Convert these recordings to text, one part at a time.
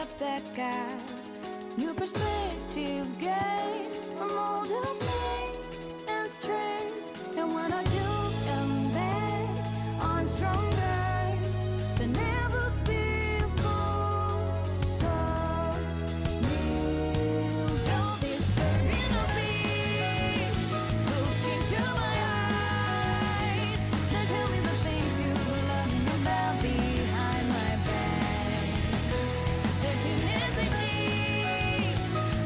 step back out. New perspective gain from all the pain and stress. And when I do come back, I'm stronger than ever before. So kneel down, disturbing the beach. Look into my eyes. Now tell me the things you love me about behind my back. Infinitely,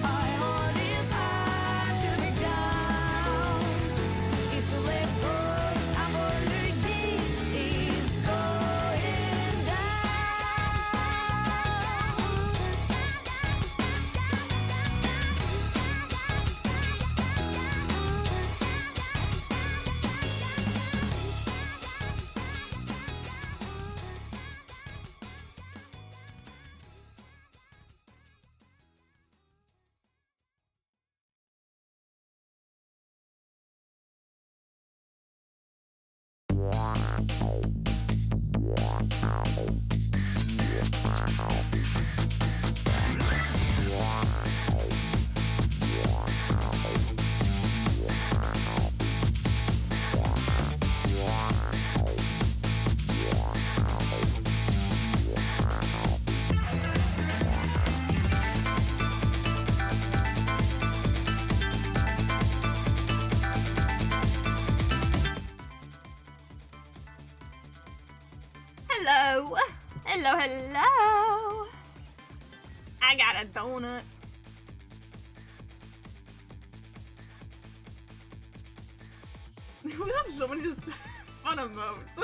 our heart is hard to break down. It's to let go. Apologies is going down. Hello. Hello, hello. I got a donut. We have so many just fun emotes.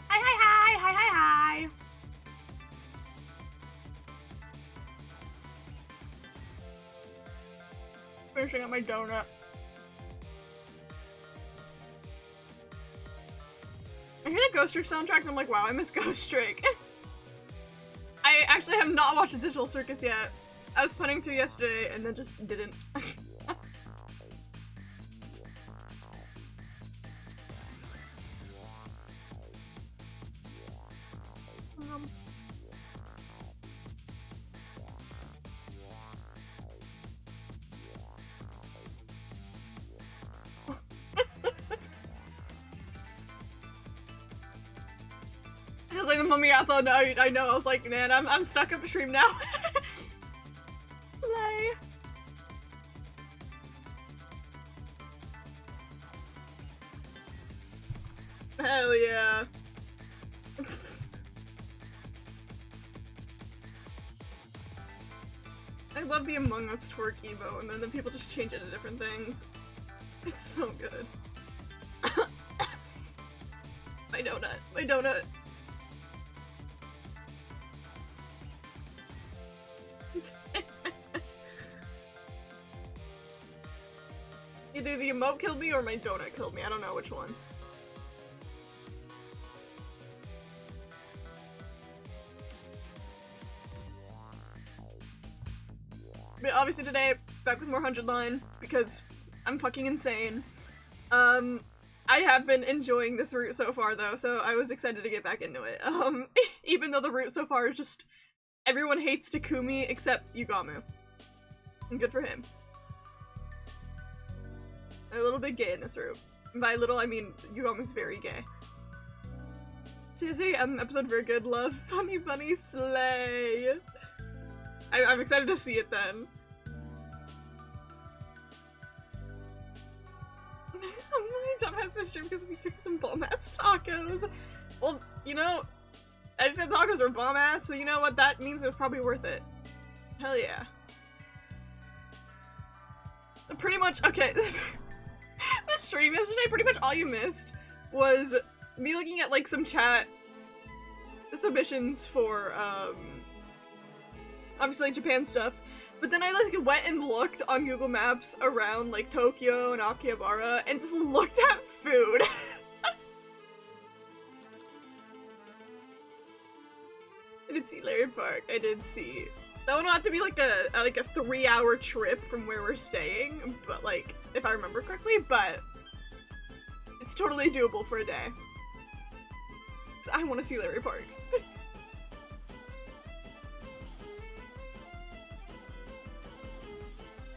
Hi, hi, hi, hi, hi, hi. Finishing up my donut. I hear the Ghost Trick soundtrack and I'm like, wow, I miss Ghost Trick. I actually have not watched the Digital Circus yet. I was planning to yesterday and then just didn't. Um. It was like the Mummy Ats all night. I know. I was like, man, I'm stuck upstream now. Slay. Hell yeah. I love the Among Us twerk emo, and then the people just change it to different things. It's so good. My donut. My donut. Either the emote killed me or my donut killed me. I don't know which one. But obviously today, back with more 100 line, because I'm fucking insane. I have been enjoying this route so far though, so I was excited to get back into it. Even though the route so far is just everyone hates Takumi except Yugamu. And good for him. I'm a little bit gay in this route. By little, I mean Yugamu's very gay. Seriously, episode very good. Love, funny, bunny, slay. I'm excited to see it then. My dumbass missed stream because we cooked some bomb-ass tacos. Well, you know, I just said tacos were bomb-ass, so you know what? That means it was probably worth it. Hell yeah. Pretty much, okay. The stream yesterday, pretty much all you missed was me looking at, like, some chat submissions for, obviously Japan stuff, but then I like went and looked on Google Maps around like Tokyo and Akihabara and just looked at food. I did see Larry Park. I did see that one. Will have to be like a 3-hour trip from where we're staying, but like if I remember correctly, but it's totally doable for a day. 'Cause I want to see Larry Park.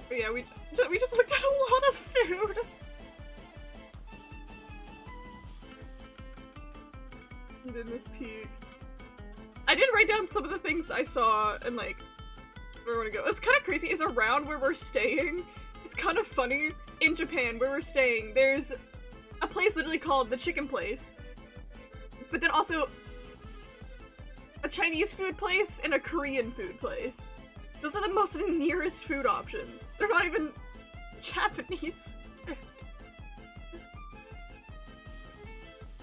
But yeah, we just looked at a lot of food. Did Miss Pete. I did write down some of the things I saw and like where I want to go. It's kind of crazy. Is around where we're staying. It's kind of funny. In Japan, where we're staying, there's a place literally called the Chicken Place, but then also a Chinese food place and a Korean food place. Those are the most nearest food options. They're not even Japanese.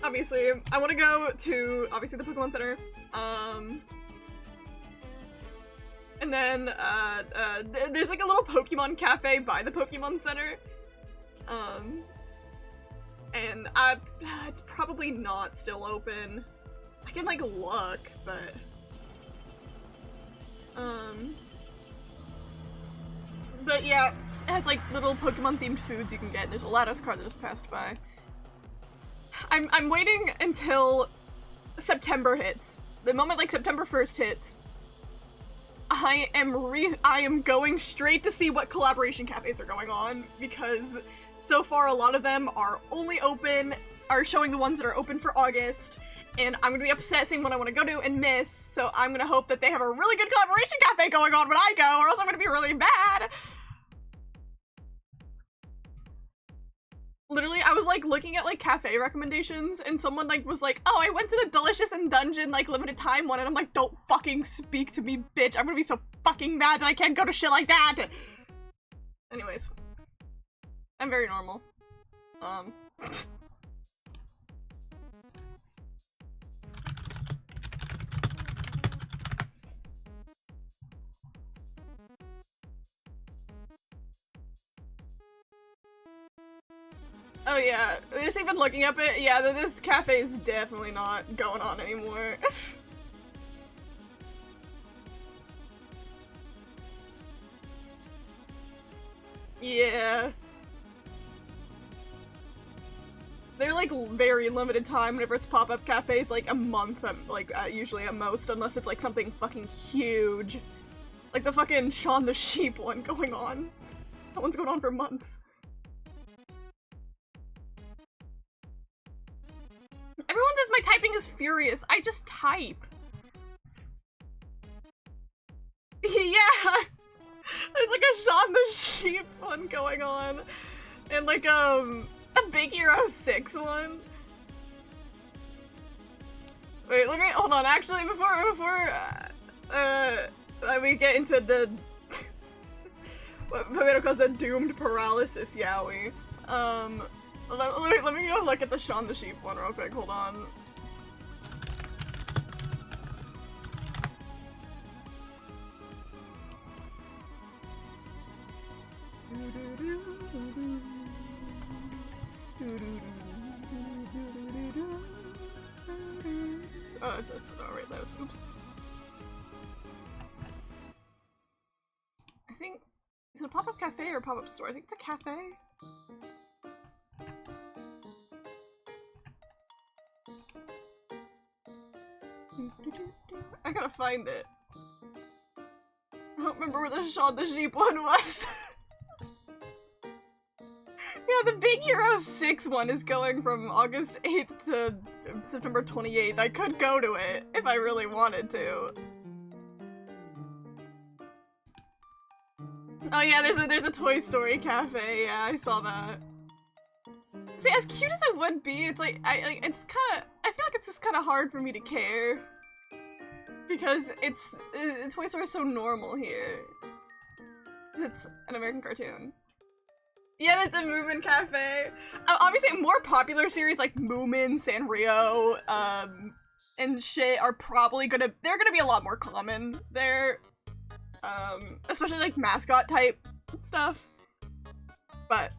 Obviously, I want to go to, obviously, the Pokemon Center. And then, there's like a little Pokemon cafe by the Pokemon Center. And it's probably not still open. I can, like, look, but... But yeah, it has, like, little Pokemon-themed foods you can get. There's a Lattice card that just passed by. I'm waiting until September hits. The moment, like, September 1st hits, I am going straight to see what collaboration cafes are going on, because so far a lot of them are showing the ones that are open for August, and I'm gonna be upset seeing what I want to go to and miss, so I'm gonna hope that they have a really good collaboration cafe going on when I go, or else I'm gonna be really mad! Literally, I was, like, looking at, like, cafe recommendations, and someone, like, was like, oh, I went to the Delicious in Dungeon, like, limited time one, and I'm like, don't fucking speak to me, bitch. I'm gonna be so fucking mad that I can't go to shit like that! Anyways. I'm very normal. Oh yeah, just even looking up it, yeah, this cafe is definitely not going on anymore. Yeah. They're like very limited time whenever it's pop-up cafes, like a month, like usually at most, unless it's like something fucking huge. Like the fucking Shaun the Sheep one going on. That one's going on for months. Everyone says my typing is furious. I just type. Yeah! There's like a Shaun the Sheep one going on. And like, a Big Hero 6 one. Wait, let me- hold on, actually, before we get into the- what Pimento calls the doomed paralysis yaoi. Let me go look at the Shaun the Sheep one real quick, hold on. Oh, that's alright, that's oops. I think, is it a pop-up cafe or a pop-up store? I think it's a cafe. I gotta find it. I don't remember where the Shaun the Sheep one was. Yeah, the Big Hero 6 one is going from August 8th to September 28th. I could go to it if I really wanted to. Oh yeah, there's a Toy Story cafe. Yeah, I saw that. See, as cute as it would be, it's like I feel like it's just kind of hard for me to care because Toy Story is so normal here. It's an American cartoon. Yeah, that's a Moomin cafe. Obviously, more popular series like Moomin, Sanrio, and shit are probably they're gonna be a lot more common there. Especially like mascot type stuff. But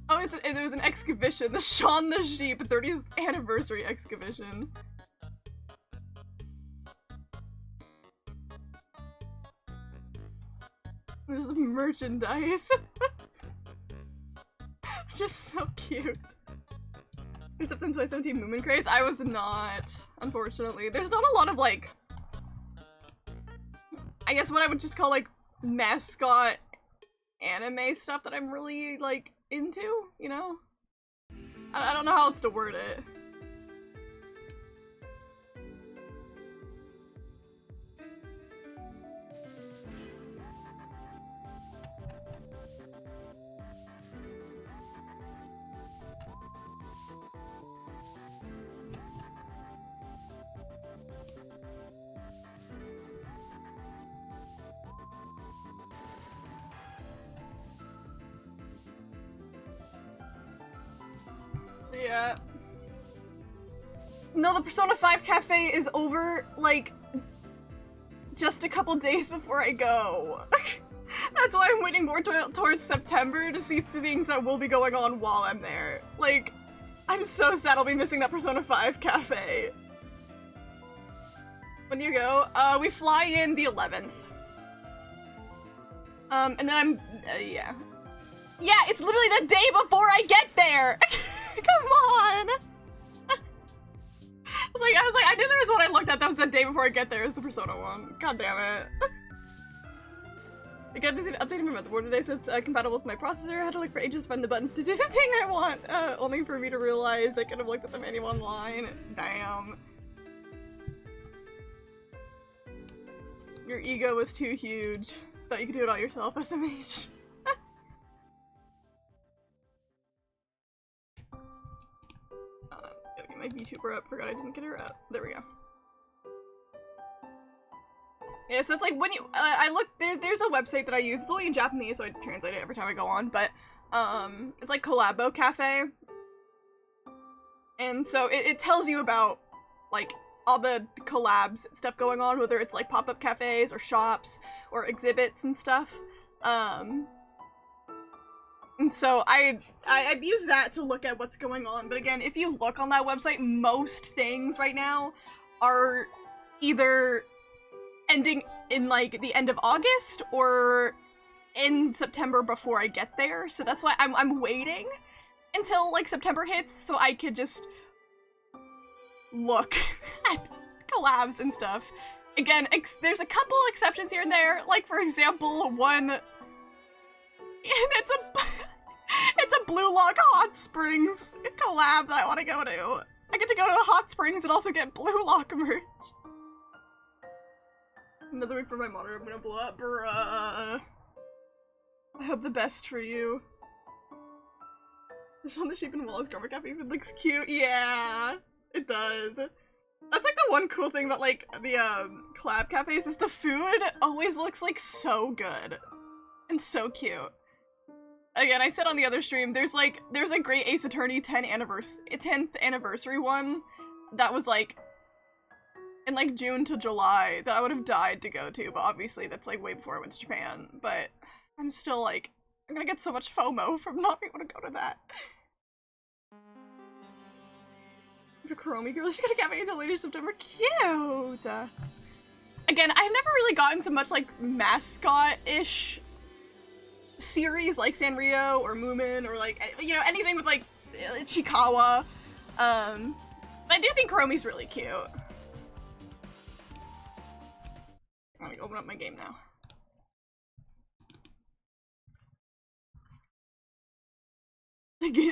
oh, there was an exhibition, the Shaun the Sheep 30th anniversary exhibition. There's merchandise. Just so cute. Except in 2017 Moomin Craze, I was not, unfortunately. There's not a lot of, like, I guess what I would just call, like, mascot anime stuff that I'm really, like, into, you know? I don't know how else to word it. Yeah. No, the Persona 5 Cafe is over, like, just a couple days before I go. That's why I'm waiting more towards September to see the things that will be going on while I'm there. Like, I'm so sad I'll be missing that Persona 5 Cafe. When do you go? We fly in the 11th. And then I'm, yeah. Yeah, it's literally the day before I get there! Come on! I was like, I knew there was one I looked at that was the day before I get there is the Persona one. God damn it. I got busy updating my motherboard today so it's compatible with my processor. I had to look for ages to find the button to do the thing I want, only for me to realize I could have looked at the menu online. Damn. Your ego was too huge. Thought you could do it all yourself, SMH. Gotta get my VTuber up. Forgot I didn't get her up. There we go. Yeah, so it's like when you, I look, there's a website that I use. It's only in Japanese, so I translate it every time I go on, but, it's like Collabo Cafe. And so it tells you about, like, all the collabs stuff going on, whether it's like pop-up cafes or shops or exhibits and stuff. And so I've used that to look at what's going on. But again, if you look on that website, most things right now are either ending in like the end of August or in September before I get there. So that's why I'm waiting until like September hits so I could just look at collabs and stuff. Again, there's a couple exceptions here and there. Like for example, one, and it's a Blue Lock Hot Springs collab that I want to go to. I get to go to Hot Springs and also get Blue Lock merch. Another week for my monitor, I'm gonna blow up, bruh. I hope the best for you. The Shaun the Sheep and Wallace Grandma Cafe even looks cute. Yeah, it does. That's like the one cool thing about like the collab cafes is the food always looks like so good and so cute. Again, I said on the other stream, there's a Great Ace Attorney 10th anniversary one that was like in like June to July that I would have died to go to, but obviously that's like way before I went to Japan. But I'm still like, I'm gonna get so much FOMO from not being able to go to that. The Kuromi girl, she's gonna get me until later September. Cute! Again, I've never really gotten to much like mascot-ish series like Sanrio or Moomin or like, you know, anything with like Chikawa. But I do think Kuromi's really cute. I'm gonna open up my game now.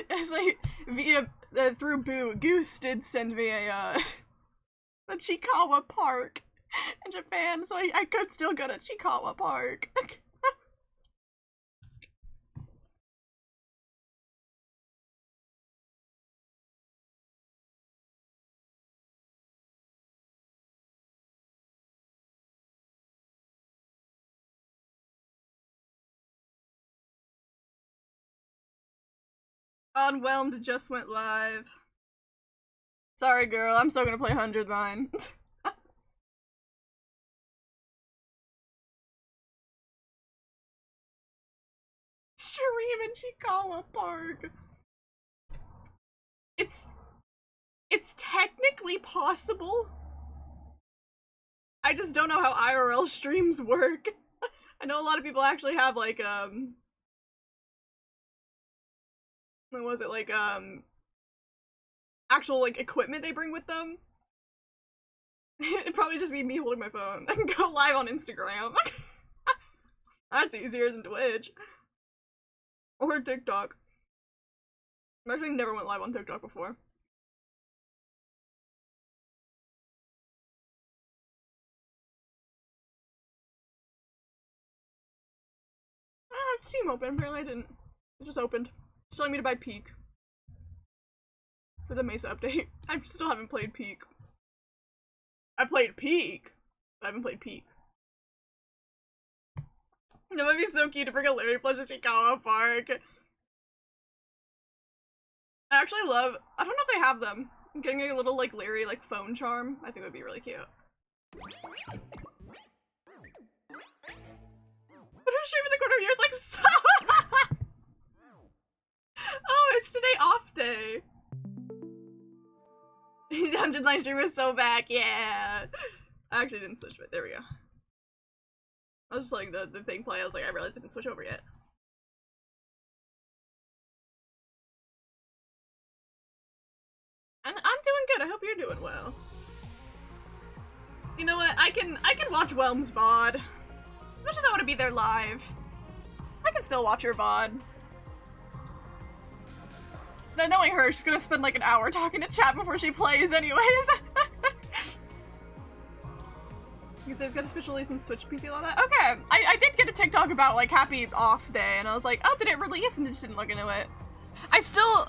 As like via through Boo, Goose did send me a the Chikawa Park in Japan, so I could still go to Chikawa Park. Unwhelmed just went live. Sorry, girl. I'm still gonna play 100 Line. Stream in Chikawa Park. It's technically possible. I just don't know how IRL streams work. I know a lot of people actually have like what was it, like actual like equipment they bring with them. It'd probably just be me holding my phone and go live on Instagram. That's easier than Twitch or TikTok. I actually never went live on TikTok before. Steam open. Apparently I didn't. It just opened. It's telling me to buy Peak for the Mesa update. I still haven't played Peak. I played Peak, but I haven't played Peak. That would be so cute to bring a Larry plush to Chiikawa Park. I actually love. I don't know if they have them. Getting a little like Larry like phone charm. I think would be really cute. What a shame in the corner of yours, like, so. Oh, it's today off day. Dungeon Line stream was so back, yeah. I actually didn't switch, but there we go. I was just letting the thing play. I was like, I realized I didn't switch over yet. And I'm doing good. I hope you're doing well. You know what? I can watch Whelm's VOD. As much as I want to be there live, I can still watch your VOD. Now, knowing her, she's gonna spend like an hour talking to chat before she plays anyways. You said it's got a special release on Switch, PC, and all that? Okay, I did get a TikTok about like happy off day, and I was like, oh, did it release? And just didn't look into it. I'm still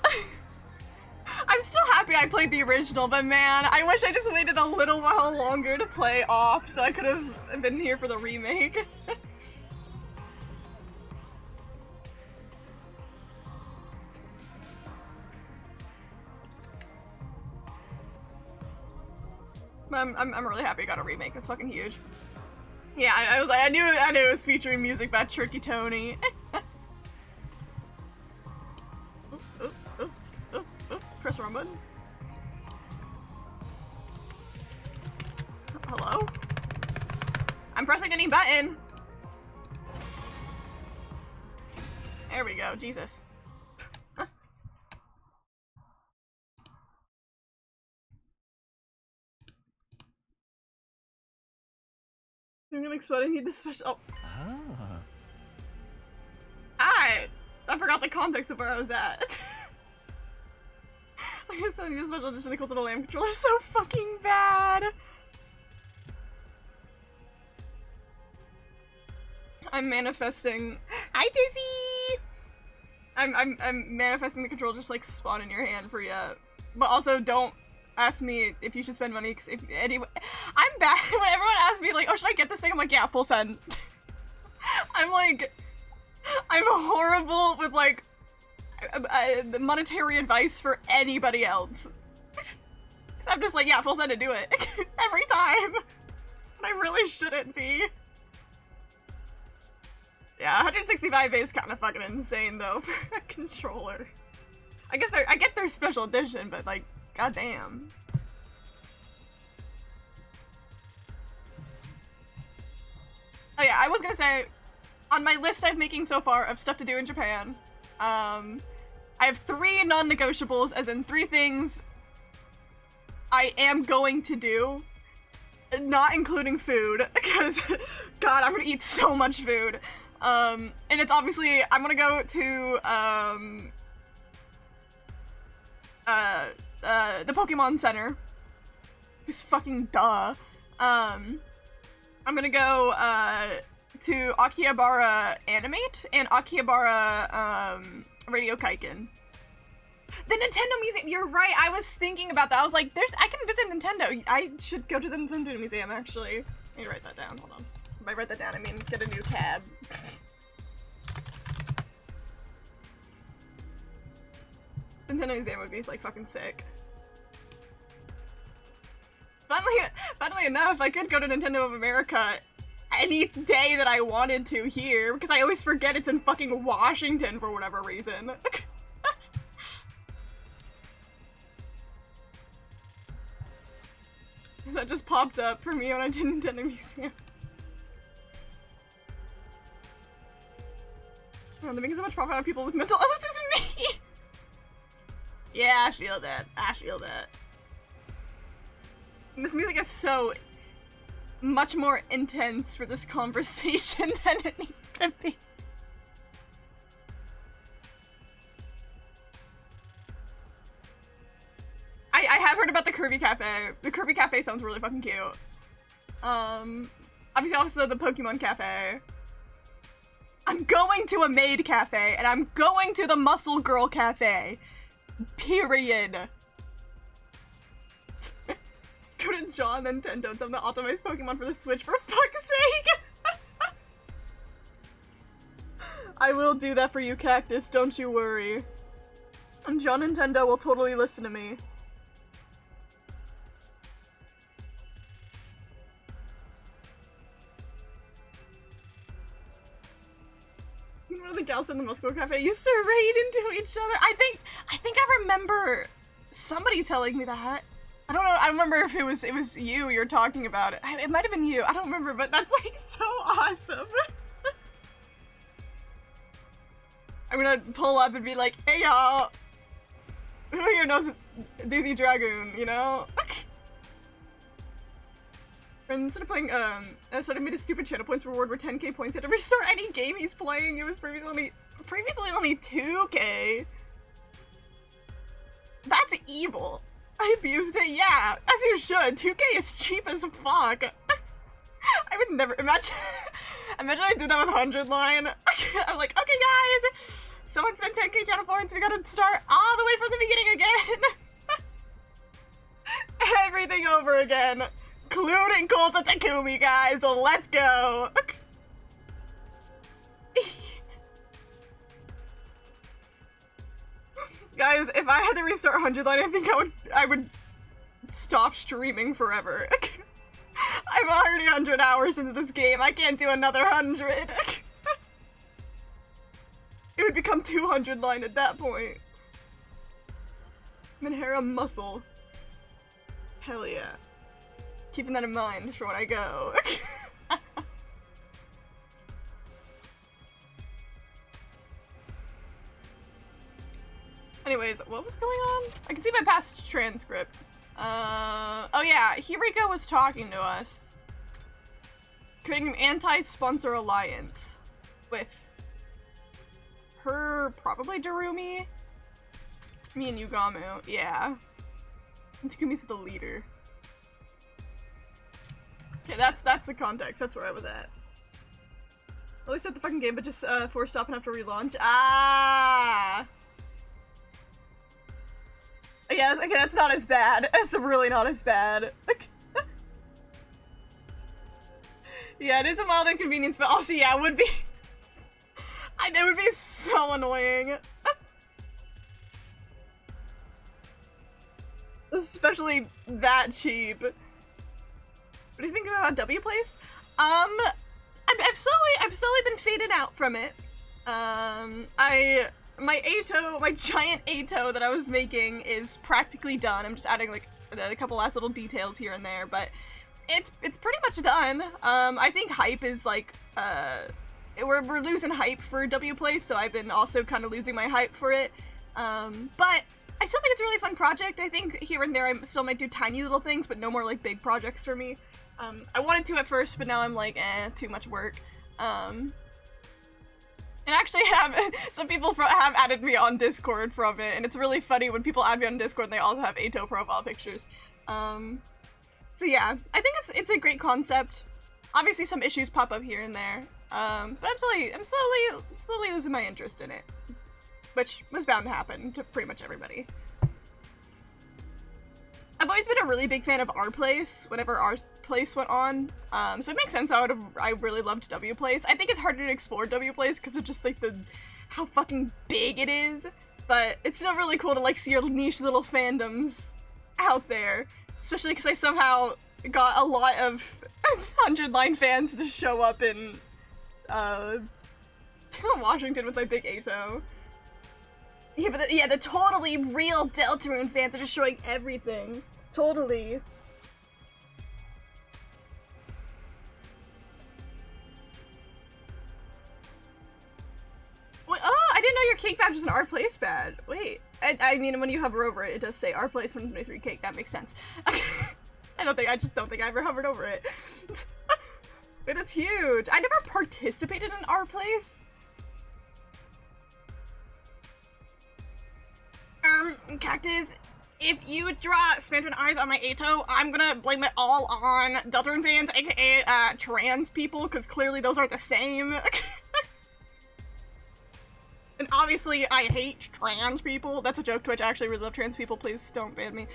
happy I played the original, but man, I wish I just waited a little while longer to play off so I could have been here for the remake. I'm really happy I got a remake. That's fucking huge. Yeah, I was like, I knew it was featuring music by Tricky Tony. Press the wrong button. Hello? I'm pressing any button. There we go. Jesus. I'm gonna sweat. I need the special. Oh. Ah. I forgot the context of where I was at. I so need the special edition of the Cool Lamb controller so fucking bad. I'm manifesting. Hi, Dizzy. I'm manifesting the controller just like spawn in your hand for you. But also don't ask me if you should spend money, because if anyway, I'm bad when everyone asks me like, oh, should I get this thing? I'm like, yeah, full send. I'm horrible with like monetary advice for anybody else. Cause I'm just like, yeah, full send to do it every time. And I really shouldn't be. Yeah, 165 is kind of fucking insane though for a controller. I get their special edition, but like, goddamn. Oh yeah, I was gonna say, on my list I'm making so far of stuff to do in Japan, I have 3 non-negotiables, as in 3 things I am going to do, not including food, because, God, I'm gonna eat so much food. And it's obviously, I'm gonna go to, the Pokemon Center. Just fucking duh. I'm gonna go, to Akihabara Animate and Akihabara, Radio Kaiken. The Nintendo Museum, you're right, I was thinking about that. I was like, I can visit Nintendo. I should go to the Nintendo Museum, actually. I need to write that down, hold on. If I write that down, I mean get a new tab. Nintendo Museum would be, like, fucking sick. Funnily enough, I could go to Nintendo of America any day that I wanted to here, because I always forget it's in fucking Washington for whatever reason. So that just popped up for me when I did Nintendo Museum. Oh, they're making so much profit out of people with mental illness isn't me! Yeah, I feel that. I feel that. This music is so much more intense for this conversation than it needs to be. I have heard about the Kirby Cafe. The Kirby Cafe sounds really fucking cute. Obviously also the Pokemon Cafe. I'm going to a maid cafe, and I'm going to the Muscle Girl Cafe. Period. Go to John Nintendo, tell them to optimize Pokemon for the Switch for fuck's sake! I will do that for you, Cactus, don't you worry. And John Nintendo will totally listen to me. One of the gals from the Muscle Cafe used to raid into each other. I think I remember somebody telling me that. I don't know. I don't remember if it was you. You're talking about it. It might have been you. I don't remember, but that's like so awesome. I'm gonna pull up and be like, "Hey y'all, who here knows Daisy Dragoon?" You know. And instead of playing, I made a stupid channel points reward where 10k points had to restart any game he's playing. It was previously only 2k. That's evil. I abused it, yeah, as you should. 2k is cheap as fuck. I would never imagine. Imagine I did that with 100 line. I was like, okay guys, someone spent 10k channel points. We gotta start all the way from the beginning again. Everything over again. Including Kolta Takumi, guys, so let's go! Guys, if I had to restart 100 line, I think I would stop streaming forever. I'm already 100 hours into this game, I can't do another 100. It would become 200 line at that point. Minhara Muscle. Hell yeah. Keeping that in mind for when I go. Anyways, what was going on? I can see my past transcript. Oh yeah, Hiriko was talking to us. Creating an anti-sponsor alliance with her, probably Darumi, me and Yugamu, yeah. And Takumi's the leader. Okay, that's the context. That's where I was at. At least at the fucking game, but just forced stop and have to relaunch. Ah. Yeah, okay, that's not as bad. That's really not as bad. Yeah, it is a mild inconvenience, but also, yeah, it would be. It would be so annoying. Especially that cheap. What do you think about W Place? I've slowly been faded out from it. My giant Ato that I was making is practically done. I'm just adding like a couple last little details here and there, but it's pretty much done. I think hype is like, we're losing hype for W Place, so I've been also kind of losing my hype for it. But I still think it's a really fun project. I think here and there I still might do tiny little things, but no more like big projects for me. I wanted to at first, but now I'm like, too much work. And actually some people have added me on Discord from it, and it's really funny when people add me on Discord and they all have Ato profile pictures. So yeah, I think it's a great concept. Obviously some issues pop up here and there, but I'm slowly losing my interest in it, which was bound to happen to pretty much everybody. I've always been a really big fan of Our Place whenever Our Place went on, so it makes sense I really loved W Place. I think it's harder to explore W Place because of just like how fucking big it is, but it's still really cool to like see your niche little fandoms out there, especially because I somehow got a lot of 100 line fans to show up in Washington with my big Ato. Yeah, but the totally real Deltarune fans are just showing everything. Totally. cake badge was an our place badge. Wait, I mean, when you hover over it, it does say our place 123 cake. That makes sense. I just don't think I ever hovered over it. But it's huge. I never participated in our place. Cactus, if you draw Spamton eyes on my Ato, I'm gonna blame it all on Deltarune fans, aka trans people, because clearly those are the same. And obviously, I hate trans people. That's a joke, Twitch. I actually really love trans people. Please don't ban me.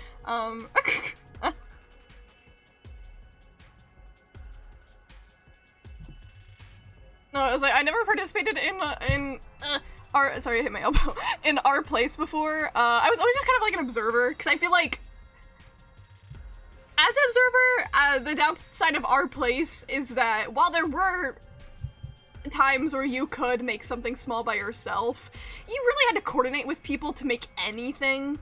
No, I was like, I never participated in sorry, I hit my elbow. In our place before. I was always just kind of like an observer, because I feel like as an observer, the downside of our place is that while there were times where you could make something small by yourself, you really had to coordinate with people to make anything.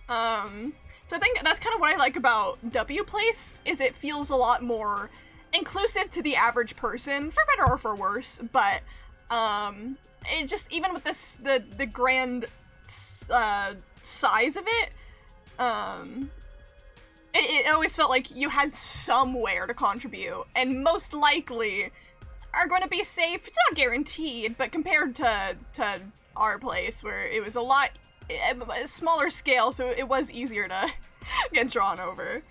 So I think that's kind of what I like about W Place, is it feels a lot more inclusive to the average person, for better or for worse, but it just, even with this, the grand size of it, it always felt like you had somewhere to contribute, and most likely are going to be safe. It's not guaranteed, but compared to our place, where it was a lot a smaller scale, so it was easier to get drawn over.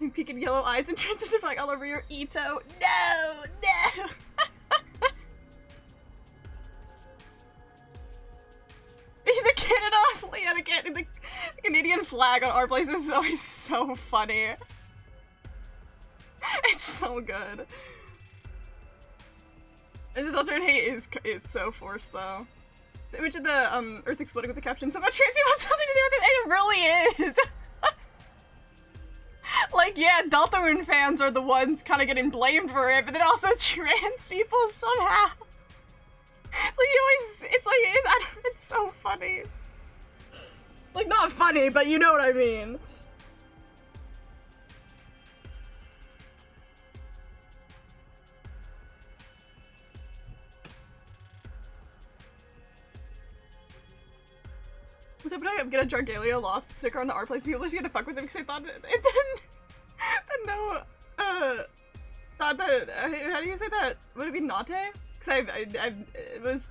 You peeking yellow eyes and transitive like all over your Ito. No! The Canada, the Canadian flag on our place is always so funny. It's so good. And the Deltarune hate is so forced though. The image of the Earth exploding with the caption, somehow trans people have something to do with it. It really is. Like, yeah, Deltarune fans are the ones kind of getting blamed for it, but then also trans people somehow. So you always, it's so funny. Like, not funny, but you know what I mean. So, but I get a Jargalia Lost sticker on the art place. People just get to fuck with him because I thought it, and then, thought that, how do you say that? Would it be Nate? Because it was,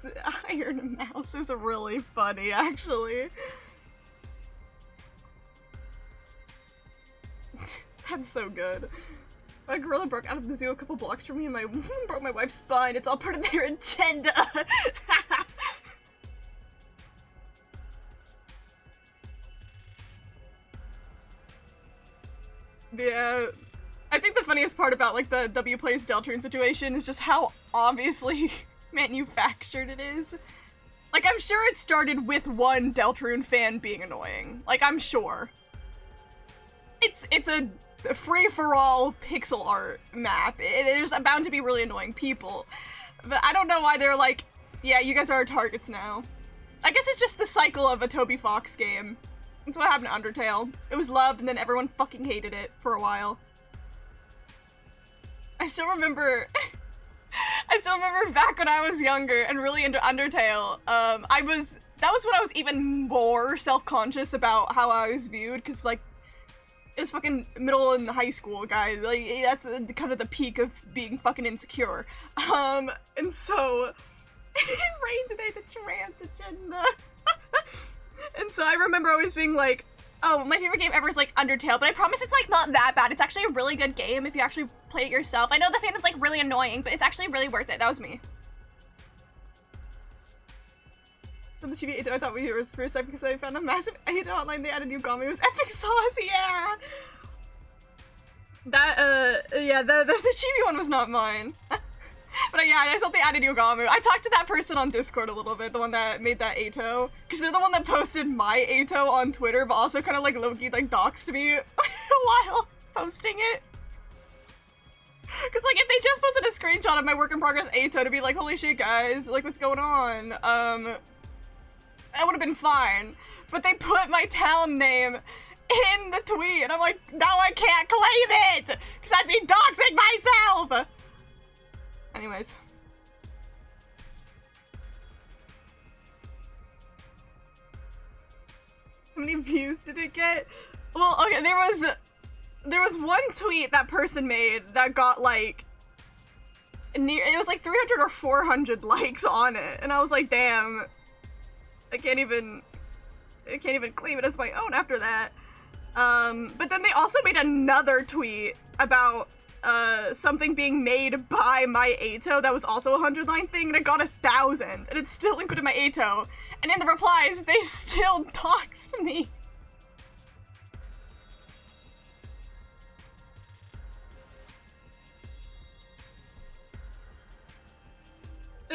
Iron Mouse is really funny, actually. That's so good. A gorilla broke out of the zoo a couple blocks from me and broke my wife's spine. It's all part of their agenda. Yeah, I think the funniest part about like the W Plays Deltarune situation is just how obviously manufactured it is. Like, I'm sure it started with one Deltarune fan being annoying. Like, I'm sure. It's a free-for-all pixel art map. There's bound to be really annoying people. But I don't know why they're like, yeah, you guys are our targets now. I guess it's just the cycle of a Toby Fox game. That's what happened to Undertale. It was loved, and then everyone fucking hated it for a while. I still remember back when I was younger and really into Undertale, that was when I was even more self-conscious about how I was viewed, because, like, it was fucking middle and high school, guys. Like, that's kind of the peak of being fucking insecure. And so, Rain today, the trans agenda. And so I remember always being like, oh, my favorite game ever is like Undertale, but I promise it's like not that bad. It's actually a really good game if you actually play it yourself. I know the fandom's like really annoying, but it's actually really worth it. That was me. For the Chibi Ito, I thought we were for a second because I found a massive Ito online. They added Yugami. It was epic sauce, yeah! That, yeah, the Chibi one was not mine. But yeah, I saw they added Yogamu. I talked to that person on Discord a little bit, the one that made that Ato. Because they're the one that posted my Ato on Twitter, but also kind of like low-key like doxed me while posting it. Because like if they just posted a screenshot of my work in progress Ato to be like, holy shit guys, like what's going on? That would have been fine. But they put my town name in the tweet, and I'm like, now I can't claim it! Because I'd be doxing myself! Anyways. get. Well, okay, there was one tweet that person made that got like it was like 300 or 400 likes on it, and I was like, damn, I can't even claim it as my own after that. But then they also made another tweet about something being made by my Ato that was also a 100-line thing, and it got 1,000, and it's still included my Ato. And in the replies, they still doxed me.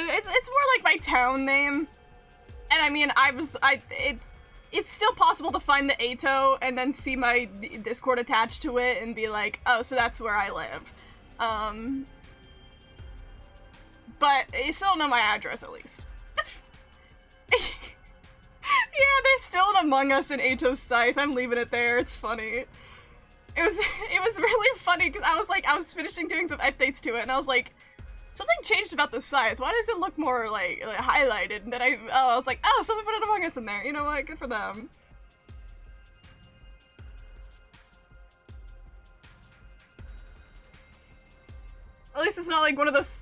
It's more like my town name, and I mean, it's still possible to find the Ato and then see my Discord attached to it and be like, oh, so that's where I live. But you still don't know my address, at least. Yeah, there's still an Among Us in Ato's Scythe. I'm leaving it there. It's funny. It was really funny because I was finishing doing some updates to it, and I was like, something changed about the Scythe. Why does it look more like highlighted? And then I was like, oh, someone put an Among Us in there. You know what? Good for them. At least it's not like one of those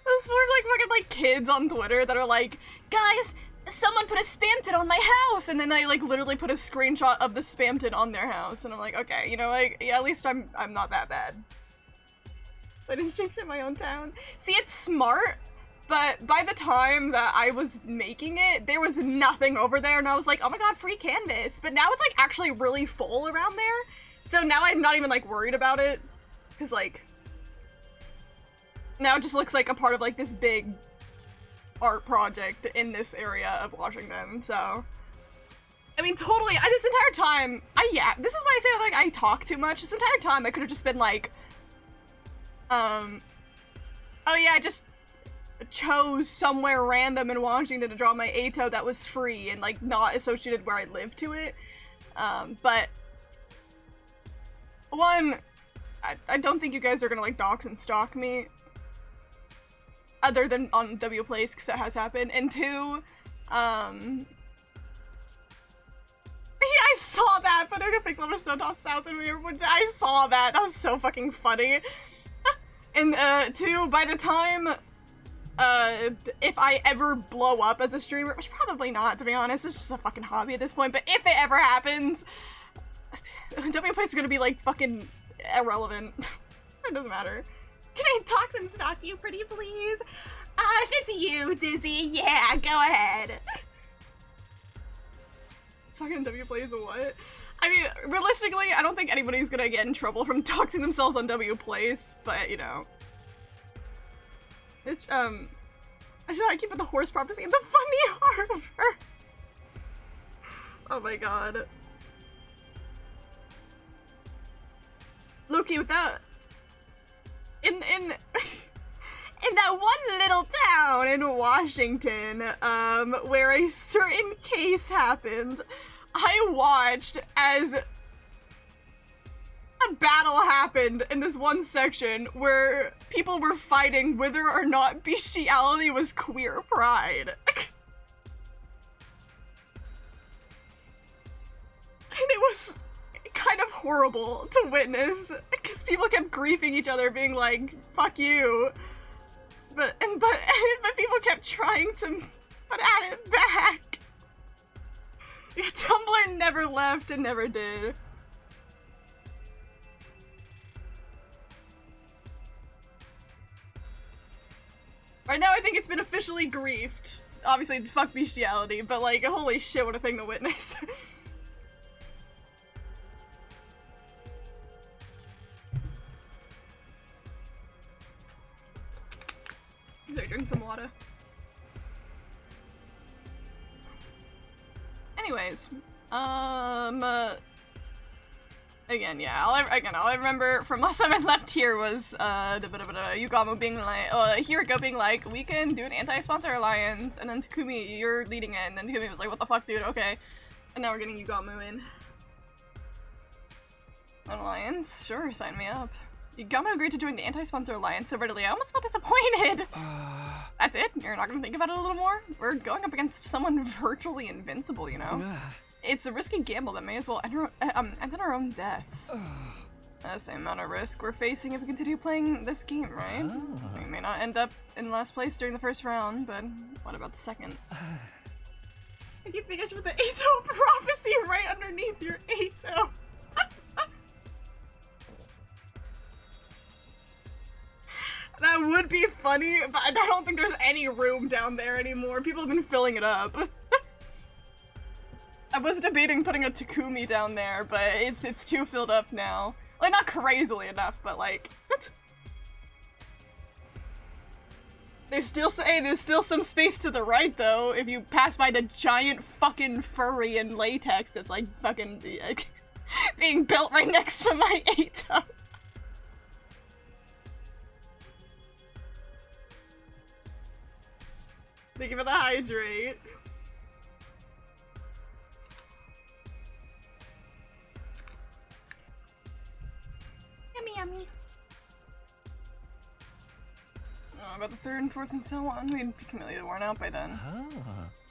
those poor fucking kids on Twitter that are like, guys, someone put a Spamton on my house, and then they literally put a screenshot of the Spamton on their house, and I'm like, okay, you know, yeah, at least I'm not that bad. But it's just in my own town. See, it's smart, but by the time that I was making it, there was nothing over there, and I was like, oh my god, free canvas. But now it's actually really full around there, so now I'm not even worried about it, because now it just looks like a part of this big art project in this area of Washington. So I mean, totally, this entire time, this is why I say I talk too much. This entire time I could have just been like, oh yeah, I just chose somewhere random in Washington to draw my Ato that was free and not associated where I live to it. But one, I don't think you guys are gonna dox and stalk me, other than on WPlace, because that has happened. And two, yeah, I saw that. Panuka Pixel was so tossed house and I saw that. That was so fucking funny. And two, by the time if I ever blow up as a streamer, which probably not, to be honest, it's just a fucking hobby at this point, but if it ever happens, WPlace is gonna be fucking irrelevant. It doesn't matter. Can I talk and stalk you, pretty please? If it's you, Dizzy, yeah, go ahead. Talking to WPlace or what? I mean, realistically, I don't think anybody's gonna get in trouble from doxing themselves on WPlace, but, you know. It's, I should not keep it the horse prophecy in the funny harbor. Oh my god. Loki, with that, in that one little town in Washington, where a certain case happened, I watched as a battle happened in this one section where people were fighting whether or not bestiality was queer pride. And it was kind of horrible to witness, because people kept griefing each other, being like, fuck you. But people kept trying to put at it back. Yeah, Tumblr never left and never did. Right now I think it's been officially griefed. Obviously, fuck bestiality, but holy shit, what a thing to witness. Sorry, drink some water. Anyways, again, yeah, all I remember from last time I left here was, Yugamu being like, Hiriko being like, we can do an anti-sponsor alliance, and then Takumi, you're leading it, and then Takumi was like, what the fuck, dude, okay. And now we're getting Yugamu in. An alliance? Sure, sign me up. Yugamu agreed to join the anti-sponsor alliance so readily, I almost felt disappointed. That's it? You're not gonna think about it a little more? We're going up against someone virtually invincible, you know? it's a risky gamble that may as well end in our own deaths. The same amount of risk we're facing if we continue playing this game, right? We may not end up in last place during the first round, but what about the second? I keep thinking I should put the Ato prophecy right underneath your Ato. That would be funny, but I don't think there's any room down there anymore. People have been filling it up. I was debating putting a Takumi down there, but it's too filled up now. Like, not crazily enough, but like, what? There's still some space to the right, though, if you pass by the giant fucking furry in latex that's like fucking being built right next to my Ato. Thank you for the hydrate. Yummy, yummy. About the third and fourth and so on, we'd be completely worn out by then.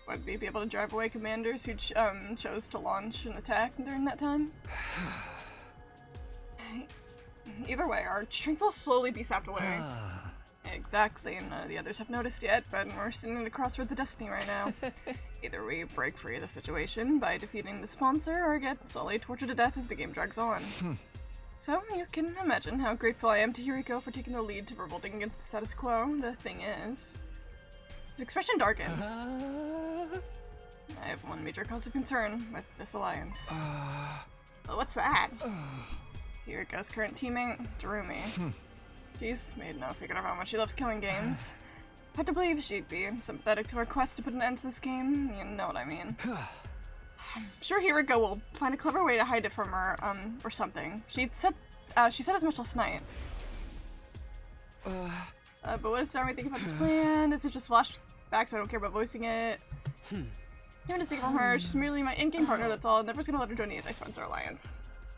Would we be able to drive away commanders who chose to launch an attack during that time? Either way, our strength will slowly be sapped away. Exactly, and none of the others have noticed yet, but we're sitting at a crossroads of destiny right now. Either we break free of the situation by defeating the sponsor, or get slowly tortured to death as the game drags on. So, you can imagine how grateful I am to Hiriko for taking the lead to revolting against the status quo. The thing is... His expression darkened. I have one major cause of concern with this alliance. Well, what's that? Hiriko's current teammate, Darumi. She's made no secret of how much she loves killing games. Hard to believe she'd be sympathetic to our quest to put an end to this game. You know what I mean. I'm sure Hiriko will find a clever way to hide it from her, or something. She said as much last night. But what does Darumi think about this plan? Is it just flashback so I don't care about voicing it? Even to take it from her, she's merely my in-game partner, that's all. Never gonna let her join the Anti-Sponsor Alliance.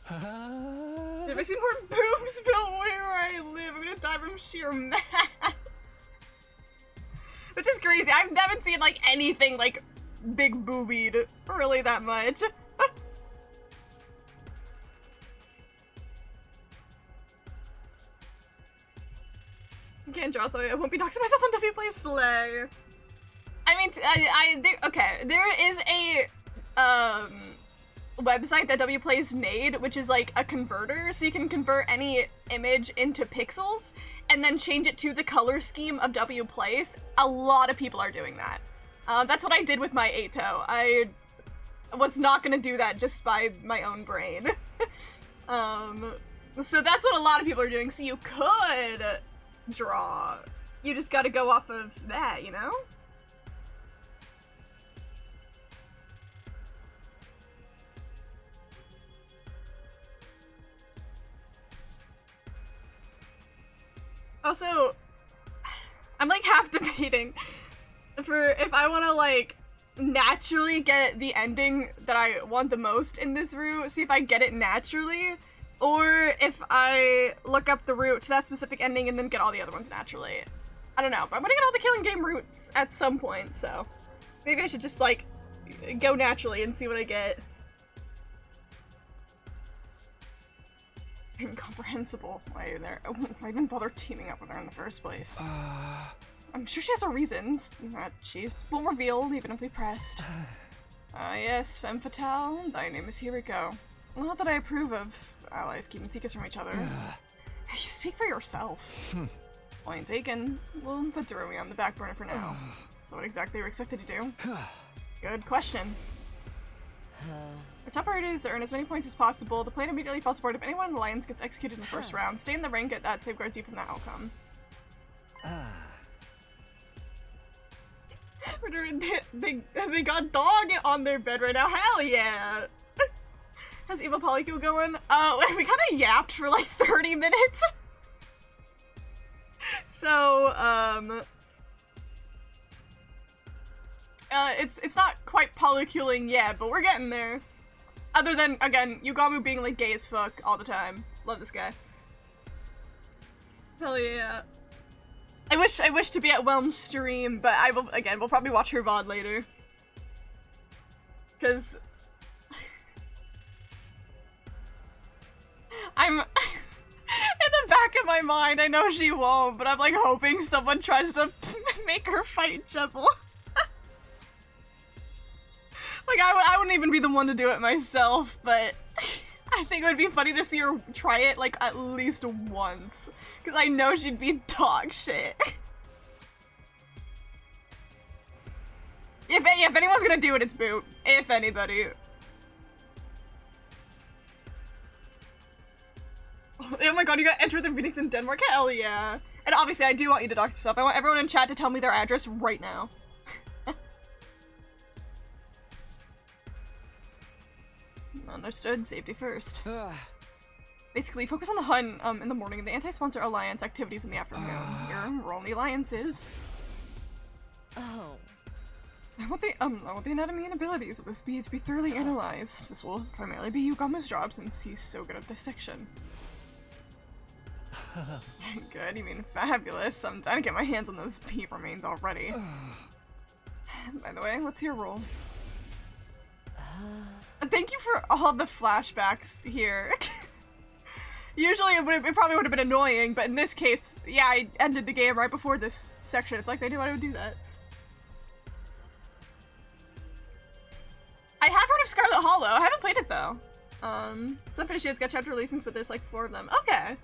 If I see more boobs built where I live, I'm gonna die from sheer mass. Which is crazy. I haven't seen, like, anything, like, big boobied really that much. I can't draw, so I won't be doxing myself on W Play Slay. I mean, there is a, website that Wplay's made, which is like a converter, so you can convert any image into pixels and then change it to the color scheme of Wplace. A lot of people are doing that. That's what I did with my Ato. I was not gonna do that just by my own brain. So that's what a lot of people are doing, so you could draw. You just gotta go off of that, you know? Also, I'm like half debating for if I want to like naturally get the ending that I want the most in this route, see if I get it naturally, or if I look up the route to that specific ending and then get all the other ones naturally. I don't know, but I'm gonna get all the killing game routes at some point, so maybe I should just like go naturally and see what I get. Incomprehensible. Why even bother teaming up with her in the first place? I'm sure she has her reasons that she won't reveal even if we pressed. Yes, femme fatale, thy name is Hiriko. Not that I approve of allies keeping secrets from each other. You speak for yourself. Point taken. We'll put Darumi on the back burner for now. So what exactly are we expected to do? Good question. Our top priority is to earn as many points as possible. The plan immediately falls apart if anyone in the Alliance gets executed in the first round. Stay in the rank, that safeguards you from that outcome. They got dog on their bed right now. Hell yeah! How's Eva Polycule going? We kind of yapped for like 30 minutes. So, it's not quite polyculing yet, but we're getting there. Other than, again, Yugamu being like gay as fuck all the time. Love this guy. Hell yeah. I wish to be at Whelm's stream, but we'll probably watch her VOD later. Cause I'm... In the back of my mind, I know she won't, but I'm like hoping someone tries to make her fight Jebel. Like, I wouldn't even be the one to do it myself, but I think it would be funny to see her try it, like, at least once. Because I know she'd be dog shit. If anyone's gonna do it, it's Boot. If anybody. Oh my god, you got Enter the Phoenix in Denmark? Hell yeah. And obviously, I do want you to dox yourself. I want everyone in chat to tell me their address right now. Understood. Safety first. Basically, focus on the hunt in the morning and the anti-sponsor alliance activities in the afternoon. Your only alliances. Oh. I want the anatomy and abilities of this bee to be thoroughly analyzed. This will primarily be Yugama's job since he's so good at dissection. Good, you mean fabulous. I'm dying to get my hands on those bee remains already. By the way, what's your role? Thank you for all the flashbacks here. Usually it probably would have been annoying, but in this case, yeah, I ended the game right before this section. It's like they knew I would do that. I have heard of Scarlet Hollow. I haven't played it though. So I'm pretty sure it's got chapter releases, but there's like 4 of them. Okay.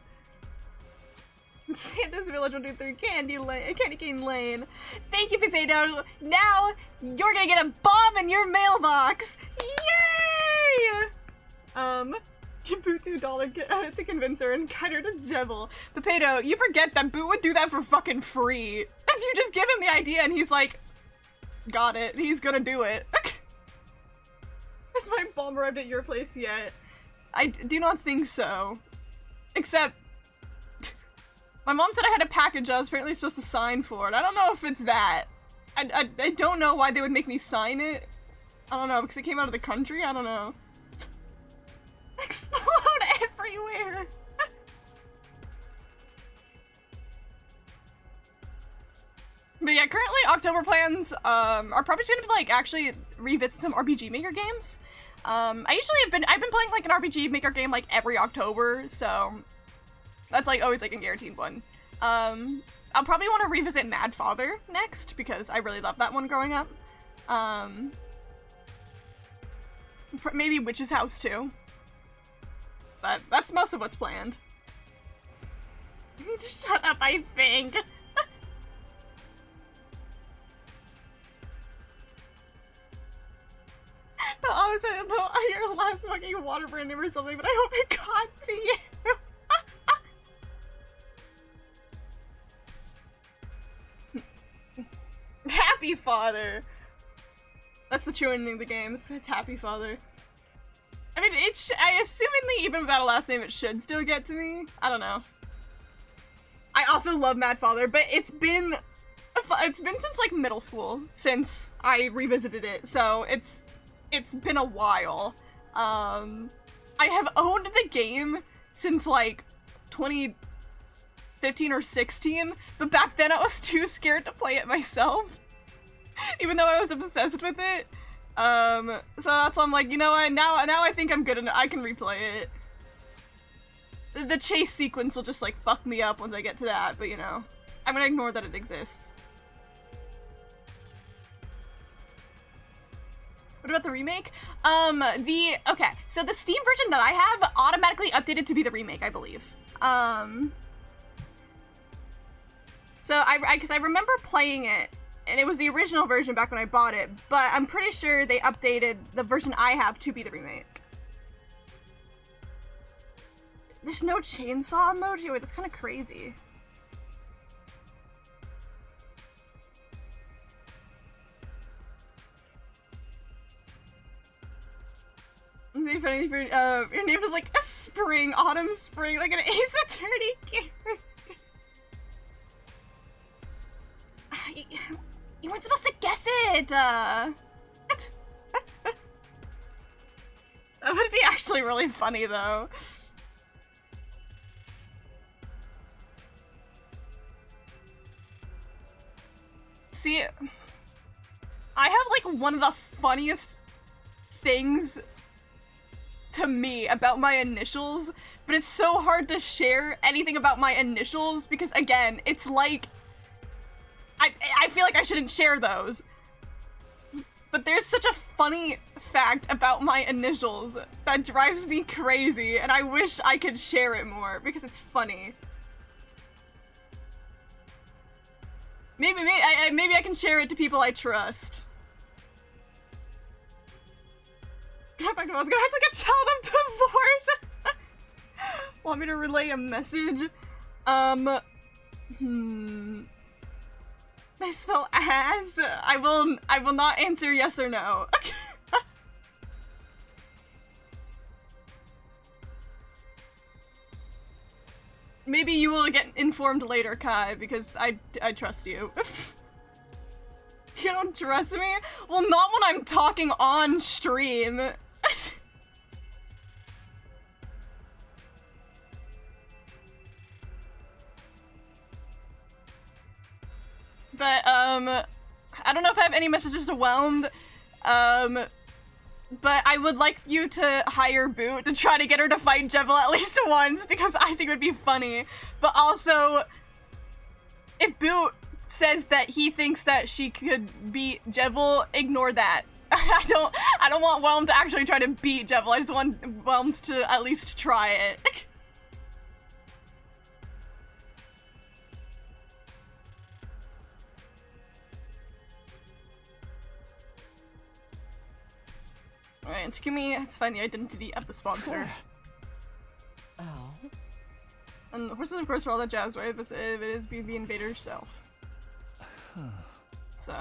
Santa's Village will do through Candy Cane Lane. Thank you, Pipedo. Now you're gonna get a bomb in your mailbox. Yay! Boot $2 to convince her and guide her to Jebel. Pipedo, you forget that Boot would do that for fucking free. You just give him the idea and he's like, got it. He's gonna do it. Has my bomb arrived at your place yet? I do not think so. Except, my mom said I had a package I was apparently supposed to sign for it. I don't know if it's that. I don't know why they would make me sign it. I don't know, because it came out of the country? I don't know. Explode everywhere! But yeah, currently October plans are probably going to be like actually revisit some RPG Maker games. I've been playing like an RPG Maker game like every October, so that's like always like a guaranteed one. I'll probably want to revisit Mad Father next because I really loved that one growing up. Maybe Witch's House too. But that's most of what's planned. Shut up, I think. I was your last fucking water brand name or something, but I hope it got to you. Happy Father. That's the true ending of the game. It's Happy Father. I mean, I assumingly, even without a last name, it should still get to me. I don't know. I also love Mad Father, but it's been since like middle school since I revisited it, so it's been a while. I have owned the game since like 2015 or 16, but back then I was too scared to play it myself, even though I was obsessed with it. So that's why I'm like, you know what, now I think I'm good enough. I can replay it. The chase sequence will just like fuck me up once I get to that, but you know, I'm gonna ignore that it exists. What about the remake? Okay, so the Steam version that I have automatically updated to be the remake, I believe. So because I remember playing it, and it was the original version back when I bought it, but I'm pretty sure they updated the version I have to be the remake. There's no chainsaw mode here? Wait, that's kind of crazy. Your name is like a spring, autumn spring, like an Ace Attorney character. You weren't supposed to guess it! What? That would be actually really funny, though. See, I have, like, one of the funniest things to me about my initials, but it's so hard to share anything about my initials because, again, it's like, I feel like I shouldn't share those. But there's such a funny fact about my initials that drives me crazy, and I wish I could share it more because it's funny. Maybe I can share it to people I trust. I was gonna have to get child of divorce. Want me to relay a message? I spell ass. I will not answer yes or no. Maybe you will get informed later, Kai, because I trust you. You don't trust me? Well, not when I'm talking on stream. But, I don't know if I have any messages to Whelmed, but I would like you to hire Boot to try to get her to fight Jevil at least once, because I think it would be funny. But also, if Boot says that he thinks that she could beat Jevil, ignore that. I don't want Whelmed to actually try to beat Jevil, I just want Whelmed to at least try it. Alright, Takumi has to find the identity of the sponsor. Oh. And horses, of course, are all that jazz, right? But if it is BB Invader herself. So,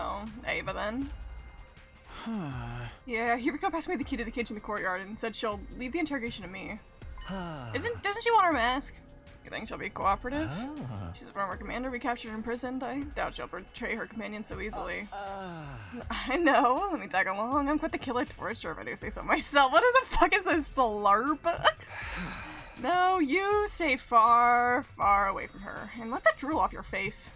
Ava then. Yeah, Hibiko passed me the key to the cage in the courtyard and said she'll leave the interrogation to me. Doesn't she want her mask? You think she'll be cooperative? She's a former commander we captured and imprisoned. I doubt she'll betray her companion so easily. I know, let me tag along. I'm quite the killer torture if I do say so myself. What the fuck is this slurp? No, you stay far, far away from her. And let that drool off your face.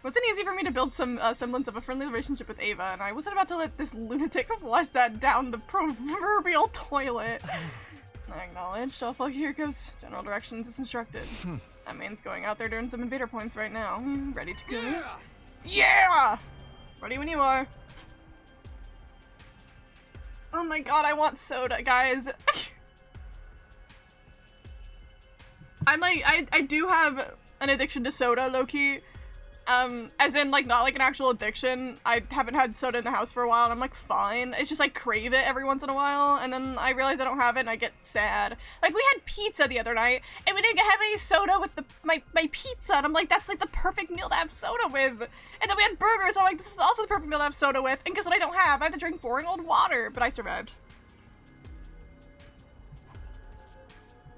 Wasn't easy for me to build some semblance of a friendly relationship with Ava, and I wasn't about to let this lunatic flush that down the proverbial toilet. I acknowledged. I'll follow Hiriko's general directions as instructed. That means going out there to earn some invader points right now. Ready, Takumi? Yeah! Ready when you are. Oh my god, I want soda, guys. I'm like, I do have an addiction to soda, low-key. As in, like, not like an actual addiction. I haven't had soda in the house for a while, and I'm like, fine. It's just, I crave it every once in a while, and then I realize I don't have it, and I get sad. Like, we had pizza the other night, and we didn't have any soda with my pizza, and I'm like, that's, like, the perfect meal to have soda with. And then we had burgers, and I'm like, this is also the perfect meal to have soda with, and guess what I don't have? I have to drink boring old water, but I survived.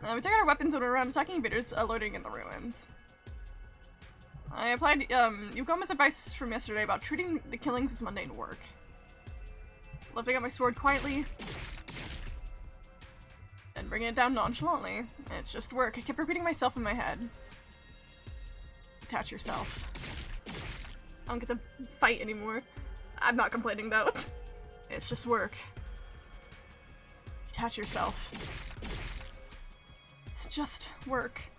We took out our weapons and went around attacking invaders alerting in the ruins. I applied Yukoma's advice from yesterday about treating the killings as mundane work. Lifting up my sword quietly and bringing it down nonchalantly. It's just work. I kept repeating myself in my head. Detach yourself. I don't get to fight anymore. I'm not complaining though. It's just work. Detach yourself. It's just work.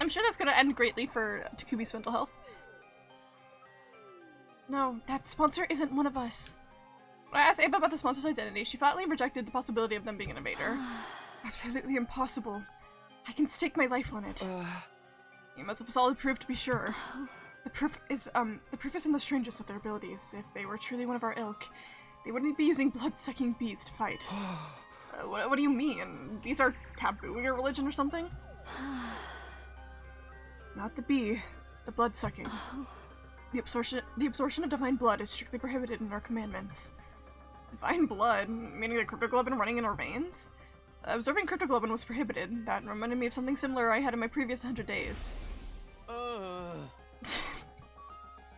I'm sure that's gonna end greatly for Takumi's mental health. No, that sponsor isn't one of us. When I asked Ava about the sponsor's identity, she flatly rejected the possibility of them being an invader. Absolutely impossible. I can stake my life on it. You must have solid proof to be sure. The proof is in the strangest of their abilities. If they were truly one of our ilk, they wouldn't be using blood-sucking bees to fight. What do you mean? Bees are taboo in your religion or something? Not the bee, the blood-sucking. The absorption of divine blood is strictly prohibited in our commandments. Divine blood? Meaning the cryptoglobin running in our veins? Absorbing cryptoglobin was prohibited. That reminded me of something similar I had in my previous 100 days.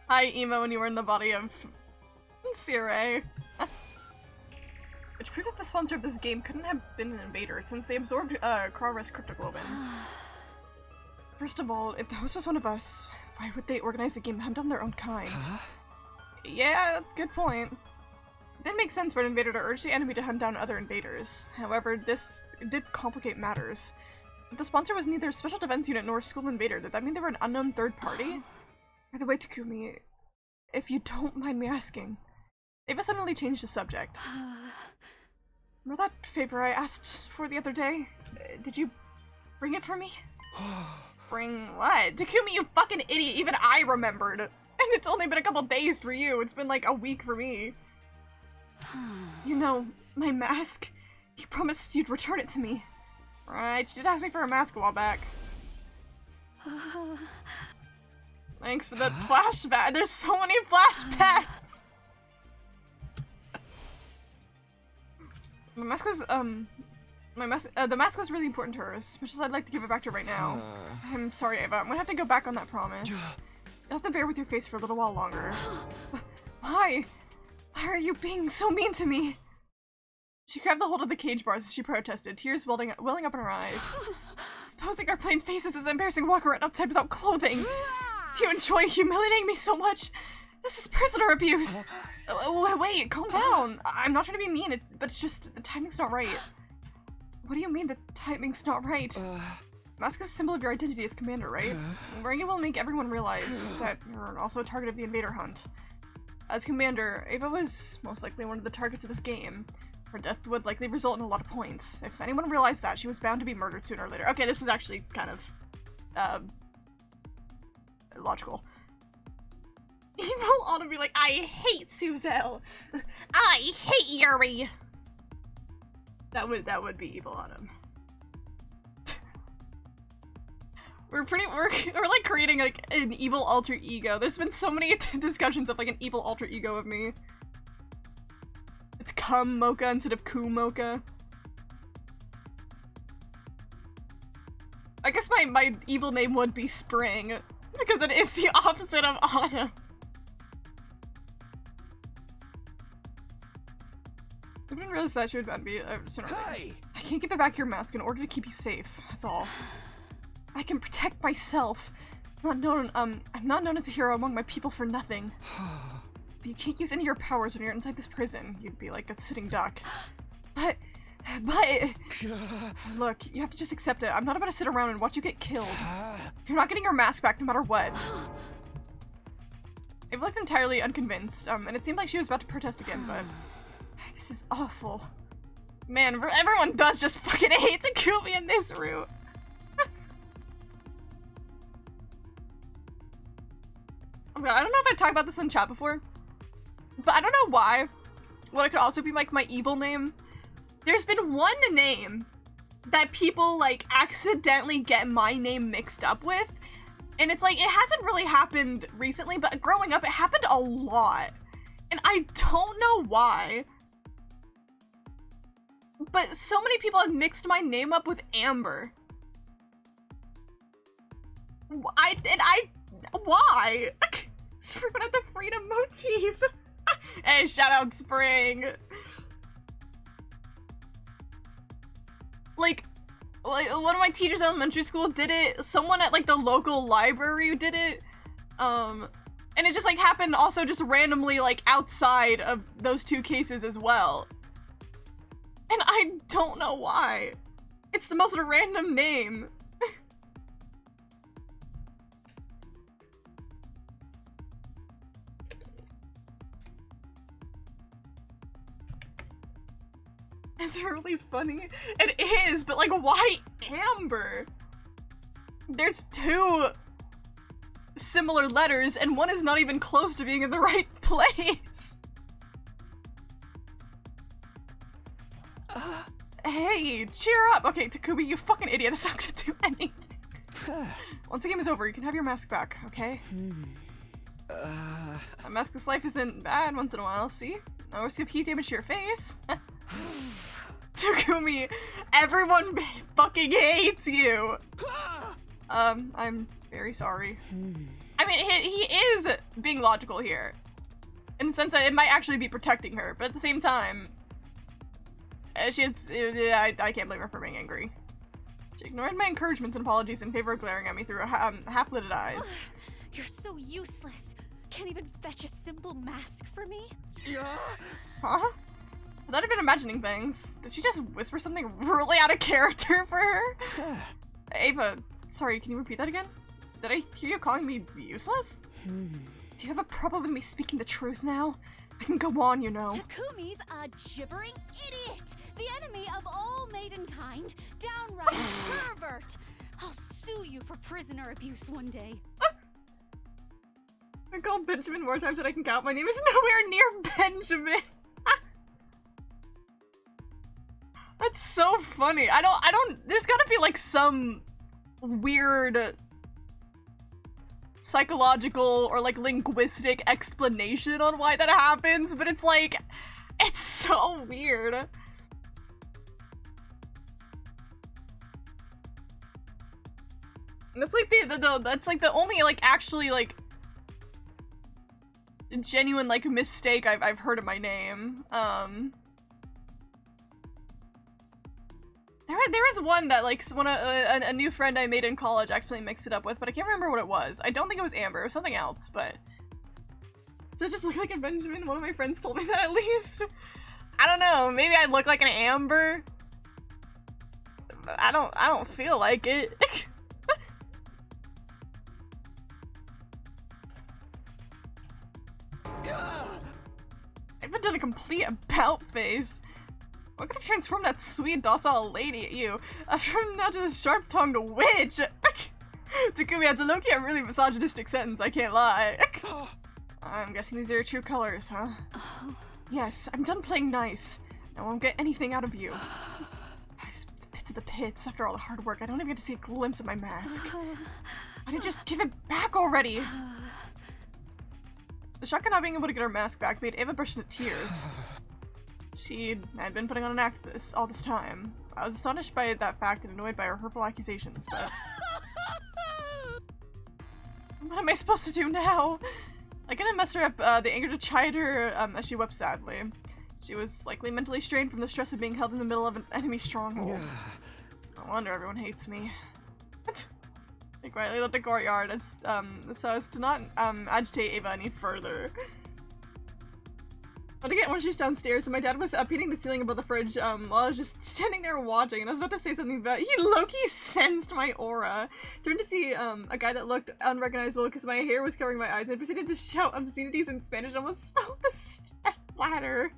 Hi, emo, when you were in the body of Sirei. Which proves that the sponsor of this game couldn't have been an invader, since they absorbed Kraris cryptoglobin. First of all, if the host was one of us, Why would they organize a game to hunt down their own kind? Yeah, good point. It did make sense for an invader to urge the enemy to hunt down other invaders. However, this did complicate matters. If the sponsor was neither a special defense unit nor a school invader, did that mean they were an unknown third party? By the way, Takumi, if you don't mind me asking, Ava suddenly changed the subject. Remember that favor I asked for the other day? Did you bring it for me? Bring what? Takumi, you fucking idiot, even I remembered. And it's only been a couple days for you. It's been like a week for me. You know, my mask. You promised you'd return it to me. Right, you did ask me for a mask a while back. Thanks for the flashback. There's so many flashbacks! The mask was really important to her, as much as I'd like to give it back to her right now. I'm sorry, Ava. I'm gonna have to go back on that promise. You'll have to bear with your face for a little while longer. Why? Why are you being so mean to me? She grabbed the hold of the cage bars as she protested, tears welling up in her eyes. Exposing our plain faces is embarrassing to walk around outside without clothing. Do you enjoy humiliating me so much? This is prisoner abuse. Wait, calm down. I'm not trying to be mean, but it's just the timing's not right. What do you mean the timing's not right? Mask is a symbol of your identity as commander, right? Wearing it will make everyone realize that you're also a target of the invader hunt. As commander, Ava was most likely one of the targets of this game. Her death would likely result in a lot of points. If anyone realized that, she was bound to be murdered sooner or later. Okay, this is actually kind of, logical. Evil ought to be like, I hate Suzel! I hate Yuri! That would be evil Autumn. We're like creating like an evil alter ego. There's been so many discussions of like an evil alter ego of me. It's Cum Mocha instead of Ku Mocha. I guess my evil name would be Spring, because it is the opposite of autumn. I didn't realize that she would be sooner or later. I can't give it back your mask in order to keep you safe, that's all. I can protect myself. I'm not known as a hero among my people for nothing. But you can't use any of your powers when you're inside this prison. You'd be like a sitting duck. But... Look, you have to just accept it. I'm not about to sit around and watch you get killed. You're not getting your mask back no matter what. Ava looked entirely unconvinced, and it seemed like she was about to protest again, but... This is awful. Man, everyone does just fucking hate Takumi in this route. Okay, I don't know if I've talked about this in chat before, but I don't know why. What could also be like my evil name. There's been one name that people like accidentally get my name mixed up with, and it's like, it hasn't really happened recently, but growing up it happened a lot, and I don't know why. But so many people have mixed my name up with Amber. Why? Spring without the freedom motif. Hey, shout out Spring. Like one of my teachers in elementary school did it. Someone at like the local library did it. And it just like happened also just randomly like outside of those two cases as well. And I don't know why. It's the most random name. It's really funny. It is, but like, why Amber? There's two similar letters, and one is not even close to being in the right place. Hey, cheer up! Okay, Takumi, you fucking idiot, that's not gonna do anything. Once the game is over, you can have your mask back, okay? A maskless life isn't bad once in a while, see? No risk of heat damage to your face. Takumi, everyone fucking hates you! I'm very sorry. I mean, he is being logical here. In the sense that it might actually be protecting her, but at the same time, I can't blame her for being angry. She ignored my encouragements and apologies in favor of glaring at me through half-lidded eyes. You're so useless. Can't even fetch a simple mask for me? Huh? I thought I'd been imagining things. Did she just whisper something really out of character for her? Ava, sorry, can you repeat that again? Did I hear you calling me useless? Do you have a problem with me speaking the truth now? I can go on, you know. Takumi's a gibbering idiot! The enemy of all maidenkind! Downright pervert! I'll sue you for prisoner abuse one day. I called Benjamin more times than I can count. My name is nowhere near Benjamin. That's so funny. I don't, there's gotta be like some weird psychological or like linguistic explanation on why that happens, but it's like, it's so weird. That's like that's like the only like actually like genuine like mistake I've heard of my name. There is one that like a new friend I made in college actually mixed it up with, but I can't remember what it was. I don't think it was Amber, it was something else, but does it just look like a Benjamin? One of my friends told me that at least. I don't know, maybe I look like an Amber. I don't feel like it. I've been done a complete about face. I'm gonna transform that sweet, docile lady at you. From now to the sharp-tongued witch! Takumi, that's a low-key a really misogynistic sentence, I can't lie. I'm guessing these are your true colors, huh? Yes, I'm done playing nice. I won't get anything out of you. The pits of the pits, after all the hard work, I don't even get to see a glimpse of my mask. Why don't you just give it back already? The shock of not being able to get her mask back made Ava burst into tears. She had been putting on an act all this time. I was astonished by that fact and annoyed by her hurtful accusations, but... What am I supposed to do now? I couldn't mess her up. The anger to chide her as she wept sadly. She was likely mentally strained from the stress of being held in the middle of an enemy stronghold. No wonder everyone hates me. I quietly left the courtyard so as to not agitate Ava any further. But again, when she's downstairs, and my dad was painting the ceiling above the fridge while I was just standing there watching, and I was about to say something about he low-key sensed my aura. Turned to see a guy that looked unrecognizable because my hair was covering my eyes, and proceeded to shout obscenities in Spanish and almost spelled the step ladder.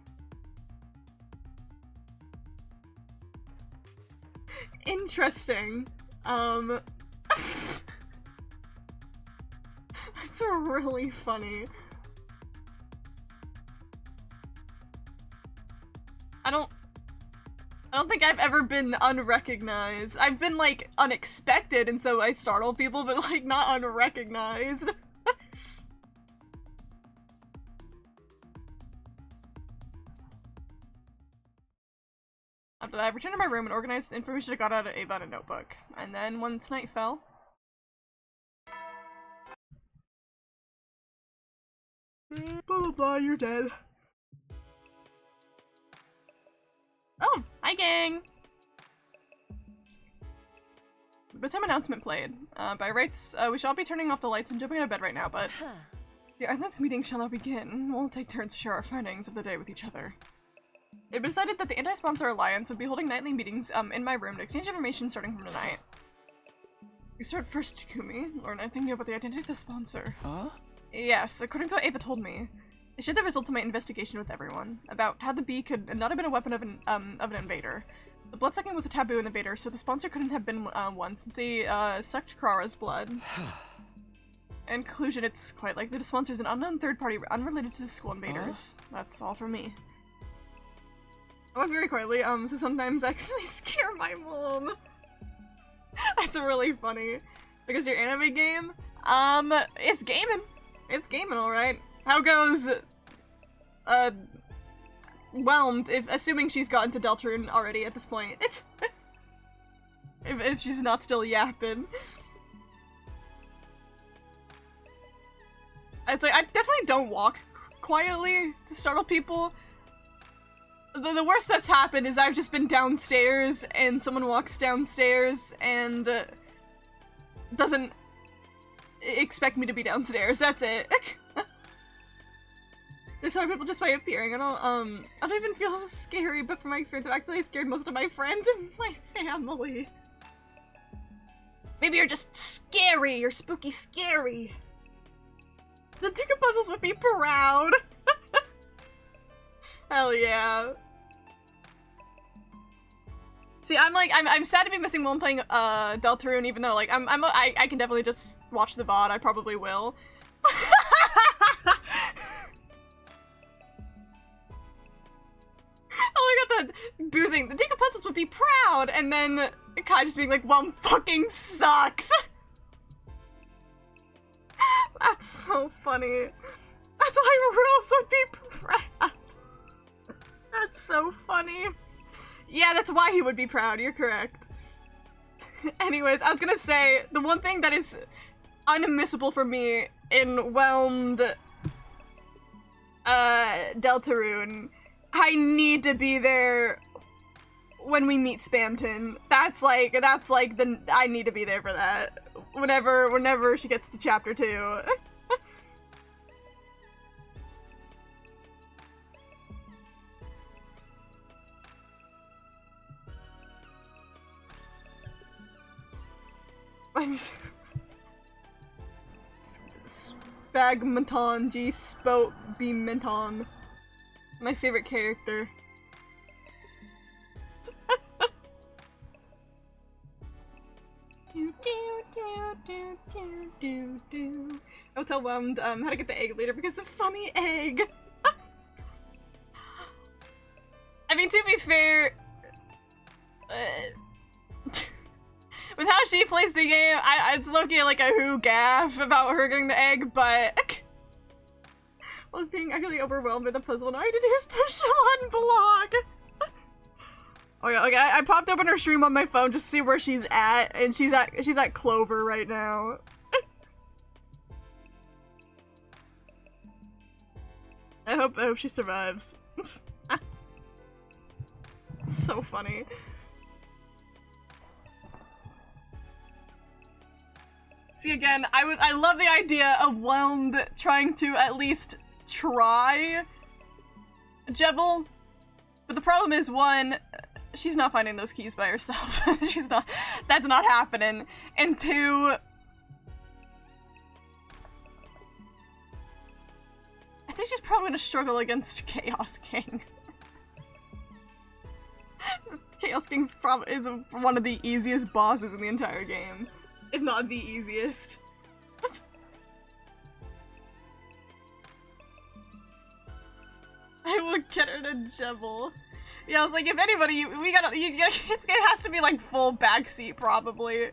Interesting. That's really funny. I don't think I've ever been unrecognized. I've been, like, unexpected, and so I startle people, but, like, not unrecognized. After that, I returned to my room and organized the information I got out of Ava in a notebook. And then, once night fell... Blah blah blah, you're dead. Oh, hi gang! The bedtime announcement played. By rights, we shall be turning off the lights and jumping out of bed right now, but... The Earthlight's meeting shall now begin. We'll take turns to share our findings of the day with each other. It was decided that the Anti-Sponsor Alliance would be holding nightly meetings in my room to exchange information starting from tonight. You start first, Takumi. Learn anything new about the identity of the sponsor. Huh? Yes, according to what Ava told me. I shared the results of my investigation with everyone, about how the bee could not have been a weapon of an invader. The bloodsucking was a taboo in the Vader, so the sponsor couldn't have been one since they sucked Krara's blood. In conclusion, it's quite likely the sponsor is an unknown third party unrelated to the school invaders. That's all from me. I walk very quietly, so sometimes I actually scare my mom. That's really funny. Because your anime game, it's gaming. It's gaming, alright. How goes, whelmed, assuming she's gotten to Deltarune already at this point. if she's not still yapping. I'd say I definitely don't walk quietly to startle people. The worst that's happened is I've just been downstairs and someone walks downstairs and doesn't expect me to be downstairs. That's it. There's some people just by appearing. I don't even feel scary, but from my experience, I've actually scared most of my friends and my family. Maybe you're just scary. You're spooky scary. The Duke of Puzzles would be proud. Hell yeah. See, I'm sad to be missing while I'm playing Deltarune, even though like I can definitely just watch the VOD. I probably will. Oh my god, that boozing. The Duke of Puzzles would be proud, and then Kai just being like, "Well, fucking sucks." That's so funny. That's why Rules would be proud. That's so funny. Yeah, that's why he would be proud. You're correct. Anyways, I was gonna say, the one thing that is unmissable for me in Whelmed Deltarune, I need to be there when we meet Spamton. That's like the I need to be there for that. Whenever she gets to chapter 2. I'm Spagmenton G Spout B Menton. My favorite character. I'll tell Whelmed how to get the egg later because of funny egg. I mean, to be fair, with how she plays the game, it's looking like a who gaff about her getting the egg, but while being actually overwhelmed by the puzzle, all I had to do is push on blog. Oh yeah, okay, I popped open her stream on my phone just to see where she's at, and she's at Clover right now. I hope she survives. It's so funny. See, again, I love the idea of Whelmed trying to at least try Jevil, but the problem is, one, she's not finding those keys by herself. That's not happening. And two, I think she's probably gonna struggle against Chaos King. Chaos King's is one of the easiest bosses in the entire game. If not the easiest. I will get her to Jevil. Yeah, I was like, if anybody, it has to be like full backseat probably.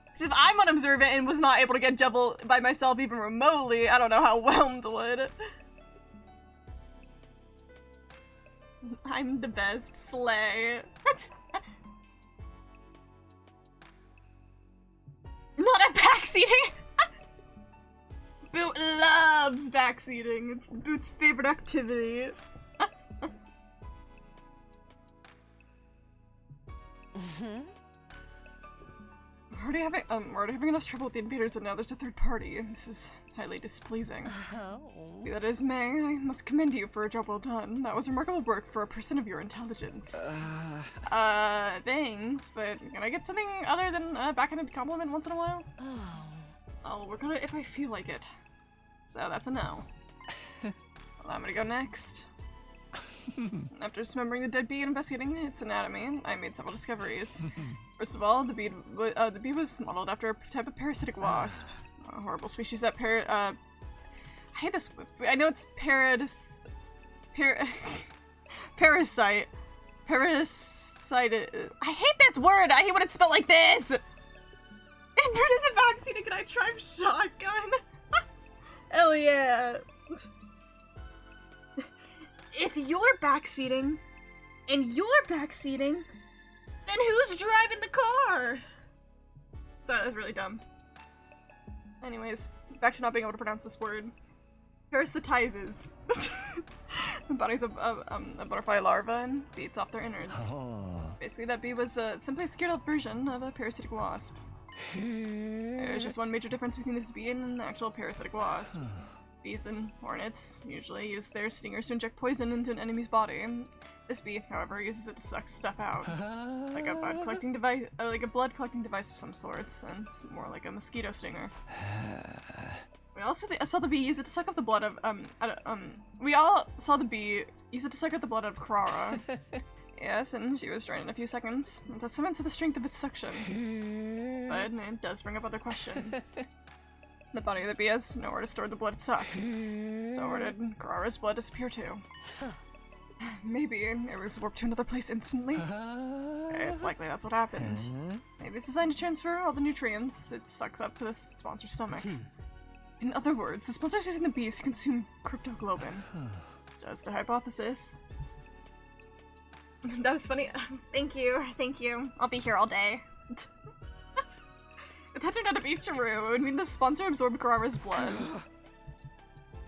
Because if I'm unobservant and was not able to get Jevil by myself even remotely, I don't know how Whelmed would. I'm the best. Slay. Not at backseating! Boot loves backseating. It's Boot's favorite activity. We're already having enough trouble with the invaders, and now there's a third party. This is highly displeasing. Oh. Be that as may, I must commend you for a job well done. That was remarkable work for a person of your intelligence. Thanks, but can I get something other than a backhanded compliment once in a while? Oh. I'll work on it if I feel like it. So that's a no. Well, I'm gonna go next. After dismembering the dead bee and investigating its anatomy, I made several discoveries. First of all, the bee was modeled after a type of parasitic wasp. A horrible species that I hate this. I know it's parasite. I hate this word. I hate when it's spelled like this. And Boot is a backseating. Can I try shotgun? Hell yeah. If you're backseating, and you're backseating, then who's driving the car? Sorry, that's really dumb. Anyways, back to not being able to pronounce this word. Parasitizes. The body's a butterfly larva and feeds off their innards. Oh. Basically, that bee was simply a scared-up version of a parasitic wasp. There's just one major difference between this bee and an actual parasitic wasp. Bees and hornets usually use their stingers to inject poison into an enemy's body. This bee, however, uses it to suck stuff out, like a blood collecting device, of some sorts, and it's more like a mosquito stinger. We also saw the bee use it to suck up the blood of we all saw the bee use it to suck up the blood of Krara. Yes, and she was drained in a few seconds. It does cement to the strength of its suction, but it does bring up other questions. The body of the bee has nowhere to store the blood it sucks. So where did Krara's blood disappear to? Maybe it was warped to another place instantly. It's likely that's what happened. Maybe it's designed to transfer all the nutrients it sucks up to the sponsor's stomach. In other words, the sponsor's using the bees to consume cryptoglobin. Just a hypothesis. That was funny. Thank you. I'll be here all day. If that turned out to be true, it would mean the sponsor absorbed Krara's blood.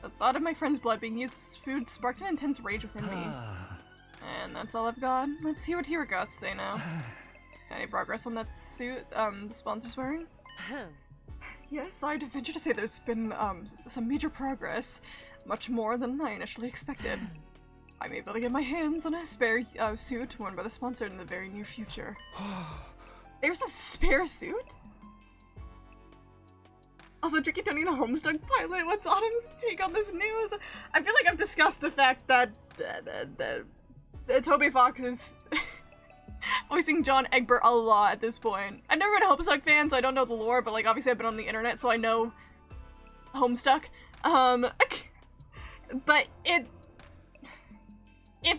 The thought of my friend's blood being used as food sparked an intense rage within me. And that's all I've got. Let's hear what Hero got to say now. Any progress on that suit the sponsor's wearing? Yes, I'd venture to say there's been some major progress. Much more than I initially expected. I may be able to get my hands on a spare suit worn by the sponsor in the very near future. There's a spare suit? Also, Tricky Tony the Homestuck pilot, what's Autumn's take on this news? I feel like I've discussed the fact that Toby Fox is voicing John Egbert a lot at this point. I've never been a Homestuck fan, so I don't know the lore, but like obviously I've been on the internet, so I know Homestuck. But it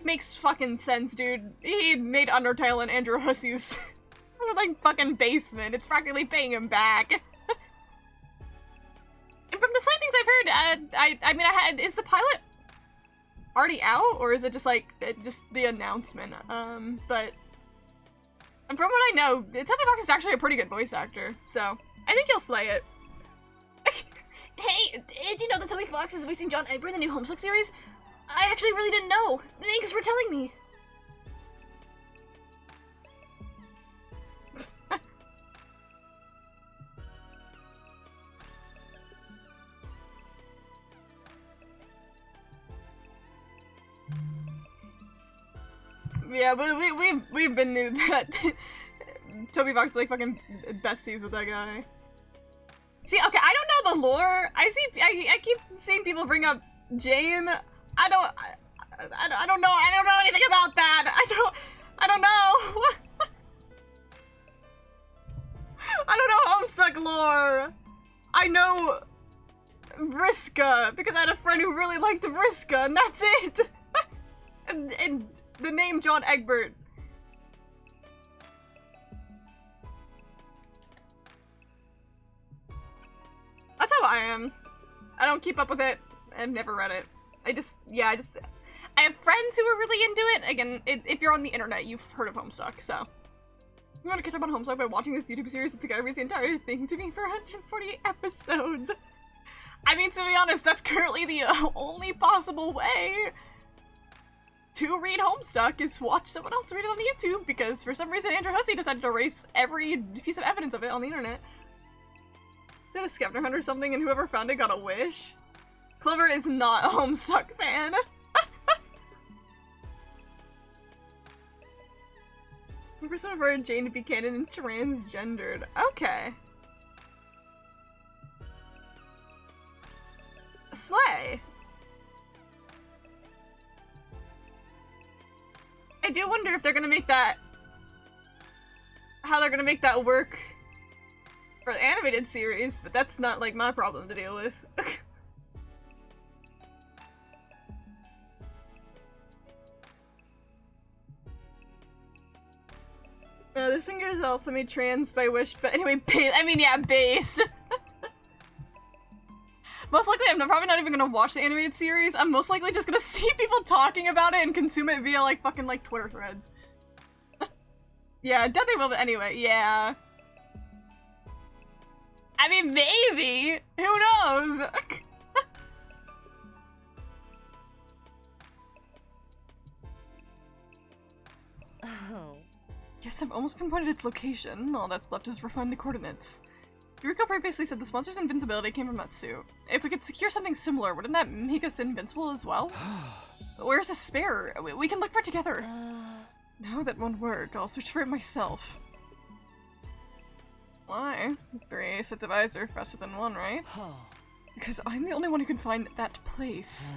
makes fucking sense, dude. He made Undertale in Andrew Hussy's like fucking basement. It's practically paying him back. And from the side things I've heard, is the pilot already out, or is it just like just the announcement? But from what I know, Toby Fox is actually a pretty good voice actor, so I think he'll slay it. Hey, did you know that Toby Fox is voicing John Egbert in the new Homestuck series? I actually really didn't know. Thanks for telling me. Yeah, but we've been knew that Toby Fox is like fucking besties with that guy. See, okay, I don't know the lore. I keep seeing people bring up Jane. I don't know anything about that. I don't know. I don't know Homestuck lore. I know Vriska because I had a friend who really liked Vriska, and that's it. and the name John Egbert. That's how I am. I don't keep up with it. I've never read it. I have friends who are really into it. Again, if you're on the internet, you've heard of Homestuck, so. You want to catch up on Homestuck by watching this YouTube series that the guy reads the entire thing to me for 148 episodes. I mean, to be honest, that's currently the only possible way to read Homestuck is watch someone else read it on YouTube, because for some reason Andrew Hussey decided to erase every piece of evidence of it on the internet. Did a scavenger hunt or something, and whoever found it got a wish? Clover is not a Homestuck fan. One person referred Jane to be canon and transgendered. Okay. Slay. I do wonder if they're gonna make that... how they're gonna make that work for the animated series, but that's not, like, my problem to deal with. The singer is also made trans by Wish, but anyway, based. Most likely, I'm probably not even gonna watch the animated series. I'm most likely just gonna see people talking about it and consume it via, like, fucking, like, Twitter threads. Yeah, definitely will, but anyway, yeah. I mean, maybe! Who knows? Oh. Yes, I've almost pinpointed its location. All that's left is refine the coordinates. Yuriko previously said the sponsor's invincibility came from that suit. If we could secure something similar, wouldn't that make us invincible as well? Where's the spare? We can look for it together. No, that won't work. I'll search for it myself. Why? 3 sets of eyes are faster than 1, right? Because I'm the only one who can find that place.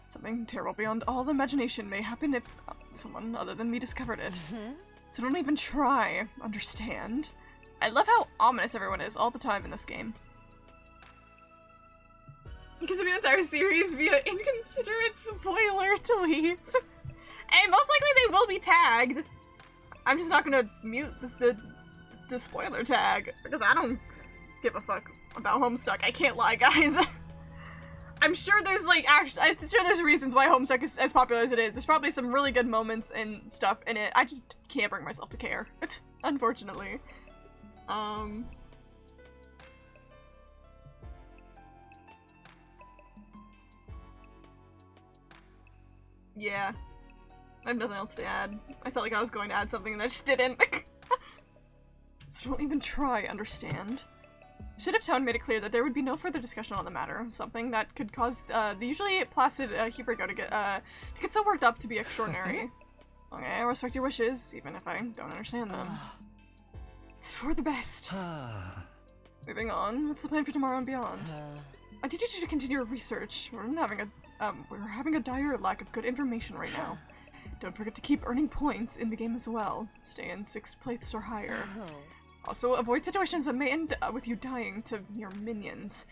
Something terrible beyond all imagination may happen if someone other than me discovered it. So don't even try, understand? I love how ominous everyone is all the time in this game. Because of the entire series via inconsiderate spoiler tweets. Hey, most likely they will be tagged. I'm just not gonna mute the spoiler tag because I don't give a fuck about Homestuck. I can't lie, guys. I'm sure there's I'm sure there's reasons why Homestuck is as popular as it is. There's probably some really good moments and stuff in it. I just can't bring myself to care, unfortunately. Yeah. I have nothing else to add. I felt like I was going to add something and I just didn't. So don't even try, understand? Should have Tone made it clear that there would be no further discussion on the matter, something that could cause the usually placid Hifuriko to get so worked up to be extraordinary. Okay, I respect your wishes, even if I don't understand them. It's for the best. Moving on, what's the plan for tomorrow and beyond? I need you to continue your research. We're having a dire lack of good information right now. Don't forget to keep earning points in the game as well. Stay in 6th place or higher. Also, avoid situations that may end with you dying to your minions.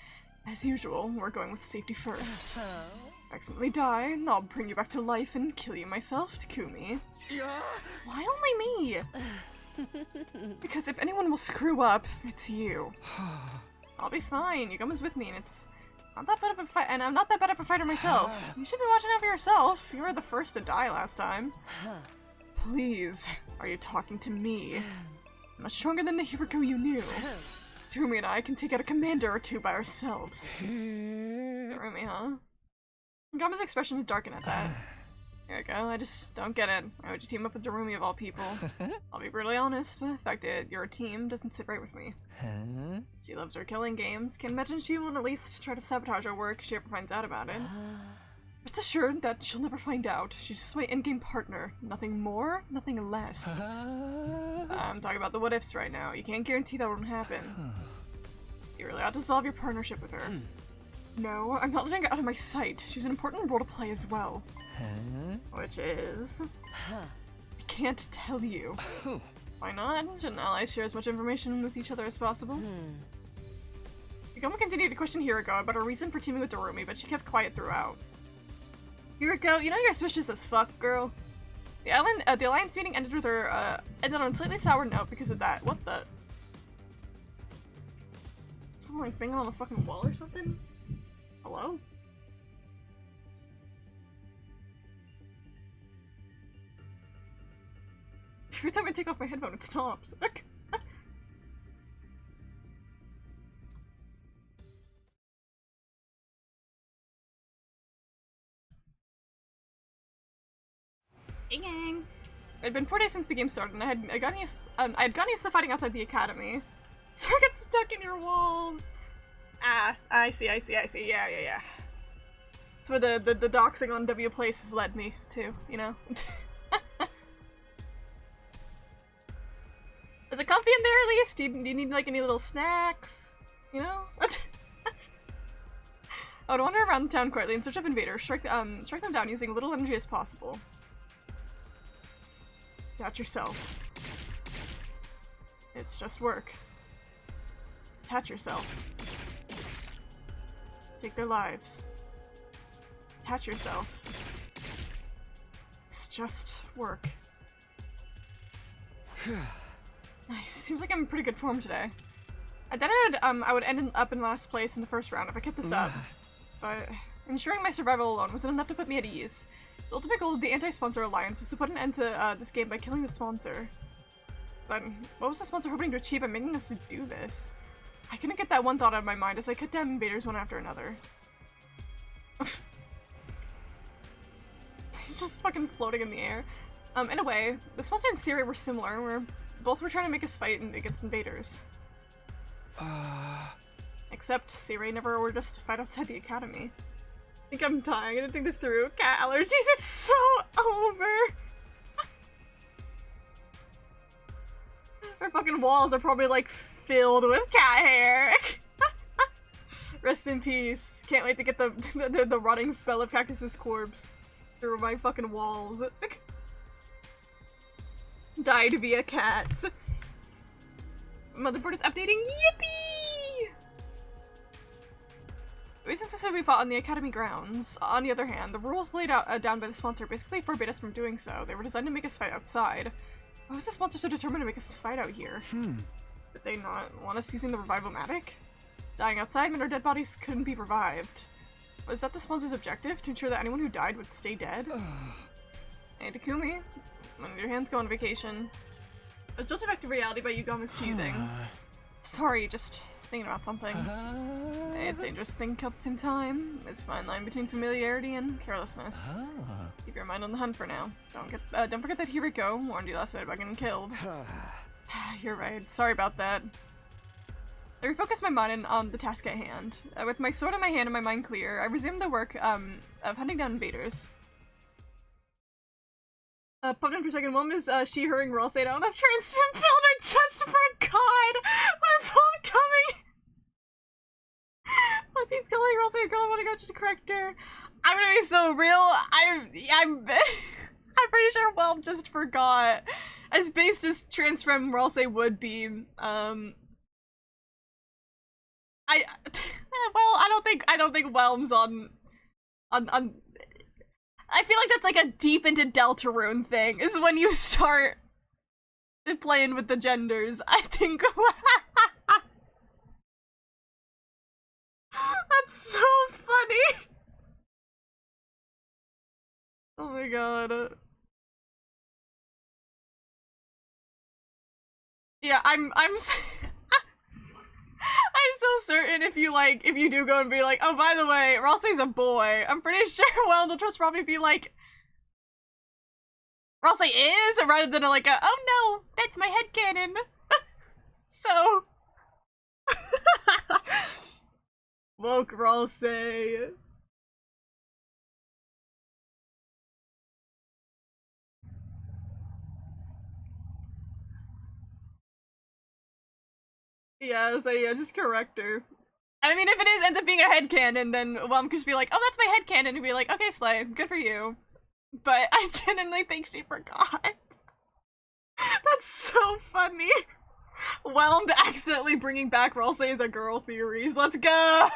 As usual, we're going with safety first. Accidentally die, and I'll bring you back to life and kill you myself, Takumi. Why only me? Because if anyone will screw up, it's you. I'll be fine. Yuguma's with me, and it's not that bad of a fight. And I'm not that bad of a fighter myself. You should be watching out for yourself. You were the first to die last time. Please, are you talking to me? I'm much stronger than the Hifuriko you knew. Takumi and I can take out a commander or 2 by ourselves. Takumi, huh? Yuguma's expression would darken at that. Here we go, I just don't get it. Why would you team up with Darumi of all people? I'll be brutally honest, the fact that your team doesn't sit right with me. She loves her killing games. Can imagine she won't at least try to sabotage our work if she ever finds out about it. Rest assured that she'll never find out. She's just my endgame partner. Nothing more, nothing less. I'm talking about the what ifs right now. You can't guarantee that won't happen. You really ought to solve your partnership with her. No, I'm not letting her out of my sight. She's an important role to play as well. Which is... I can't tell you. Why not? Shouldn't allies share as much information with each other as possible? Yugama continued to question Huriko about her reason for teaming with Darumi, but she kept quiet throughout. Huriko, you know you're suspicious as fuck, girl. The alliance meeting ended with her, ended on a slightly sour note because of that. What the? Someone like banging on a fucking wall or something? Hello? Every time I take off my headphone, it stops. Hey gang! It had been 4 days since the game started, and I had gotten used to fighting outside the academy. So I got stuck in your walls. Ah, I see. Yeah. That's where the doxing on W Place has led me to, you know. Is it comfy in there at least? Do you need like any little snacks? You know? I would wander around town quietly in search of invaders, strike them down using little energy as possible. Attach yourself. It's just work. Attach yourself. Take their lives. Attach yourself. It's just work. Nice. Seems like I'm in pretty good form today. I thought I would end up in last place in the first round if I kept this up. But ensuring my survival alone wasn't enough to put me at ease. The ultimate goal of the Anti-Sponsor Alliance was to put an end to this game by killing the sponsor. But what was the sponsor hoping to achieve by making us do this? I couldn't get that one thought out of my mind as I cut down invaders one after another. He's just fucking floating in the air. In a way, the sponsor and Siri were similar. We're both were trying to make us fight against invaders. Except Seirei never ordered us to fight outside the academy. I think I'm dying. I didn't think this through. Cat allergies, it's so over. Our fucking walls are probably like filled with cat hair. Rest in peace. Can't wait to get the rotting spell of Cactus's corpse through my fucking walls. Died via cat. Motherboard is updating. Yippee! Reasons to say we fought on the academy grounds. On the other hand, the rules laid out down by the sponsor basically forbid us from doing so. They were designed to make us fight outside. Why was the sponsor so determined to make us fight out here? Did they not want us using the revival-matic? Dying outside meant our dead bodies couldn't be revived. Was that the sponsor's objective? To ensure that anyone who died would stay dead? Hey, Takumi. When did your hands go on vacation? A jolted back to reality by Yugama's teasing. Sorry, just thinking about something. It's a dangerous thing to kill at the same time. There's a fine line between familiarity and carelessness. Keep your mind on the hunt for now. Don't forget that Hiriko warned you last night about getting killed. You're right. Sorry about that. I refocused my mind on the task at hand. With my sword in my hand and my mind clear, I resumed the work of hunting down invaders. Popped in for a second. One is she, her, and Ralsei. I don't have transfem filter just for God. We're both coming. Like he's calling Ralsei a girl. I want to go to the character. I'm gonna be so real. I'm pretty sure Whelm just forgot. As based as transfem Ralsei would be, I don't think Whelm's on I feel like that's like a deep into Deltarune thing, is when you start playing with the genders. I think that's so funny. Oh my god. Yeah, I'm so certain if you do go and be like, oh, by the way, Ralsei's a boy, I'm pretty sure Whelm will just probably be like, Ralsei is, rather than like a, oh no, that's my headcanon. So. Woke Ralsei. Yeah, so yeah, just correct her. I mean, if it ends up being a headcanon, then Whelm could just be like, oh, that's my headcanon, and be like, okay, Slay, good for you. But I genuinely think she forgot. That's so funny. Whelmed accidentally bringing back Ralsei as a girl theories. Let's go! I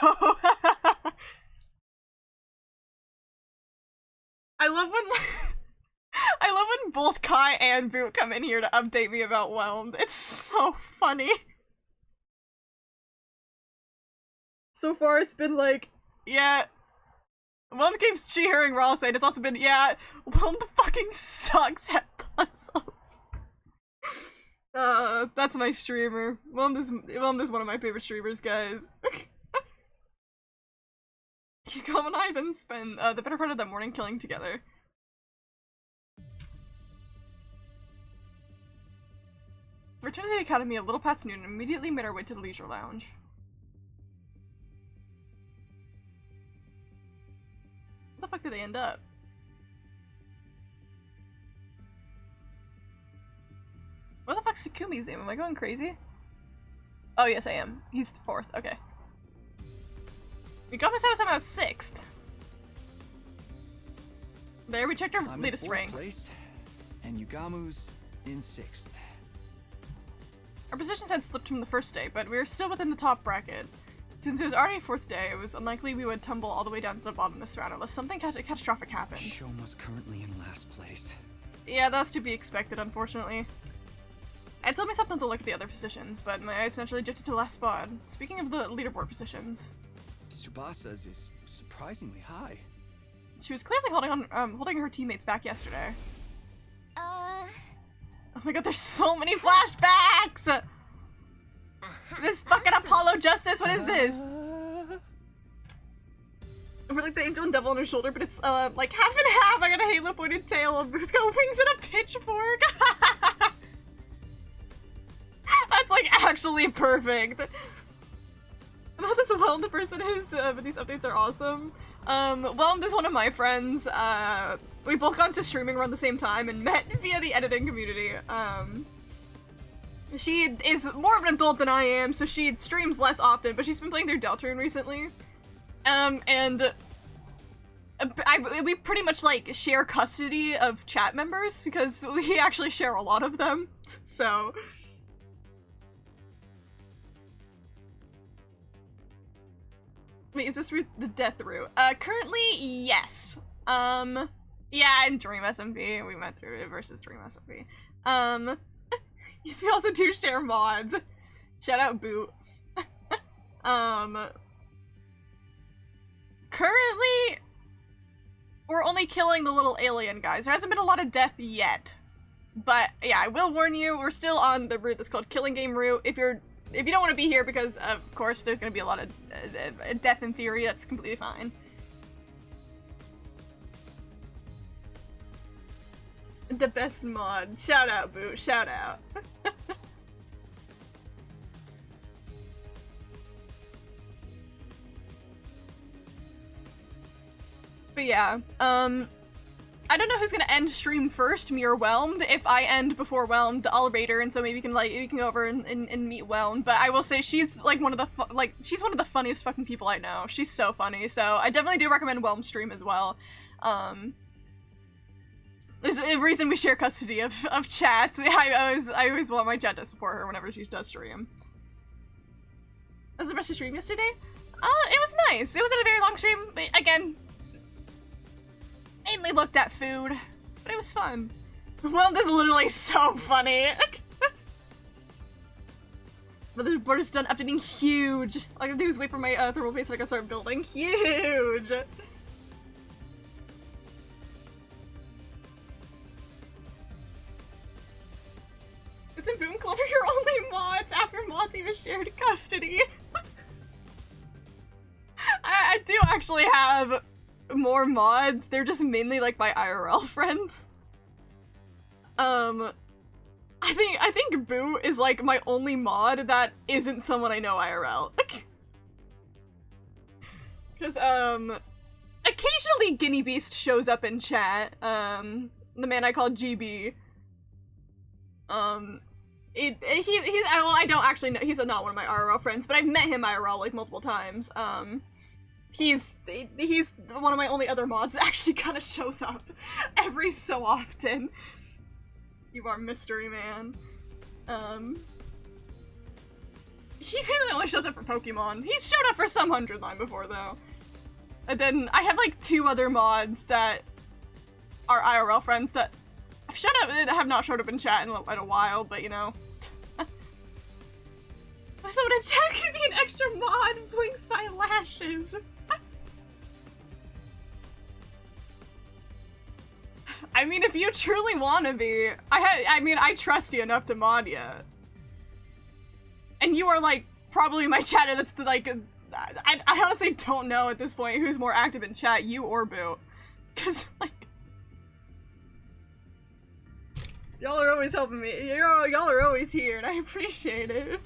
love when both Kai and Boot come in here to update me about Whelmed. It's so funny. So far, it's been like, yeah, Whelmed keeps cheering Ralsei, and it's also been, yeah, Whelmed fucking sucks at puzzles. That's my streamer. Whelmed is one of my favorite streamers, guys. Yukama and I then spend the better part of that morning killing together. Returned to the academy a little past noon and immediately made our way to the leisure lounge. Where the fuck did they end up? Where the fuck's Takumi's name? Am I going crazy? Oh yes, I am. He's 4th. Okay. Yugama's was somehow 6th. There, we checked our latest ranks. Place, and Yugamu's in 6th. Our positions had slipped from the first day, but we were still within the top bracket. Since it was already 4th day, it was unlikely we would tumble all the way down to the bottom this round unless something catastrophic happened. Shoma's currently in last place. Yeah, that's to be expected, unfortunately. I told myself not to look at the other positions, but my eyes naturally drifted to the last spot. Speaking of the leaderboard positions, Tsubasa's is surprisingly high. she was clearly holding her teammates back yesterday. Oh my god, there's so many flashbacks! This fucking Apollo Justice, what is this? We're like the angel and devil on her shoulder, but it's like half and half. I got a halo pointed tail who's got wings and a pitchfork. actually perfect. I know who this Whelmed person is, but these updates are awesome. Whelmed is one of my friends. We both got into streaming around the same time and met via the editing community. She is more of an adult than I am, so she streams less often, but she's been playing through Deltarune recently. We pretty much, like, share custody of chat members, because we actually share a lot of them, so... Wait, is this route the death route? Currently, yes. Yeah, in Dream SMP, we went through it versus Dream SMP. Yes, we also do share mods. Shout out Boot. Currently, we're only killing the little alien guys. There hasn't been a lot of death yet. But, yeah, I will warn you, we're still on the route that's called Killing Game route. If you don't want to be here because, of course, there's going to be a lot of death in theory, that's completely fine. The best mod. Shout out, Boo. Shout out. But yeah, I don't know who's gonna end stream first, me or Whelmed. If I end before Whelmed, I'll raid her, and so maybe you can go over and meet Whelmed. But I will say she's like one of the she's one of the funniest fucking people I know. She's so funny, so I definitely do recommend Whelmed stream as well. There's a reason we share custody of chat. I always want my chat to support her whenever she does stream. Was the rest of stream yesterday? It was nice. It wasn't a very long stream, but again, mainly looked at food, but it was fun. Whelmed is literally so funny. But the board is done updating huge. All I gotta do is wait for my thermal paste so I can start building. Huge! Isn't Boom Clover your only mods after mods even shared custody? I do actually have more mods. They're just mainly like my IRL friends. I think Boo is like my only mod that isn't someone I know IRL. Cause occasionally Guinea Beast shows up in chat. The man I call GB. I don't actually know, he's not one of my IRL friends, but I've met him IRL like multiple times. He's one of my only other mods that actually kind of shows up every so often. You are Mystery Man. He really only shows up for Pokemon. He's showed up for some 100 line before though. And then I have like 2 other mods that are IRL friends that have not showed up in chat in a while, but you know. Someone in chat could be an extra mod, blinks my lashes. I mean, if you truly want to be, I trust you enough to mod you. And you are, like, probably my chatter that's, like, I honestly don't know at this point who's more active in chat, you or Boo. Because, like, y'all are always helping me. Y'all are always here, and I appreciate it.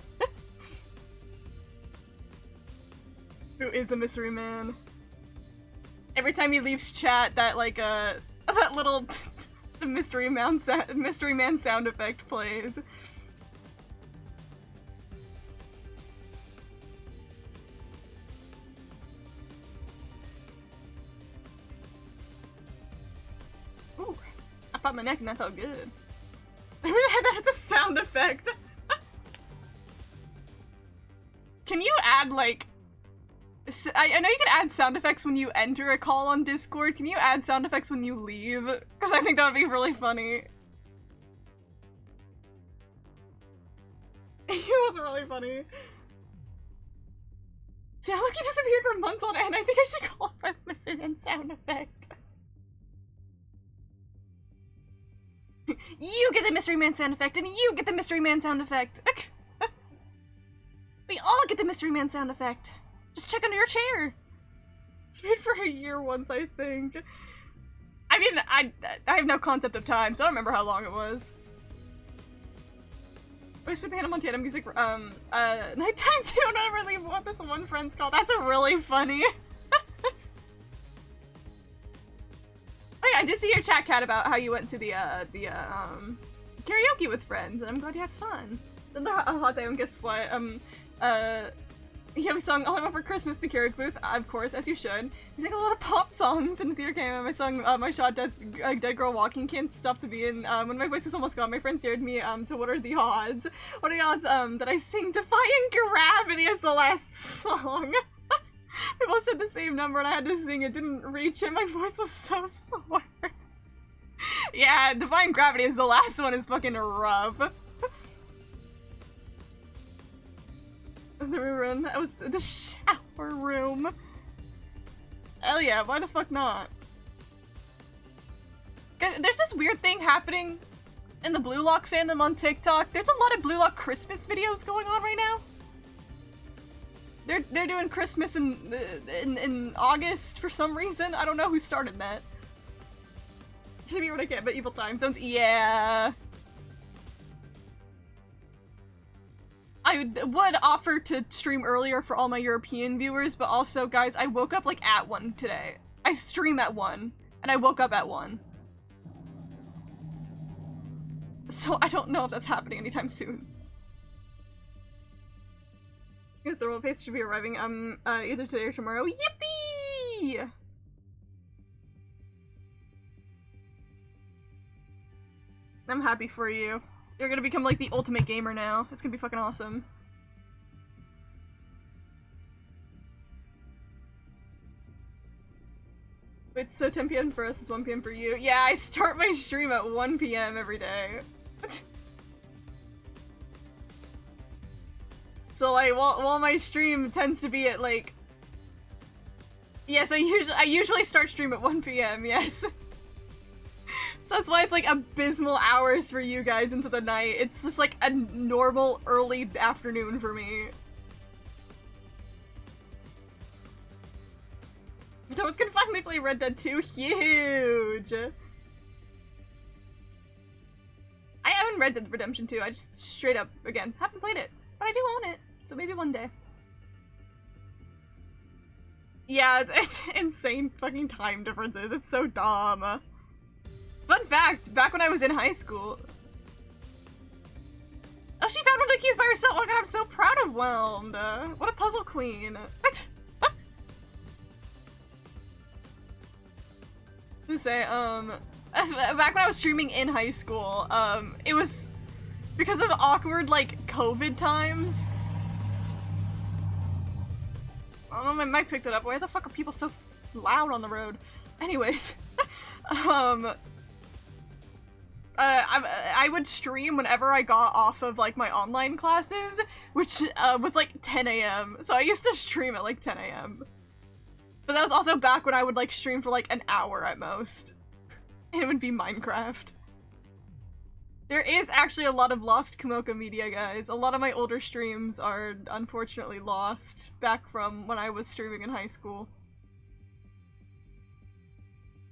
Boo is a mystery man. Every time he leaves chat, that, like, that little the mystery man sound effect plays. Ooh, I popped my neck and that felt good. I really had that as a sound effect. Can you add, like, I know you can add sound effects when you enter a call on Discord. Can you add sound effects when you leave? Because I think that would be really funny. It was really funny. See, how Lucky disappeared for months on end. I think I should call it my Mystery Man sound effect. You get the Mystery Man sound effect, and you get the Mystery Man sound effect. We all get the Mystery Man sound effect. Just check under your chair. It's been for a year once, I think. I mean, I have no concept of time, so I don't remember how long it was. always put the Hannah Montana music, nighttime too, and I really what this one friend's called. That's really funny. Oh yeah, I did see your chat, Cat, about how you went to the karaoke with friends, and I'm glad you had fun. The hot day, and guess what? Yeah, we sung All I Want for Christmas, the karaoke booth, of course, as you should. We sang a lot of pop songs in the theater came and I sung my shot Dead Girl Walking, Can't Stop the Beat, and when my voice was almost gone, my friends dared me to what are the odds? What are the odds that I sing Defying Gravity as the last song? We both said the same number and I had to sing it, didn't reach it, my voice was so sore. Yeah, Defying Gravity is the last one, is fucking rough. The room, that was the shower room. Hell yeah, why the fuck not? There's this weird thing happening in the Blue Lock fandom on TikTok. There's a lot of Blue Lock Christmas videos going on right now. They're doing Christmas in August for some reason. I don't know who started that. Should be what I get, but evil time zones. Yeah. I would offer to stream earlier for all my European viewers, but also, guys, I woke up like at 1 today. I stream at 1, and I woke up at 1. So I don't know if that's happening anytime soon. The thermal paste should be arriving either today or tomorrow. Yippee! I'm happy for you. You're gonna become like the ultimate gamer now. It's gonna be fucking awesome. It's 10 p.m. for us, it's 1 p.m. for you. Yeah, I start my stream at 1 p.m. every day. So like, while my stream tends to be at like... Yes, I usually start stream at 1 p.m., yes. So that's why it's like abysmal hours for you guys into the night. It's just like a normal early afternoon for me. Thomas can finally play Red Dead 2. Huge! I haven't Red Dead Redemption 2. I just straight up, again, haven't played it. But I do own it. So maybe one day. Yeah, it's insane fucking time differences. It's so dumb. Fun fact, back when I was in high school... Oh, she found one of the keys by herself! Oh god, I'm so proud of Whelmed! What a puzzle queen! To say, back when I was streaming in high school, it was because of awkward, like, COVID times. I don't know, my mic picked it up. Why the fuck are people so loud on the road? Anyways, I would stream whenever I got off of, like, my online classes, which, was, like, 10 a.m. So I used to stream at, like, 10 a.m. But that was also back when I would, like, stream for, like, an hour at most. And it would be Minecraft. There is actually a lot of lost Kumoka media, guys. A lot of my older streams are unfortunately lost back from when I was streaming in high school.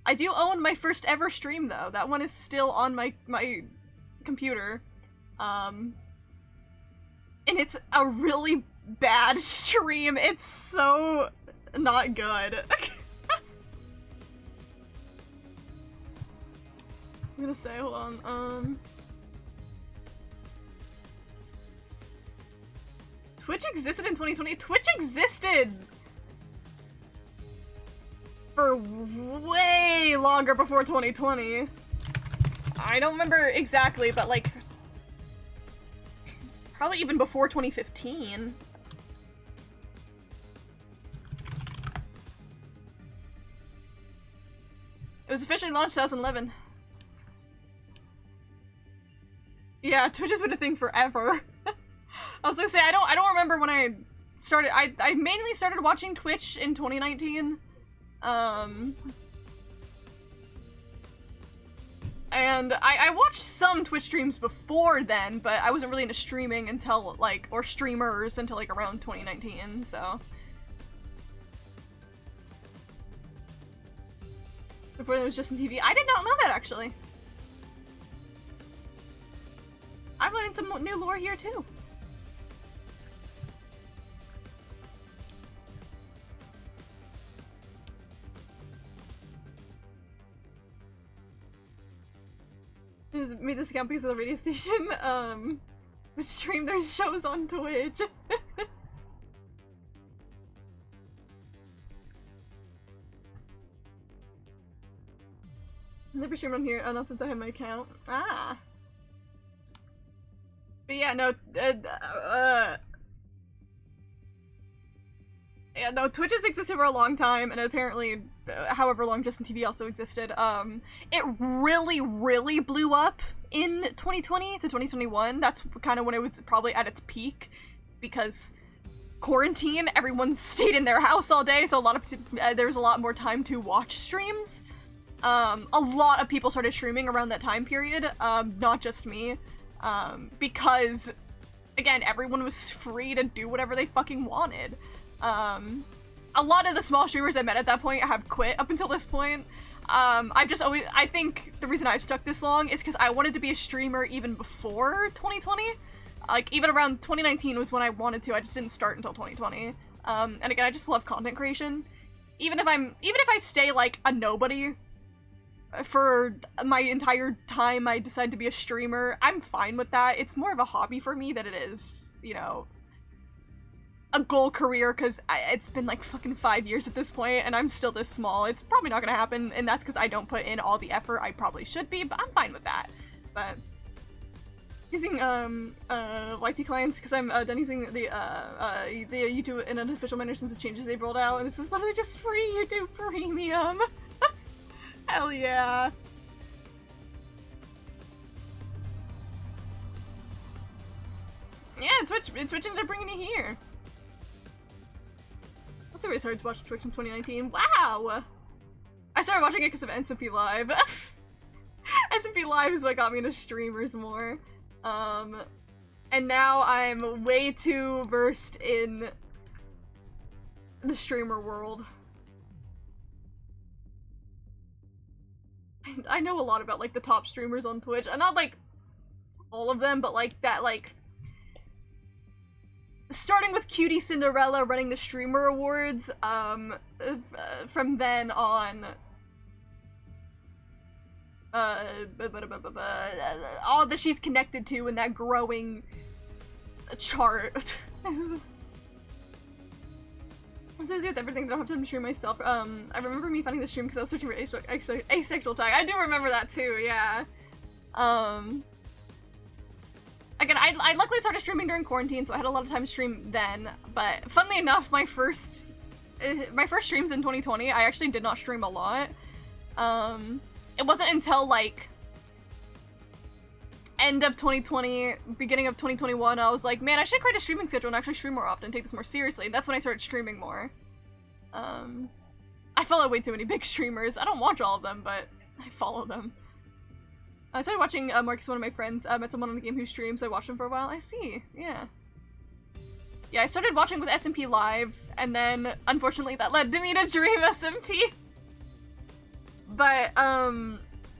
I do own my first ever stream, though. That one is still on my computer. And it's a really bad stream. It's so not good. I'm gonna say, hold on, Twitch existed in 2020? Twitch existed for way longer before 2020. I don't remember exactly, but like, probably even before 2015. It was officially launched 2011. Yeah, Twitch has been a thing forever. I was gonna say, I don't remember when I started. I mainly started watching Twitch in 2019. And I watched some Twitch streams before then, but I wasn't really into streaming until, like, or streamers until, like, around 2019, so. Before it was Justin TV. I did not know that, actually. I I've learned some new lore here too. Just made this account because of the radio station, which stream their shows on Twitch. Never streamed on here, not since I have my account. Ah. But yeah, no, yeah, no, Twitch has existed for a long time, and apparently, however long Justin TV also existed, it really, really blew up in 2020 to 2021. That's kind of when it was probably at its peak, because quarantine, everyone stayed in their house all day, so there was a lot more time to watch streams. A lot of people started streaming around that time period, not just me, because, again, everyone was free to do whatever they fucking wanted. A lot of the small streamers I met at that point have quit up until this point. I think the reason I've stuck this long is because I wanted to be a streamer even before 2020. Like, even around 2019 was when I wanted to, I just didn't start until 2020. And again, I just love content creation. Even if I stay, like, a nobody for my entire time I decide to be a streamer, I'm fine with that. It's more of a hobby for me than it is, you know, a goal career, because it's been like fucking 5 years at this point and I'm still this small. It's probably not gonna happen, and that's because I don't put in all the effort I probably should be, but I'm fine with that. But using YT clients because I'm done using the YouTube in an official manner since the changes they've rolled out, and this is literally just free YouTube Premium. Hell yeah. Yeah, Twitch ended up bringing me here. That's really started to watch Twitch in 2019. Wow! I started watching it because of SMP Live. SMP Live is what got me into streamers more. And now I'm way too versed in the streamer world. I know a lot about, like, the top streamers on Twitch. And not, like, all of them, but, like, that, like, starting with Cutie Cinderella running the Streamer Awards, from then on, all that she's connected to in that growing chart. I'm so busy with everything that I don't have time to stream myself. I remember me finding the stream because I was searching for asexual tag. I do remember that too, yeah. Again, I luckily started streaming during quarantine, so I had a lot of time to stream then, but funnily enough, my first streams in 2020, I actually did not stream a lot. It wasn't until, like, end of 2020, beginning of 2021, I was like, man, I should create a streaming schedule and actually stream more often and take this more seriously. That's when I started streaming more. I follow way too many big streamers. I don't watch all of them, but I follow them. I started watching Marcus, one of my friends, met someone on the game who streams, so I watched him for a while. I see, yeah. Yeah, I started watching with SMP Live, and then, unfortunately, that led to me to Dream SMP. But,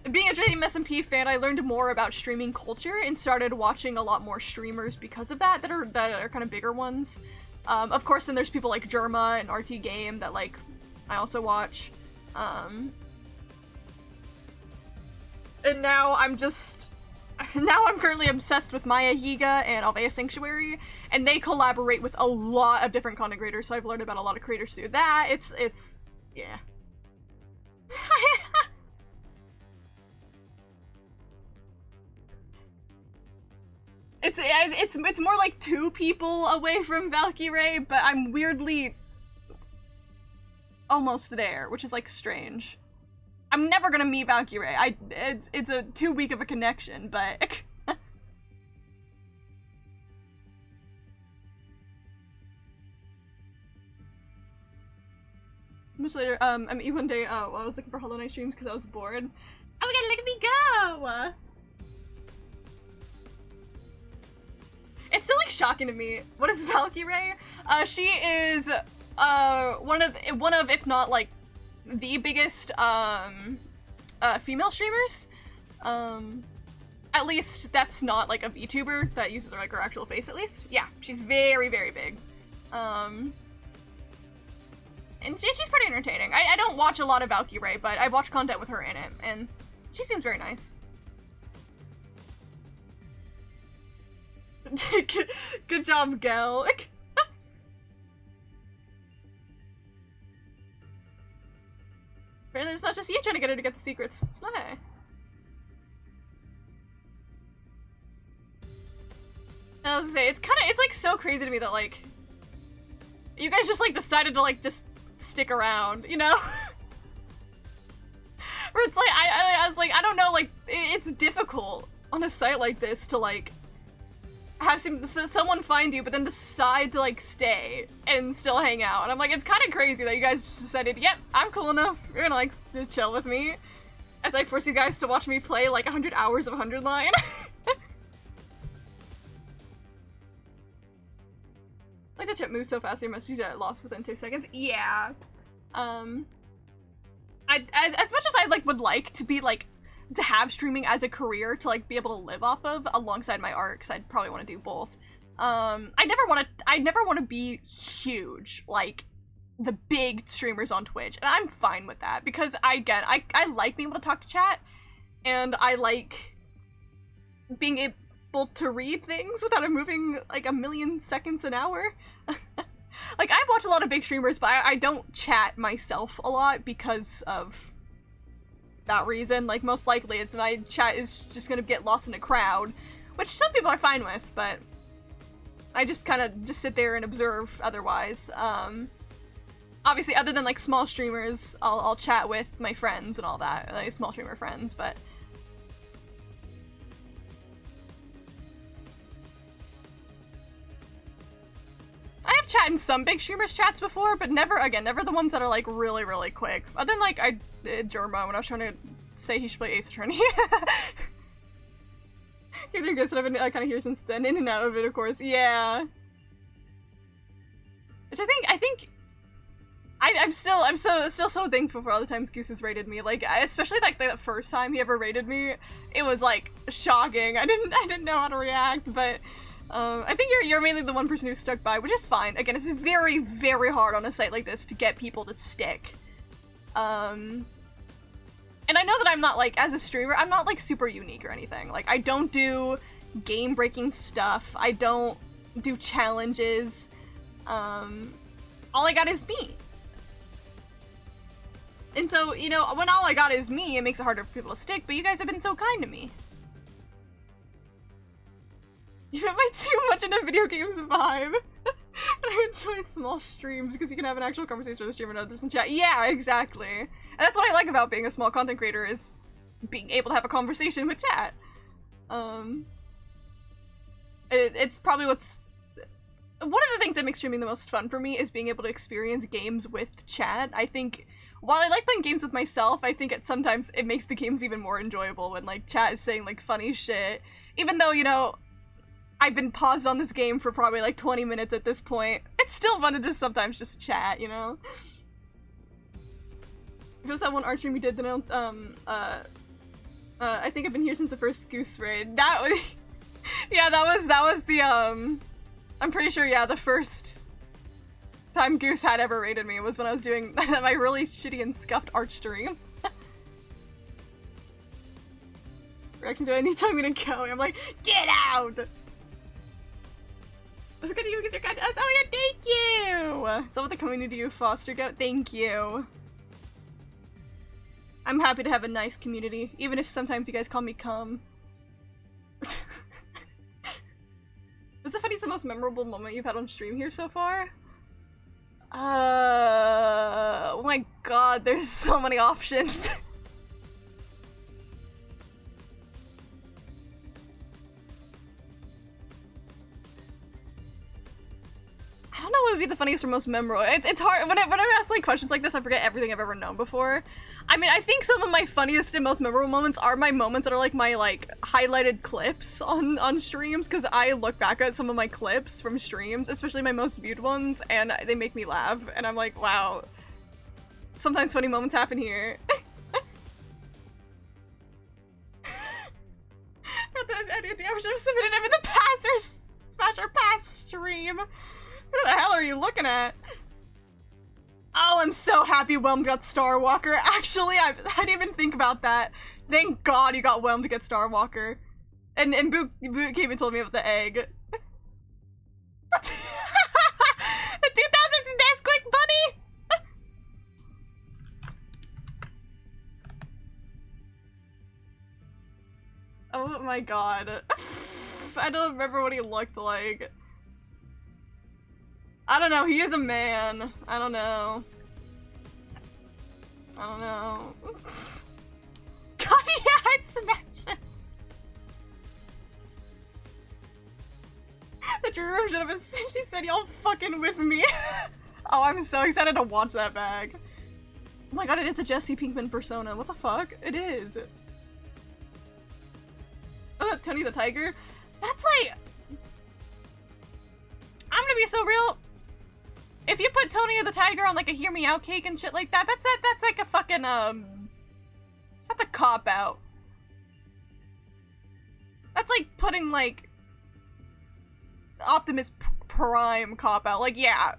being a Dream SMP fan, I learned more about streaming culture and started watching a lot more streamers because of that are kind of bigger ones. Of course, then there's people like Jerma and RT Game that, like, I also watch. And now I'm currently obsessed with Maya Higa and Alvea Sanctuary, and they collaborate with a lot of different content creators, so I've learned about a lot of creators through that. It's, yeah. It's more like 2 people away from Valkyrie, but I'm weirdly almost there, which is, like, strange. I'm never gonna meet Valkyrie. It's a too weak of a connection, but much later, I mean, one day, I was looking for Hollow Knight streams because I was bored. Oh my god, look at me go! It's still, like, shocking to me. What is Valkyrie? She is, one of, if not, like, the biggest, female streamers. At at least that's not like a VTuber that uses like her actual face at least. Yeah, she's very, very big. And she's pretty entertaining. I don't watch a lot of Valkyrae, but I watch content with her in it, and she seems very nice. Good job, Gel. Apparently it's not just you trying to get her to get the secrets. Slay. I was gonna say, it's like so crazy to me that like, you guys just like decided to like just stick around, you know? Where it's like, I was like, I don't know, like, it's difficult on a site like this to like, have someone find you, but then decide to like stay and still hang out. And I'm like, it's kind of crazy that you guys just decided, yep, I'm cool enough. You're gonna like chill with me as I force you guys to watch me play like 100 hours of 100 line. Like the chip moves so fast, your message get lost within 2 seconds. Yeah. As much as I like would like to be like to have streaming as a career to like be able to live off of alongside my art, because I'd probably want to do both. I never want to be huge like the big streamers on Twitch, and I'm fine with that because I like being able to talk to chat, and I like being able to read things without it moving like a million seconds an hour. Like I watch a lot of big streamers, but I don't chat myself a lot because of that reason. Like most likely it's my chat is just gonna get lost in a crowd, which some people are fine with, but I just kind of just sit there and observe otherwise. Obviously other than like small streamers, I'll chat with my friends and all that, like small streamer friends, but I have chat in some big streamers chats before, but never the ones that are like really, really quick. Other than like I did Jerma when I was trying to say he should play Ace Attorney. Yeah, they're good, so I've been kind of here since then, in and out of it, of course. Yeah. Which I think I'm still so thankful for all the times Goose has rated me. Like, especially like the first time he ever rated me, it was like shocking. I didn't know how to react, but I think you're mainly the one person who stuck by, which is fine. Again, it's very, very hard on a site like this to get people to stick. And I know that I'm not like, as a streamer, I'm not like super unique or anything. Like, I don't do game-breaking stuff. I don't do challenges. All I got is me. And so, you know, when all I got is me, it makes it harder for people to stick, but you guys have been so kind to me. You fit my too much into video games vibe. And I enjoy small streams because you can have an actual conversation with the streamer and others in chat. Yeah, exactly. And that's what I like about being a small content creator, is being able to have a conversation with chat. It's probably what's... One of the things that makes streaming the most fun for me is being able to experience games with chat. I think, while I like playing games with myself, I think sometimes it makes the games even more enjoyable when, like, chat is saying, like, funny shit. Even though, you know, I've been paused on this game for probably, like, 20 minutes at this point. It's still fun to just sometimes just chat, you know? It was that one art stream we did that I think I've been here since the first Goose raid. That was... Yeah, that was the, I'm pretty sure, yeah, the first time Goose had ever raided me was when I was doing my really shitty and scuffed art stream. Reaction to it, anytime I'm gonna go, I'm like, get out! Look at you because you're kind to us. Oh yeah, thank you! It's all with the community you foster, Goat. Thank you. I'm happy to have a nice community, even if sometimes you guys call me cum. What's the funniest, the most memorable moment you've had on stream here so far? Oh my god, there's so many options. I don't know what would be the funniest or most memorable. It's hard. When I ask like questions like this, I forget everything I've ever known before. I mean, I think some of my funniest and most memorable moments are my moments that are like my like highlighted clips on streams, because I look back at some of my clips from streams, especially my most viewed ones, and they make me laugh, and I'm like, wow. Sometimes funny moments happen here. God damn, I should have submitted him in the Pass or Smash or Pass stream. Who the hell are you looking at? Oh, I'm so happy Whelmed got Star Walker. Actually, I didn't even think about that. Thank God you got Whelmed to get Star Walker. And Boot came and told me about the egg. The 2000s Nesquik bunny! Oh my god. I don't remember what he looked like. I don't know, he is a man. I don't know. I don't know. God, yeah, it's Sebastian. The Drew should have she said y'all fucking with me. Oh, I'm so excited to watch that bag. Oh my god, it is a Jesse Pinkman persona. What the fuck? It is. Oh, that Tony the Tiger? That's like... I'm gonna be so real. If you put Tony the Tiger on like a Hear Me Out cake and shit like that, that's like a fucking, that's a cop-out. That's like putting like Optimus Prime cop-out. Like, yeah,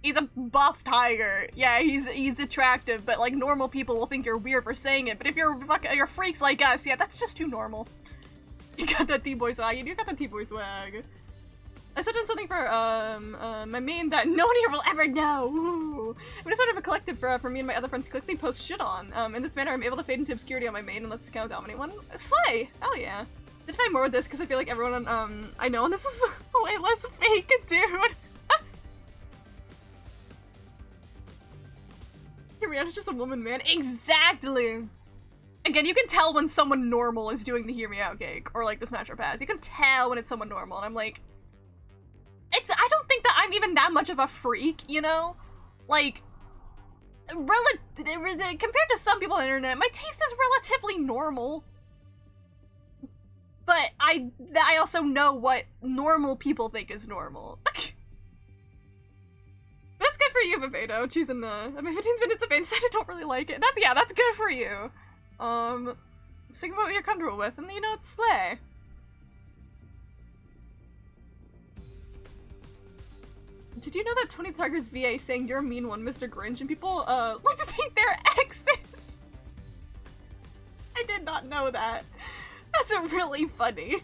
he's a buff tiger. Yeah, he's attractive, but like normal people will think you're weird for saying it. But if you're freaks like us, yeah, that's just too normal. You got that T-boy swag. You do got that T-boy swag. I sent in something for my main that no one here will ever know. Ooh. I'm just sort of a collective for me and my other friends to quickly post shit on. In this manner, I'm able to fade into obscurity on my main and let the account dominate one. Slay! Hell yeah. Did find more with this because I feel like everyone I know, and this is way less fake, dude. Hear me out, it's just a woman, man. Exactly! Again, you can tell when someone normal is doing the Hear Me Out cake, or like the Smash or Pass. You can tell when it's someone normal, and I'm like... I don't think that I'm even that much of a freak, you know? Like... compared to some people on the internet, my taste is relatively normal. But I also know what normal people think is normal. That's good for you, Bebeto, choosing the... I mean, 15 minutes of insight, I don't really like it. That's good for you. Think about what you're comfortable with, and you know, it's slay. Did you know that Tony the Tiger's VA saying you're a mean one, Mr. Grinch, and people, like to think they're exes? I did not know that. That's really funny.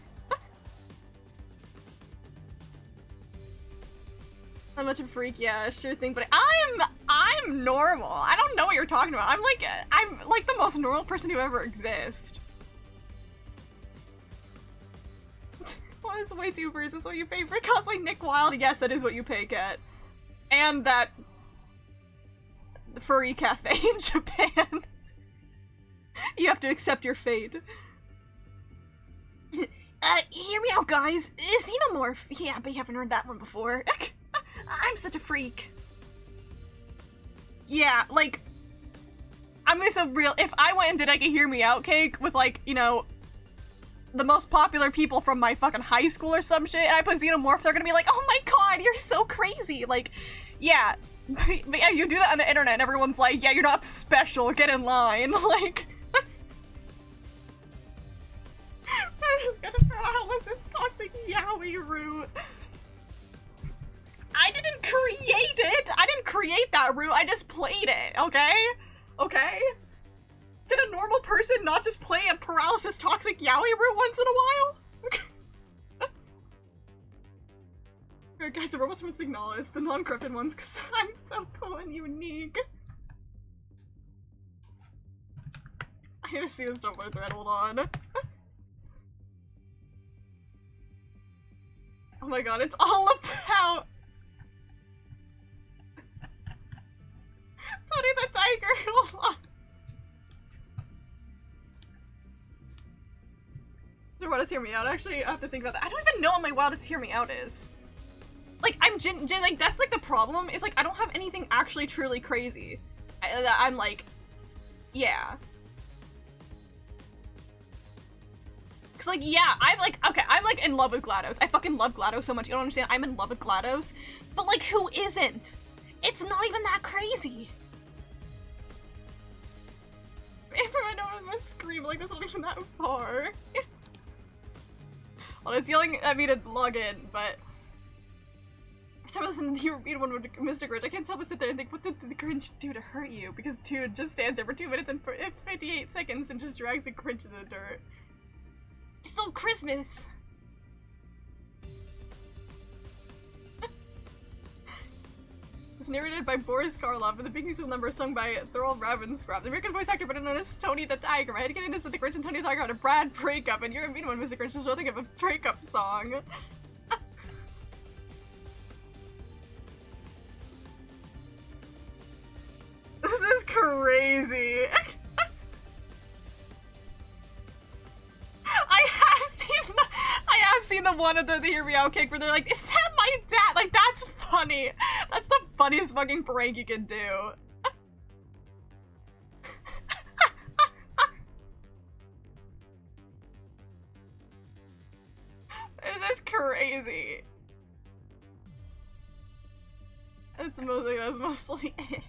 Not much of a freak, yeah, sure thing, but I'm normal. I don't know what you're talking about. I'm like the most normal person who ever exists. What is way too is this what you pay for cosplay Nick Wilde? Yes, that is what you pay, Kat. And that furry cafe in Japan. You have to accept your fate. Hear me out, guys. Xenomorph. Yeah, but you haven't heard that one before. I'm such a freak. Yeah, like, I'm gonna be so real. If I went and did like a Hear Me Out cake with like, you know, the most popular people from my fucking high school or some shit, and I put Xenomorph, they're gonna be like, oh my god, you're so crazy. Like, yeah. But yeah, you do that on the internet and everyone's like, yeah, you're not special, get in line. Like... How is this toxic yaoi root? I didn't create it! I didn't create that root, I just played it, okay? Okay? Can a normal person not just play a paralysis toxic yaoi root once in a while? Alright guys, the robots from Signalis, the non-corrupted ones, because I'm so cool and unique. I gotta see this Tumblr thread, hold on. Oh my god, it's all about... Tony the Tiger, hold on. Your wildest Hear Me Out? Actually, I have to think about that. I don't even know what my wildest Hear Me Out is. Like, I'm like, that's like the problem, is like, I don't have anything actually truly crazy. I'm like, yeah. Cause like, yeah, I'm like, okay, I'm like in love with GLaDOS. I fucking love GLaDOS so much, you don't understand? I'm in love with GLaDOS. But like, who isn't? It's not even that crazy. Everyone knows I'm gonna scream like that's not even that far. Well, it's yelling at me to log in, but every time I listen to you read one with Mr. Grinch, I can't help but sit there and think, what did the Grinch do to hurt you? Because dude just stands there for 2 minutes and 58 seconds and just drags the Grinch into the dirt. It's still Christmas! It's narrated by Boris Karloff, and the big musical number is sung by Thurl Ravenscroft. The American voice actor better known as Tony the Tiger. My headcanon is that the Grinch and Tony the Tiger had a bad breakup, and you're a mean one, Mr. Grinch, is nothing of a breakup song. This is crazy. I have seen the one of the Hear Me Out cake where they're like, is that my dad? Like, that's funny. That's the funniest fucking prank you can do. This is crazy. That's mostly it.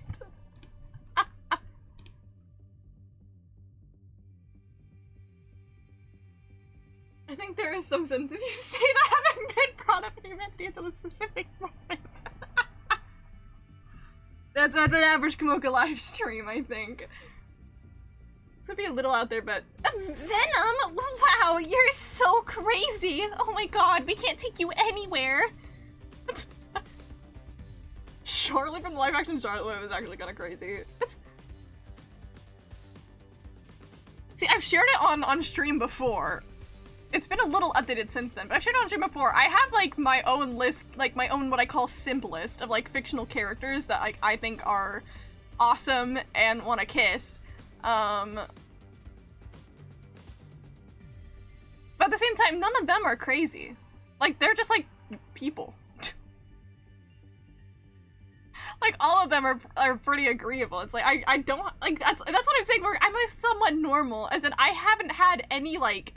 I think there is some sentences you say that haven't been brought up in humanity until a specific moment. That's an average Kamoka live stream, I think. This would be a little out there, but Venom? Wow, you're so crazy. Oh my god, we can't take you anywhere. Charlotte from the live action Charlotte was actually kind of crazy. See, I've shared it on stream before. It's been a little updated since then, but I've shared it on stream before. I have like my own list, like my own what I call simp list of like fictional characters that like I think are awesome and want to kiss. But at the same time, none of them are crazy. Like they're just like people. Like all of them are pretty agreeable. It's like I don't like that's what I'm saying. I'm like somewhat normal, as in I haven't had any like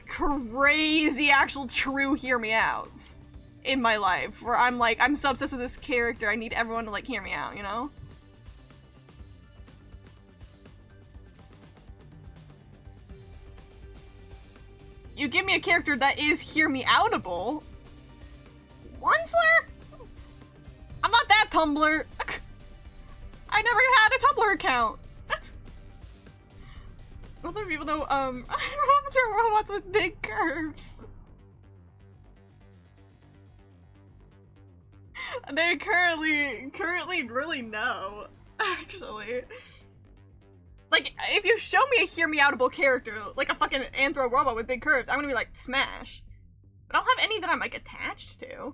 crazy actual true hear me outs in my life where I'm like, I'm so obsessed with this character, I need everyone to like hear me out, you know? You give me a character that is hear me outable. Onceler? I'm not that Tumblr. I never had a Tumblr account. Other people know, I don't know robots with big curves. They currently really know, actually. Like, if you show me a hear me outable character, like a fucking anthro robot with big curves, I'm gonna be like, smash. But I don't have any that I'm like attached to.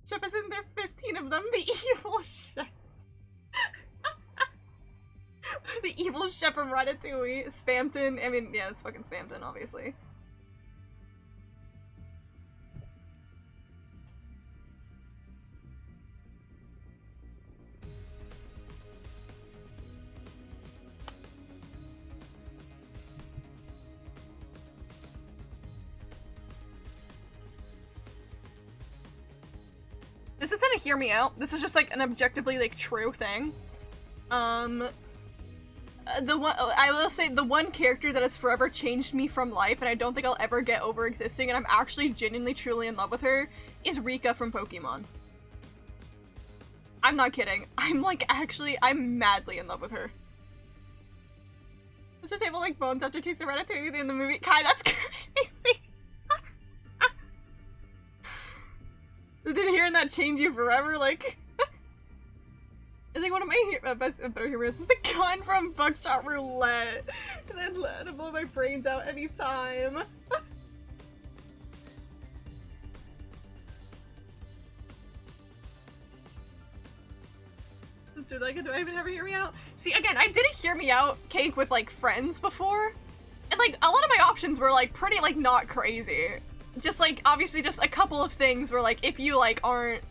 Shep isn't there 15 of them? The evil chef. The evil chef from Ratatouille. Spamton. I mean, yeah, it's fucking Spamton, obviously. This isn't a hear me out. This is just like an objectively like true thing. The one I will say the one character that has forever changed me from life, and I don't think I'll ever get over existing, and I'm actually genuinely truly in love with her, is Rika from Pokemon. I'm not kidding. I'm madly in love with her. Mr. Table like bones after tasting Ratatouille in the movie. Kai, that's crazy. Did hearing that change you forever? Like, I think one of my better heroes is the gun from Buckshot Roulette, because I'd let it blow my brains out anytime. Let's do like, do I even ever hear me out? See, again, I did a hear me out cake with like friends before, and like a lot of my options were like pretty like not crazy. Just like, obviously just a couple of things where like, if you like aren't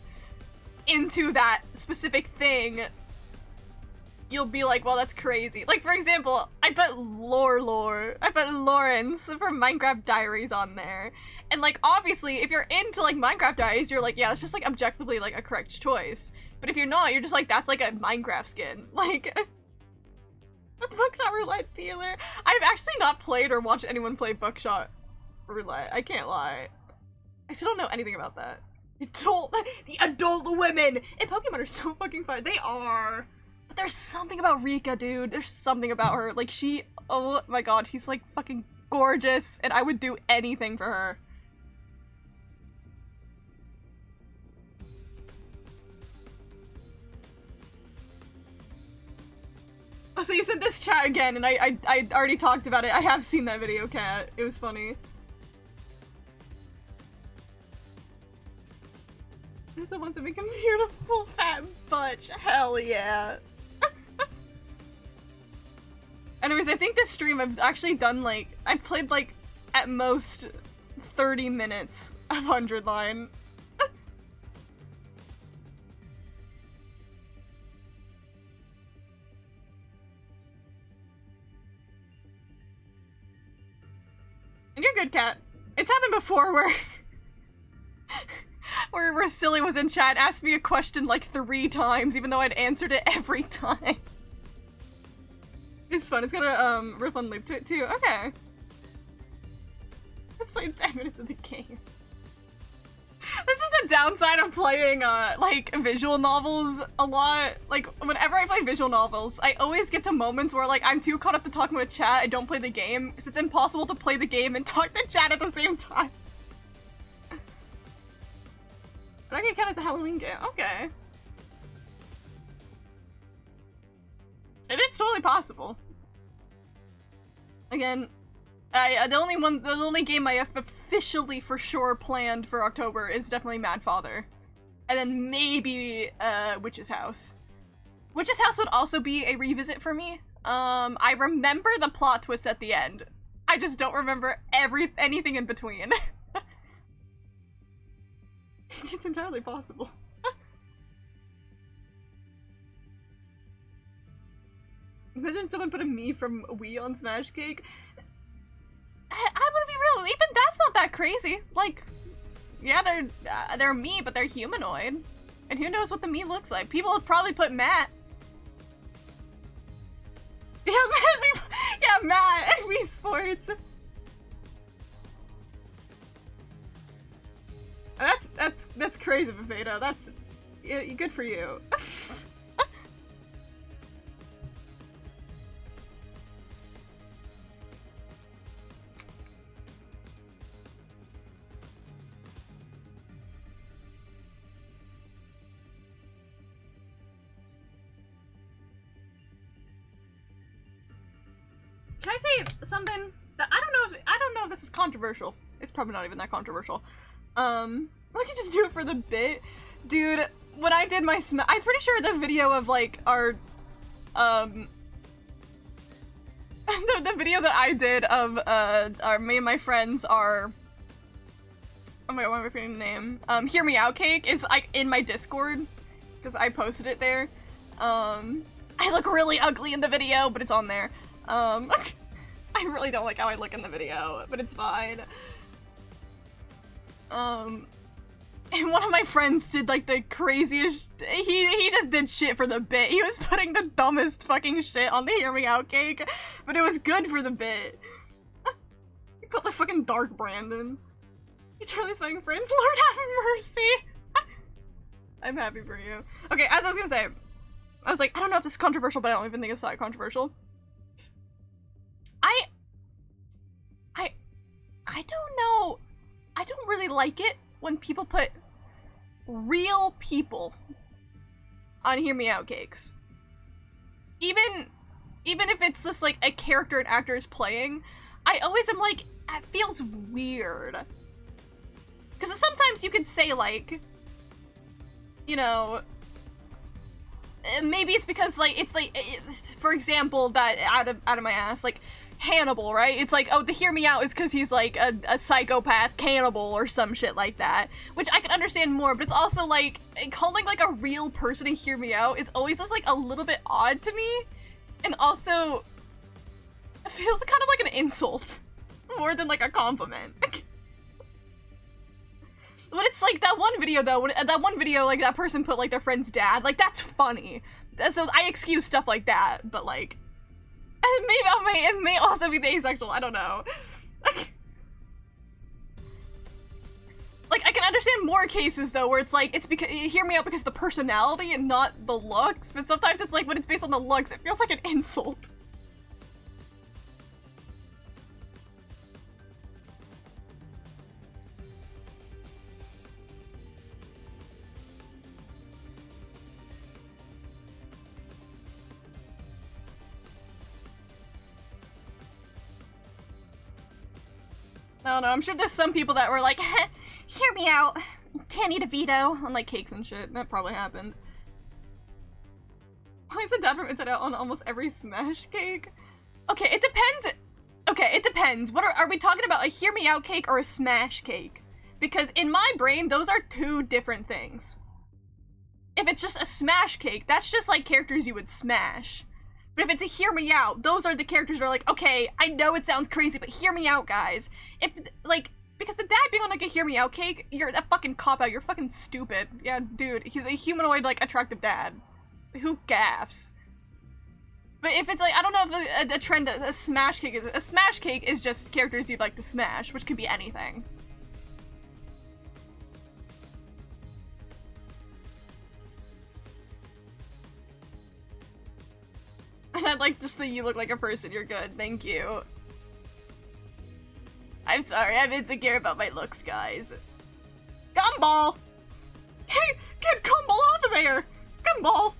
into that specific thing, you'll be like, well, that's crazy. Like, for example, I put Lawrence from Minecraft Diaries on there. And like, obviously, if you're into like Minecraft Diaries, you're like, yeah, it's just like objectively like a correct choice. But if you're not, you're just like, that's like a Minecraft skin. Like, That's Buckshot Roulette dealer. I've actually not played or watched anyone play Buckshot Roulette. I can't lie. I still don't know anything about that. The adult women in Pokemon are so fucking fun. They are. But there's something about Rika, dude. There's something about her. Like, oh my god, she's like fucking gorgeous, and I would do anything for her. Oh, so you sent this chat again, and I already talked about it. I have seen that video, Kat. It was funny. They're the ones that make a beautiful fat butch. Hell yeah. Anyways, I think this stream I've actually done like, I've played like at most 30 minutes of 100 Line. And you're good, Kat. It's happened before where where Silly was in chat, asked me a question like 3 times, even though I'd answered it every time. It's fun. It's got a riff on loop to it too. Okay. Let's play 10 minutes of the game. This is the downside of playing like visual novels a lot. Like whenever I play visual novels, I always get to moments where like I'm too caught up to talking with chat, I don't play the game, because it's impossible to play the game and talk to chat at the same time. But I can count as a Halloween game. Okay. It is totally possible. Again, the only game I have officially for sure planned for October is definitely Mad Father. And then maybe Witch's House. Witch's House would also be a revisit for me. I remember the plot twist at the end. I just don't remember anything in between. It's entirely possible. Imagine someone put a me from Wii on Smash Cake. I'm gonna be real, even that's not that crazy. Like, yeah, they're me, but they're humanoid. And who knows what the me looks like? People would probably put Matt. Yeah, Matt at Wii Sports. That's crazy, Buffeto. That's good for you. Can I say something that I don't know if this is controversial. It's probably not even that controversial. I could just do it for the bit. Dude, when I did my I'm pretty sure the video of like our the video that I did of me and my friends are, oh my god, what am I forgetting the name? Hear Me Out Cake is like in my Discord because I posted it there. I look really ugly in the video, but it's on there. I really don't like how I look in the video, but it's fine. And one of my friends did like the craziest, he just did shit for the bit. He was putting the dumbest fucking shit on the Hear Me Out Cake, but it was good for the bit. He put the fucking Dark Brandon. Charlie's fucking friends, Lord have mercy. I'm happy for you. Okay, as I was gonna say, I was like, I don't know if this is controversial, but I don't even think it's that controversial. I don't know. I don't really like it when people put real people on Hear Me Out Cakes. Even if it's just like a character an actor is playing, I always am like, it feels weird. Because sometimes you could say like, you know, maybe it's because like, it's like, for example, that out of my ass, like, Hannibal, right? It's like, oh, the Hear Me Out is because he's like a psychopath cannibal or some shit like that, which I can understand more, but it's also like, calling like a real person to Hear Me Out is always just like a little bit odd to me, and also, it feels kind of like an insult, more than like a compliment. But it's like that one video though, like that person put like their friend's dad, like that's funny. So I excuse stuff like that, but like, And maybe it may also be the asexual. I don't know. Like I can understand more cases though where it's like it's because hear me out because of the personality and not the looks, but sometimes it's like when it's based on the looks, it feels like an insult. I don't know, I'm sure there's some people that were like, hear me out, Danny DeVito, on like cakes and shit. That probably happened. Why is the dad from Inside Out on almost every Smash cake? Okay, it depends. Okay, it depends. What are we talking about, a hear me out cake or a Smash cake? Because in my brain, those are two different things. If it's just a Smash cake, that's just like characters you would smash. But if it's a hear me out, those are the characters that are like, okay, I know it sounds crazy, but hear me out, guys. If, like, because the dad being on, like, a hear me out cake, you're a fucking cop-out, you're fucking stupid. Yeah, dude, he's a humanoid, like, attractive dad. Who gaffs? But if it's, like, I don't know if a trend, a Smash cake is, a Smash cake is just characters you'd like to smash, which could be anything. And I'd like just that you look like a person, you're good, thank you. I'm sorry, I'm insecure about my looks, guys. Gumball! Hey, get Gumball off of there! Gumball!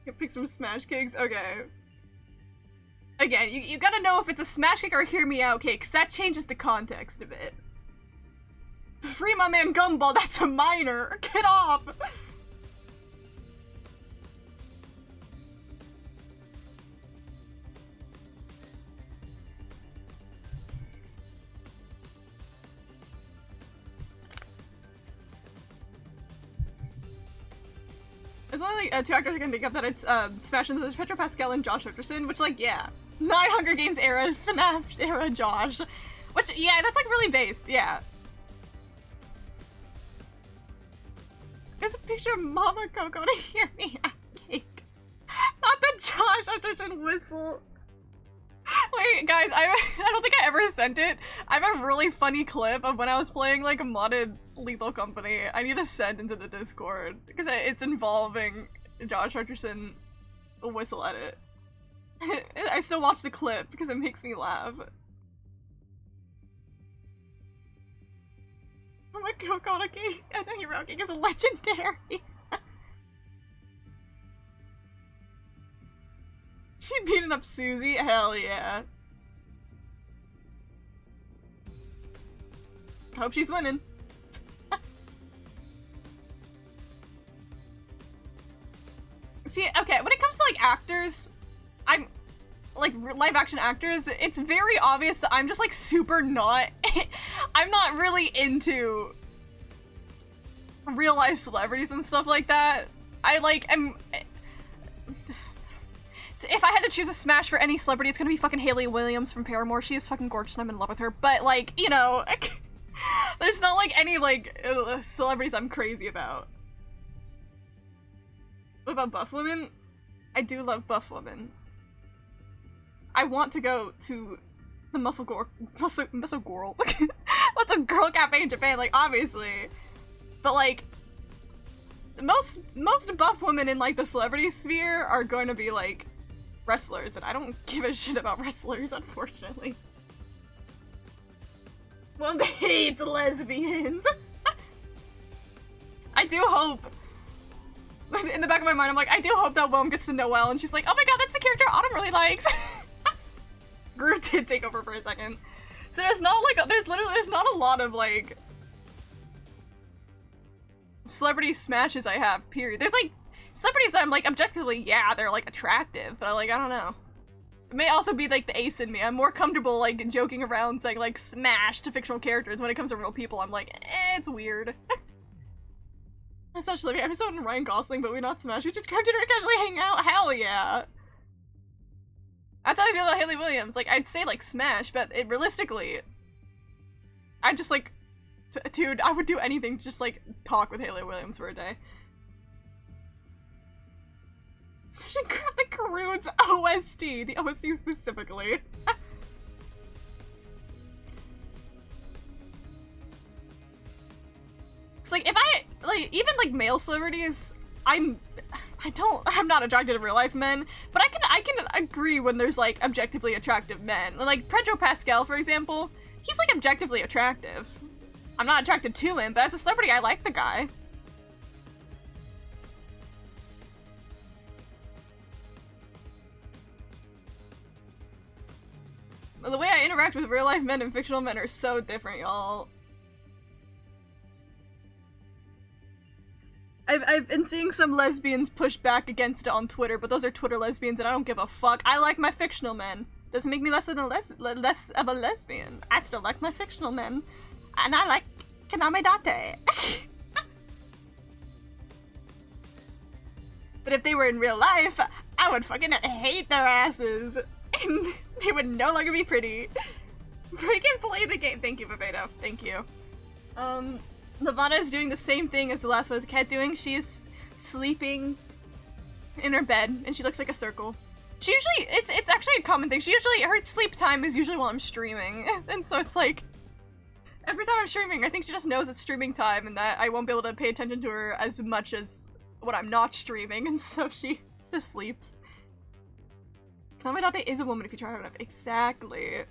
Get pics from Smash cakes? Okay. Again, you gotta know if it's a Smash cake or a hear me out cake, because that changes the context a bit. Free my man Gumball, that's a minor! Get off! There's only like, two actors I can think of that it's Smash into the Pedro Pascal and Josh Hutcherson, which like, yeah. My Hunger Games era, FNAF era Josh. Which, yeah, that's like really based, yeah. There's a picture of Mama Coco to hear me out cake. Not the Josh Hutcherson whistle. Wait, guys, I don't think I ever sent it. I have a really funny clip of when I was playing like a modded Lethal Company. I need to send into the Discord because it's involving Josh Hutcherson whistle edit. I still watch the clip because it makes me laugh. Oh my god, okay, and the hero cake is legendary. She beating up Susie? Hell yeah. Hope she's winning. See, okay, when it comes to like actors, I'm like live action actors, it's very obvious that I'm just like super not I'm not really into real life celebrities and stuff like that. If I had to choose a smash for any celebrity, it's gonna be fucking Hayley Williams from Paramore. She is fucking gorgeous and I'm in love with her. But like, you know, there's not like any like celebrities I'm crazy about. What about buff women? I do love buff women. I want to go to the Muscle Girl Cafe in Japan, like obviously. But like most buff women in like the celebrity sphere are going to be like wrestlers, and I don't give a shit about wrestlers, unfortunately. Well, they hate lesbians. I do hope. In the back of my mind, I'm like, I do hope that Wilm gets to Noelle, and she's like, oh my god, that's the character Autumn really likes. Groot did take over for a second. So there's not like, there's not a lot of like celebrity smashes I have, period. There's like celebrities that I'm like, objectively, yeah, they're like attractive, but like, I don't know. It may also be like the ace in me. I'm more comfortable like joking around saying like smash to fictional characters. When it comes to real people, I'm like, it's weird. Especially, I'm so in Ryan Gosling, but we not smash. We just grabbed dinner and casually hang out. Hell yeah. That's how I feel about Hayley Williams. Like, I'd say like smash, but realistically, I just like Dude, I would do anything to just, like, talk with Haley Williams for a day. Especially grab the Karoon's OST, the OST specifically. It's like, if I, like, even, like, male celebrities, I'm not attracted to real life men, but I can agree when there's, like, objectively attractive men. Like, Pedro Pascal, for example, he's, like, objectively attractive. I'm not attracted to him, but as a celebrity, I like the guy. The way I interact with real life men and fictional men are so different, y'all. I've been seeing some lesbians push back against it on Twitter, but those are Twitter lesbians and I don't give a fuck. I like my fictional men. Doesn't make me less of a lesbian. I still like my fictional men. And I like Kaname Date. But if they were in real life, I would fucking hate their asses. And they would no longer be pretty. Break and play the game. Thank you, Bebeto. Thank you. Nirvana is doing the same thing as the last one is Cat doing. She is sleeping in her bed, and she looks like a circle. She usually, it's actually a common thing. Her sleep time is usually while I'm streaming. And so it's like, every time I'm streaming, I think she just knows it's streaming time and that I won't be able to pay attention to her as much as when I'm not streaming, and so she just sleeps. Kaname Date is a woman if you try hard enough. Exactly.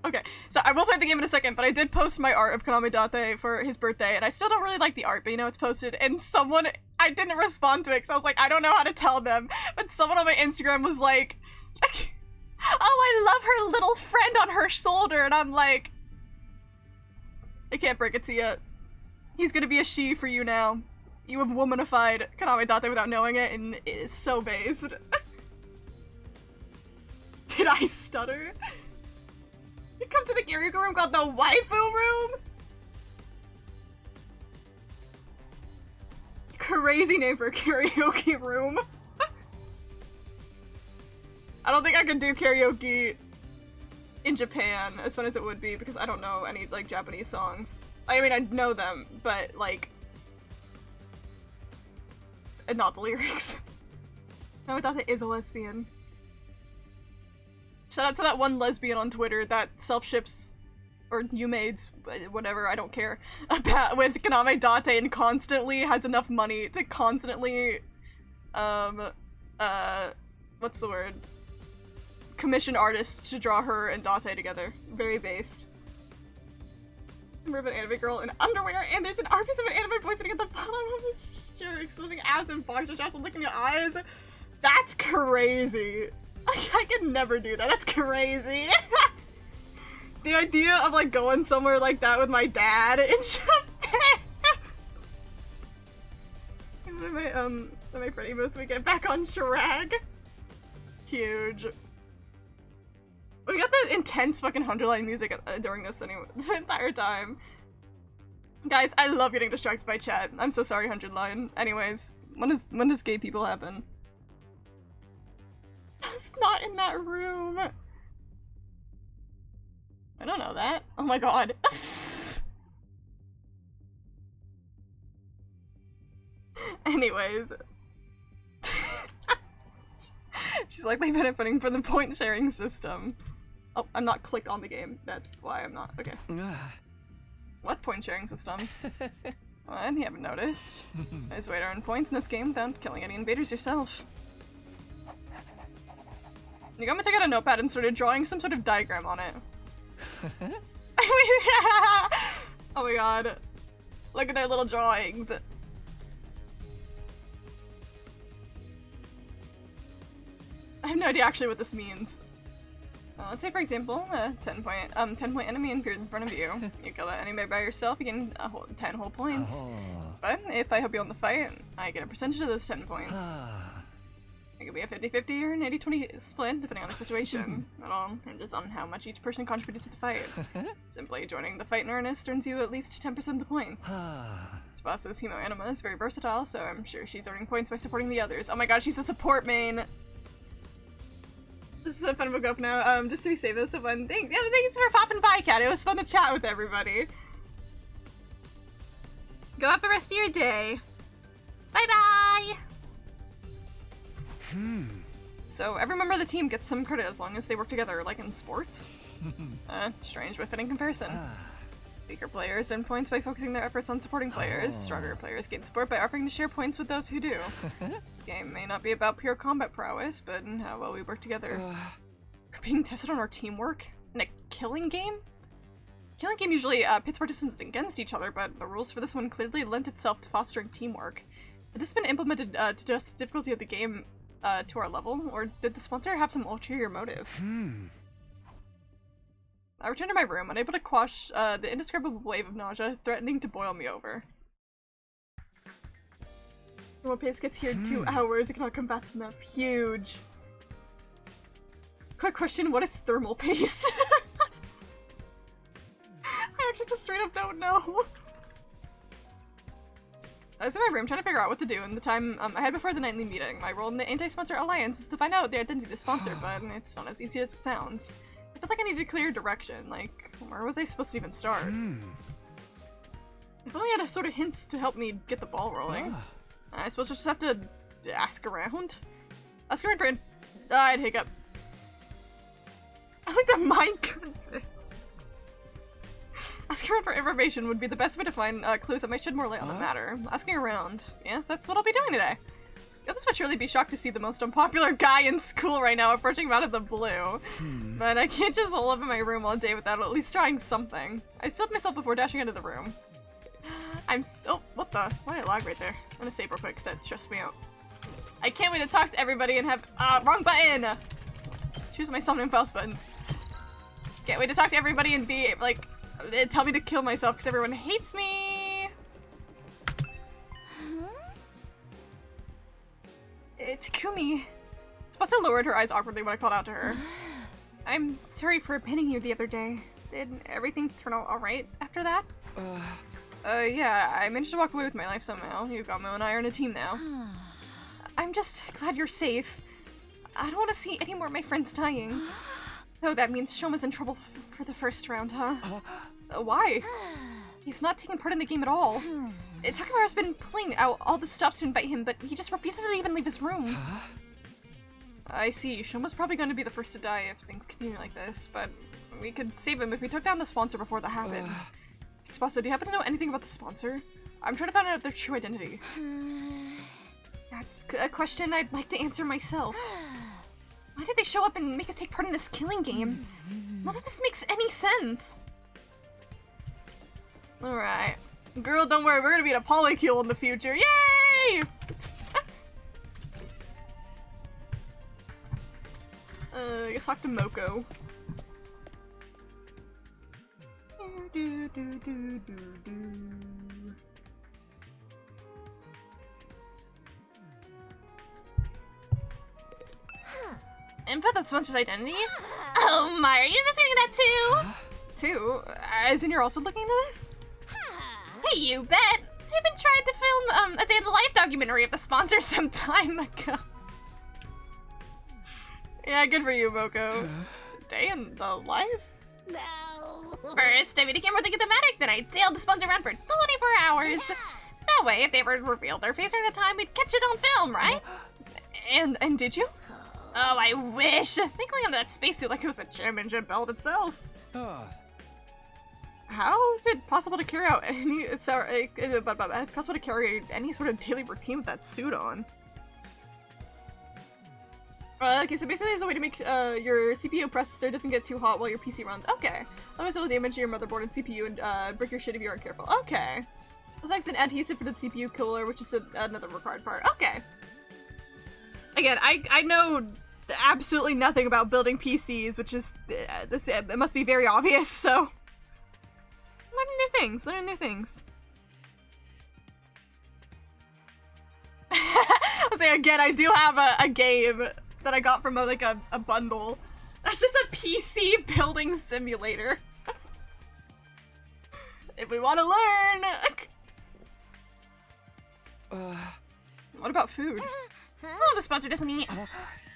Okay, so I will play the game in a second, but I did post my art of Kaname Date for his birthday, and I still don't really like the art, but you know it's posted, and someone, I didn't respond to it, because I was like, I don't know how to tell them, but someone on my Instagram was like, oh, I love her little friend on her shoulder, and I'm like, I can't break it to you. He's gonna be a she for you now. You have womanified Kaname Date without knowing it, and it is so based. Did I stutter? You come to the karaoke room called the waifu room? Crazy name for a karaoke room. I don't think I could do karaoke in Japan as fun as it would be because I don't know any, like, Japanese songs. I mean, I know them, but, like, and not the lyrics. No, I thought it is a lesbian. Shout out to that one lesbian on Twitter that self-ships, or you-maids, whatever, I don't care, about with Kaname Date and constantly has enough money to constantly, what's the word? Commission artists to draw her and Date together. Very based. Remember of an anime girl in underwear, and there's an art piece of an anime boy sitting at the bottom of the shirt, exposing abs and boxer shorts and licking your eyes. That's crazy. I could never do that. That's crazy. The idea of, like, going somewhere like that with my dad in Japan. My Freddy moves we get back on Shrek. Huge. We got the intense fucking Hunterline music during this anyway, the entire time. Guys, I love getting distracted by chat. I'm so sorry, Hunterline. Anyways, when does gay people happen? I was not in that room. I don't know that. Oh my god. Anyways. She's likely benefiting from the point sharing system. Oh, I'm not clicked on the game. That's why I'm not. Okay. What point sharing system? What? You haven't noticed. There's a way to earn points in this game without killing any invaders yourself. You got me to get a notepad and started drawing some sort of diagram on it. Oh my god. Look at their little drawings. I have no idea actually what this means. Let's say, for example, a 10-point enemy appears in front of you. You kill that enemy by yourself, you gain 10 whole points. But if I help you on the fight, I get a percentage of those 10 points. It could be a 50-50 or an 80-20 split, depending on the situation. It all hinges on how much each person contributes to the fight. Simply joining the fight in earnest earns you at least 10% of the points. This boss's Hemo Anima is very versatile, so I'm sure she's earning points by supporting the others. Oh my god, she's a support main! This is a fun book up now. Just to be safe, it was so fun. Thanks for popping by, Kat. It was fun to chat with everybody. Go have the rest of your day. Bye-bye! So every member of the team gets some credit as long as they work together, like in sports. Strange but fitting comparison. Weaker players earn points by focusing their efforts on supporting players. Stronger players gain support by offering to share points with those who do. This game may not be about pure combat prowess, but how well we work together. We're being tested on our teamwork in a killing game? Killing game usually pits participants against each other, but the rules for this one clearly lent itself to fostering teamwork. Had this been implemented to adjust the difficulty of the game to our level, or did the sponsor have some ulterior motive? I returned to my room, unable to quash the indescribable wave of nausea threatening to boil me over. Normal pace gets here in 2 hours. It cannot come fast enough. Huge. Quick question, what is thermal pace? I actually just straight up don't know. I was in my room trying to figure out what to do in the time I had before the nightly meeting. My role in the Anti-Sponsor Alliance was to find out the identity of the sponsor, but it's not as easy as it sounds. I felt like I needed a clear direction, like, where was I supposed to even start? If only I had a sort of hints to help me get the ball rolling. I suppose I just have to ask around? Ask around for I'd hiccup. I like the mind goodness. Asking around for information would be the best way to find clues that might shed more light on the matter. Asking around. Yes, that's what I'll be doing today. The others would surely be shocked to see the most unpopular guy in school right now approaching him out of the blue. But I can't just hole up in my room all day without at least trying something. I stilled myself before dashing into the room. What the? Why did I lag right there? I'm gonna save real quick because that stressed me out. I can't wait to talk to everybody and have- wrong button! Choose my summon and faust buttons. Can't wait to talk to everybody and be, like, tell me to kill myself because everyone hates me! Takumi. Spasta lowered her eyes awkwardly when I called out to her. I'm sorry for abandoning you the other day. Did everything turn out alright after that? Yeah, I managed to walk away with my life somehow. Yugamo and I are in a team now. I'm just glad you're safe. I don't want to see any more of my friends dying. Oh, that means Shoma's in trouble for the first round, huh? Why? He's not taking part in the game at all. Takamaru's been pulling out all the stops to invite him, but he just refuses to even leave his room. I see. Shoma's probably going to be the first to die if things continue like this, but we could save him if we took down the sponsor before that happened. Spasta, do you happen to know anything about the sponsor? I'm trying to find out their true identity. That's a question I'd like to answer myself. Why did they show up and make us take part in this killing game? None of this makes any sense. Alright. Girl, don't worry, we're gonna be in a polycule in the future. Yay! I guess talk to Moko. Input the sponsor's identity? Oh my, are you investigating that too? Too? As in you're also looking into this? Hey, you bet! I've been trying to film a day in the life documentary of the sponsor some time ago. Yeah, good for you, Moko. Day in the life? No. First, I made a camera think thematic, then I tailed the sponsor around for 24 hours. That way, if they ever revealed their face during the time, we'd catch it on film, right? And did you? Oh, I wish! Thankfully on that spacesuit like it was a championship belt itself. How is it possible to carry out any possible to carry any sort of daily routine with that suit on? Okay, so basically there's a way to make your CPU processor doesn't get too hot while your PC runs. Okay. Otherwise it will damage your motherboard and CPU and break your shit if you aren't careful. Okay. There's like an adhesive for the CPU cooler, which is another required part. Okay. Again, I know absolutely nothing about building PCs, which is it must be very obvious, so learning new things, learning new things. I'll say again, I do have a game that I got from a bundle. That's just a PC building simulator. If we want to learn. What about food? Oh, the sponsor doesn't eat.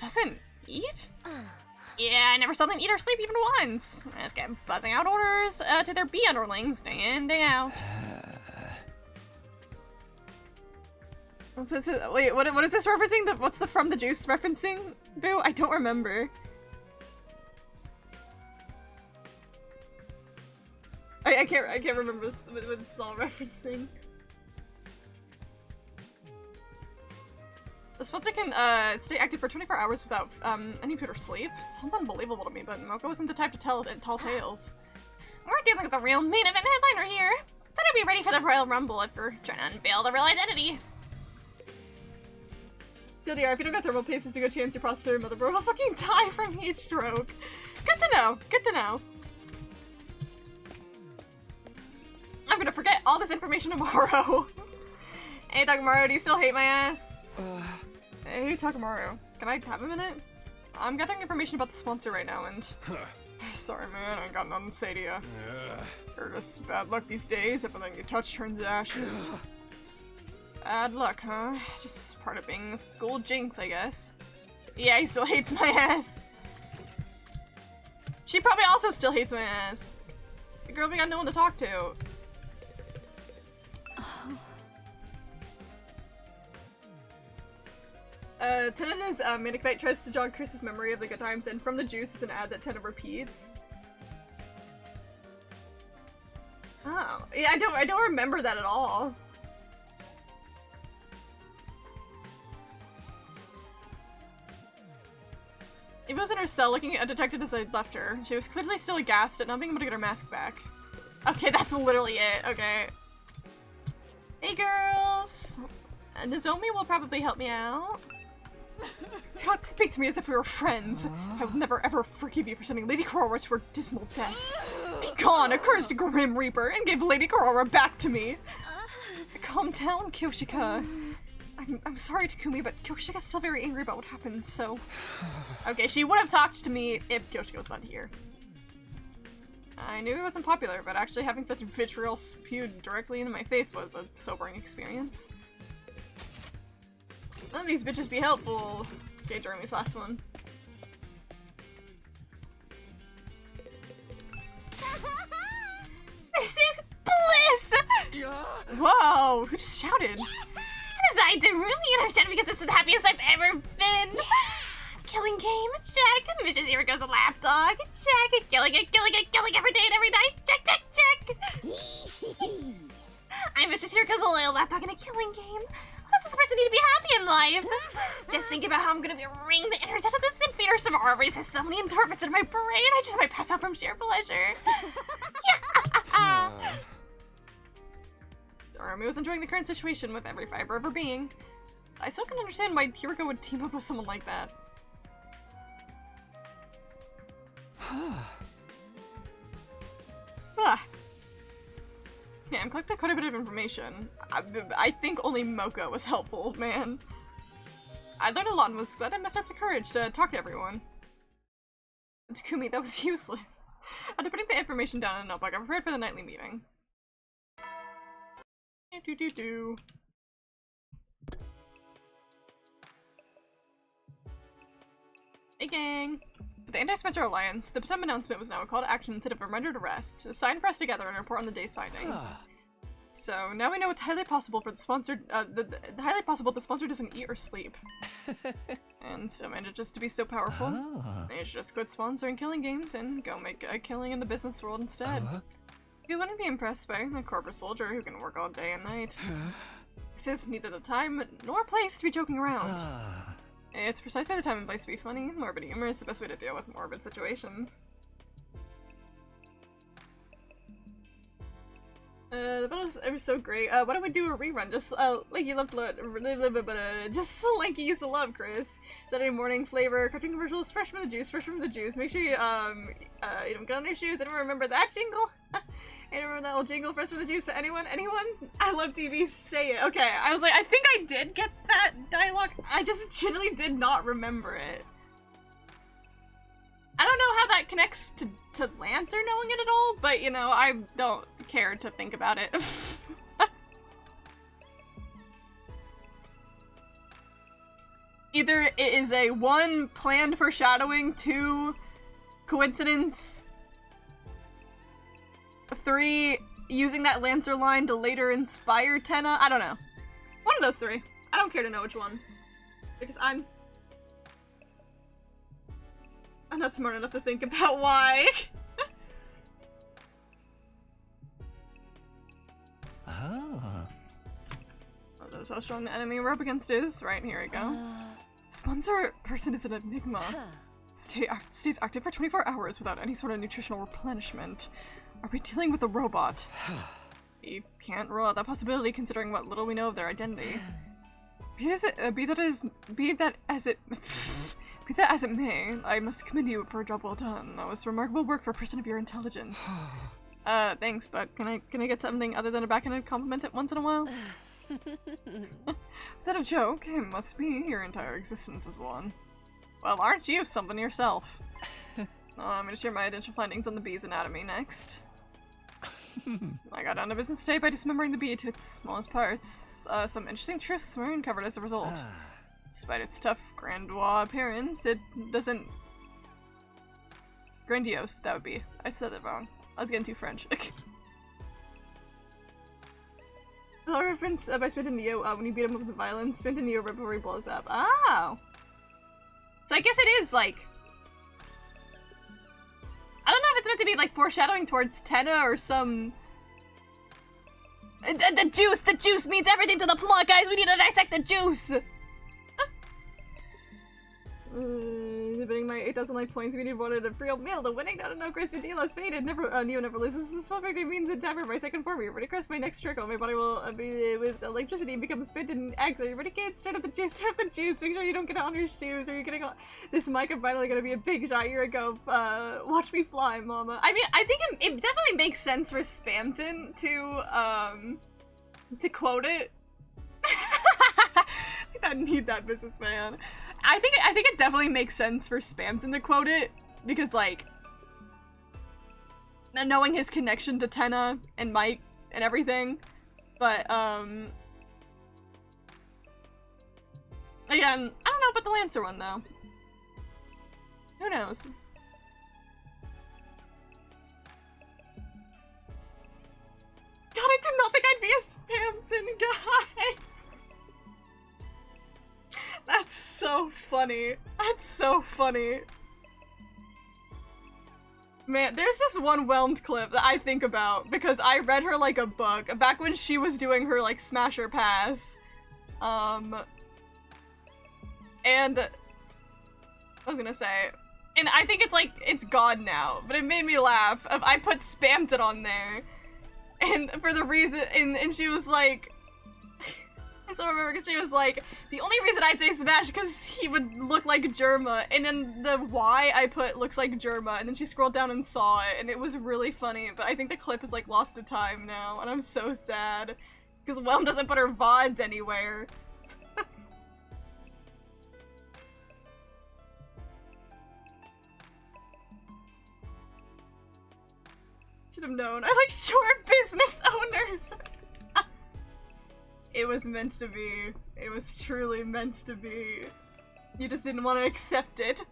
Doesn't eat? Yeah, I never saw them eat or sleep even once. I just kept buzzing out orders to their bee underlings day in, day out. Wait, what is this referencing? What's the From the Juice referencing, Boo? I don't remember. I can't remember what this is all referencing. The sponsor can stay active for 24 hours without any food or sleep. It sounds unbelievable to me, but Moko wasn't the type to tell tall tales. We're dealing with the real main event headliner here. Better be ready for the Royal Rumble if we're trying to unveil the real identity. TLDR, if you don't got thermal paste, there's a good chance your processor and motherboard will fucking die from heat stroke. Good to know. Good to know. I'm gonna forget all this information tomorrow. Hey, Takamaru, do you still hate my ass? Hey, Takamaru, can I have a minute? I'm gathering information about the sponsor right now, and... Sorry, man, I ain't got nothing to say to you. You're just bad luck these days. Everything you touch turns to ashes. Bad luck, huh? Just part of being a school jinx, I guess. Yeah, he still hates my ass. She probably also still hates my ass. The girl we got no one to talk to. Tena's Manic Bite tries to jog Chris's memory of the good times, and From the Juice is an ad that Tena repeats. Oh, yeah, I don't remember that at all. Eva was in her cell looking undetected as I left her. She was clearly still aghast at not being able to get her mask back. Okay, that's literally it. Okay. Hey, girls. Nozomi will probably help me out. Do not speak to me as if we were friends. I would never ever forgive you for sending Lady Korora to her dismal death. Be gone, accursed Grim Reaper, and give Lady Korora back to me. Calm down, Kyoshika. I'm sorry, Takumi, but Kyoshika's still very angry about what happened, so... Okay, she would have talked to me if Kyoshika was not here. I knew he wasn't popular, but actually having such vitriol spewed directly into my face was a sobering experience. None of these bitches be helpful. Okay, Jeremy's last one. This is bliss! Whoa, who just shouted? As I Darumi, and I'm shouting because this is the happiest I've ever been. Killing game, check. Vicious, here goes a lapdog. Check. Killing every day and every night. Check. I'm Vicious, here goes a loyal lapdog in a killing game. What does this person need to be happy in life? Just thinking about how I'm gonna wring the innards out of this invader tomorrow raises so many endorphins in my brain. I just might pass out from sheer pleasure. Yeah. Darumi was enjoying the current situation with every fiber of her being. I still can understand why Hiriko would team up with someone like that. Yeah, I'm collecting quite a bit of information. I think only Moko was helpful, man. I learned a lot and was glad I mustered up the courage to talk to everyone. Takumi, that was useless. After putting the information down in a notebook, I prepared for the nightly meeting. Hey gang! With the Anti-Spectre Alliance, the Potem announcement was now a call to action instead of a reminder to rest, a sign for us together and report on the day's findings. So now we know it's highly possible for the sponsor, highly possible the sponsor doesn't eat or sleep. And so manages to be so powerful, they should just quit sponsoring killing games and go make a killing in the business world instead. You wouldn't be impressed by a corporate soldier who can work all day and night. This is neither the time nor place to be joking around. It's precisely the time and place to be funny. Morbid humor is the best way to deal with morbid situations. The battles are so great. Why don't we do a rerun? Just like you love to just like you used to love, Chris. Saturday morning flavor, cartoon commercials, fresh from the juice. Make sure you you don't get on your shoes. Anyone remember that jingle? Anyone remember that old jingle, fresh from the juice? Anyone? I love TV. Say it. Okay, I was like, I think I did get that dialogue. I just genuinely did not remember it. I don't know how that connects to Lancer knowing it at all, but you know, I don't care to think about it. Either it is a 1, planned foreshadowing, 2, Coincidence? 3, using that Lancer line to later inspire Tenna? I don't know. One of those 3. I don't care to know which one. Because I'm not smart enough to think about why. Ah. Oh, that's how strong the enemy we're up against is. Right, here we go. Sponsor person is an enigma. Stays active for 24 hours without any sort of nutritional replenishment. Are we dealing with a robot? We can't rule out that possibility considering what little we know of their identity. Be that as it may, I must commend you for a job well done. That was remarkable work for a person of your intelligence. Thanks, but can I get something other than a backhanded compliment once in a while? Is that a joke? It must be. Your entire existence is one. Well, aren't you something yourself? I'm gonna share my initial findings on the bee's anatomy next. I got down to business today by dismembering the bee to its smallest parts. Some interesting truths were uncovered as a result. Despite its tough, grandiose appearance, it doesn't... Grandiose, that would be. I said it wrong. I was getting too French. A reference by Smith and Neo, when you beat him up with violence, Smith and Neo right before he blows up. Oh! So I guess it is, like... I don't know if it's meant to be, like, foreshadowing towards Tenna or some... The juice means everything to the plot, guys! We need to dissect the juice! Debating my 8,000 life points, we need wanted a real meal to winning. No, Gracie D less faded. Neo never loses. This is what it means in time for my second form. Are you ready, Chris? My next trick. My body will be with electricity and become spent in eggs. Are you ready, kids? Start up the juice. Make sure you don't get it on your shoes. Or you're getting on. This mic is finally gonna be a big shot. Here I go. Watch me fly, mama. I mean, I think it definitely makes sense for Spamton to quote it. I need that businessman. I think it definitely makes sense for Spamton to quote it because, like, knowing his connection to Tenna and Mike and everything, but again, I don't know about the Lancer one though. Who knows? God, I did not think I'd be a Spamton guy. That's so funny. That's so funny. Man, there's this one Whelmed clip that I think about because I read her like a book back when she was doing her like Smasher Pass. And I was gonna say, and I think it's like, it's gone now, but it made me laugh. I put Spamton on there and for the reason, and she was like, I still remember because she was like, the only reason I'd say Smash because he would look like Germa, and then the why I put looks like Germa, and then she scrolled down and saw it, and it was really funny, but I think the clip is like lost to time now, and I'm so sad because Whelm doesn't put her VODs anywhere. Should have known. I like short business owners. It was meant to be. It was truly meant to be. You just didn't want to accept it.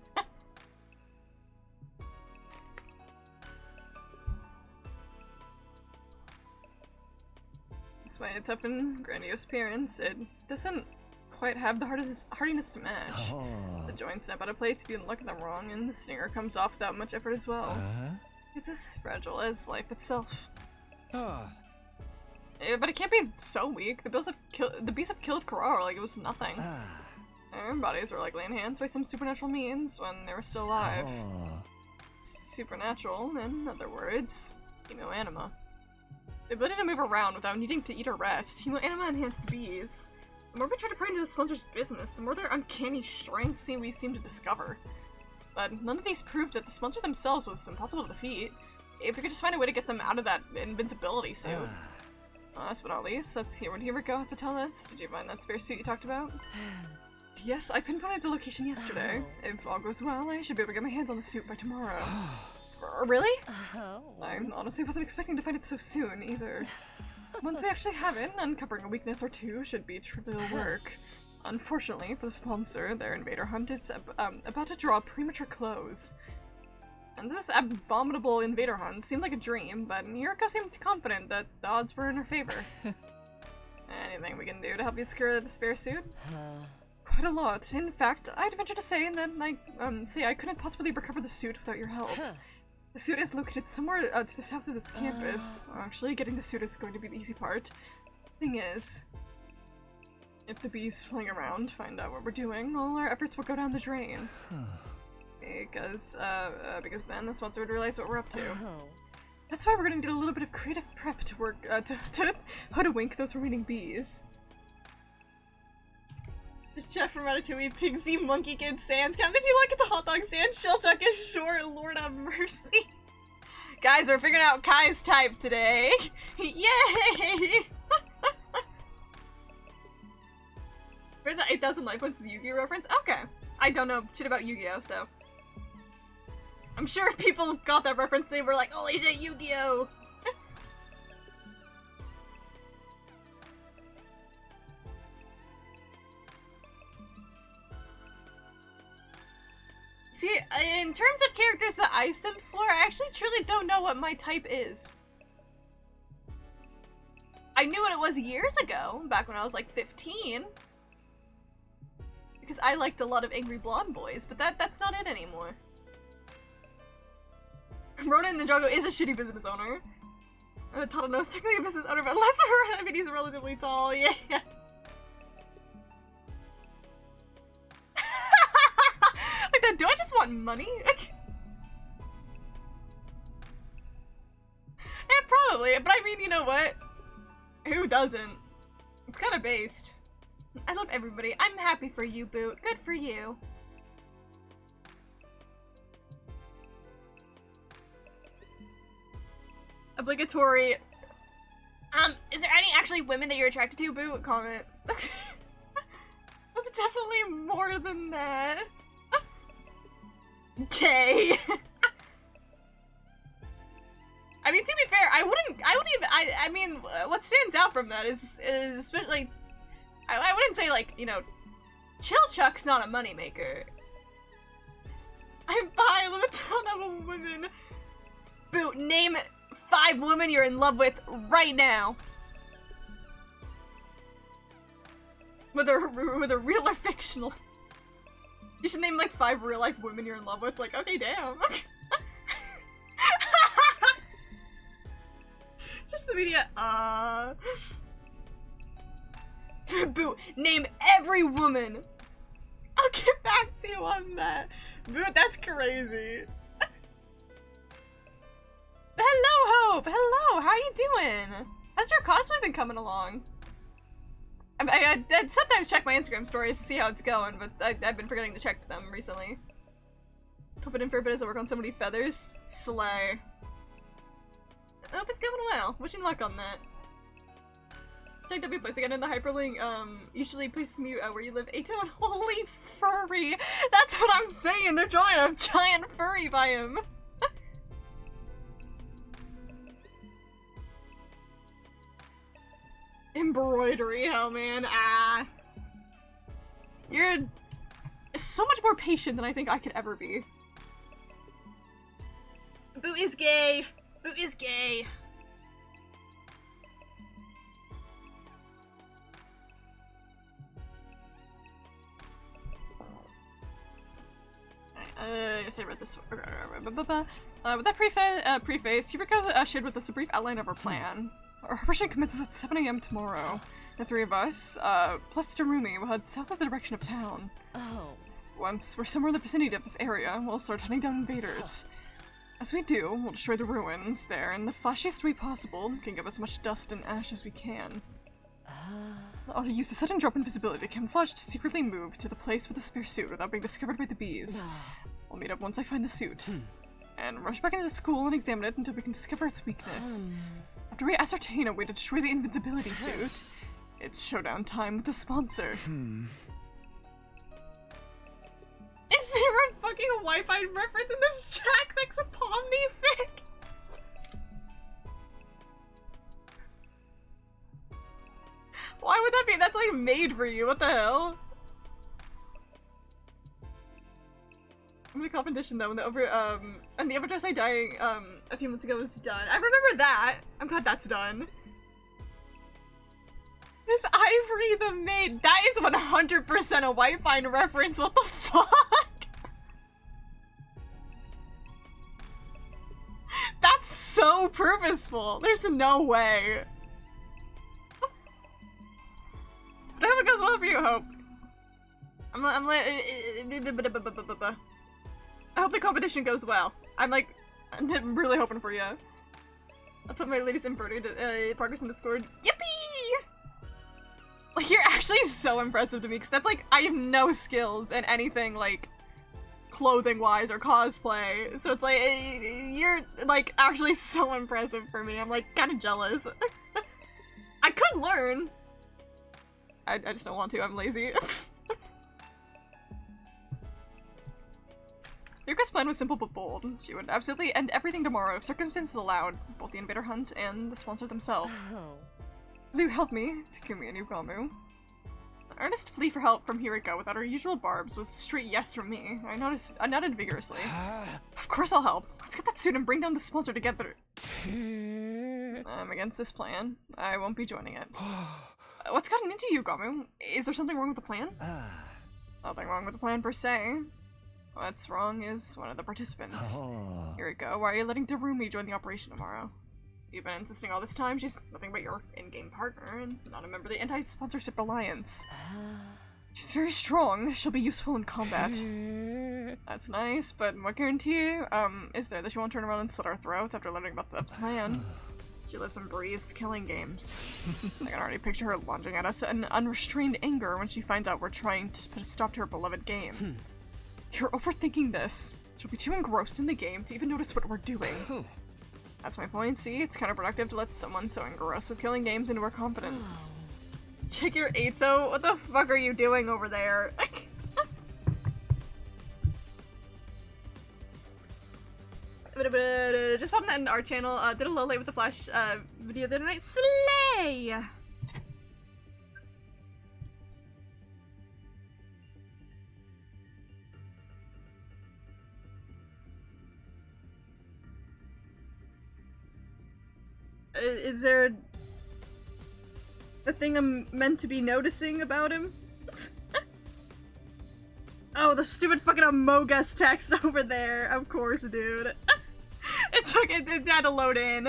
Despite a tough and grandiose appearance, it doesn't quite have the hardiness to match. Oh. The joints snap out of place if you look at them wrong, and the stinger comes off without much effort as well. It's as fragile as life itself. But it can't be so weak. The beasts have killed Karara like it was nothing. Their bodies were like laying hands by some supernatural means when they were still alive. Supernatural, in other words, Hemoanima. The ability to move around without needing to eat or rest. Hemoanima enhanced bees. The more we try to pry into the sponsor's business, the more their uncanny strength we seem to discover. But none of these proved that the sponsor themselves was impossible to defeat. If we could just find a way to get them out of that invincibility suit. Last but not least, let's hear what Himiko has to tell us. Did you find that spare suit you talked about? Yes, I pinpointed the location yesterday. If all goes well, I should be able to get my hands on the suit by tomorrow. Really? I honestly wasn't expecting to find it so soon, either. Once we actually have it, uncovering a weakness or two should be trivial work. Unfortunately for the sponsor, their invader hunt is about to draw a premature close. And this abominable invader hunt seemed like a dream, but Yuriko seemed confident that the odds were in her favor. Anything we can do to help you secure the spare suit? Quite a lot. In fact, I'd venture to say that I couldn't possibly recover the suit without your help. The suit is located somewhere to the south of this campus. Actually, getting the suit is going to be the easy part. Thing is, if the bees flying around find out what we're doing, all our efforts will go down the drain. Because then the Swats would realize what we're up to. That's why we're gonna need a little bit of creative prep to work, to hoodwink those remaining bees. The chef from Ratatouille, Pigsy, Monkey Kid, Sans. Come if you look at the hot dog stand, Shellchuck is short, Lord have mercy. Guys, we're figuring out Kai's type today. Yay! Where's the 8,000 life points Yu-Gi-Oh reference? Okay. I don't know shit about Yu-Gi-Oh, so. I'm sure if people got that reference, they were like, holy shit, Yu-Gi-Oh! See, in terms of characters that I sim for, I actually truly don't know what my type is. I knew what it was years ago, back when I was like 15. Because I liked a lot of angry blonde boys, but that's not it anymore. Ronan Ninjago is a shitty business owner. Tadano is technically a business owner, but less of her, I mean, he's relatively tall, yeah. Like that, do I just want money? Yeah, probably, but I mean, you know what? Who doesn't? It's kind of based. I love everybody. I'm happy for you, Boot. Good for you. Obligatory. Is there any actually women that you're attracted to, Boot? Comment. That's definitely more than that. Okay. I mean, to be fair, I wouldn't even, I mean, what stands out from that is especially, I wouldn't say, like, you know, Chillchuck's not a moneymaker. I'm bi, live a ton of women. Boot, name 5 women you're in love with right now. Whether real or fictional. You should name like 5 real life women you're in love with. Like, okay, damn. Just the media. Boot, name every woman. I'll get back to you on that. Boot, that's crazy. Hello, Hope. Hello. How you doing? How's your cosplay been coming along? I sometimes check my Instagram stories to see how it's going, but I've been forgetting to check them recently. Hope it in for a bit as I work on so many feathers. Slay. I hope it's going well. Wishing luck on that. Check W place again in the hyperlink. Usually places me where you live. Ato and holy furry. That's what I'm saying. They're drawing a giant furry by him. Embroidery, hell man. Ah. You're so much more patient than I think I could ever be. Boot is gay. Boot is gay. I guess I read this. With that preface, Yuriko shared with us a brief outline of our plan. Our operation commences at 7 AM tomorrow. The 3 of us, plus Darumi, will head south of the direction of town. Once we're somewhere in the vicinity of this area, we'll start hunting down invaders. As we do, we'll destroy the ruins there in the flashiest way possible, can give as much dust and ash as we can. I'll use a sudden drop in visibility camouflage to secretly move to the place with the spare suit without being discovered by the bees. I'll meet up once I find the suit. And rush back into the school and examine it until we can discover its weakness. After we ascertain a way to destroy the invincibility suit, it's showdown time with the sponsor. Is there a fucking Wi-Fi reference in this Jax X Pomni fic? Why would that be? That's like made for you. What the hell? I'm in a competition though, and the Overdress I dying a few months ago was done. I remember that. I'm glad that's done. Miss Ivory the Maid. That is 100% a White Pine reference. What the fuck? That's so purposeful. There's no way. But I hope it goes well for you, Hope. I'm like, I hope the competition goes well. I'm really hoping for you. I'll put my latest embroidered progress in Discord. Yippee! Like, you're actually so impressive to me, because that's like, I have no skills in anything, like, clothing-wise or cosplay. So it's like, you're, like, actually so impressive for me. I'm, like, kind of jealous. I could learn. I just don't want to. I'm lazy. Yurika's plan was simple but bold. She would absolutely end everything tomorrow if circumstances allowed, both the invader hunt and the sponsor themselves. Oh. Will you help me, Takumi and Yugamu? An earnest plea for help from Hiriko without her usual barbs was a straight yes from me. I nodded vigorously. Of course I'll help. Let's get that suit and bring down the sponsor together. I'm against this plan. I won't be joining it. What's gotten into you, Yugamu? Is there something wrong with the plan? Nothing wrong with the plan per se. What's wrong is one of the participants. Hiriko, why are you letting Darumi join the operation tomorrow? You've been insisting all this time she's nothing but your in-game partner and not a member of the Anti-Sponsorship Alliance. She's very strong. She'll be useful in combat. That's nice, but what guarantee is there that she won't turn around and slit our throats after learning about the plan? She lives and breathes killing games. I can already picture her lunging at us in unrestrained anger when she finds out we're trying to put a stop to her beloved game. You're overthinking this. She'll be too engrossed in the game to even notice what we're doing. That's my point, see? It's counterproductive to let someone so engrossed with killing games into her confidence. Check your Aito. What the fuck are you doing over there? Just popping that into our channel. Did a little late with the Flash video the other night. Slay! Is there a thing I'm meant to be noticing about him? Oh, the stupid fucking Amogus text over there. Of course, dude. It had to load in.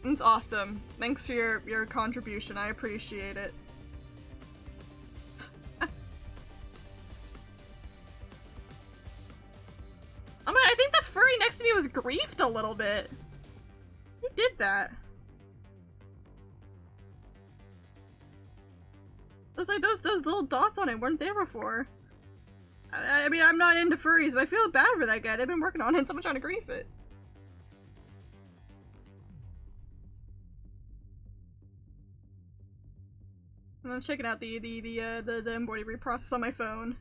It's awesome. Thanks for your contribution. I appreciate it. Oh man, I think the furry next to me was griefed a little bit. Who did that? It was like those little dots on it weren't there before. I mean, I'm not into furries, but I feel bad for that guy. They've been working on it and someone trying to grief it. I'm checking out the embroidery process on my phone.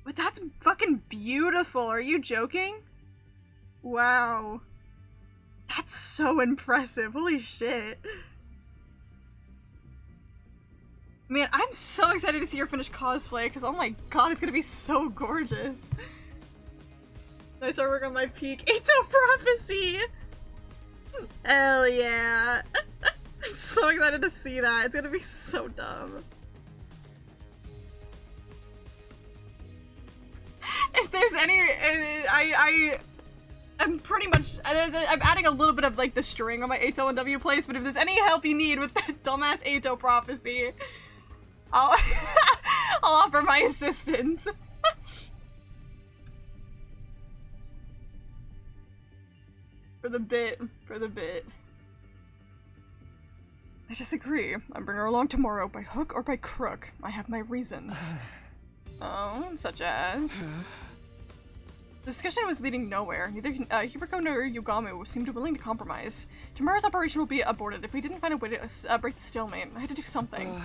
But that's fucking beautiful. Are you joking? Wow. That's so impressive. Holy shit. Man, I'm so excited to see your finished cosplay because oh my god, it's gonna be so gorgeous. I start working on my peak Aito prophecy. Hell yeah. I'm so excited to see that. It's gonna be so dumb. If there's any, I'm pretty much, I'm adding a little bit of like the string on my Aito and W plays, but if there's any help you need with that dumbass Aito prophecy, I'll offer my assistance. For the bit. I disagree. I bring her along tomorrow by hook or by crook. I have my reasons. Oh, such as? The discussion was leading nowhere. Neither Hiriko nor Yugamu seemed willing to compromise. Tomorrow's operation will be aborted if we didn't find a way to break the stalemate. I had to do something.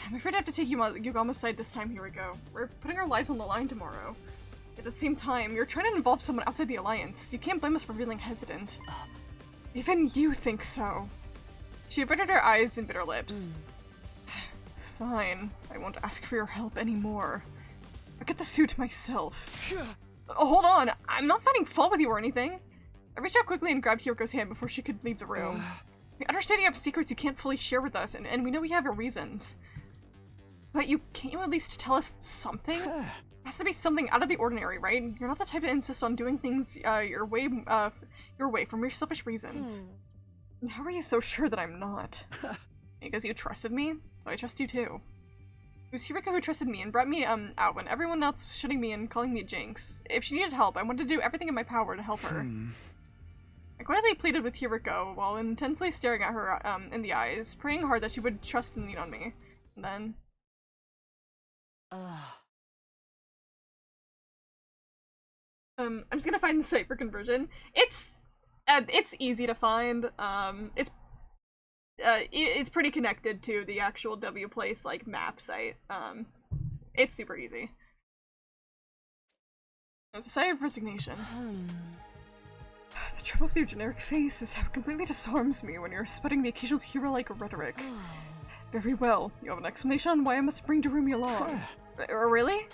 I'm afraid I have to take Yugamu's side this time, Hiriko. We're putting our lives on the line tomorrow. Yet at the same time, you're trying to involve someone outside the Alliance. You can't blame us for feeling hesitant. Even you think so. She averted her eyes and bit her lips. Fine. I won't ask for your help anymore. I'll get the suit myself. Hold on, I'm not finding fault with you or anything. I reached out quickly and grabbed Hiriko's hand before she could leave the room. We understand you have secrets you can't fully share with us, and we know you have your reasons. But can't you at least tell us something? It has to be something out of the ordinary, right? You're not the type to insist on doing things your way from your selfish reasons. How are you so sure that I'm not? Because you trusted me, so I trust you too. It was Hiriko who trusted me and brought me out when everyone else was shitting me and calling me a jinx. If she needed help, I wanted to do everything in my power to help her. I quietly pleaded with Hiriko while intensely staring at her in the eyes, praying hard that she would trust and lean on me. And then... I'm just gonna find the site for conversion. It's easy to find. It's pretty connected to the actual Wplace like map site. It's super easy. There's a sigh of resignation. The trouble with your generic face is how it completely disarms me when you're sputting the occasional hero-like rhetoric. Very well. You have an explanation on why I must bring Darumi along. Really?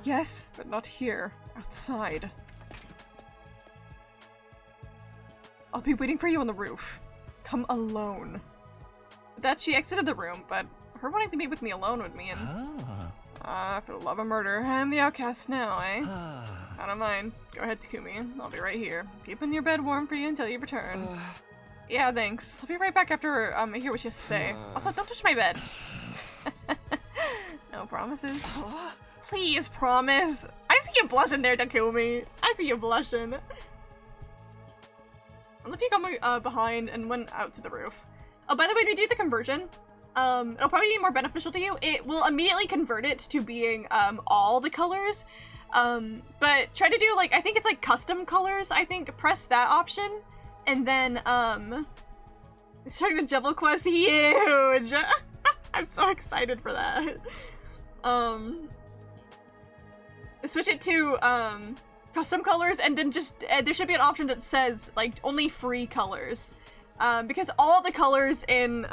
Yes, but not here. Outside. I'll be waiting for you on the roof. Come alone. With that, she exited the room, but her wanting to meet with me alone would mean... for the love of murder, I'm the outcast now, eh? I don't mind. Go ahead, Takumi. I'll be right here. Keeping your bed warm for you until you return. Yeah, thanks. I'll be right back after I hear what she has to say. Also, don't touch my bed. No promises. Please promise. I see you blushing there, Takumi. I see you blushing. I left you behind and went out to the roof. Oh, by the way, when we do the conversion, it'll probably be more beneficial to you. It will immediately convert it to being all the colors. But try to do like, I think it's like custom colors. I think press that option, and then starting the Jebel quest, huge. I'm so excited for that. Switch it to custom colors, and then just there should be an option that says like only free colors, because all the colors in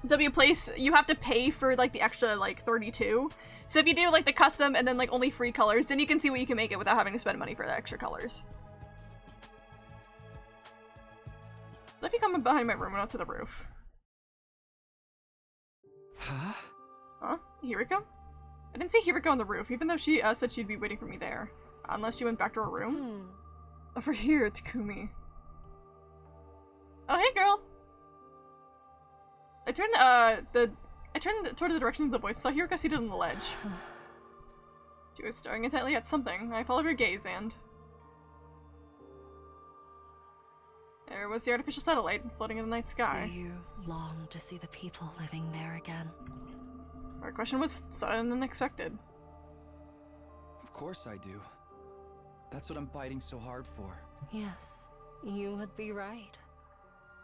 Wplace you have to pay for like the extra like 32. So if you do like the custom and then like only free colors, then you can see what you can make it without having to spend money for the extra colors. Let me come behind my room and out to the roof. Huh? Hiriko? I didn't see Hiriko on the roof, even though she said she'd be waiting for me there. Unless she went back to her room. Over here, Takumi. Oh, hey, girl. I turned toward the direction of the voice, saw Hiriko seated on the ledge. She was staring intently at something. I followed her gaze and... there was the artificial satellite floating in the night sky. Do you long to see the people living there again? Her question was sudden and unexpected. Of course I do. That's what I'm fighting so hard for. Yes, you would be right.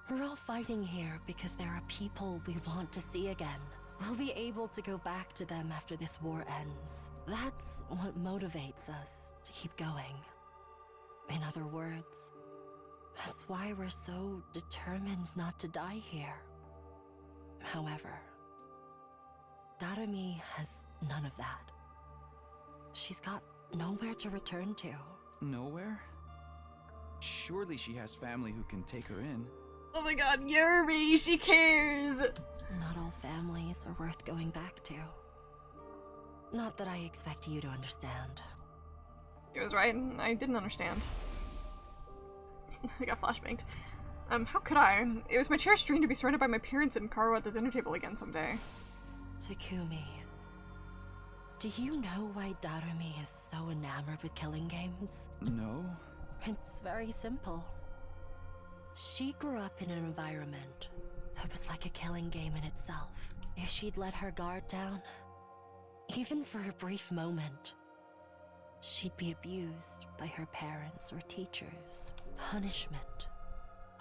We're all fighting here because there are people we want to see again. We'll be able to go back to them after this war ends. That's what motivates us to keep going. In other words, that's why we're so determined not to die here. However, Darumi has none of that. She's got nowhere to return to. Nowhere? Surely she has family who can take her in. Oh my god, Yuri, she cares! Not all families are worth going back to. Not that I expect you to understand. She was right, I didn't understand. I got flashbanged. How could I? It was my cherished dream to be surrounded by my parents and Karu at the dinner table again someday. Takumi, do you know why Darumi is so enamored with killing games? No? It's very simple. She grew up in an environment that was like a killing game in itself. If she'd let her guard down, even for a brief moment, she'd be abused by her parents or teachers. Punishment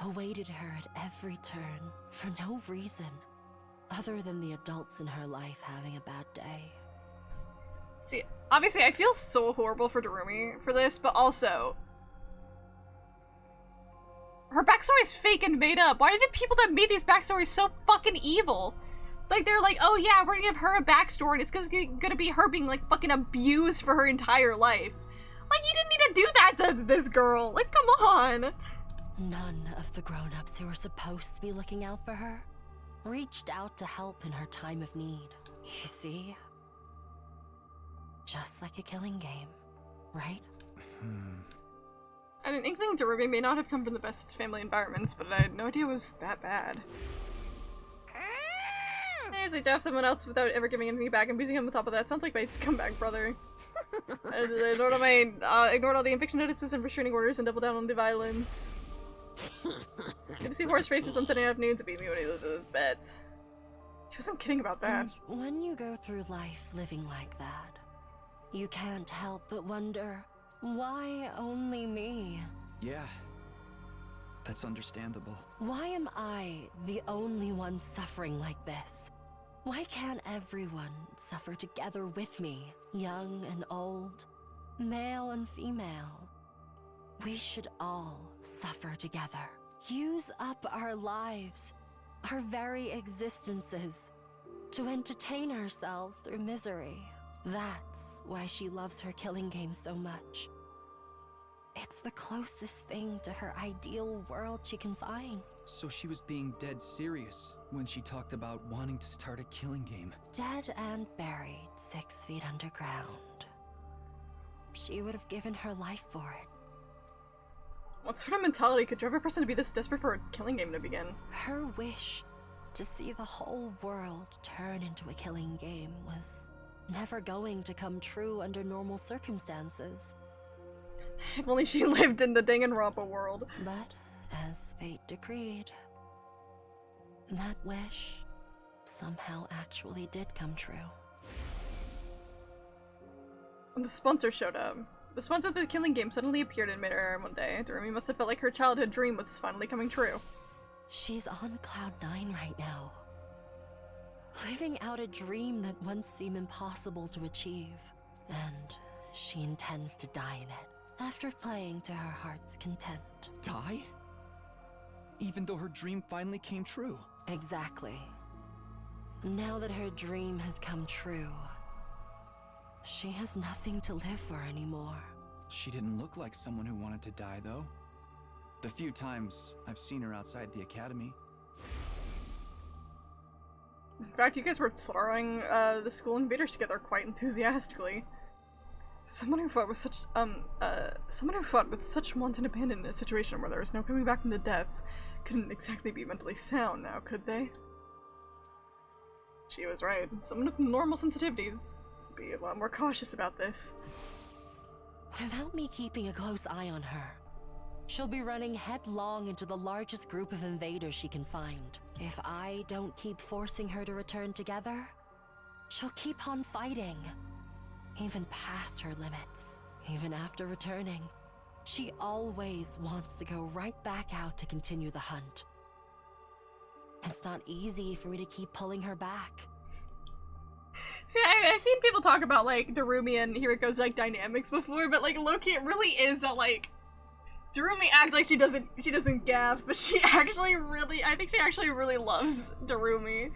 awaited her at every turn for no reason other than the adults in her life having a bad day. See, obviously I feel so horrible for Darumi for this, but also her backstory is fake and made up. Why are the people that made these backstories so fucking evil? Like, they're like, oh yeah, we're gonna give her a backstory and it's gonna be her being, like, fucking abused for her entire life. Like, you didn't need to do that to this girl. Like, come on. None of the grown-ups who were supposed to be looking out for her reached out to help in her time of need. You see? Just like a killing game, right? And an inkling Darumi may not have come from the best family environments, but I had no idea it was that bad. As I jab someone else without ever giving anything back and beating him on top of that. Sounds like my scumbag brother. I ignored all the eviction notices and restraining orders and doubled down on the violence. Good to see horse races on Sunday afternoons to beat me when he loses his bets. She wasn't kidding about that. And when you go through life living like that, you can't help but wonder, why only me? Yeah. That's understandable. Why am I the only one suffering like this? Why can't everyone suffer together with me, young and old, male and female? We should all suffer together. Use up our lives, our very existences, to entertain ourselves through misery. That's why she loves her killing game so much. It's the closest thing to her ideal world she can find. So she was being dead serious when she talked about wanting to start a killing game. Dead and buried 6 feet underground. She would have given her life for it. What sort of mentality could drive a person to be this desperate for a killing game to begin? Her wish to see the whole world turn into a killing game was never going to come true under normal circumstances. If only she lived in the Danganronpa world. But, as fate decreed, that wish somehow actually did come true. When the sponsor showed up, the sponsor of the killing game suddenly appeared in midair one day. Darumi must have felt like her childhood dream was finally coming true. She's on Cloud 9 right now, living out a dream that once seemed impossible to achieve, and she intends to die in it. After playing to her heart's content. Die? Even though her dream finally came true? Exactly. Now that her dream has come true, she has nothing to live for anymore. She didn't look like someone who wanted to die, though. The few times I've seen her outside the academy. In fact, you guys were slaughtering the school invaders together quite enthusiastically. Someone who fought with such wanton abandon in a situation where there was no coming back from the death couldn't exactly be mentally sound now, could they? She was right. Someone with normal sensitivities would be a lot more cautious about this. Without me keeping a close eye on her, she'll be running headlong into the largest group of invaders she can find. If I don't keep forcing her to return together, she'll keep on fighting. Even past her limits. Even after returning, she always wants to go right back out to continue the hunt. It's not easy for me to keep pulling her back. See, I've seen people talk about, like, Darumi and Hiriko's, like, dynamics before, but, like, low-key, it really is that, like, Darumi acts like she doesn't gaff, but she actually really, I think she actually really loves Darumi.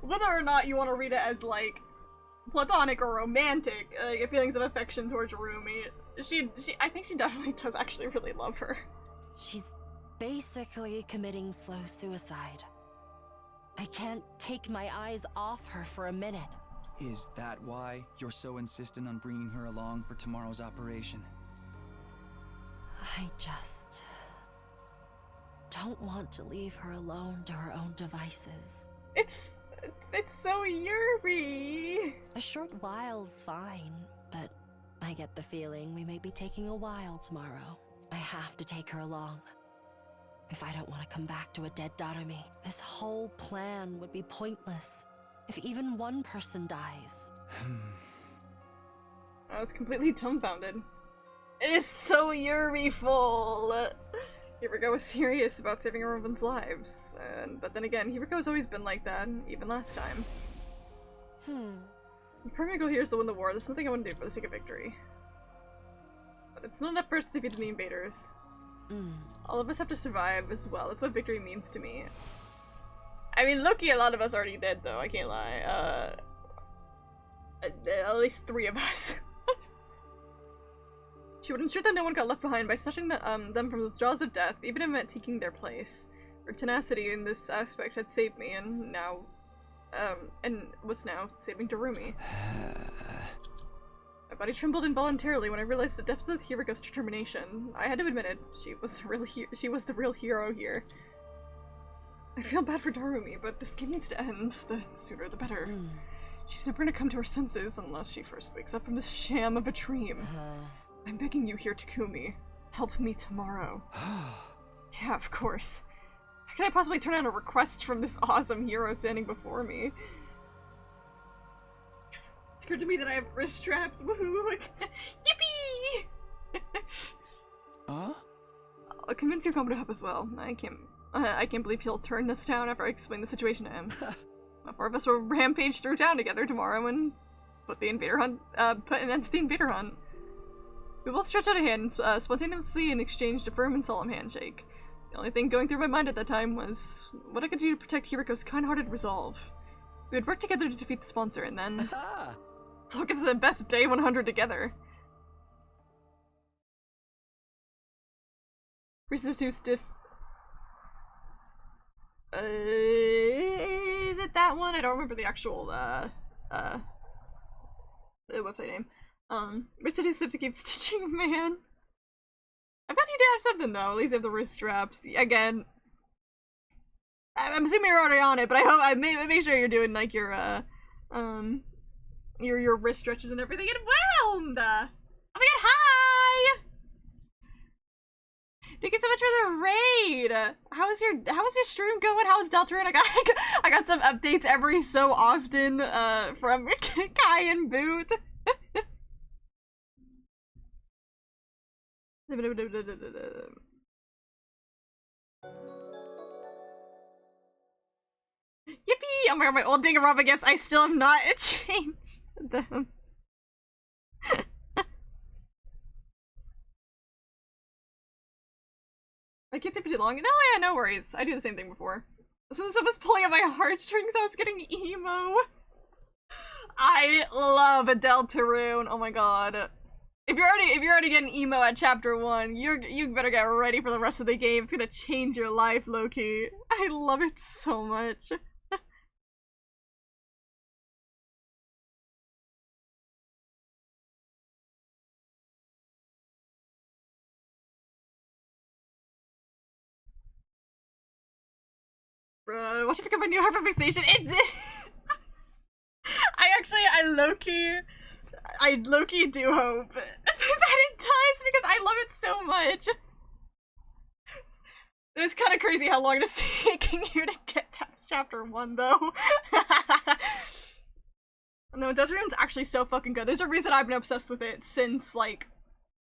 Whether or not you want to read it as, like, platonic or romantic, feelings of affection towards Darumi, I think she definitely does actually really love her. She's basically committing slow suicide. I can't take my eyes off her for a minute. Is that why you're so insistent on bringing her along for tomorrow's operation? I just don't want to leave her alone to her own devices. It's so Yuri. A short while's fine, but I get the feeling we may be taking a while tomorrow. I have to take her along. If I don't want to come back to a dead Darumi, this whole plan would be pointless if even one person dies. I was completely dumbfounded. It is so Yuri-ful! Hiriko was serious about saving everyone's lives, but then again, Hiriko's always been like that, even last time. The primary goal here is to win the war. There's nothing I want to do for the sake of victory. But it's not enough for us to defeat the invaders. All of us have to survive as well. That's what victory means to me. I mean, Loki, a lot of us already did, though. I can't lie. At least 3 of us. She would ensure that no one got left behind by snatching them from the jaws of death, even if it meant taking their place. Her tenacity in this aspect had saved me, and now, was now saving Darumi. My body trembled involuntarily when I realized the depth of Hiriko's determination. I had to admit it. She was the real hero here. I feel bad for Darumi, but this game needs to end. The sooner the better. She's never gonna come to her senses unless she first wakes up from this sham of a dream. I'm begging you here, Takumi. Help me tomorrow. Yeah, of course. How can I possibly turn down a request from this awesome hero standing before me? It's occurred to me that I have wrist straps. Woohoo! Yippee! I'll convince Yakomo to help as well. I can't believe he'll turn us down after I explain the situation to him. The 4 of us will rampage through town together tomorrow and put an end to the invader hunt. We both stretched out a hand spontaneously and exchanged a firm and solemn handshake. The only thing going through my mind at that time was what I could do to protect Hiriko's kind-hearted resolve. We would work together to defeat the sponsor, and then let's all get to the best day 100 together. Reese's too stiff. Is it that one? I don't remember the actual the website name. Wrist too stiff to keep stitching, man. I bet he did have something though. At least have the wrist straps. Again, I'm assuming you're already on it, but I hope make sure you're doing like your wrist stretches and everything. And whelmed. Oh my god, hi! Thank you so much for the raid. How's your stream going? How's Deltarune? I got some updates every so often from Kai and Boot. Yippee! Oh my god, my old Danganronpa gifts, I still have not changed them. I can't take it too long. No, yeah, no worries. I do the same thing before. As soon as I was pulling at my heartstrings, I was getting emo. I love Deltarune. Oh my god. If you're already getting emo at chapter 1, you better get ready for the rest of the game. It's gonna change your life, Loki. I love it so much. Watch it become a new hyperfixation. It did. I low-key do hope that it does because I love it so much. It's kind of crazy how long it's taking you to get past chapter 1 though. No, Deltarune's actually so fucking good. There's a reason I've been obsessed with it since like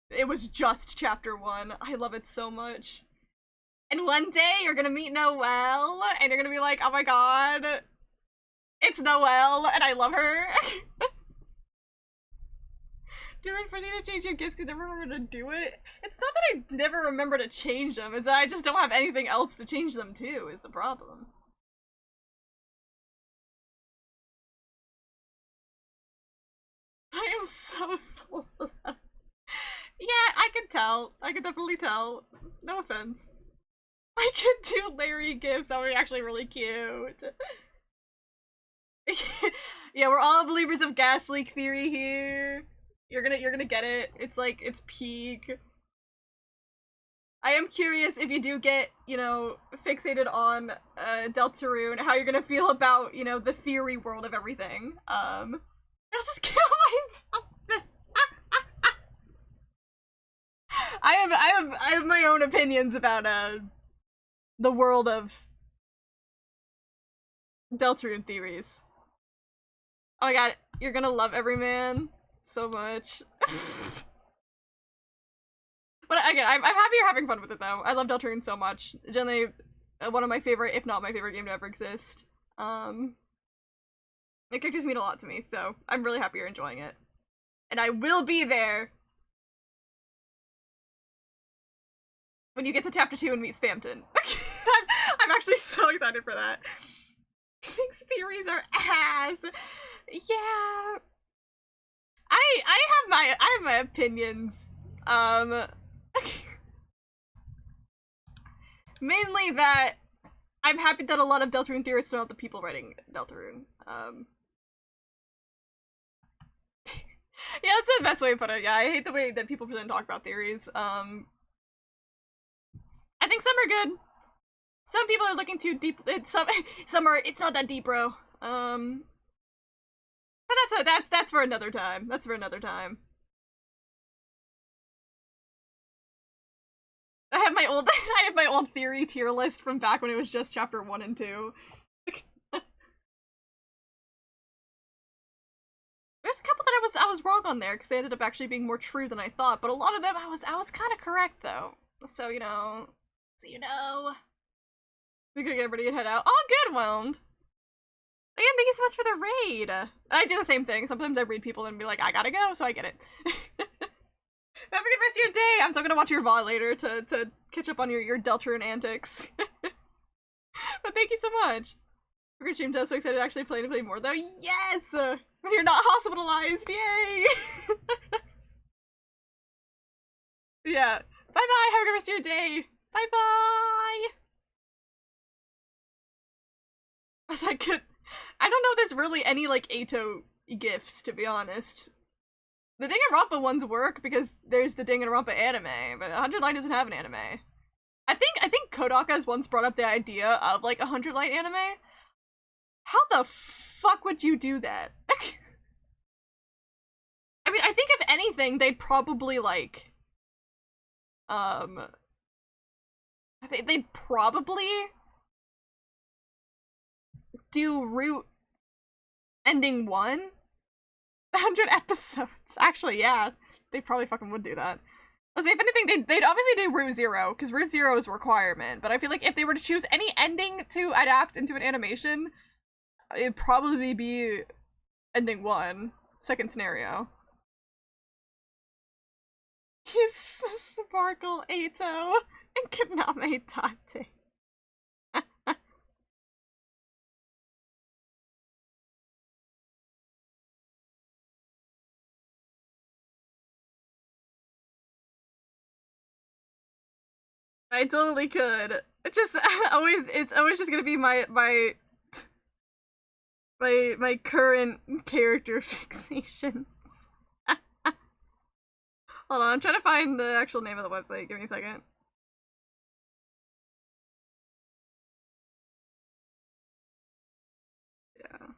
it was just chapter 1. I love it so much. And one day you're gonna meet Noelle and you're gonna be like, oh my god, it's Noelle and I love her. Do you forcing to change your gifts because I never remember to do it? It's not that I never remember to change them, it's that I just don't have anything else to change them to is the problem. I am so slow. Yeah, I can tell. I can definitely tell. No offense. I could do Larry gifts, that would be actually really cute. Yeah, we're all believers of gas leak theory here. You're gonna get it. It's like, it's peak. I am curious if you do get, you know, fixated on Deltarune, how you're gonna feel about, you know, the theory world of everything. I'll just kill myself. I have my own opinions about the world of Deltarune theories. Oh my god, you're gonna love Everyman so much. But again, I'm happy you're having fun with it though. I love Deltarune so much. Generally, one of my favorite, if not my favorite game to ever exist. The characters mean a lot to me, so I'm really happy you're enjoying it. And I will be there when you get to chapter 2 and meet Spamton. I'm actually so excited for that. These theories are ass. Yeah. I have my opinions. Mainly that I'm happy that a lot of Deltarune theorists are not the people writing Deltarune. Yeah, that's the best way to put it. Yeah, I hate the way that people present and talk about theories. I think some are good. Some people are looking too deep. Some are. It's not that deep, bro. But that's for another time. That's for another time. I have my old theory tier list from back when it was just chapter 1 and 2. There's a couple that I was wrong on there because they ended up actually being more true than I thought, but a lot of them I was kind of correct though. So you know. We're gonna get ready to head out. Oh, good, Whelmed. Again, thank you so much for the raid. And I do the same thing. Sometimes I read people and be like, I gotta go, so I get it. Have a good rest of your day. I'm still gonna watch your VOD later to catch up on your Deltarune antics. But thank you so much. We're stream so excited to actually play more though. Yes! When you're not hospitalized, yay! Yeah. Bye-bye, have a good rest of your day. Bye-bye! I was like, I don't know if there's really any, like, Ato gifts, to be honest. The Danganronpa ones work because there's the Danganronpa anime, but 100 Line doesn't have an anime. I think Kodaka has once brought up the idea of, like, 100 Line anime. How the fuck would you do that? I mean, I think if anything, they'd probably, like, they'd probably do Root ending 1? 100 episodes. Actually, yeah. They probably fucking would do that. Let's say, if anything, they'd obviously do Route 0, because Route 0 is a requirement, but I feel like if they were to choose any ending to adapt into an animation, it'd probably be ending 1, second scenario. He's Sparkle Ato and Kaname Tate. I totally could. It's always just gonna be my current character fixations. Hold on, I'm trying to find the actual name of the website. Give me a second. Yeah.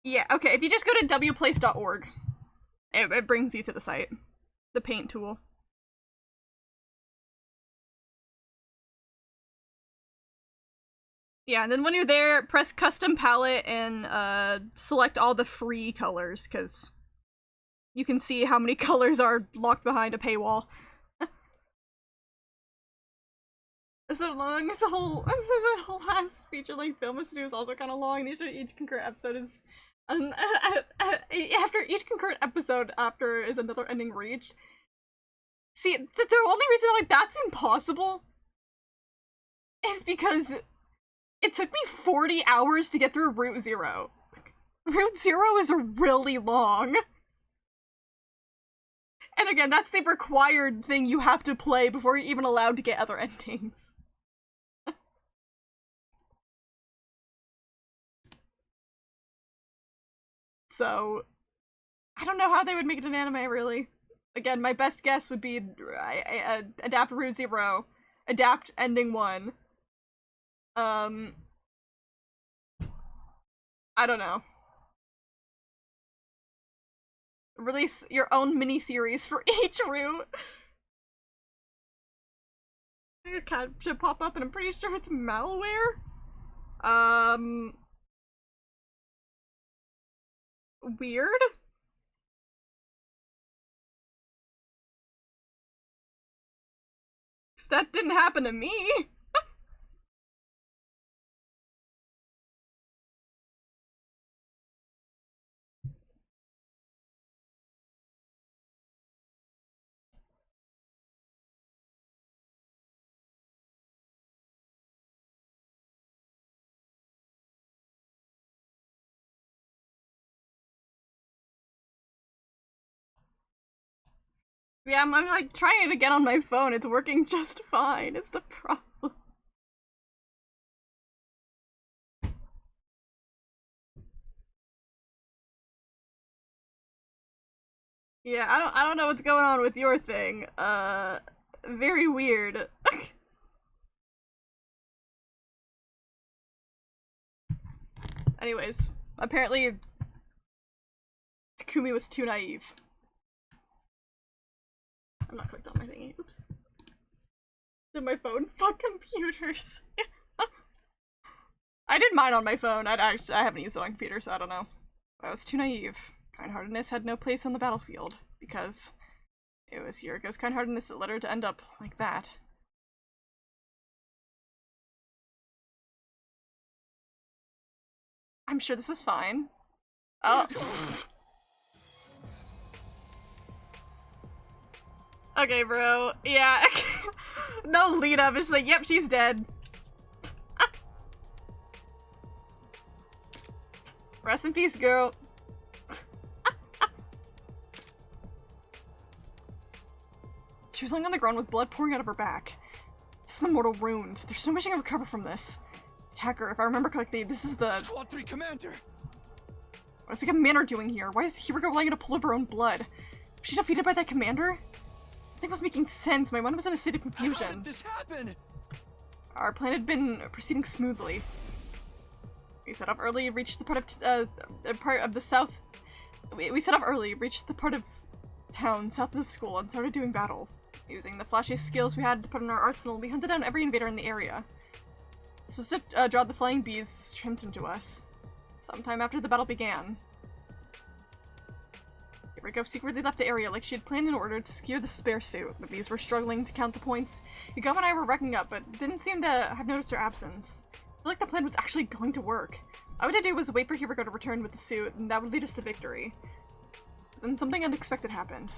Yeah, okay, if you just go to wplace.org, it brings you to the site. The paint tool. Yeah, and then when you're there, press custom palette and select all the free colors, because you can see how many colors are locked behind a paywall. It's so long, it's a whole last feature-length film studio is also kind of long. Each concurrent episode is after each concurrent episode after is another ending reached. See, the only reason like that's impossible is because it took me 40 hours to get through Route 0. Route 0 is really long. And again, that's the required thing you have to play before you're even allowed to get other endings. So, I don't know how they would make it an anime, really. Again, my best guess would be adapt Route 0, adapt ending 1. I don't know. Release your own mini-series for each route. A cat should pop up and I'm pretty sure it's malware. Weird? That didn't happen to me. Yeah, I'm like trying to get on my phone. It's working just fine. It's the problem. Yeah, I don't know what's going on with your thing. Very weird. Anyways, apparently Takumi was too naive. I'm not clicked on my thingy. Oops. Did my phone? Fuck computers. I did mine on my phone. I haven't used it on computer, so I don't know. I was too naive. Kindheartedness had no place on the battlefield because it was Hiriko's kindheartedness that led her to end up like that. I'm sure this is fine. Oh. Okay, bro. Yeah. No lead up. It's just like, yep, she's dead. Rest in peace, girl. She was lying on the ground with blood pouring out of her back. This is a mortal wound. There's no way she can recover from this. Attack her. If I remember correctly, this is the Squad 3 Commander! What's the commander doing here? Why is Hiriko lying in a pool of her own blood? Was she defeated by that commander? Nothing was making sense. My mind was in a state of confusion. How did this happen? Our plan had been proceeding smoothly. We set off early, reached the part of the south. We set off early, reached the part of town south of the school, and started doing battle. Using the flashiest skills we had to put in our arsenal, we hunted down every invader in the area. This was to draw the flying bees trimmed into us. Sometime after the battle began, Hiriko secretly left the area like she had planned in order to secure the spare suit. The bees were struggling to count the points. Yugamo and I were wrecking up, but didn't seem to have noticed her absence. I feel like the plan was actually going to work. All we had to do was wait for Hiriko to return with the suit, and that would lead us to victory. Then something unexpected happened.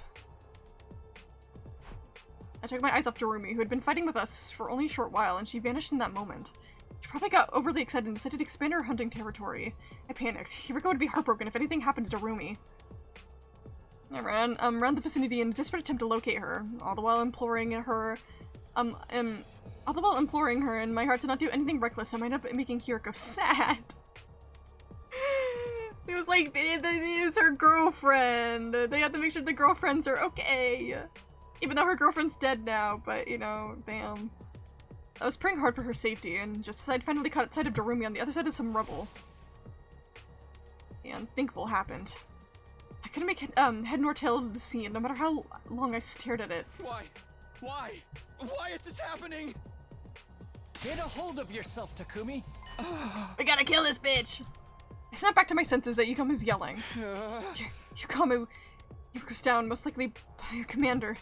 I took my eyes off Darumi, who had been fighting with us for only a short while, and she vanished in that moment. She probably got overly excited and decided to expand her hunting territory. I panicked. Hiriko would be heartbroken if anything happened to Darumi. I ran around the vicinity in a desperate attempt to locate her, all the while imploring her in my heart to not do anything reckless that might end up making Hiriko sad. It was like, it is her girlfriend. They have to make sure the girlfriends are okay. Even though her girlfriend's dead now, but you know, damn. I was praying hard for her safety, and just as I'd finally caught sight of Darumi on the other side of some rubble, the unthinkable happened. I couldn't make head nor tail of the scene, no matter how long I stared at it. Why? Why? Why is this happening? Get a hold of yourself, Takumi. We gotta kill this bitch! I snapped back to my senses at Yukamu's yelling. Yukamu goes down, most likely by a commander.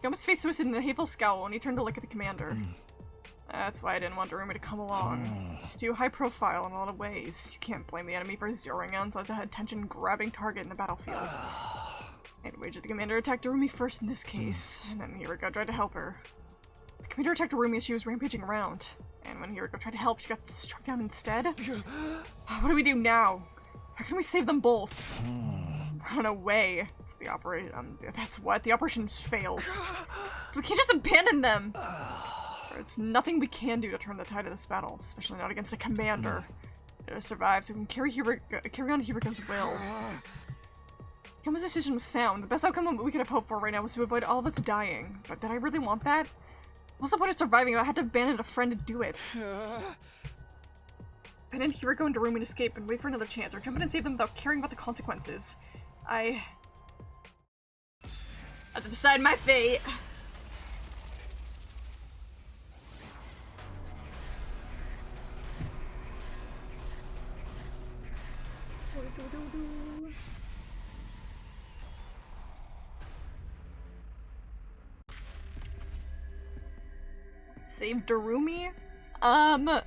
Yukamu's face twisted in a hateful scowl when he turned to look at the commander. That's why I didn't want Darumi to come along. He's too high profile in a lot of ways. You can't blame the enemy for zeroing in on such a attention-grabbing target in the battlefield. I'd wager the commander attacked Darumi first in this case, and then Hiriko tried to help her. The commander attacked Darumi as she was rampaging around, and when Hiriko tried to help, she got struck down instead. What do we do now? How can we save them both? Run away. That's what the operation failed. We can't just abandon them. There's nothing we can do to turn the tide of this battle, especially not against a commander. To survive, so we can carry on Hiriko's will. Yukamu's decision was sound. The best outcome we could have hoped for right now was to avoid all of us dying. But did I really want that? What's the point of surviving if I had to abandon a friend to do it? Abandon Hiriko and Darumi to escape and wait for another chance, or jump in and save them without caring about the consequences. I have to decide my fate. Save Darumi? Well,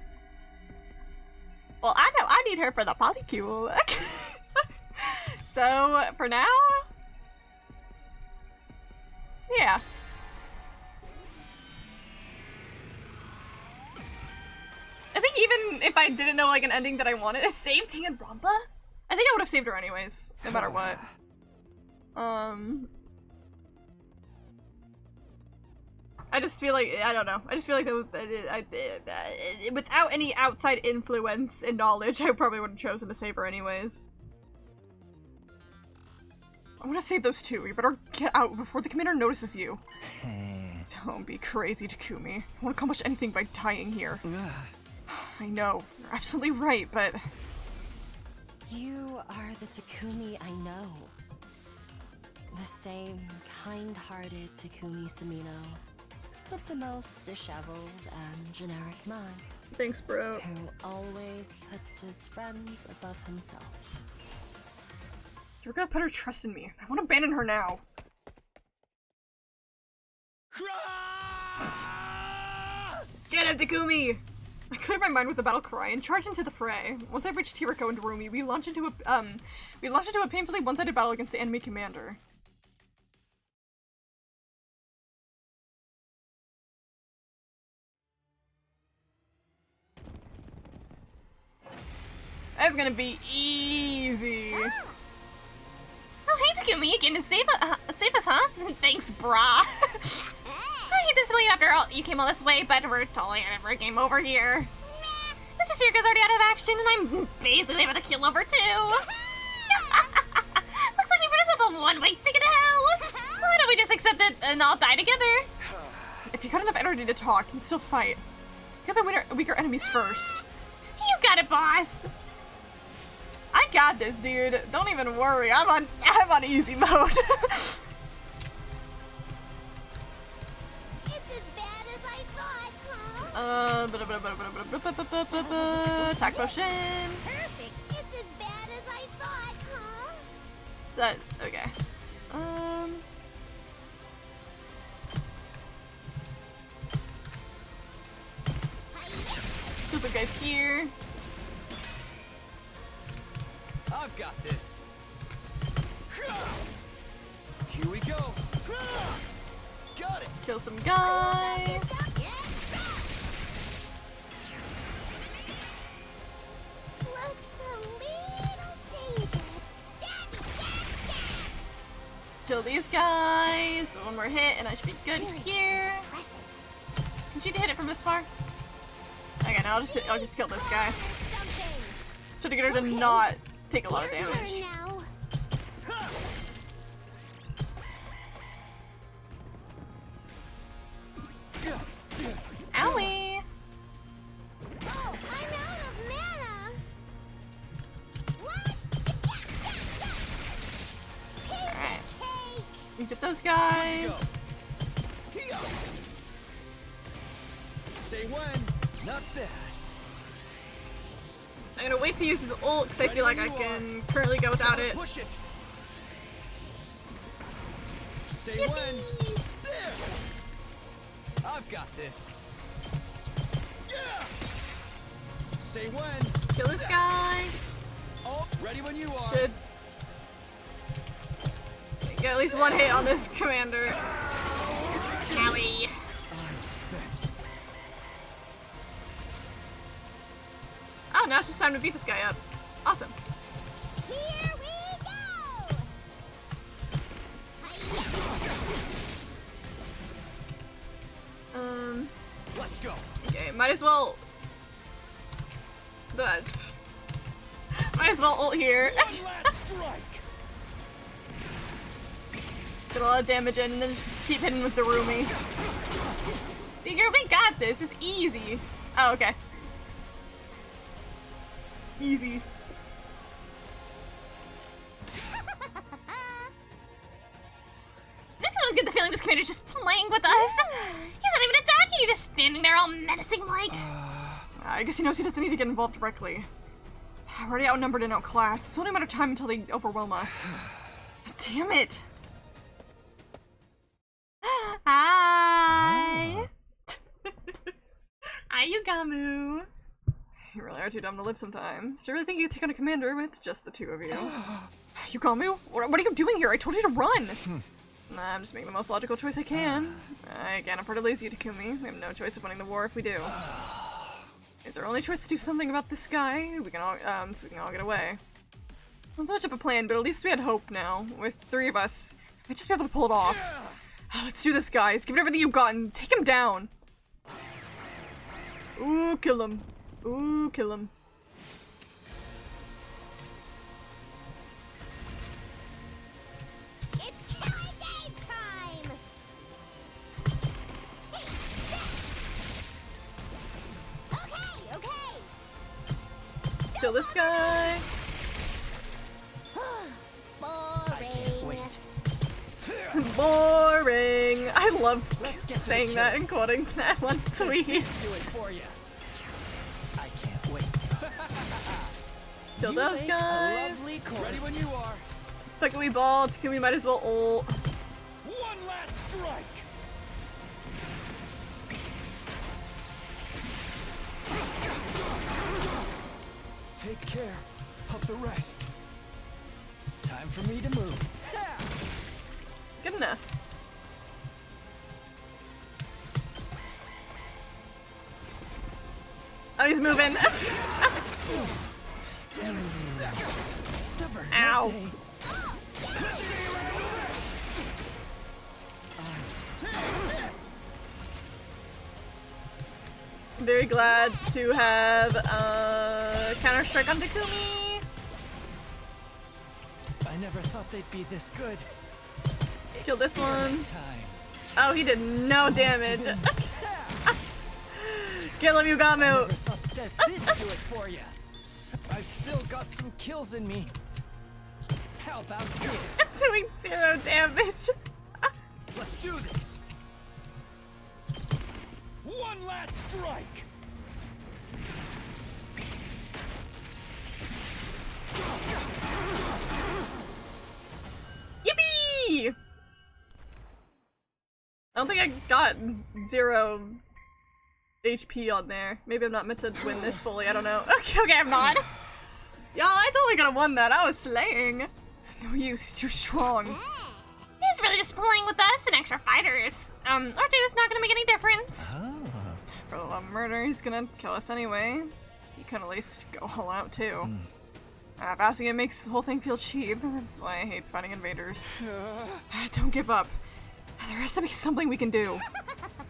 I know I need her for the polycule. So, for now? Yeah. I think even if I didn't know, like, an ending that I wanted, save Danganronpa? I think I would have saved her anyways, no matter what. I just feel like, I don't know. I just feel like that was, without any outside influence and knowledge, I probably would have chosen to save her anyways. I want to save those two. You better get out before the commander notices you. Don't be crazy, Takumi. I won't accomplish anything by dying here. I know. You're absolutely right, but... You are the Takumi I know. The same kind-hearted Takumi Samino, with the most disheveled and generic mug. Thanks, bro. Who always puts his friends above himself. You're gonna put her trust in me. I want to abandon her now. Get him, Takumi! I cleared my mind with the battle cry and charged into the fray. Once I've reached Hiriko and Rumi, we launch into a painfully one-sided battle against the enemy commander. That's gonna be easy. Oh, hey, Takumi, you came to save us, huh? Thanks, brah. I hate to swing you after all you came all this way, but we're totally never game over here. Mr. Shiriko's already out of action, and I'm basically able to kill over too. Looks like we put ourselves on one way ticket to hell. Why don't we just accept it and all die together? If you got enough energy to talk, you can still fight. Get the weaker enemies first. You got it, boss. I got this, dude. Don't even worry. I'm on easy mode. It's as bad as I thought, huh? Attack potion. Perfect. It's as bad as I thought, huh? Set. Okay. Stupid guys here. I've got this. Here we go. Got it. Kill some guys. Looks a little dangerous. Stab, stab, stab. Kill these guys. One more hit and I should be good here. Can she hit it from this far? Okay, now I'll just kill this guy. Try to get her to not take a lot of damage. Now. Owie. Oh, I'm out of mana. What? Alright. Cake. We get those guys. Say when, not that. I'm gonna wait to use his ult because I feel like I can currently go without it. Push it. Say when. There. I've got this. Yeah. Say when. Kill this guy. Oh, ready when you are. Should get at least one hit on this commander. Owie. I'm spent. Oh, now it's just time to beat this guy up. Awesome. Here we go. Let's go. Okay, might as well. Might as well ult here. One last strike. Get a lot of damage in and then just keep hitting with the Rumi. See, girl, we got this. It's easy. Oh, okay. Easy. Everyone's get the feeling this commander's just playing with us. He's not even attacking, he's just standing there all menacing like. I guess he knows he doesn't need to get involved directly. We're already outnumbered and outclassed. It's only a matter of time until they overwhelm us. Damn it. Hi. Hi, Yugamu. You really are too dumb to live sometimes. Do you really think you could take on a commander when it's just the two of you? Yugamu? What are you doing here? I told you to run! Nah, I'm just making the most logical choice I can. I can't afford to lose you, Takumi. We have no choice of winning the war if we do. It's our only choice to do something about this guy. We can all, so we can all get away. Not so much of a plan, but at least we had hope now. With three of us, we might just be able to pull it off. Let's do this, guys. Give it everything you've got and take him down. Ooh, kill him. Ooh, kill him. It's killing game time! Okay, okay! Kill this guy. Boring. Boring. I love Let's get to the saying that and quoting that one tweet. Do it for you. I can't wait. Kill You those make a guys. lovely corpse. Ready when you are. Fuck, we ball. Takumi might as well ult. One last strike. Take care of the rest. Time for me to move. Good enough. Oh, he's moving. Damn it. Stubborn. Ow. aren't they? I'm very glad to have Counter-Strike on Takumi. I never thought they'd be this good. Kill this one. Time. Oh, he did no damage. Kill him, Yugamu. Does this do it for you? I've still got some kills in me. How about this? Doing 0 damage. Let's do this. One last strike. Yippee! I don't think I got 0 HP on there. Maybe I'm not meant to win this fully, I don't know. Okay, I'm not. Y'all, I totally could have won that. I was slaying. It's no use, he's too strong. He's really just playing with us and extra fighters. Our data's not gonna make any difference. For the love of murder, he's gonna kill us anyway. He could at least go all out too. Bastion makes the whole thing feel cheap. That's why I hate fighting invaders. Don't give up. There has to be something we can do.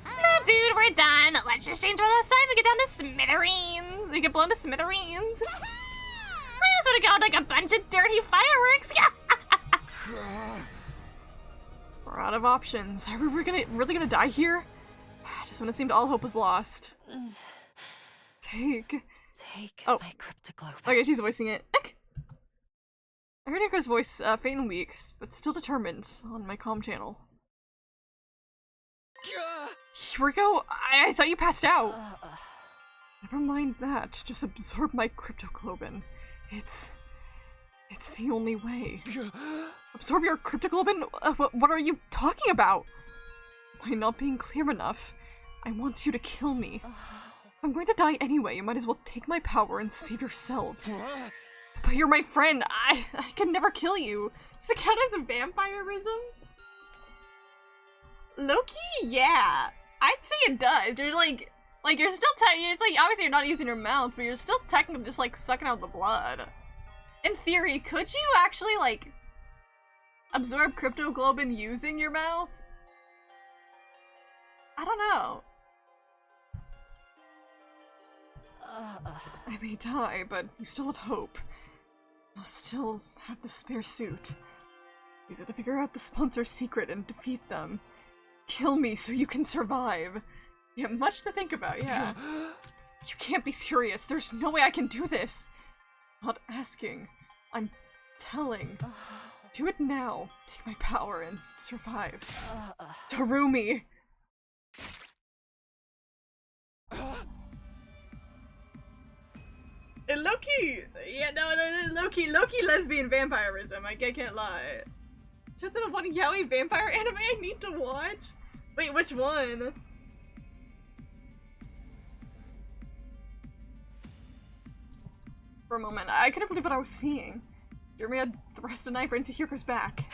Nah, dude, we're done. Let's just change our last time and get down to smithereens. They get blown to smithereens. I just would have got like a bunch of dirty fireworks. We're out of options. Are we really gonna die here? Just when it seemed all hope was lost. Take my cryptoglobe. Okay, she's voicing it. I heard Echo's voice faint and weak, but still determined on my comm channel. Here we go. I thought you passed out. Never mind that. Just absorb my cryptoglobin. It's the only way. Absorb your cryptoglobin? What are you talking about? By not being clear enough, I want you to kill me. I'm going to die anyway. You might as well take my power and save yourselves. But you're my friend. I can never kill you. Does it count as a vampirism? Loki? Yeah. I'd say it does. You're like you're still it's like obviously you're not using your mouth, but you're still technically just like sucking out the blood. In theory, could you actually like absorb cryptoglobin using your mouth? I don't know. I may die, but you still have hope. You'll still have the spare suit. Use it to figure out the sponsor's secret and defeat them. Kill me so you can survive. You have much to think about, yeah. You can't be serious. There's no way I can do this. I'm not asking. I'm telling. Do it now. Take my power and survive. Tarumi! And Loki! Yeah, no, Loki lesbian vampirism. I can't lie. Shout out to the one yaoi vampire anime I need to watch. Wait, which one? For a moment, I couldn't believe what I was seeing. Jeremy had thrust a knife into Hiroko's back.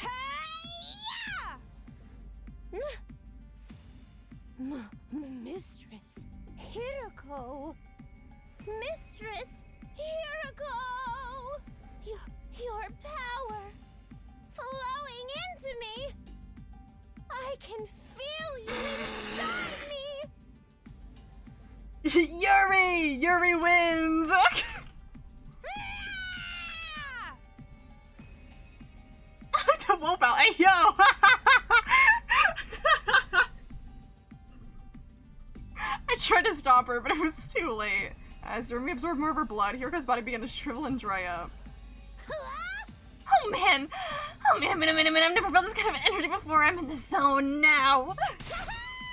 Mistress Hiroko! Mistress Hiroko! Your power flowing into me! I can feel you inside me! Yuri wins! The wolf out. Hey, yo! I tried to stop her, but it was too late. As Rumi absorbed more of her blood, Hiriko's body began to shrivel and dry up. Oh man! I've never felt this kind of energy before. I'm in the zone now. I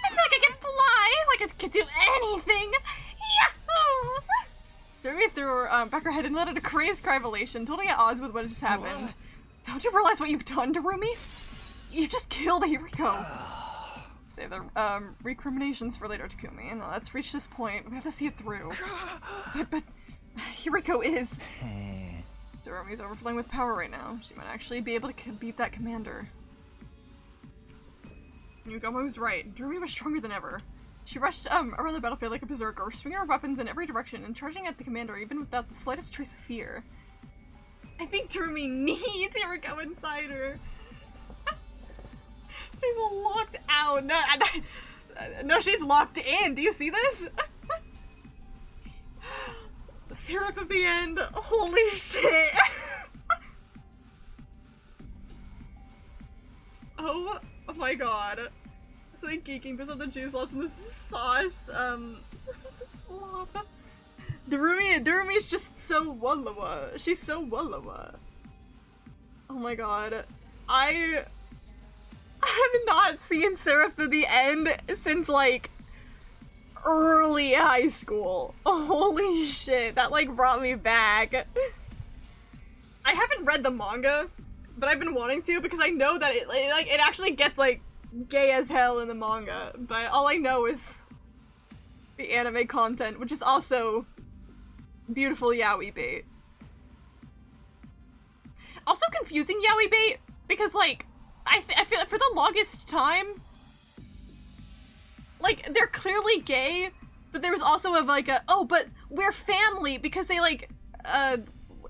feel like I can fly, like I could do anything. Yahoo! Rumi threw her back her head and let out a crazed cry of elation, totally at odds with what just happened. Don't you realize what you've done to Rumi? You just killed Hiriko. Save the recriminations for later, Takumi. Now let's reach this point. We have to see it through. But Hiriko is. Rumi's overflowing with power right now. She might actually be able to beat that commander. Yugamo was right. Rumi was stronger than ever. She rushed around the battlefield like a berserker, swinging her weapons in every direction and charging at the commander even without the slightest trace of fear. I think Rumi needs Hiriko inside her. She's locked out. No, she's locked in. Do you see this? The syrup of the end. Holy shit. Oh my god. It's like geeking because of the juice loss in the sauce. Just like the slop. The Rumi is just so wallawa. She's so wallawa. Oh my god. I have not seen Seraph to the end since like early high school. Holy shit, that like brought me back. I haven't read the manga, but I've been wanting to because I know that it actually gets like gay as hell in the manga, but all I know is the anime content, which is also beautiful yaoi bait. Also confusing yaoi bait because like I feel like for the longest time, like, they're clearly gay, but there was also like a, oh, but we're family because they, like,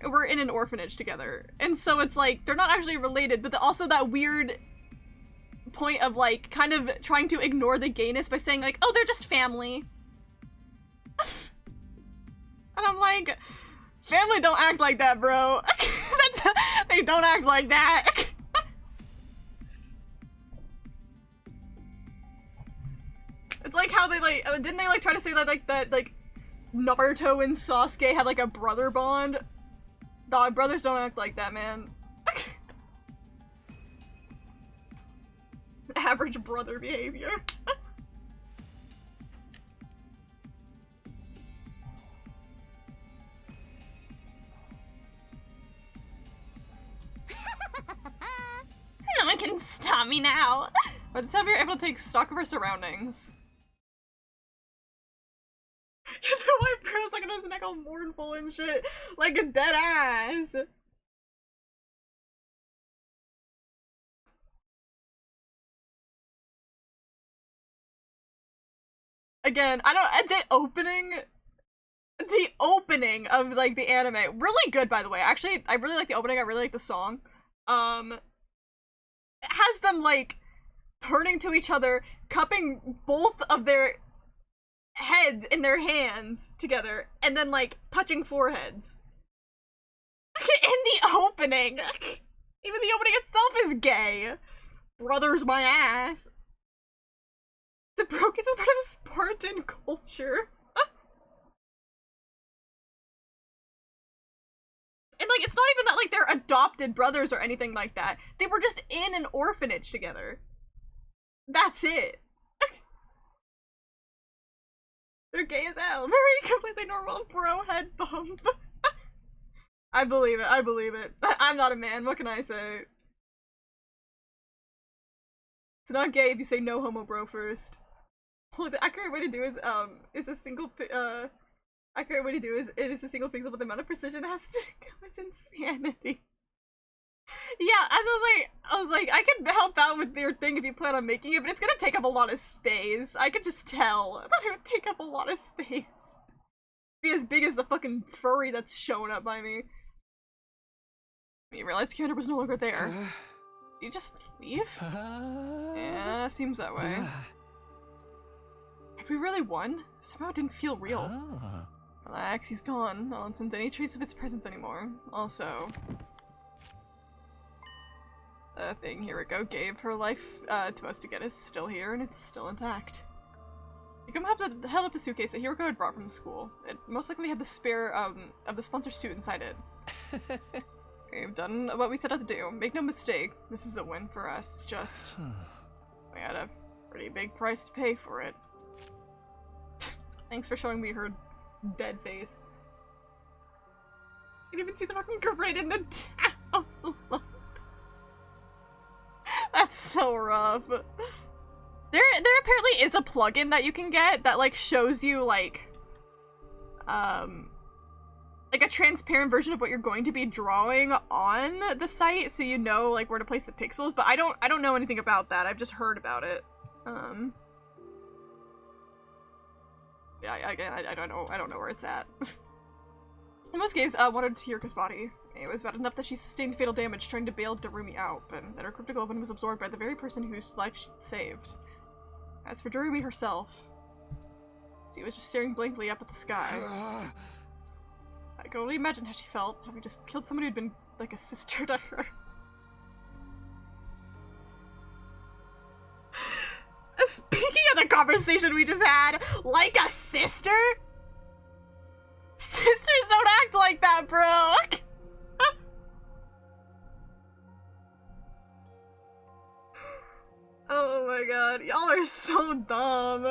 were in an orphanage together. And so it's like, they're not actually related, but also that weird point of, like, kind of trying to ignore the gayness by saying, like, oh, they're just family. And I'm like, family don't act like that, bro. They don't act like that. It's like how they like, didn't they like try to say that like Naruto and Sasuke had like a brother bond? Dog, brothers don't act like that, man. Average brother behavior. No one can stop me now. By the time you're able to take stock of our surroundings. The white girl's like on his neck all mournful and shit. Like a dead ass. Again, the opening of like the anime, really good by the way. Actually, I really like the opening, I really like the song. It has them like turning to each other, cupping both of their heads in their hands together, and then like touching foreheads. In the opening! Even the opening itself is gay! Brothers my ass! The Brokis is part of Spartan culture. And like, it's not even that like they're adopted brothers or anything like that. They were just in an orphanage together. That's it. They're gay as hell. Very completely normal bro head bump. I believe it. I believe it. I'm not a man. What can I say? It's not gay if you say no homo bro first. Well, the accurate way to do is a single accurate way to do is it is a single pixel, but the amount of precision it has to go is insanity. Yeah, as I was like, I can help out with your thing if you plan on making it, but it's gonna take up a lot of space. I could just tell. I thought it would take up a lot of space. Be as big as the fucking furry that's showing up by me. You realized the commander was no longer there. you just leave? Yeah, seems that way. Have we really won? Somehow it didn't feel real. Relax, he's gone. I don't sense any trace of his presence anymore. Also, the thing Hiriko gave her life to us to get is still here, and it's still intact. Yukimo held up the suitcase that Hiriko had brought from school. It most likely had the spare of the sponsor suit inside it. We've done what we set out to do. Make no mistake, this is a win for us. It's just we had a pretty big price to pay for it. Thanks for showing me her dead face. You can even see the fucking grid in the town. That's so rough. There apparently is a plugin that you can get that like shows you like a transparent version of what you're going to be drawing on the site, so you know like where to place the pixels. But I don't know anything about that. I've just heard about it. Yeah, I don't know where it's at. In most cases, wanted Hiriko's body. It was bad enough that she sustained fatal damage trying to bail Darumi out, but that her cryptic weapon was absorbed by the very person whose life she'd saved. As for Darumi herself, she was just staring blankly up at the sky. I can only imagine how she felt, having just killed somebody who'd been like a sister to her. Speaking of the conversation we just had, like a sister? Sisters don't act like that, bro! Oh my god, y'all are so dumb.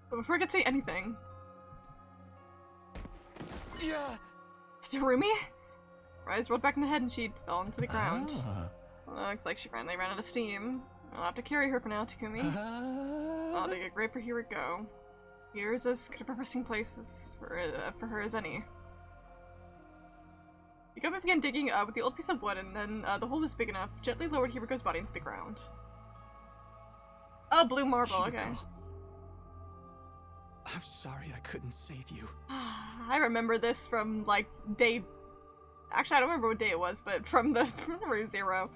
But before I could say anything... Yeah. Darumi? Her eyes rolled back in the head and she fell into the ground. Looks like she finally ran out of steam. I'll have to carry her for now, Takumi. I'll take a great for Hiriko. Here's as good of a resting place for her as any. Yukimo began digging with the old piece of wood, and then the hole was big enough, gently lowered Hiriko's body into the ground. Oh, blue marble, okay. I'm sorry I couldn't save you. I remember this from, like, day... Actually, I don't remember what day it was, but from Route Zero.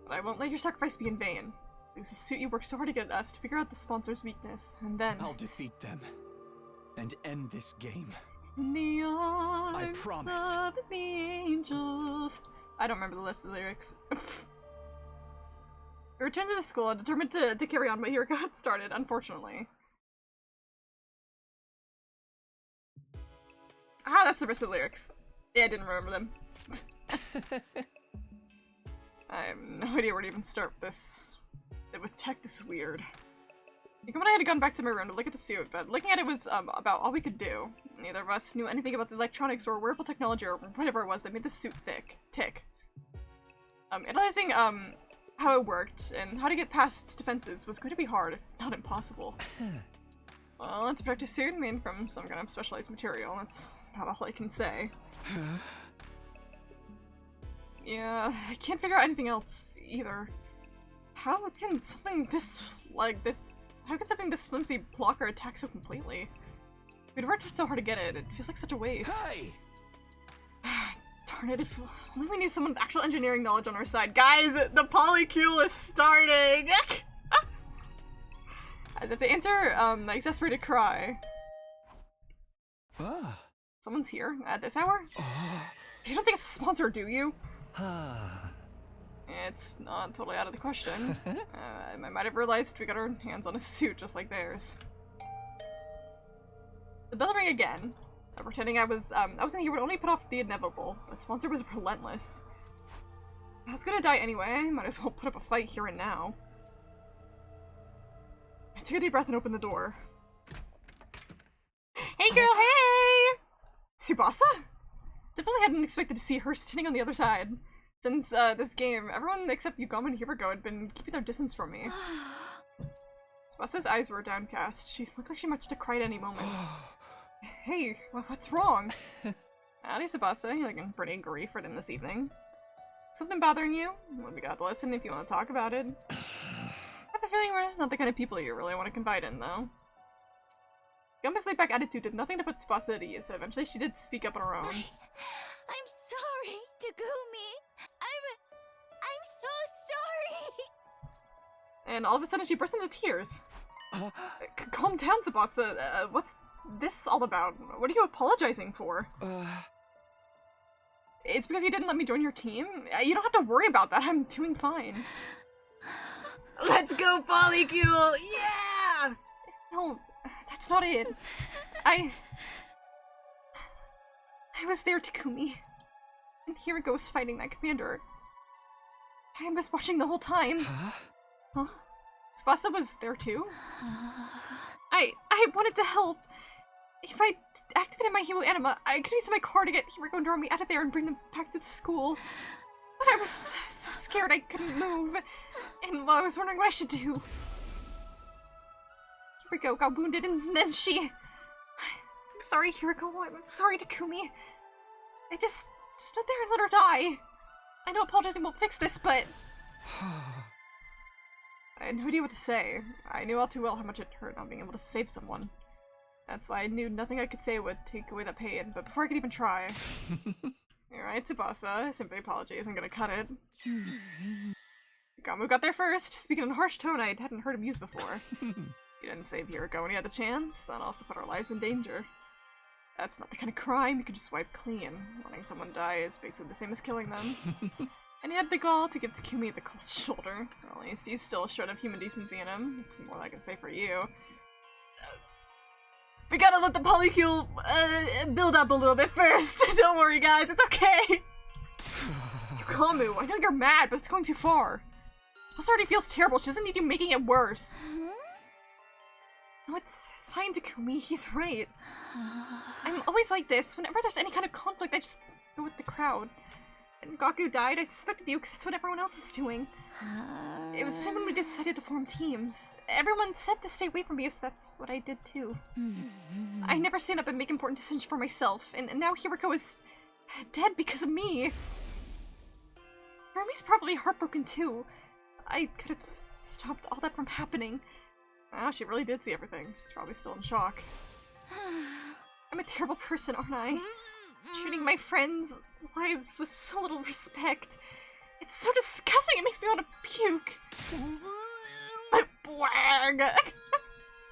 But I won't let your sacrifice be in vain. It was a suit you worked so hard to get us to figure out the sponsor's weakness, and then... I'll defeat them. And end this game. In the arms I promise. of the angels. I don't remember the list of the lyrics. We returned to the school, determined to carry on, but Hiriko had started, unfortunately. Ah, that's the rest of the lyrics. Yeah, I didn't remember them. I have no idea where to even start with this. With tech this weird. Yukimo and I had gone back to my room to look at the suit, but looking at it was about all we could do. Neither of us knew anything about the electronics or wearable technology or whatever it was that made the suit tick. Analyzing how it worked and how to get past its defenses was going to be hard, if not impossible. Well, it's a protective suit made from some kind of specialized material. That's about all I can say. Yeah, I can't figure out anything else either. How can something this flimsy block our attack so completely? We'd worked so hard to get it, it feels like such a waste. Hey! Darn it, if only we knew someone with actual engineering knowledge on our side. Guys, the polycule is starting! As if to answer an exasperated cry. Someone's here at this hour? You don't think it's a sponsor, do you? It's not totally out of the question. I might have realized we got our hands on a suit just like theirs. The bell rang again. Pretending I wasn't here would only put off the inevitable. The sponsor was relentless. I was gonna die anyway. Might as well put up a fight here and now. I took a deep breath and opened the door. Hey girl, hey! Tsubasa? Definitely hadn't expected to see her standing on the other side. Since this game, everyone except Yukimo and Hiriko had been keeping their distance from me. Tsubasa's eyes were downcast. She looked like she might have cried at any moment. Hey, what's wrong? Howdy, Tsubasa. You're looking pretty grief-ridden this evening. Something bothering you? Well, we got to listen if you want to talk about it. I have a feeling we're not the kind of people you really want to confide in, though. Gumball's laid-back attitude did nothing to put Tsubasa at ease, so eventually she did speak up on her own. I'm sorry, Takumi. I'm so sorry. And all of a sudden she bursts into tears. Calm down, Tsubasa. What's this all about? What are you apologizing for? It's because you didn't let me join your team? You don't have to worry about that. I'm doing fine. Let's go, Polycule! Yeah! No, that's not it. I was there, Takumi. And here it goes fighting that commander. I was watching the whole time. Huh? Tsubasa was there too? I wanted to help. If I activated my Himo Anima, I could use my car to get Hiriko and Doremi out of there and bring them back to the school. But I was so scared I couldn't move. And I was wondering what I should do. Hiriko got wounded and then she... I'm sorry, Hiriko. I'm sorry, Takumi. I just stood there and let her die. I know apologizing won't fix this, but... I had no idea what to say. I knew all too well how much it hurt not being able to save someone. That's why I knew nothing I could say would take away that pain, but before I could even try... Alright, Tsubasa, simply apology isn't gonna cut it. Gamu got there first, speaking in a harsh tone I hadn't heard him use before. He didn't save Hiriko when he had the chance, and also put our lives in danger. That's not the kind of crime you can just wipe clean. Letting someone die is basically the same as killing them. And he had the gall to give Takumi the cold shoulder. Well, at least he's still a shred of human decency in him. It's more than I can say for you. We gotta let the Polycule build up a little bit first. Don't worry, guys, it's okay. Yukamu, I know you're mad, but it's going too far. Tsubasa already feels terrible. She doesn't need you making it worse. No, it's fine, Takumi. He's right. I'm always like this. Whenever there's any kind of conflict, I just go with the crowd. And Gaku died, I suspected you because that's what everyone else was doing. It was the same when we decided to form teams. Everyone said to stay away from you, so that's what I did too. I never stand up and make important decisions for myself, and now Hiriko is dead because of me. Rumi's probably heartbroken too. I could have stopped all that from happening. Wow, she really did see everything. She's probably still in shock. I'm a terrible person, aren't I? Treating my friends' lives with so little respect. It's so disgusting, it makes me want to puke.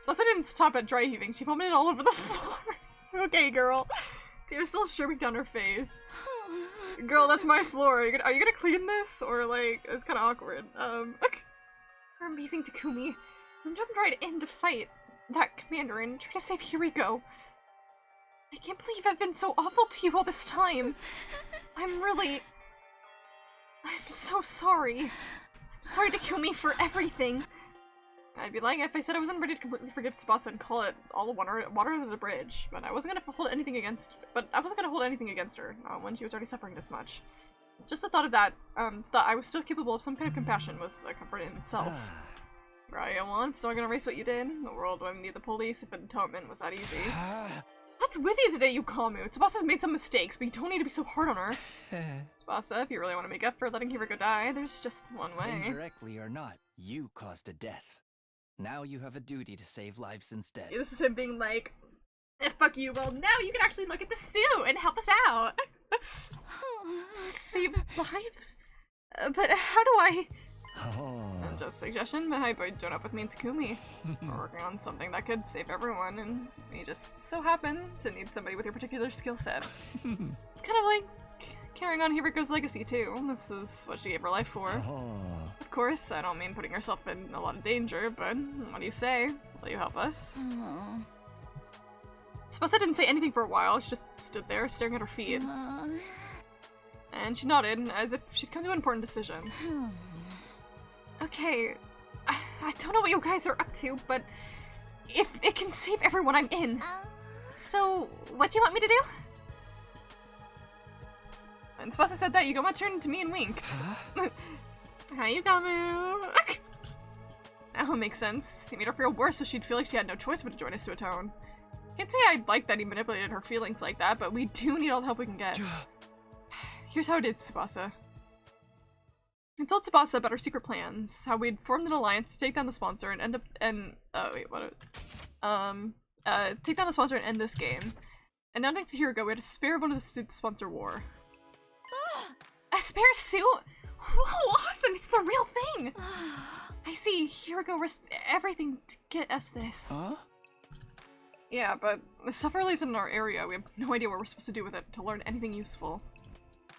Tsubasa didn't stop at dry heaving, she vomited all over the floor. Okay, girl. Tears still streaming down her face. Girl, that's my floor. Are you gonna clean this? Or, like, it's kind of awkward. You're amazing, Takumi. You jumped right in to fight that commander and try to save Hiriko. I can't believe I've been so awful to you all this time. I'm so sorry. I'm sorry, Takumi, for everything. I'd be lying if I said I wasn't ready to completely forgive Tsubasa and call it all water under the bridge. But I wasn't gonna hold anything against her when she was already suffering this much. Just the thought of that, that I was still capable of some kind of compassion was a comfort in itself. Right, once, still gonna erase what you did. The world wouldn't need the police if atonement was that easy. What's with you today, Yukamu? Tsubasa's made some mistakes, but you don't need to be so hard on her. Tsubasa, if you really want to make up for letting Hiriko die, there's just one way. Indirectly or not, you caused a death. Now you have a duty to save lives instead. Yeah, this is him being like, fuck you, well now you can actually look at the suit and help us out. Save lives? But how do I... Oh. Just a suggestion, I might join up with me and Takumi. We're working on something that could save everyone, and we just so happen to need somebody with your particular skill set. It's kind of like carrying on Hiriko's legacy too. This is what she gave her life for. Of course, I don't mean putting herself in a lot of danger, but what do you say? Will you help us? Tsubasa didn't say anything for a while, she just stood there staring at her feet. And she nodded, as if she'd come to an important decision. Okay, I don't know what you guys are up to, but if it can save everyone, I'm in. So, what do you want me to do? And Tsubasa said that, Yugama turned to me and winked. Hi, Yugamu! That makes sense. He made her feel worse so she'd feel like she had no choice but to join us to atone. Can't say I like that he manipulated her feelings like that, but we do need all the help we can get. Here's how it is, Tsubasa. I told Tsubasa about our secret plans, how we'd formed an alliance to take down the sponsor and end up take down the sponsor and end this game. And now thanks to Hirago, we had a spare one of the suit the sponsor wore. A spare suit? Whoa, awesome! It's the real thing! I see. Hirago risked everything to get us this. Huh? Yeah, but the stuff released in our area, we have no idea what we're supposed to do with it to learn anything useful.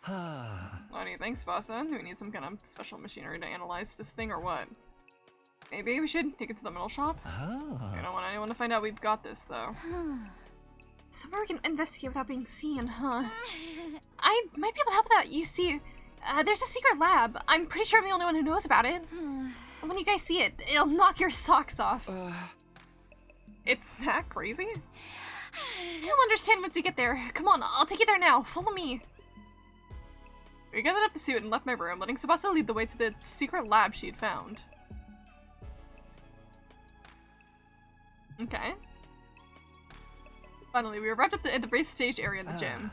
What do you think, Tsubasa? Do we need some kind of special machinery to analyze this thing or what? Maybe we should take it to the metal shop? I don't want anyone to find out we've got this, though. Somewhere we can investigate without being seen, huh? I might be able to help with that. You see, there's a secret lab. I'm pretty sure I'm the only one who knows about it. When you guys see it, it'll knock your socks off. It's that crazy? You'll understand once we get there. Come on, I'll take you there now. Follow me. We gathered up the suit and left my room, letting Tsubasa lead the way to the secret lab she had found. Okay. Finally, we arrived at the race stage area in the gym.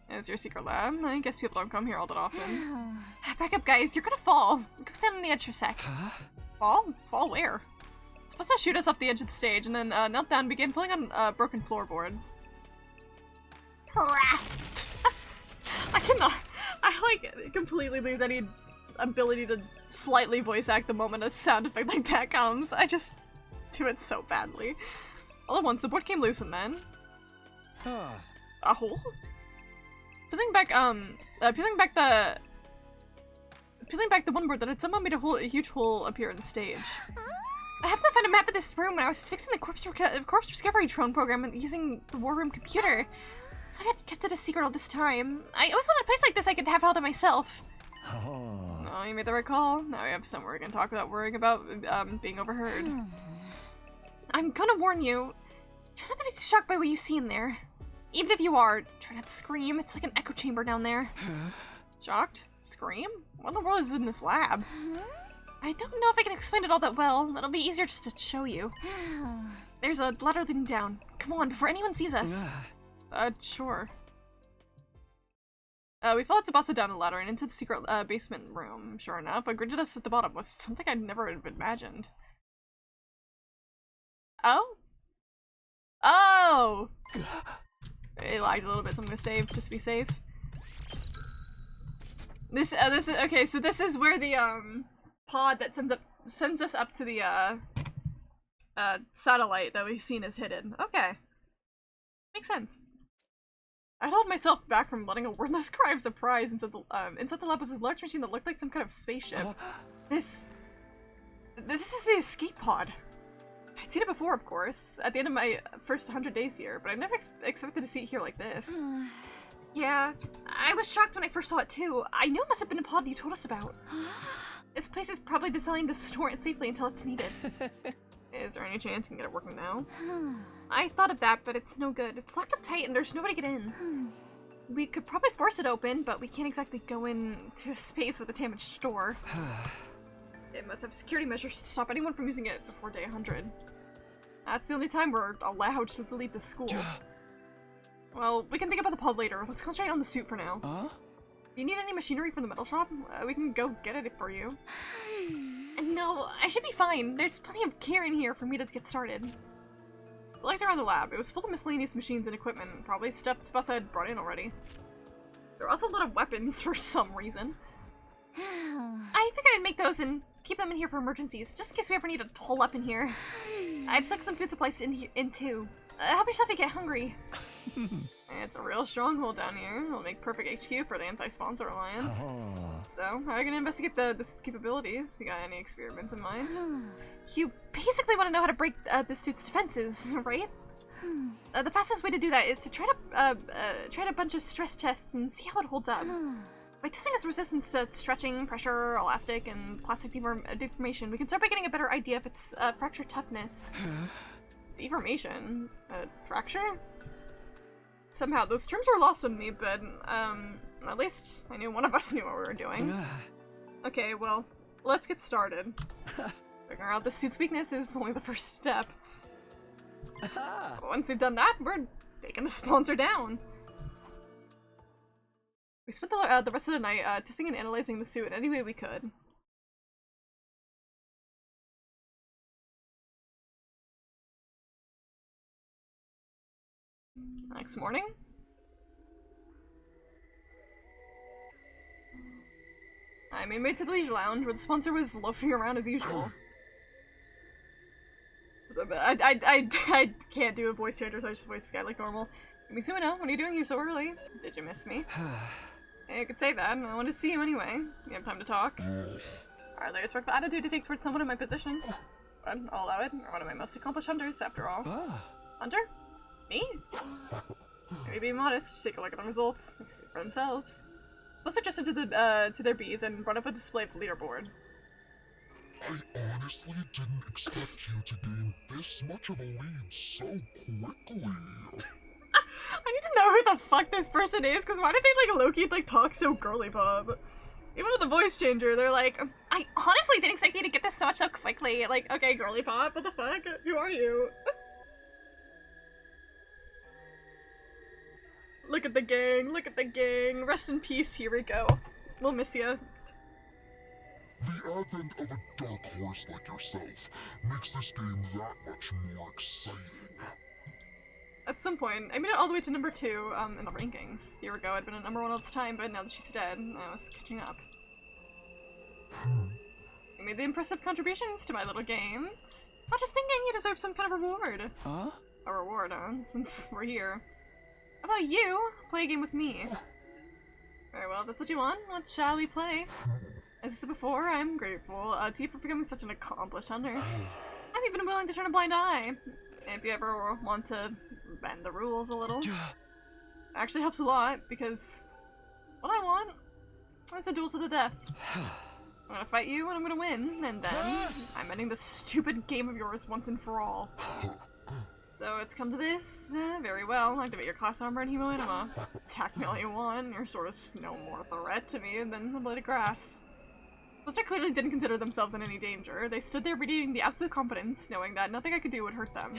There's your secret lab. I guess people don't come here all that often. Back up, guys. You're gonna fall. Go stand on the edge for a sec. Fall? Fall where? It's supposed to shoot us up the edge of the stage, and then knelt down and began pulling on a broken floorboard. I cannot. I like completely lose any ability to slightly voice act the moment a sound effect like that comes. I just do it so badly. All at once, the board came loose, and then a hole. Peeling back the one board that had somehow made a huge hole appear in the stage. I happened to find a map of this room when I was fixing the corpse discovery drone program using the war room computer. So I had kept it a secret all this time. I always wanted a place like this I could have held to myself. Oh, you made the right call. Now we have somewhere we can talk without worrying about being overheard. I'm gonna warn you. Try not to be too shocked by what you see in there. Even if you are, try not to scream. It's like an echo chamber down there. Shocked? Scream? What in the world is in this lab? I don't know if I can explain it all that well. It'll be easier just to show you. There's a ladder leading down. Come on, before anyone sees us. Sure. We followed Tsubasa down a ladder and into the secret basement room. Sure enough, what greeted us at the bottom was something I'd never imagined. Oh? Oh! It lagged a little bit, so I'm gonna save just to be safe. This is okay. So this is where the pod that sends us up to the satellite that we've seen is hidden. Okay, makes sense. I held myself back from letting a wordless cry of surprise inside the lab was a large machine that looked like some kind of spaceship. This is the escape pod. I'd seen it before, of course, at the end of my first 100 days here, but I never expected to see it here like this. Yeah, I was shocked when I first saw it too. I knew it must have been a pod you told us about. This place is probably designed to store it safely until it's needed. Is there any chance you can get it working now? I thought of that, but it's no good. It's locked up tight and there's nobody to get in. We could probably force it open, but we can't exactly go into a space with a damaged door. It must have security measures to stop anyone from using it before day 100. That's the only time we're allowed to leave the school. Well, we can think about the pod later. Let's concentrate on the suit for now. Do you need any machinery from the metal shop? We can go get it for you. No, I should be fine. There's plenty of gear in here for me to get started. I looked around the lab. It was full of miscellaneous machines and equipment, probably stuff Tsubasa had brought in already. There were also a lot of weapons for some reason. I figured I'd make those and keep them in here for emergencies, just in case we ever need to hole up in here. I've stuck some food supplies in too. Help yourself if you get hungry. It's a real stronghold down here. It'll make perfect HQ for the Anti-Sponsor Alliance. So, how are you gonna investigate this capabilities? You got any experiments in mind? You basically want to know how to break the suit's defenses, right? The fastest way to do that is to try a bunch of stress tests and see how it holds up. By testing its resistance to stretching, pressure, elastic, and plastic deformation, we can start by getting a better idea of its fracture toughness. Deformation? Fracture? Somehow, those terms were lost on me, but, at least I knew one of us knew what we were doing. Okay, well, let's get started. Figuring out the suit's weakness is only the first step. Once we've done that, we're taking the sponsor down. We spent the rest of the night testing and analyzing the suit in any way we could. Next morning? I made my way to the Leisure Lounge where the sponsor was loafing around as usual. I can't do a voice changer, so I just voice this guy like normal. Mitsumino, what are you doing here so early? Did you miss me? I could say that. I wanted to see you anyway. You have time to talk? Hardly a respectful attitude to take towards someone in my position. But I'll allow it. You're one of my most accomplished hunters, after all. Hunter? Me? Maybe be modest. Just take a look at the results. They speak for themselves. Sponsor adjusted to their bees and brought up a display of the leaderboard. I honestly didn't expect you to gain this much of a lead so quickly. I need to know who the fuck this person is, because why did they, like, low-key, like, talk so girly pop? Even with the voice changer, they're like, I honestly didn't expect you to get this so much so quickly. Like, okay, girly pop, what the fuck? Who are you? Look at the gang, look at the gang. Rest in peace, here we go. We'll miss ya. The advent of a dark horse like yourself makes this game that much more exciting. At some point, I made it all the way to number 2 in the rankings. A year ago, I'd been at number 1 all this time, but now that she's dead, I was catching up. You made the impressive contributions to my little game. I was just thinking you deserve some kind of reward. Huh? A reward, since we're here. How about you? Play a game with me. Very well, if that's what you want. What shall we play? As I said before, I'm grateful to you for becoming such an accomplished hunter. I'm even willing to turn a blind eye. If you ever want to bend the rules a little. Actually helps a lot, because what I want is a duel to the death. I'm gonna fight you and I'm gonna win, and then I'm ending this stupid game of yours once and for all. So it's come to this. Very well. Activate your class armor and Hemo Anima. Attack me all you want. You're sort of no more threat to me than the blade of grass. Monster clearly didn't consider themselves in any danger. They stood there radiating the absolute confidence, knowing that nothing I could do would hurt them.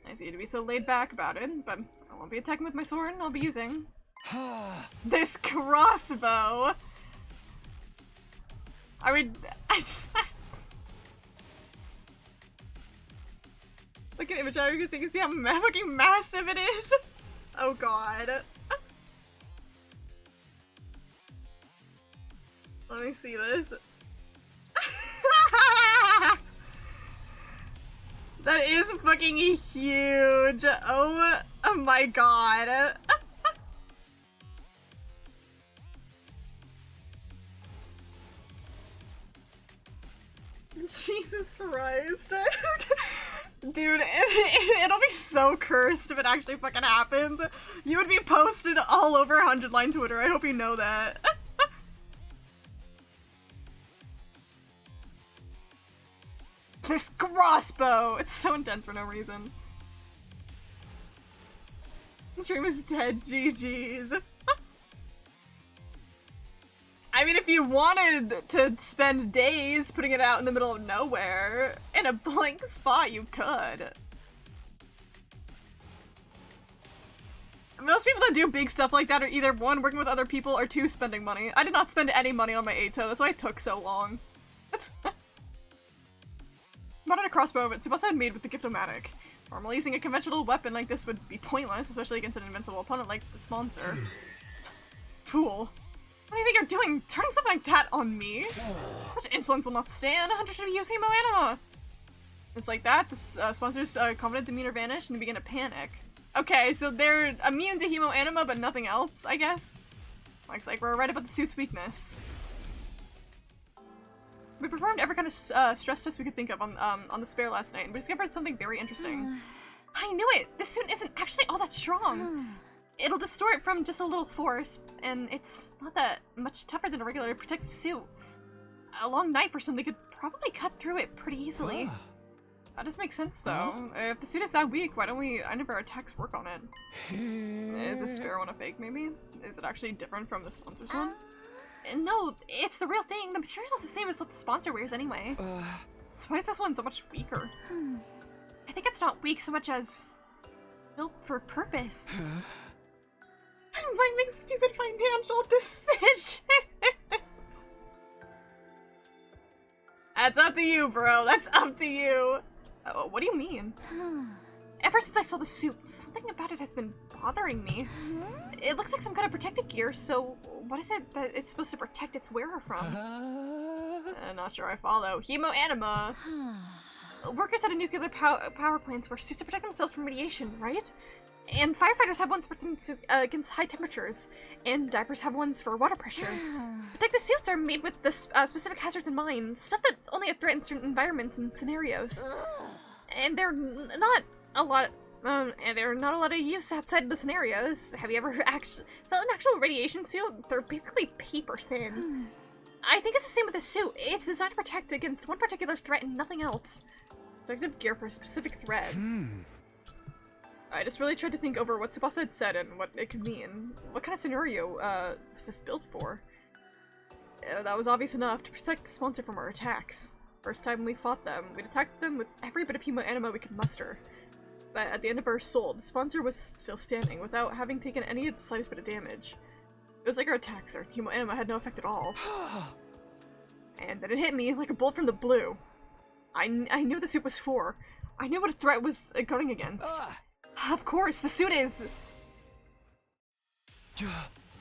I see you to be so laid back about it, but I won't be attacking with my sword. I'll be using this crossbow. I mean, look at image out, you can see how fucking massive it is. Oh god. Let me see this. That is fucking huge. Oh my god. Jesus Christ. Dude, it'll be so cursed if it actually fucking happens. You would be posted all over 100 Line Twitter. I hope you know that. This crossbow! It's so intense for no reason. The stream is dead, GG's. I mean, if you wanted to spend days putting it out in the middle of nowhere, in a blank spot, you could. Most people that do big stuff like that are either 1, working with other people, or 2, spending money. I did not spend any money on my Ato, that's why it took so long. Modded a crossbow, but Tsubasa had made with the Gift-O-Matic. Normally using a conventional weapon like this would be pointless, especially against an invincible opponent like the sponsor. Fool. What do you think you're doing? Turning something like that on me? Such insolence will not stand. A hunter should be using Hemo Anima. Just like that, the sponsor's confident demeanor vanished and began to panic. Okay, so they're immune to Hemo Anima, but nothing else, I guess? Looks like we're right about the suit's weakness. We performed every kind of stress test we could think of on the spare last night, and we discovered something very interesting. I knew it! This suit isn't actually all that strong. It'll distort from just a little force, and it's not that much tougher than a regular protective suit. A long knife or something could probably cut through it pretty easily. That doesn't make sense, though. If the suit is that weak, why don't any of our attacks work on it? Is this spare one a fake, maybe? Is it actually different from the sponsor's one? No, it's the real thing. The material's the same as what the sponsor wears anyway. So why is this one so much weaker? I think it's not weak so much as built for purpose. I'm making stupid financial decisions. That's up to you, bro. That's up to you. What do you mean? If ever since I saw the suit, something about it has been bothering me. It looks like some kind of protective gear, so what is it that it's supposed to protect its wearer from? Not sure I follow. Hemoanima. Workers at a nuclear power plant wear suits to protect themselves from radiation, right? And firefighters have ones protecting against high temperatures, and divers have ones for water pressure. Protective suits are made with the specific hazards in mind, stuff that's only a threat in certain environments and scenarios. And they're not a lot of use outside the scenarios. Have you ever felt an actual radiation suit? They're basically paper thin. I think it's the same with the suit. It's designed to protect against one particular threat and nothing else. Protective gear for a specific threat. I just really tried to think over what Tsubasa had said and what it could mean. What kind of scenario was this built for? That was obvious enough to protect the sponsor from our attacks. First time we fought them, we'd attacked them with every bit of Hemoanima we could muster. But at the end of our assault, the sponsor was still standing without having taken any of the slightest bit of damage. It was like our attacks, our Hemoanima had no effect at all. And then it hit me like a bolt from the blue. I knew what the suit was for. I knew what a threat was guarding against. Of course, the suit is...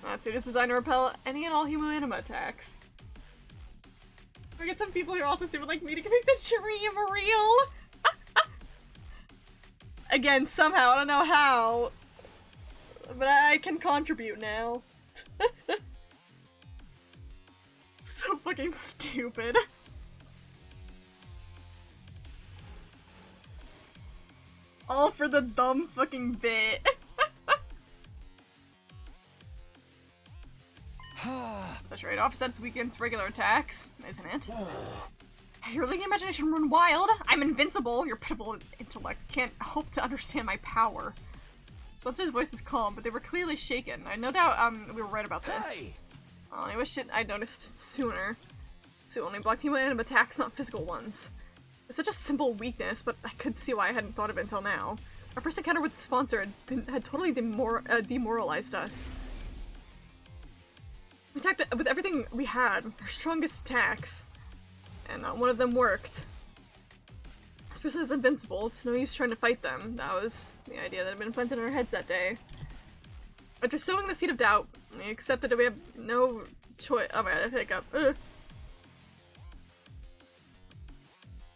That suit is designed to repel any and all Hemoanima attacks. I get some people who are also super like me to make the dream real. Again, somehow, I don't know how, but I can contribute now. So fucking stupid. All for the dumb fucking bit. That's right, offsets weakens regular attacks, isn't it? Your leaking imagination run wild. I'm invincible. Your pitiful intellect can't hope to understand my power. Spencer's voice was calm, but they were clearly shaken. I no doubt we were right about this. Hey! I wish I'd noticed it sooner. So only blocked Hemoanima attacks, not physical ones. It's such a simple weakness, but I could see why I hadn't thought of it until now. Our first encounter with the sponsor had totally demoralized us. We attacked with everything we had, our strongest attacks, and not one of them worked. This person is invincible, it's no use trying to fight them. That was the idea that had been implanted in our heads that day. After sowing the seed of doubt, we accepted that we have no choice. Oh my god, I hiccup. Ugh.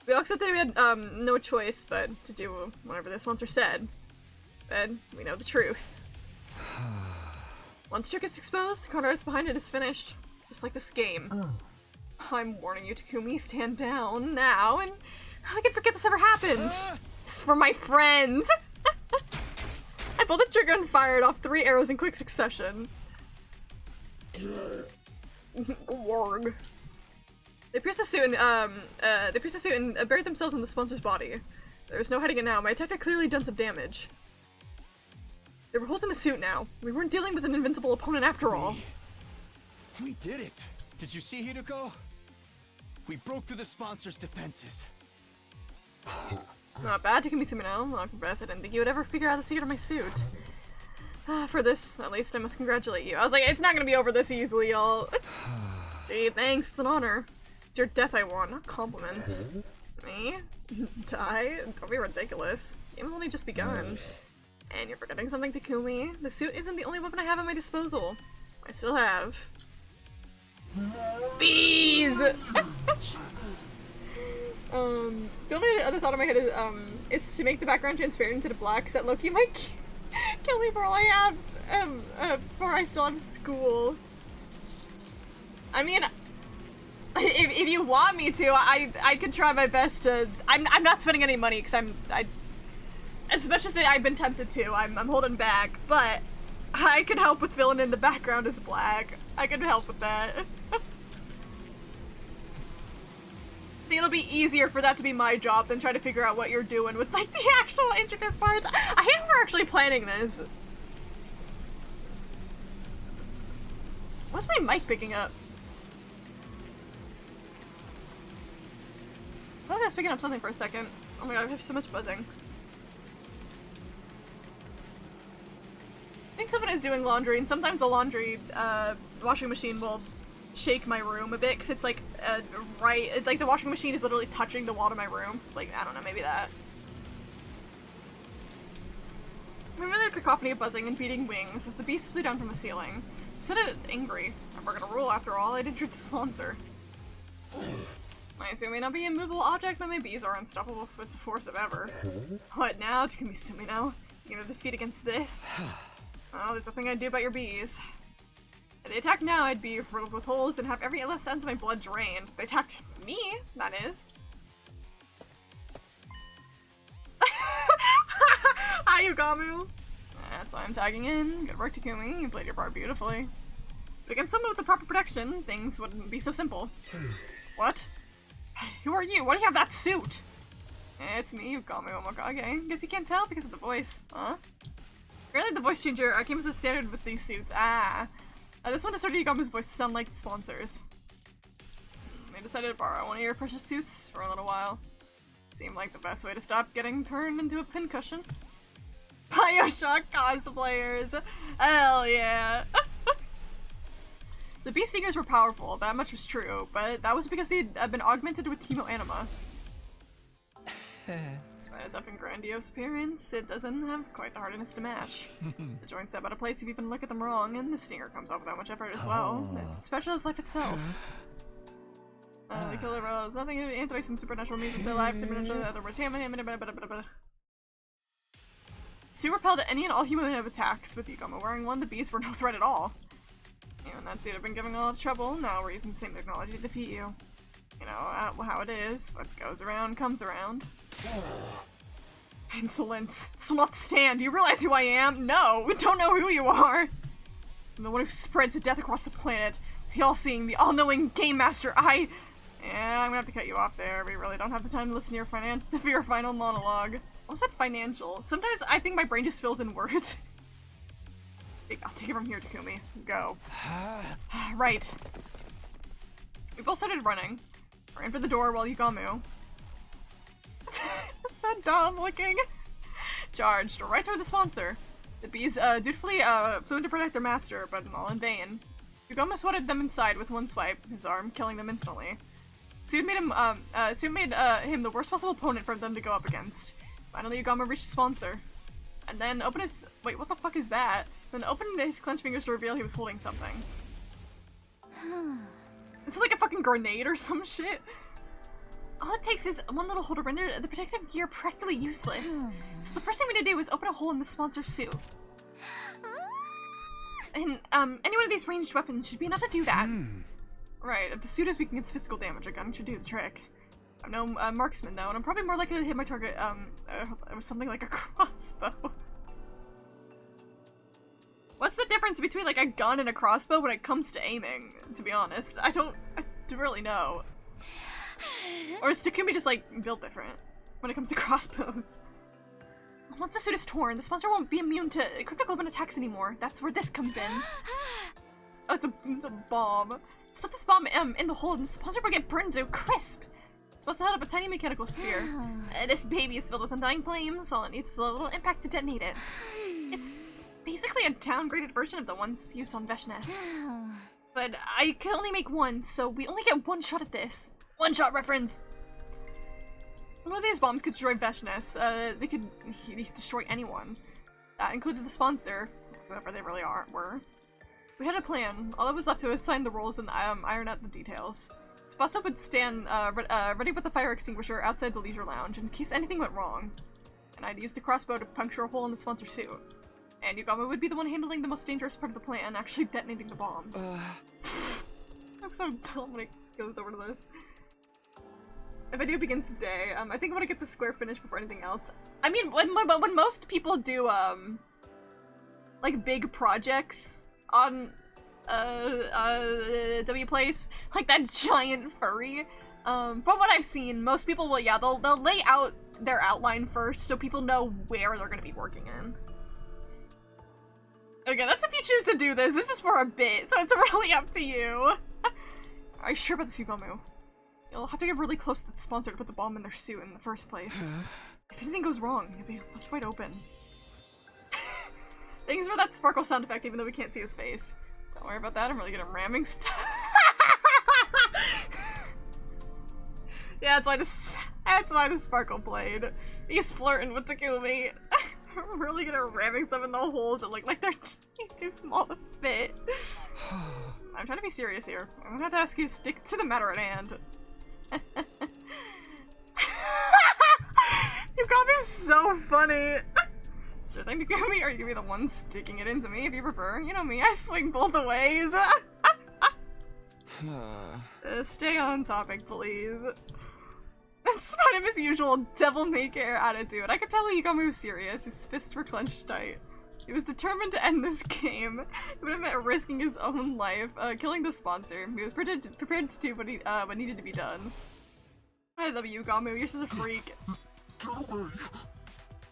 We all accepted we had no choice but to do whatever the sponsor said. But we know the truth. Once the trick is exposed, the contrast behind it is finished. Just like this game. I'm warning you, Takumi, stand down now, and I can forget this ever happened. This is for my friends. I pulled the trigger and fired off 3 arrows in quick succession. Warg. They pierced the suit and buried themselves in the sponsor's body. There's no hiding it now. My attack had clearly done some damage. There were holes in the suit now. We weren't dealing with an invincible opponent after all. We did it! Did you see, Hideko? We broke through the sponsor's defenses. Not bad, Takumi Sumino. I'll confess, I didn't think you would ever figure out the secret of my suit. For this, at least, I must congratulate you. I was like, it's not gonna be over this easily, y'all. Gee, thanks, it's an honor. It's your death I want, not compliments. Me? Die? Don't be ridiculous. The game's only just begun. And you're forgetting something, Takumi. The suit isn't the only weapon I have at my disposal. I still have... bees! The only other thought in my head is to make the background transparent instead of black, because that Loki might kill me for all I have, for I still have school. I mean, if you want me to, I could try my best to. I'm not spending any money because as much as I've been tempted to, I'm holding back. But I could help with filling in the background as black. I could help with that. I think it'll be easier for that to be my job than try to figure out what you're doing with like the actual intricate parts. I hate we're actually planning this. What's my mic picking up? I thought I was picking up something for a second. Oh my god, I have so much buzzing. I think someone is doing laundry, and sometimes the laundry washing machine will shake my room a bit, because it's like, it's like the washing machine is literally touching the wall to my room, so it's like, I don't know, maybe that. cacophony of buzzing and beating wings as the beast flew down from the ceiling. Said it angry. We're gonna rule after all, I did trick the sponsor. I assume may not be a movable object, but my bees are unstoppable with the force of ever. What now? Takumi Sumino? You gonna defeat against this? Oh, there's nothing I'd do about your bees. If they attacked now, I'd be riddled with holes and have every last ounce of my blood drained. If they attacked me, that is. Hi, Yugamu! That's why I'm tagging in. Good work, Takumi. You played your part beautifully. But against someone with the proper protection, things wouldn't be so simple. What? Who are you? Why do you have that suit? It's me, Yugamu Omokage. Guess you can't tell because of the voice. Huh? Apparently the voice changer came as a standard with these suits. This one distorted Yugamu's voice to sound like the sponsors. They decided to borrow one of your precious suits for a little while. Seemed like the best way to stop getting turned into a pincushion. Bioshock cosplayers! Hell yeah! The Beast Seekers were powerful, that much was true, but that was because they had been augmented with chemoanima. Despite its up and grandiose appearance, it doesn't have quite the hardness to match. The joints set out of place if you even look at them wrong, and the stinger comes off without much effort as well. It's as special as life itself. The killer rose. Nothing answered by some supernatural means to life, supernatural other words. Sue repelled any and all human attacks with Yugamu wearing one. The beasts were no threat at all. And that suit had been giving a lot of trouble. Now we're using the same technology to defeat you. You know how it is. What goes around comes around. Insolence. This will not stand. Do you realize who I am? No, we don't know who you are. I'm the one who spreads the death across the planet. The all-seeing, the all-knowing game master. Yeah, I'm gonna have to cut you off there. We really don't have the time to listen to your final monologue. I almost said financial. Sometimes I think my brain just fills in words. I'll take it from here, Takumi. Go. Right. We both started running. Ran for the door while Yugamu. So dumb looking. Charged right toward the sponsor. The bees dutifully flew in to protect their master, but all in vain. Yugamu swatted them inside with one swipe, his arm killing them instantly. Soon made him the worst possible opponent for them to go up against. Finally, Yugamu reached the sponsor. And then opened his- wait, what the fuck is that? Then opened his clenched fingers to reveal he was holding something. This is like a fucking grenade or some shit. All it takes is one little hole to render the protective gear practically useless. So the first thing we need to do is open a hole in the sponsor's suit. And any one of these ranged weapons should be enough to do that. Right, if the suit is weak against physical damage, a gun should do the trick. I'm no marksman though, and I'm probably more likely to hit my target with something like a crossbow. What's the difference between like a gun and a crossbow when it comes to aiming, to be honest? I don't really know. Or is Takumi just like built different when it comes to crossbows? Once the suit is torn, the sponsor won't be immune to cryptoglobin attacks anymore. That's where this comes in. Oh, it's a bomb. Stuff this bomb in the hole and the sponsor will get burned to a crisp. It's supposed to head up a tiny mechanical sphere. This baby is filled with undying flames, all it needs is a little impact to detonate it. It's basically a downgraded version of the ones used on Veshness. But I can only make one, so we only get one shot at this. One shot reference! One of these bombs could destroy Veshness. They could destroy anyone. That included the sponsor, whoever they really were. We had a plan. All that was left to us sign the roles and iron out the details. Tsubasa would stand ready with the fire extinguisher outside the leisure lounge in case anything went wrong. And I'd use the crossbow to puncture a hole in the sponsor's suit. And Yugamu would be the one handling the most dangerous part of the plan, actually detonating the bomb. That's so dumb when it goes over to this. The video begins today. I think I want to get the square finished before anything else. I mean, when most people do, like big projects on, WPlace, like that giant furry, from what I've seen, most people will, yeah, they'll lay out their outline first so people know where they're gonna be working in. Okay, that's if you choose to do this. This is for a bit, so it's really up to you. Are you sure about this, Yugamu? You'll have to get really close to the sponsor to put the bomb in their suit in the first place. If anything goes wrong, you'll be left wide open. Thanks for that sparkle sound effect, even though we can't see his face. Don't worry about that, I'm really good at ramming stuff. Yeah, that's why the sparkle played. He's flirting with Takumi. I'm really good at ramming some in the holes that look like they're too small to fit. I'm trying to be serious here. I'm gonna have to ask you to stick to the matter at hand. You got me so funny. Sure thing to give me, or you give me the one sticking it into me if you prefer. You know me, I swing both ways. Stay on topic, please. In spite of his usual devil-may-care attitude, I could tell Yugami was serious. His fists were clenched tight. He was determined to end this game. It would have meant risking his own life, killing the sponsor. He was prepared to do what needed to be done. I love you, Yugami. You're such a freak.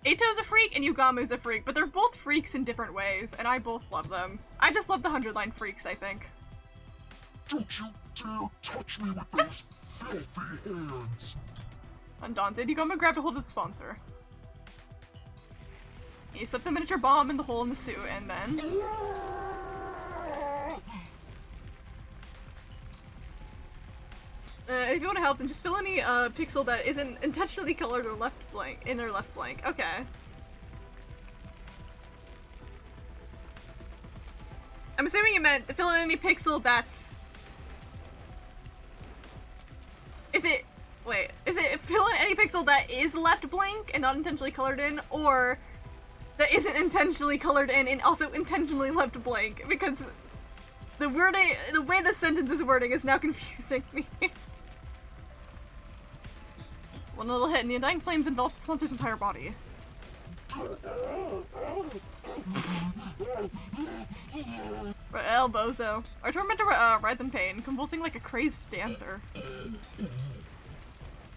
Eito's a freak and Yugamu's a freak, but they're both freaks in different ways, and I both love them. I just love the 100-line freaks, I think. Don't you dare touch me with those filthy hands! Undaunted, Yugami grabbed a hold of the sponsor. He slipped the miniature bomb in the hole in the suit, and then... if you want to help, then just fill any pixel that isn't intentionally colored or left blank, in or left blank. Okay. I'm assuming you meant fill in any pixel that's... Is it fill in any pixel that is left blank and not intentionally colored in, or that isn't intentionally colored in and also intentionally left blank? Because the way the sentence is wording is now confusing me. One little hit and the undying flames enveloped the sponsor's entire body. El Bozo. Our tormentor writhed in pain, convulsing like a crazed dancer.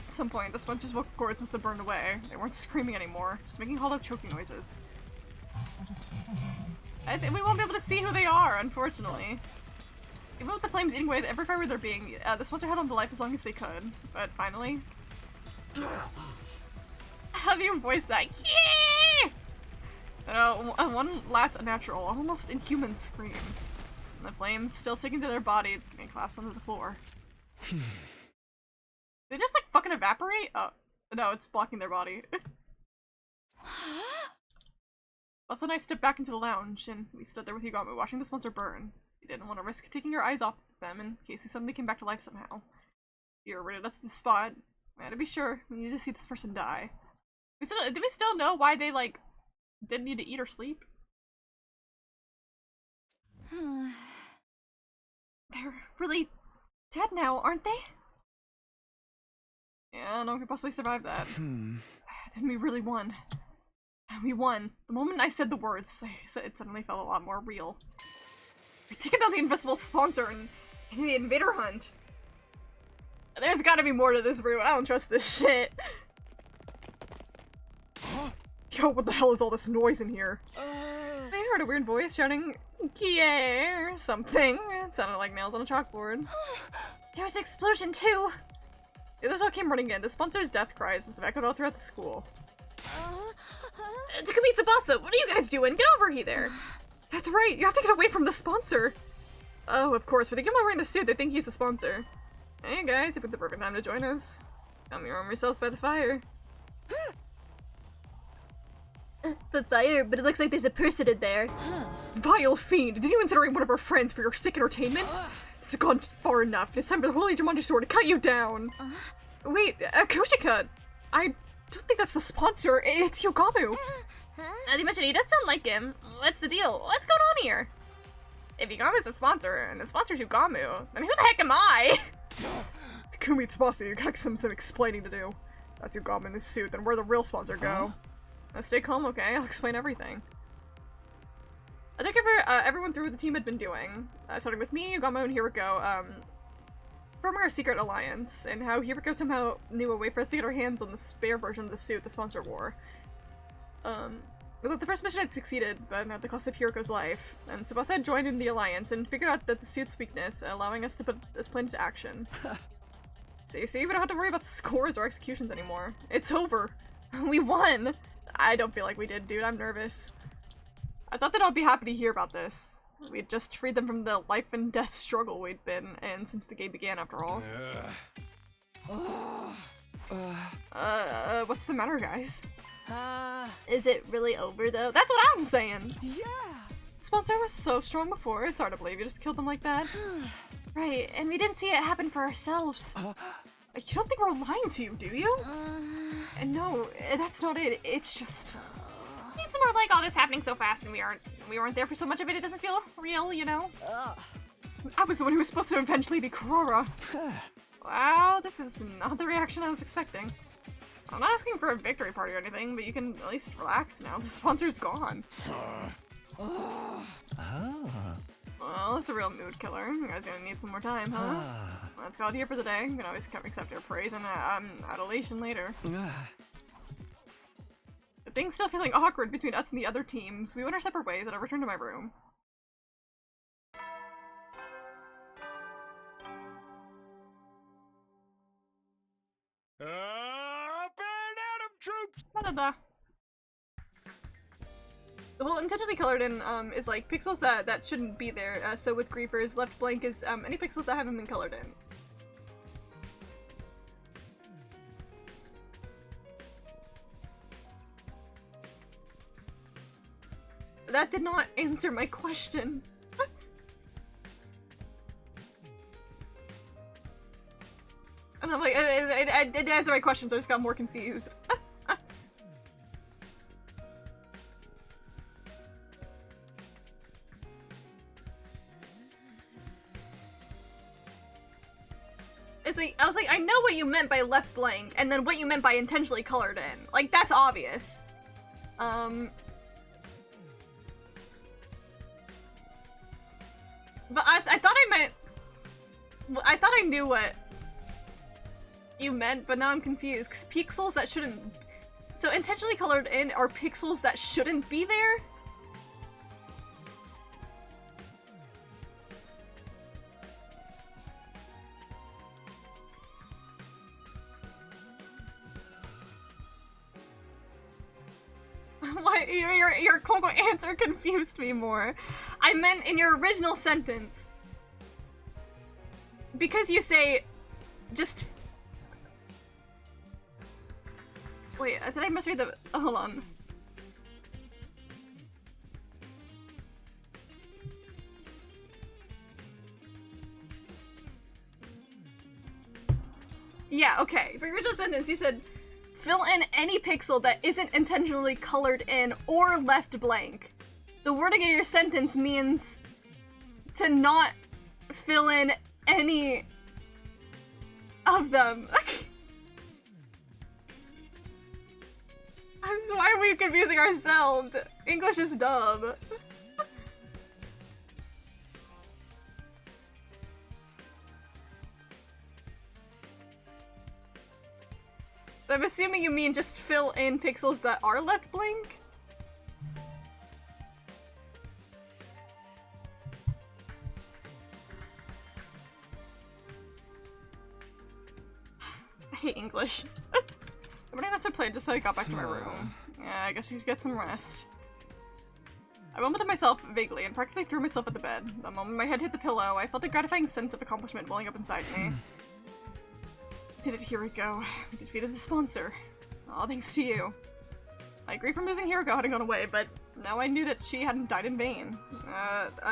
At some point, the sponsor's vocal cords must have burned away. They weren't screaming anymore, just making hollow choking noises. I think we won't be able to see who they are, unfortunately. Even with the flames eating away at every fiber of their being, the sponsor held on to life as long as they could. But finally... How do you voice that? Yeah! One last unnatural, almost inhuman scream. And the flames, still sticking to their body, they collapsed onto the floor. They just like fucking evaporate? Oh, no, it's blocking their body. Bus and I stepped back into the lounge, and we stood there with Yugami, watching the sponsor burn. We didn't want to risk taking our eyes off them in case he suddenly came back to life somehow. Fear rid us to the spot. We had to be sure. We needed to see this person die. Do we still know why they, like, didn't need to eat or sleep? They're really dead now, aren't they? Yeah, no one could possibly survive that. Then we really won. We won. The moment I said the words, it suddenly felt a lot more real. We've taken down the invisible sponsor and the invader hunt. There's gotta be more to this route. I don't trust this shit. Yo, what the hell is all this noise in here? I heard a weird voice shouting, "Kie" or something. It sounded like nails on a chalkboard. There was an explosion too! The others all came running in. The sponsor's death cries must have echoed all throughout the school. Takumi Tsubasa, what are you guys doing? Get over here there! That's right, you have to get away from the sponsor! Oh, of course, with the Gilmore wearing the suit, they think he's the sponsor. Hey guys, you picked the perfect time to join us. Come here, warm yourselves by the fire. The fire, but it looks like there's a person in there. Vile fiend! Did you incinerate one of our friends for your sick entertainment? This has gone far enough. It's time for the Holy Jumanji sword to cut you down! Wait, Kushika! I don't think that's the sponsor. It's Yugamu! Not to mention, he does sound like him. What's the deal? What's going on here? If Yugamu's the sponsor, and the sponsor's Yugamu, then who the heck am I? Takumi Tsubasa, you got some explaining to do. That's Yugamu in this suit, then where'd the real sponsor go? Stay calm, okay? I'll explain everything. I took everyone through what the team had been doing, starting with me, Yugamu, and Hiriko, forming our secret alliance, and how Hiriko somehow knew a way for us to get our hands on the spare version of the suit the sponsor wore. The first mission had succeeded, but at the cost of Hiriko's life, and Tsubasa had joined in the alliance and figured out that the suit's weakness, allowing us to put this plan into action. So you see, we don't have to worry about scores or executions anymore. It's over! We won! I don't feel like we did, dude. I'm nervous. I thought that I'd be happy to hear about this. We had just freed them from the life and death struggle we'd been in since the game began, after all. What's the matter, guys? Is it really over though? That's what I'm saying. Yeah. Sponsor was so strong before, it's hard to believe you just killed them like that. Right, and we didn't see it happen for ourselves. You don't think we're lying to you, do you? No, that's not it. It's just... It's more like all this happening so fast and we weren't there for so much of it, it doesn't feel real, you know? I was the one who was supposed to eventually be Korora. Wow, this is not the reaction I was expecting. I'm not asking for a victory party or anything, but you can at least relax now. The sponsor's gone. Well, it's a real mood killer. You guys gonna need some more time, huh? Let's call it here for the day. You can always accept your praise and adulation later. If things still feeling awkward between us and the other teams, we went our separate ways and I returned to my room. Burn atom troops! Da-da-da. Well, intentionally colored in is like pixels that shouldn't be there. So with Griefers, left blank is any pixels that haven't been colored in. That did not answer my question. And I'm like, it didn't answer my question, so I just got more confused. It's like, I was like, I know what you meant by left blank, and then what you meant by intentionally colored in. Like, that's obvious. But I thought I meant... I thought I knew what you meant, but now I'm confused. 'Cause pixels that shouldn't... So intentionally colored in are pixels that shouldn't be there? Why your quote-unquote answer confused me more. I meant in your original sentence. Because you say, just... Wait, did I misread the... Oh, hold on. Yeah, okay. For your original sentence, you said, fill in any pixel that isn't intentionally colored in or left blank. The wording of your sentence means to not fill in any of them. Why are we confusing ourselves? English is dumb. But I'm assuming you mean just fill in pixels that are left blank? I hate English. Somebody that's a play just so I got back to my room. Yeah, I guess you should get some rest. I mumbled to myself vaguely and practically threw myself at the bed. The moment my head hit the pillow, I felt a gratifying sense of accomplishment welling up inside me. Did it, Hiriko. We defeated the sponsor. All thanks to you. I agree from losing Hiriko hadn't gone away, but now I knew that she hadn't died in vain.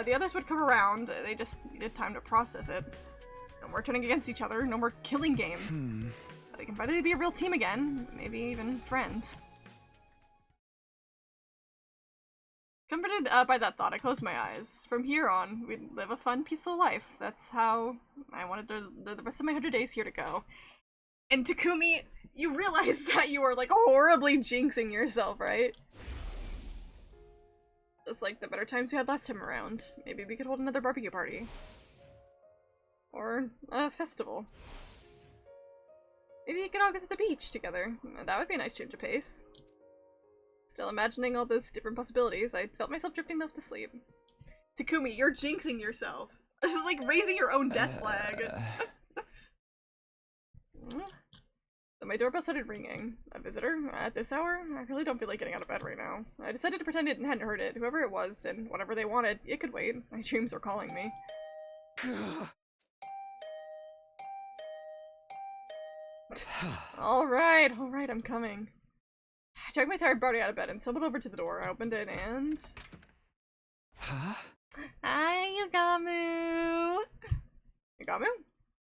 The others would come around, they just needed time to process it. No more turning against each other, no more killing game. They can finally be a real team again, maybe even friends. Comforted by that thought, I closed my eyes. From here on, we'd live a fun, peaceful life. That's how I wanted the rest of my 100 days here to go. And Takumi, you realize that you are like horribly jinxing yourself, right? Just like the better times we had last time around. Maybe we could hold another barbecue party. Or a festival. Maybe we could all get to the beach together. That would be a nice change of pace. Still imagining all those different possibilities, I felt myself drifting off to sleep. Takumi, you're jinxing yourself. This is like raising your own death flag. So my doorbell started ringing. A visitor? At this hour? I really don't feel like getting out of bed right now. I decided to pretend it hadn't heard it. Whoever it was, and whatever they wanted, it could wait. My dreams were calling me. Alright, I'm coming. I dragged my tired body out of bed and stumbled over to the door. I opened it and... Huh? Hi, Yugamu! Yugamu?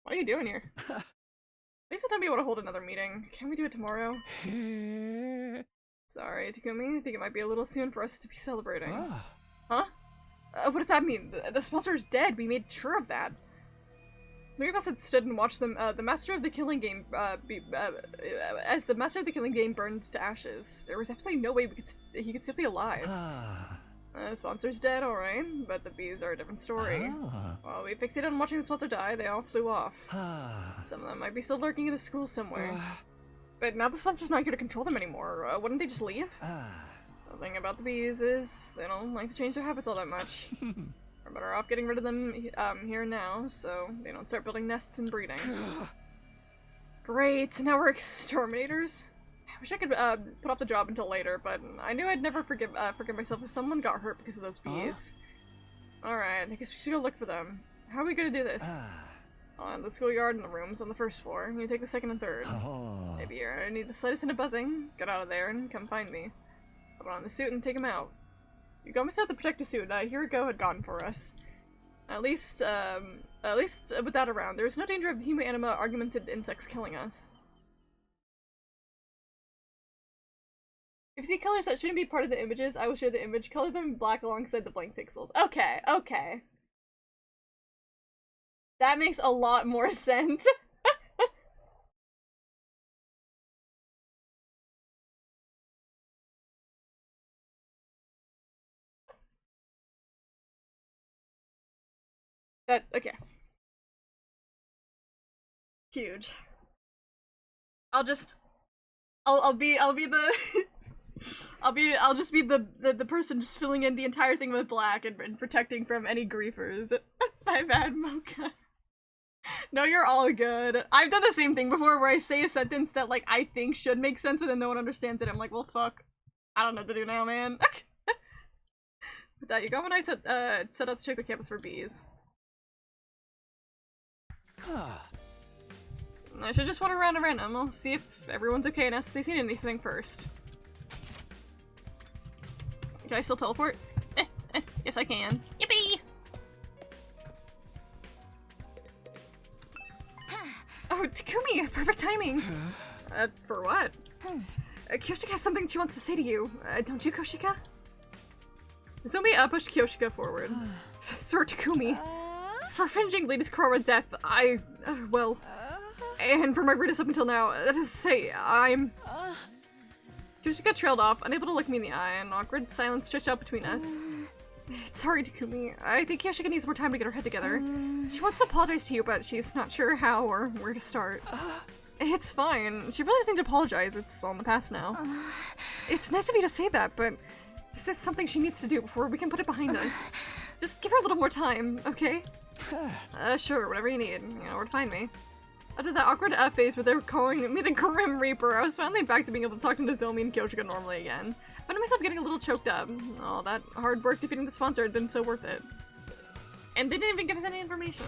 What are you doing here? Please tell me you want to hold another meeting. Can we do it tomorrow? Sorry, Takumi. I think it might be a little soon for us to be celebrating. Huh? What does that mean? The sponsor is dead. We made sure of that. Three of us had stood and watched them, the Master of the Killing Game, as the Master of the Killing Game burned to ashes. There was absolutely no way he could still be alive. The sponsor's dead, alright, but the bees are a different story. While we fixated on watching the sponsor die, they all flew off. Some of them might be still lurking in the school somewhere. But now the sponsor's not here to control them anymore. Wouldn't they just leave? The thing about the bees is they don't like to change their habits all that much. We're better off getting rid of them here and now, so they don't start building nests and breeding. Great, now we're exterminators? I wish I could put off the job until later, but I knew I'd never forgive myself if someone got hurt because of those bees. Alright, I guess we should go look for them. How are we gonna do this? On the schoolyard and the rooms on the first floor. You take the second and third. Maybe you need the slightest hint of buzzing. Get out of there and come find me. Put on the suit and take him out. You got me set the protective suit. Hiriko had gone for us. At least with that around, there's no danger of the human anima augmented insects killing us. If you see colors that shouldn't be part of the images, I will share the image. Color them black alongside the blank pixels. Okay, okay. That makes a lot more sense. Okay. Huge. I'll just be the I'll just be the person just filling in the entire thing with black and protecting from any griefers. My bad, Mocha. No, you're all good. I've done the same thing before where I say a sentence that like I think should make sense but then no one understands it. I'm like, well fuck. I don't know what to do now, man. With that, you go when I set out to check the campus for bees. I should just wander around at random. I'll see if everyone's okay and ask if they've seen anything first. Can I still teleport? Yes, I can. Yippee! Oh, Takumi! Perfect timing! For what? Kyoshika has something she wants to say to you. Don't you, Koshika? Zombie pushed Kyoshika forward. Sir Takumi. For avenging Lady Sakura's death, well... And for my rudest up until now, that is to say, I'm... Kyoshika trailed off, unable to look me in the eye, an awkward silence stretched out between us. Sorry, Takumi. I think Kyoshika needs more time to get her head together. She wants to apologize to you, but she's not sure how or where to start. It's fine. She really doesn't need to apologize. It's all in the past now. It's nice of you to say that, but this is something she needs to do before we can put it behind us. Just give her a little more time, okay? Sure, whatever you need. You know where to find me. After that awkward phase where they were calling me the Grim Reaper, I was finally back to being able to talk to Nozomi and Kyoshika normally again. I found myself getting a little choked up. All that hard work defeating the sponsor had been so worth it. And they didn't even give us any information.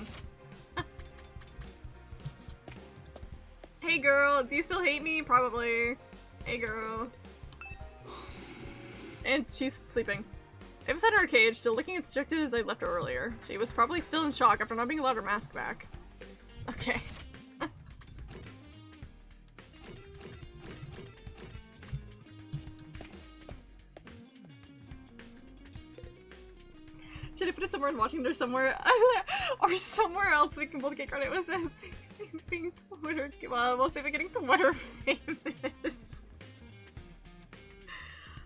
Hey girl, do you still hate me? Probably. Hey girl. And she's sleeping. Ava's had her cage, still looking as dejected as I left her earlier. She was probably still in shock after not being allowed her mask back. Okay. Should I put it somewhere and watching her somewhere? Or somewhere else we can both get credit with it. Being Twitter. Well, we'll see if we're getting Twitter famous.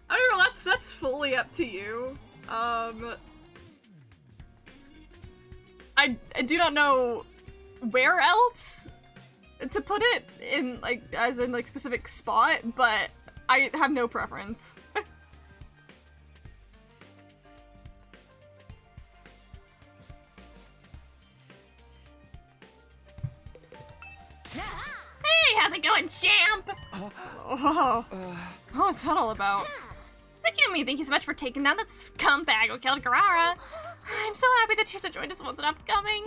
I don't know, that's fully up to you. I do not know where else to put it in, like, as in, like, specific spot, but I have no preference. Hey, how's it going, champ? What's that all about? Takumi, thank you so much for taking down that scumbag who killed Karara. I'm so happy that she's joined us once and upcoming.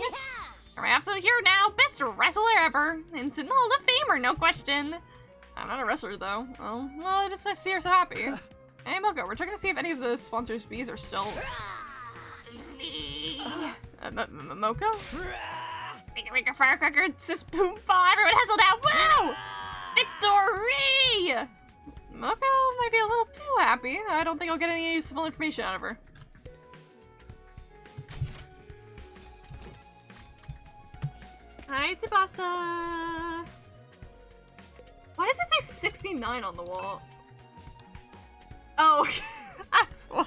You're my absolute hero now, best wrestler ever. Instant Hall of Famer, no question. I'm not a wrestler though. Oh, well, it's nice to see you're so happy. Hey, Moko, we're checking to see if any of the sponsors' bees are still. Moko? Make firecracker, sis boom ball, everyone hustle down, woo! Victory! Moko might be a little too happy. I don't think I'll get any useful information out of her. Hi, Tsubasa! Why does it say 69 on the wall? Oh, that's why.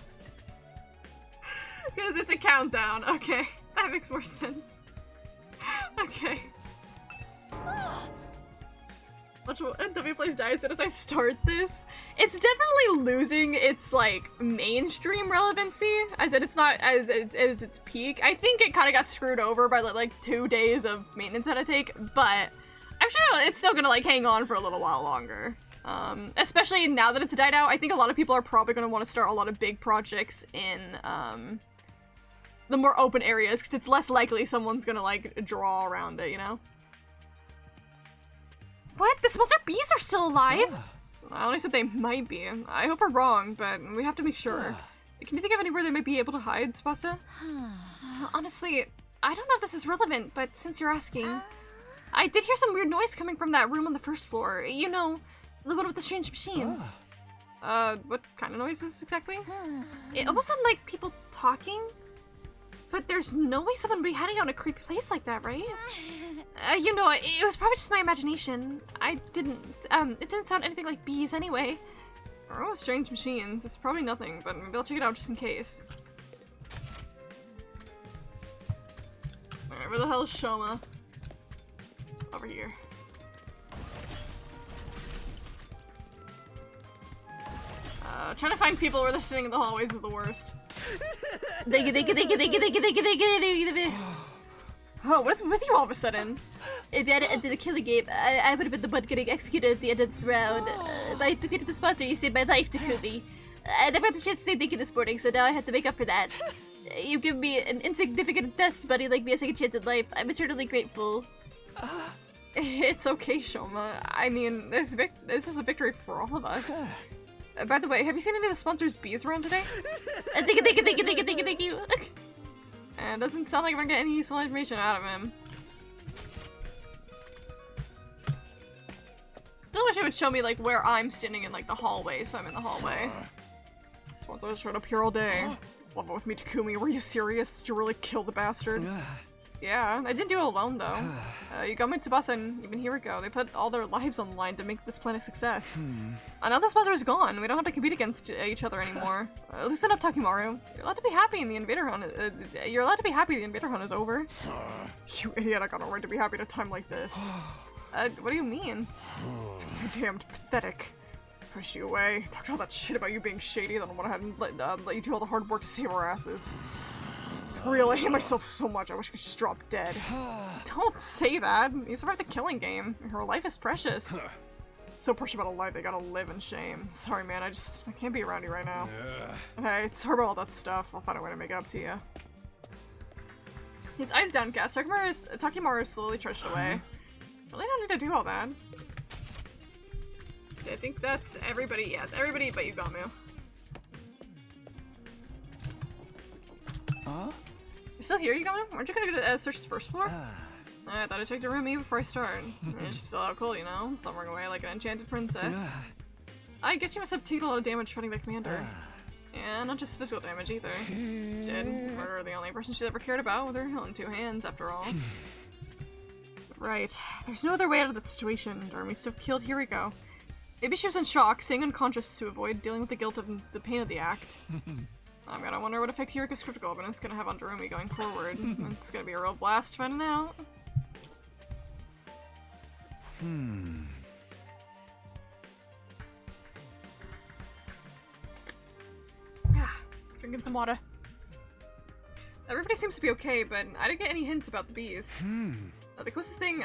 Because it's a countdown. Okay, that makes more sense. Okay. Watch W plays die as soon as I start this. It's definitely losing its like mainstream relevancy, as in it's not as its peak. I think it kind of got screwed over by like 2 days of maintenance had to take, but I'm sure it's still gonna like hang on for a little while longer. Especially now that it's died out, I think a lot of people are probably gonna want to start a lot of big projects in the more open areas, because it's less likely someone's gonna like draw around it, you know? What? The sponsor bees are still alive? I only said they might be. I hope we're wrong, but we have to make sure. Can you think of anywhere they might be able to hide, Tsubasa? Honestly, I don't know if this is relevant, but since you're asking, I did hear some weird noise coming from that room on the first floor. You know, the one with the strange machines. What kind of noises exactly? It almost sounded like people talking. But there's no way someone would be hiding out in a creepy place like that, right? You know, it was probably just my imagination. It didn't sound anything like bees anyway. Oh, strange machines. It's probably nothing, but maybe I'll check it out just in case. Alright, where the hell is Shoma? Over here. Trying to find people where they're sitting in the hallways is the worst. Oh, what's with you all of a sudden? If you hadn't ended the killing game, I would have been the one getting executed at the end of this round. By defeating the sponsor, you saved my life, Takumi. I never had the chance to say thank you this morning, so now I have to make up for that. You give me an insignificant dust buddy like me a second chance at life. I'm eternally grateful. It's okay, Shoma. I mean, this is a victory for all of us. By the way, have you seen any of the sponsors' bees around today? Thank you. And it doesn't sound like we're gonna get any useful information out of him. Still wish it would show me like where I'm standing in like the hallways if I'm in the hallway. Sponsors showed up here all day. Love it with me, Takumi. Were you serious? Did you really kill the bastard? Yeah, I didn't do it alone though. Yugami, Tsubasa, and even Hiriko, they put all their lives on the line to make this plan a success. And now the sponsor is gone. We don't have to compete against each other anymore. Loosen up, Takimaru. You're allowed to be happy in the Invader Hunt. You're allowed to be happy the Invader Hunt is over. You idiot, I got a right to be happy at a time like this. What do you mean? I'm so damned pathetic. Push you away. Talked all that shit about you being shady, then I went ahead and let you do all the hard work to save our asses. For real, I hate myself so much, I wish I could just drop dead. Don't say that. You survived a killing game. Her life is precious. So precious about a life they gotta live in shame. Sorry, man, I can't be around you right now. Okay, sorry about all that stuff. I'll find a way to make it up to you. His eyes downcast. Takimaru is slowly trudged away. Really don't need to do all that. I think that's everybody. Yeah, it's everybody but Yugami. You still here, Yugami? Aren't you gonna go search the first floor? I thought I checked your room even before I started. She's still out cool, you know? Slumbering away like an enchanted princess. I guess you must have taken a lot of damage fighting the commander. Yeah, not just physical damage either. She did murder the only person she's ever cared about with her own 2 hands, after all. Right. There's no other way out of that situation. Army still killed Hiriko. Maybe she was in shock, staying unconscious to avoid dealing with the guilt of the pain of the act. I'm gonna wonder what effect Hiriko's critical open is gonna have on Darumi going forward. It's gonna be a real blast finding out. Drinking some water. Everybody seems to be okay, but I didn't get any hints about the bees. The closest thing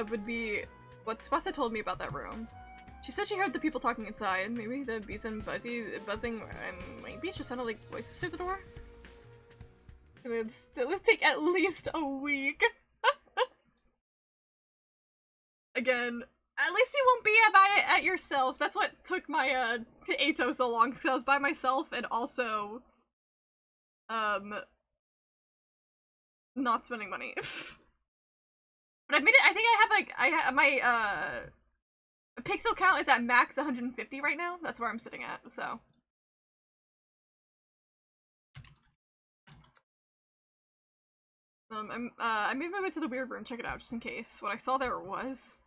would be what Tsubasa told me about that room. She said she heard the people talking inside. Maybe the bees and buzzing, and maybe it just sounded like voices through the door. It'll take at least a week. Again, at least you won't be by it at yourself. That's what took my Ato so long, because I was by myself and also not spending money. But I made it. I think I have my pixel count is at max 150 right now. That's where I'm sitting at. So I made my way to the weird room. Check it out just in case what I saw there was.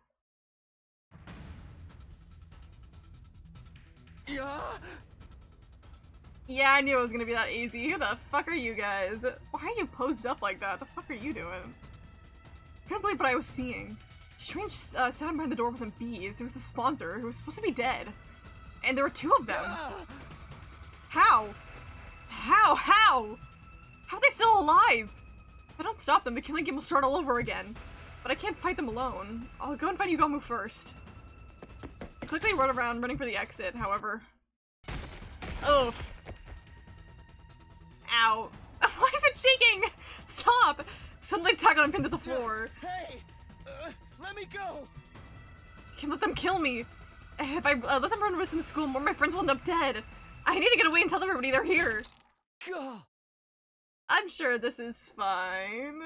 Yeah, I knew it was gonna be that easy. Who the fuck are you guys? Why are you posed up like that? The fuck are you doing? I couldn't believe what I was seeing. Strange sound behind the door wasn't bees. It was the sponsor, who was supposed to be dead. And there were two of them. How? How are they still alive? If I don't stop them, the killing game will start all over again. But I can't fight them alone. I'll go and find Yugamu first. I quickly run around, running for the exit, however. Oof. Ow. Why is it shaking? Stop! Suddenly tackled and pinned to the floor. Hey! Let me go! I can't let them kill me. If I let them run risk in the school, more of my friends will end up dead. I need to get away and tell everybody they're here. I'm sure this is fine.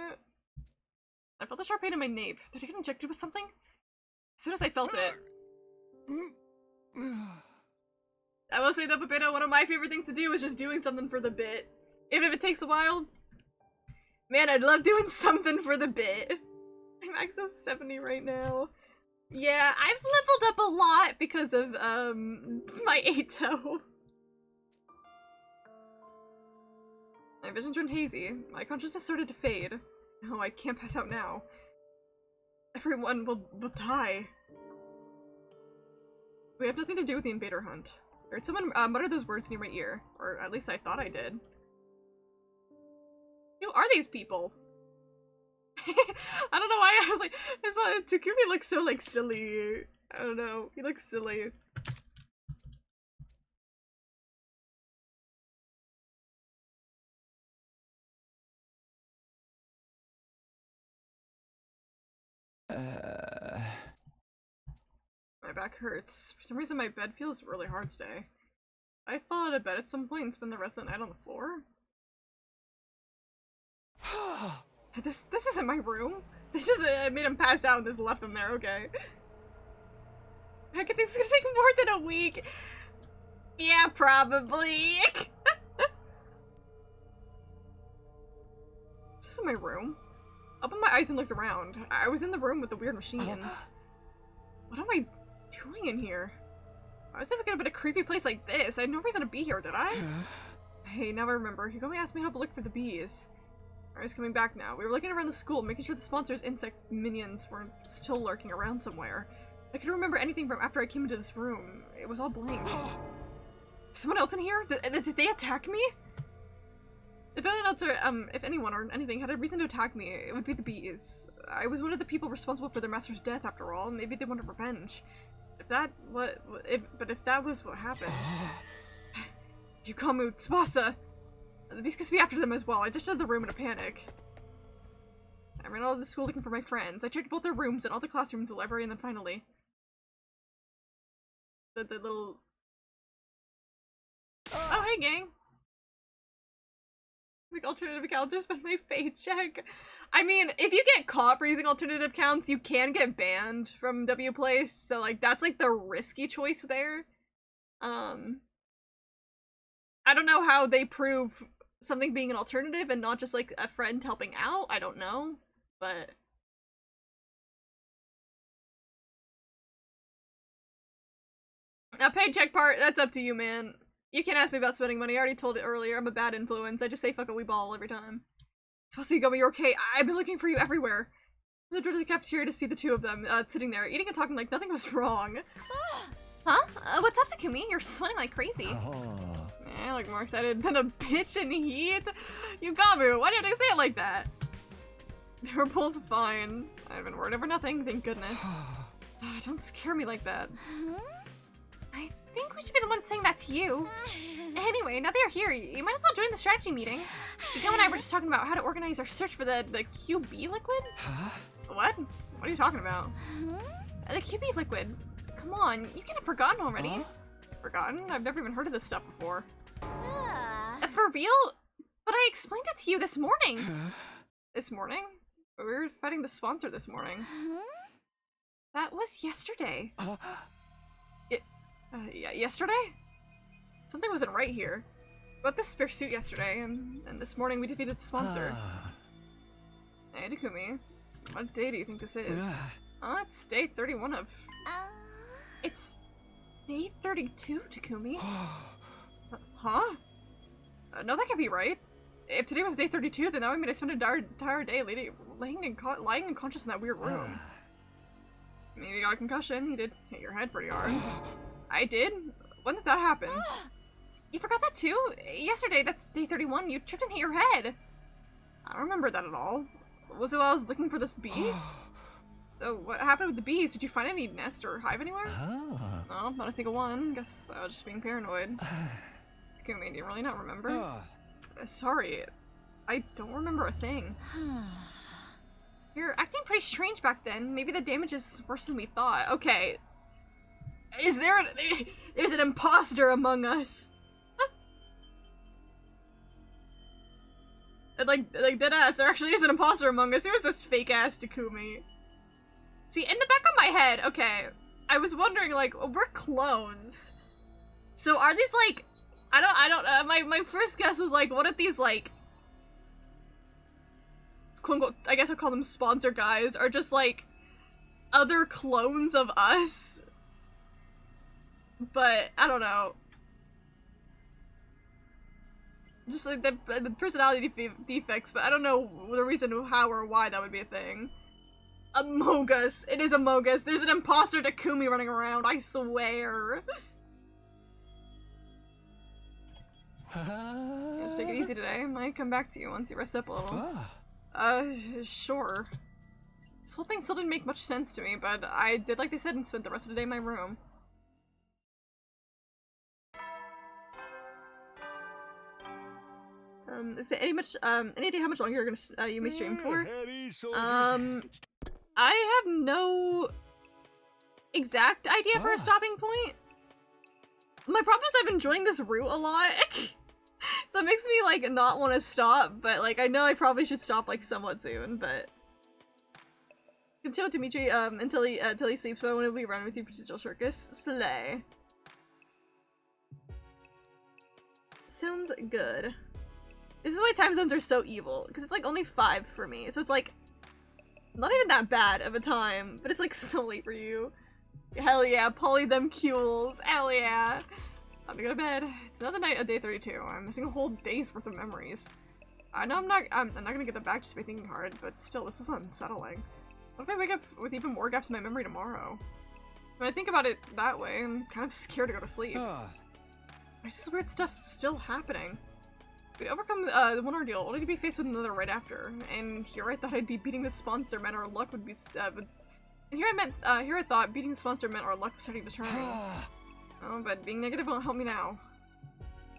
I felt a sharp pain in my nape. Did I get injected with something? As soon as I felt it. I will say that, Pepito, one of my favorite things to do is just doing something for the bit. Even if it takes a while. Man, I'd love doing something for the bit. I'm access 70 right now. Yeah, I've leveled up a lot because of, my Ato. My vision turned hazy. My consciousness started to fade. No, I can't pass out now. Everyone will die. We have nothing to do with the invader hunt. I heard someone mutter those words near my ear. Or at least I thought I did. Who are these people? I don't know why I was like, Takumi looks so like silly. I don't know, he looks silly. My back hurts. For some reason my bed feels really hard today. I fall out of bed at some point and spend the rest of the night on the floor. This isn't my room. This just made him pass out and just left him there, okay. I think it's gonna take more than a week. Yeah, probably. This isn't my room. I opened my eyes and looked around. I was in the room with the weird machines. What am I doing in here? I was never gonna be in a creepy place like this. I had no reason to be here, did I? Hey, now I remember. Higome asked me how to look for the bees. I was coming back now. We were looking around the school, making sure the sponsor's insect minions weren't still lurking around somewhere. I couldn't remember anything from after I came into this room. It was all blank. Someone else in here? Did they attack me? If anyone else, or, if anyone or anything had a reason to attack me, it would be the bees. I was one of the people responsible for their master's death, after all. Maybe they wanted revenge. If that was what happened. Yugamu, Tsubasa! The bees could be after them as well. I just entered the room in a panic. I ran out of the school looking for my friends. I checked both their rooms and all the classrooms, the library, and then finally... The little... Oh, hey, gang! Like, alternative accounts just spent my paycheck. I mean, if you get caught for using alternative accounts, you can get banned from Wplace, so, like, that's, like, the risky choice there. I don't know how they prove something being an alternative and not just, like, a friend helping out. I don't know, but... Now, paycheck part, that's up to you, man. You can't ask me about spending money. I already told it earlier. I'm a bad influence. I just say fuck it, we ball every time. Supposed to go, you're okay. I've been looking for you everywhere. I went to the cafeteria to see the two of them, sitting there, eating and talking like nothing was wrong. Huh? What's up, Takumi? You're sweating like crazy. I look more excited than a bitch in heat. Yugamu, why did I say it like that? They were both fine. I haven't worried over nothing, thank goodness. Don't scare me like that. I think we should be the ones saying that to you. Anyway, now they're here, you might as well join the strategy meeting. Yugamu and I were just talking about how to organize our search for the QB liquid? What? What are you talking about? The QB liquid. Come on, you can't have forgotten already. Huh? Forgotten? I've never even heard of this stuff before. Ah. For real? But I explained it to you this morning. This morning? We were fighting the sponsor this morning. Huh? That was yesterday. Yesterday? Something wasn't right here. We got this spare suit yesterday, and this morning we defeated the sponsor. Hey, Takumi. What day do you think this is? It's day 31 of... It's day 32, Takumi. Huh? No, that can't be right. If today was day 32, then that would mean I spent an entire day lying unconscious in that weird room. Maybe you got a concussion. You did hit your head pretty hard. I did? When did that happen? You forgot that too? Yesterday, that's day 31, you tripped and hit your head. I don't remember that at all. Was it while I was looking for this bees? So, what happened with the bees? Did you find any nest or hive anywhere? No, not a single one. Guess I was just being paranoid. Takumi, do you really not remember? Sorry, I don't remember a thing. You're acting pretty strange back then. Maybe the damage is worse than we thought. Okay. There's an imposter among us. like deadass, there actually is an imposter among us. Who is this fake ass Takumi? See, in the back of my head, okay, I was wondering, like, we're clones. So are these like, I don't, my first guess was like, what if these like, quote unquote, I guess I'll call them sponsor guys, are just like, other clones of us? But, I don't know. Just like the personality defects, but I don't know the reason how or why that would be a thing. Among Us. It is Among Us. There's an imposter Takumi running around, I swear. Just take it easy today. I might come back to you once you rest up a little. Sure. This whole thing still didn't make much sense to me, but I did like they said and spent the rest of the day in my room. Is there any idea how much longer you're gonna you may stream for? I have no exact idea for a stopping point. My problem is I'm enjoying this route a lot, so it makes me like not want to stop. But like I know I probably should stop like somewhat soon. But until Dimitri, until he sleeps. But when will we run with you, Potential Circus? Slay. Sounds good. This is why time zones are so evil, because it's like only 5 for me, so it's like not even that bad of a time, but it's like so late for you. Hell yeah, poly them cules, hell yeah. Time to go to bed. It's another night of day 32. I'm missing a whole day's worth of memories. I know I'm not gonna get them back just by thinking hard, but still, this is unsettling. What if I wake up with even more gaps in my memory tomorrow? When I think about it that way, I'm kind of scared to go to sleep. Why is this weird stuff still happening? We'd overcome the one ordeal, only to be faced with another right after. And here I thought I'd be beating the sponsor meant our luck would be and here I thought beating the sponsor meant our luck was starting to turn. Oh, but being negative won't help me now.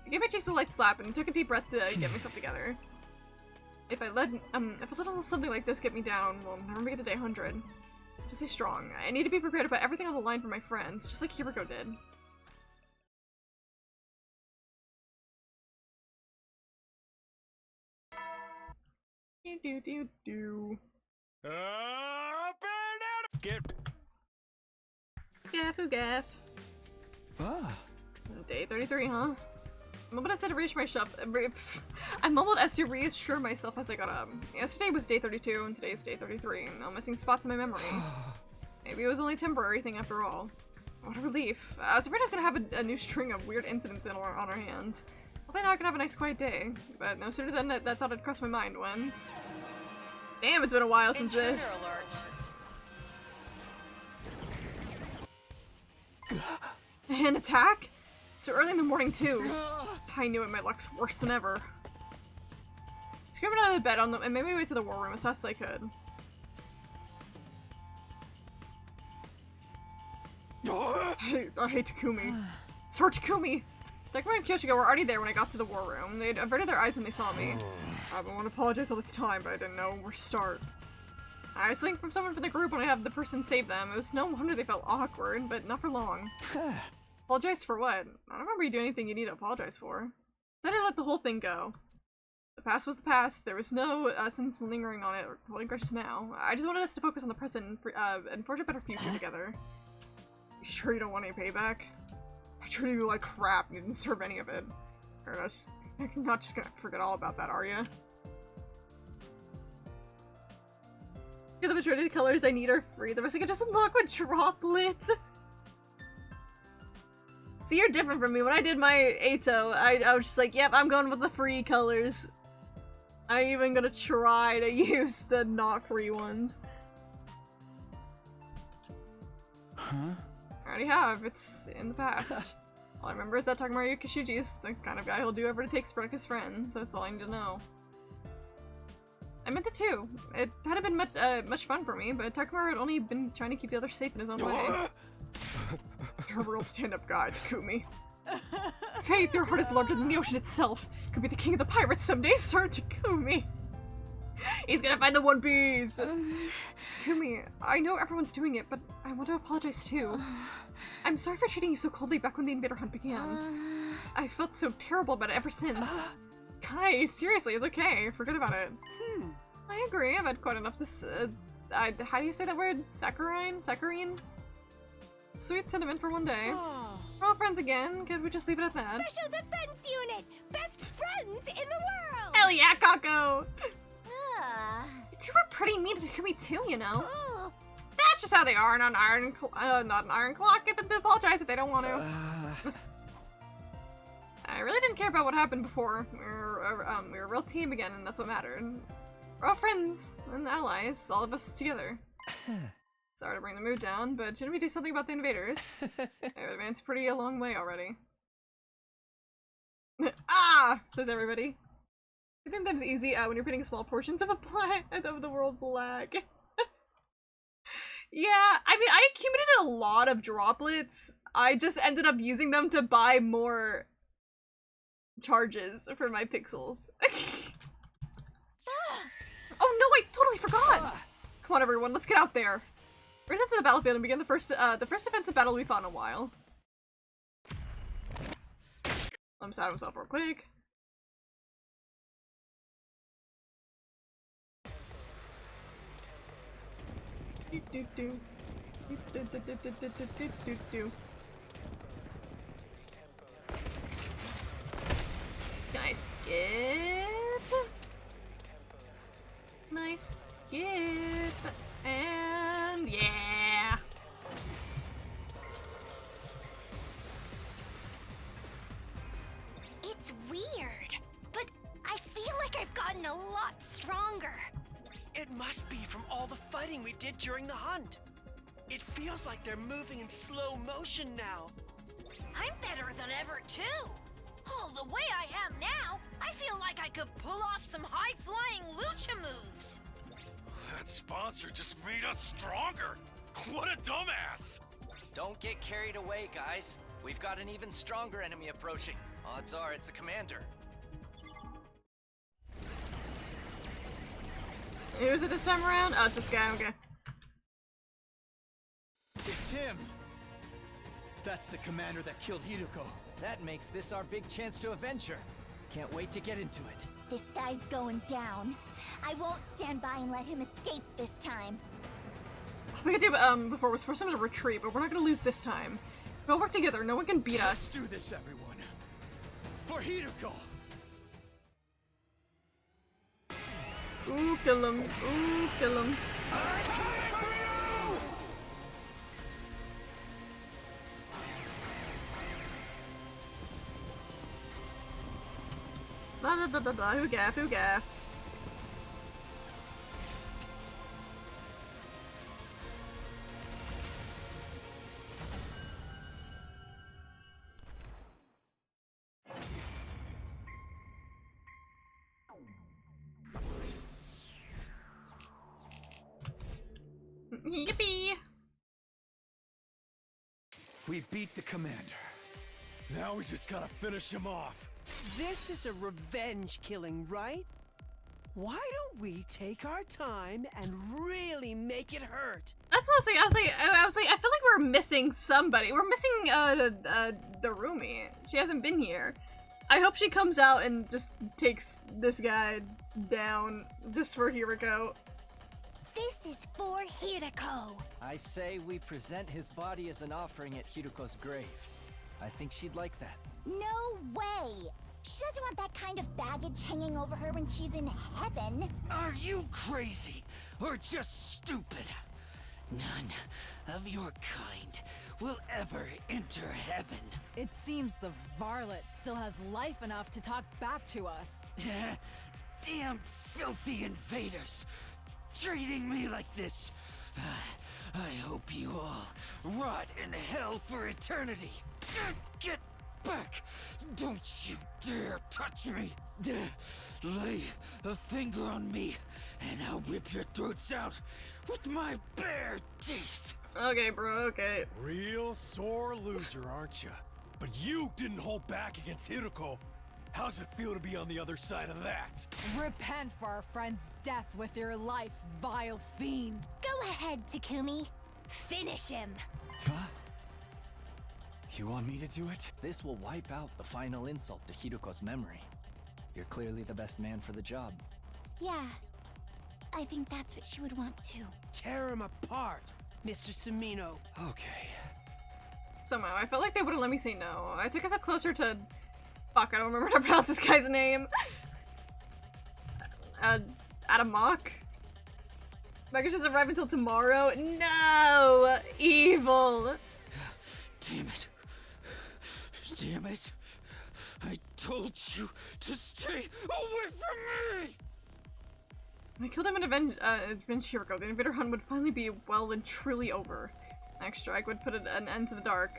I gave my cheeks a light slap and took a deep breath to get myself together. If I let something like this get me down, we'll never make it to day 100. Just stay strong. I need to be prepared to put everything on the line for my friends, just like Hibiko did. Do. Gaffu gaff. Day 33, huh? I mumbled as to reassure myself as I got up. Yesterday was day 32 and today is day 33. No missing spots in my memory. Maybe it was only a temporary thing after all. What a relief. I was afraid I was gonna have a new string of weird incidents on our hands. Hopefully now I can have a nice quiet day. But no sooner than that thought had crossed my mind when... Damn, it's been a while since this. An attack? So early in the morning too. I knew it, my luck's worse than ever. Screaming out of the bed and made my way to the war room as fast as I could. I hate Takumi. Sir Takumi! Dagmar and Kyoshiko were already there when I got to the war room. They'd averted their eyes when they saw me. I want to apologize all this time, but I didn't know where to start. I was linked from someone from the group when I had the person save them. It was no wonder they felt awkward, but not for long. Apologize for what? I don't remember you doing anything you need to apologize for. Then I let the whole thing go. The past was the past. There was no sense lingering on it or holding grudges now. I just wanted us to focus on the present and forge a better future together. You sure you don't want any payback? I treated you like crap and you didn't deserve any of it. Ernest, you're not just gonna forget all about that, are you? Yeah, the majority of the colors I need are free. The rest I can just unlock with droplets. See, you're different from me. When I did my Ato, I was just like, yep, I'm going with the free colors. I'm even gonna try to use the not free ones. Huh? I already have. It's in the past. All I remember is that Takamaru Kishuji is the kind of guy who'll do whatever to take Sprenica's friends. That's all I need to know. I meant it too. It hadn't been much fun for me, but Takamaru had only been trying to keep the others safe in his own way. You're a real stand-up guy, Takumi. Faith, your heart is larger than the ocean itself. Could be the king of the pirates someday, Sir Takumi. He's gonna find the One Piece! Takumi, I know everyone's doing it, but I want to apologize too. I'm sorry for treating you so coldly back when the invader hunt began. I felt so terrible about it ever since. Kai, seriously, it's okay. Forget about it. I agree, I've had quite enough this, how do you say that word? Saccharine? Saccharine? Sweet sentiment for one day. We're all friends again. Could we just leave it at that? Special Defense Unit! Best friends in the world! Hell yeah, Kako! You two are pretty mean to Takumi too, you know. That's just how they are, not an iron clock. Get them to apologize if they don't want to. I really didn't care about what happened before. We were a real team again, and that's what mattered. We're all friends and allies, all of us together. Sorry to bring the mood down, but shouldn't we do something about the invaders? They've advanced pretty a long way already. Ah! Says everybody. I think that's easy when you're putting small portions of the world black. Yeah, I mean, I accumulated a lot of droplets. I just ended up using them to buy more charges for my pixels. Oh no, I totally forgot! Come on everyone, let's get out there. We're headed to the battlefield and begin the first defensive battle we fought in a while. Let him sat himself real quick. Nice skip. Nice skip. And yeah. It's weird, but I feel like I've gotten a lot stronger. It must be from all the fighting we did during the hunt. It feels like they're moving in slow motion now. I'm better than ever, too. Oh, the way I am now, I feel like I could pull off some high-flying lucha moves. That sponsor just made us stronger. What a dumbass! Don't get carried away, guys. We've got an even stronger enemy approaching. Odds are it's a commander. Who is it this time around? Oh, it's this guy, okay. It's him! That's the commander that killed Hiruko. That makes this our big chance to avenge her. Can't wait to get into it. This guy's going down. I won't stand by and let him escape this time. What we could do before was force him to retreat, but we're not gonna lose this time. We'll work together, no one can beat us. Let's do this, everyone. For Hiruko! Ooh, kill him. Ooh, kill him. Blah blah blah blah blah. Who gaff? Who gaff? Yippee! We beat the commander. Now we just gotta finish him off. This is a revenge killing, right? Why don't we take our time and really make it hurt? That's what I was like, I feel like we're missing somebody. We're missing the roomie. She hasn't been here. I hope she comes out and just takes this guy down just for Hiriko. This is for Hiriko. I say we present his body as an offering at Hiruko's grave. I think she'd like that. No way. She doesn't want that kind of baggage hanging over her when she's in heaven. Are you crazy or just stupid? None of your kind will ever enter heaven. It seems the varlet still has life enough to talk back to us. Damn filthy invaders! Treating me like this. I hope you all rot in hell for eternity. Get back! Don't you dare touch me! Lay a finger on me, and I'll rip your throats out with my bare teeth! Okay, bro, okay. Real sore loser, aren't you? But you didn't hold back against Hiriko. How's it feel to be on the other side of that? Repent for our friend's death with your life, vile fiend. Go ahead, Takumi. Finish him. Huh? You want me to do it? This will wipe out the final insult to Hiruko's memory. You're clearly the best man for the job. Yeah, I think that's what she would want to. Tear him apart, Mr. Sumino. Okay. Somehow, I felt like they wouldn't let me say no. I took a step closer to... Fuck, I don't remember how to pronounce this guy's name. Adamok? Am I just arrive until tomorrow? No! Evil! Damn it. Damn it. I told you to stay away from me! When I killed him in Avenge Hiriko, the invader hunt would finally be well and truly over. An next strike would put an end to the dark.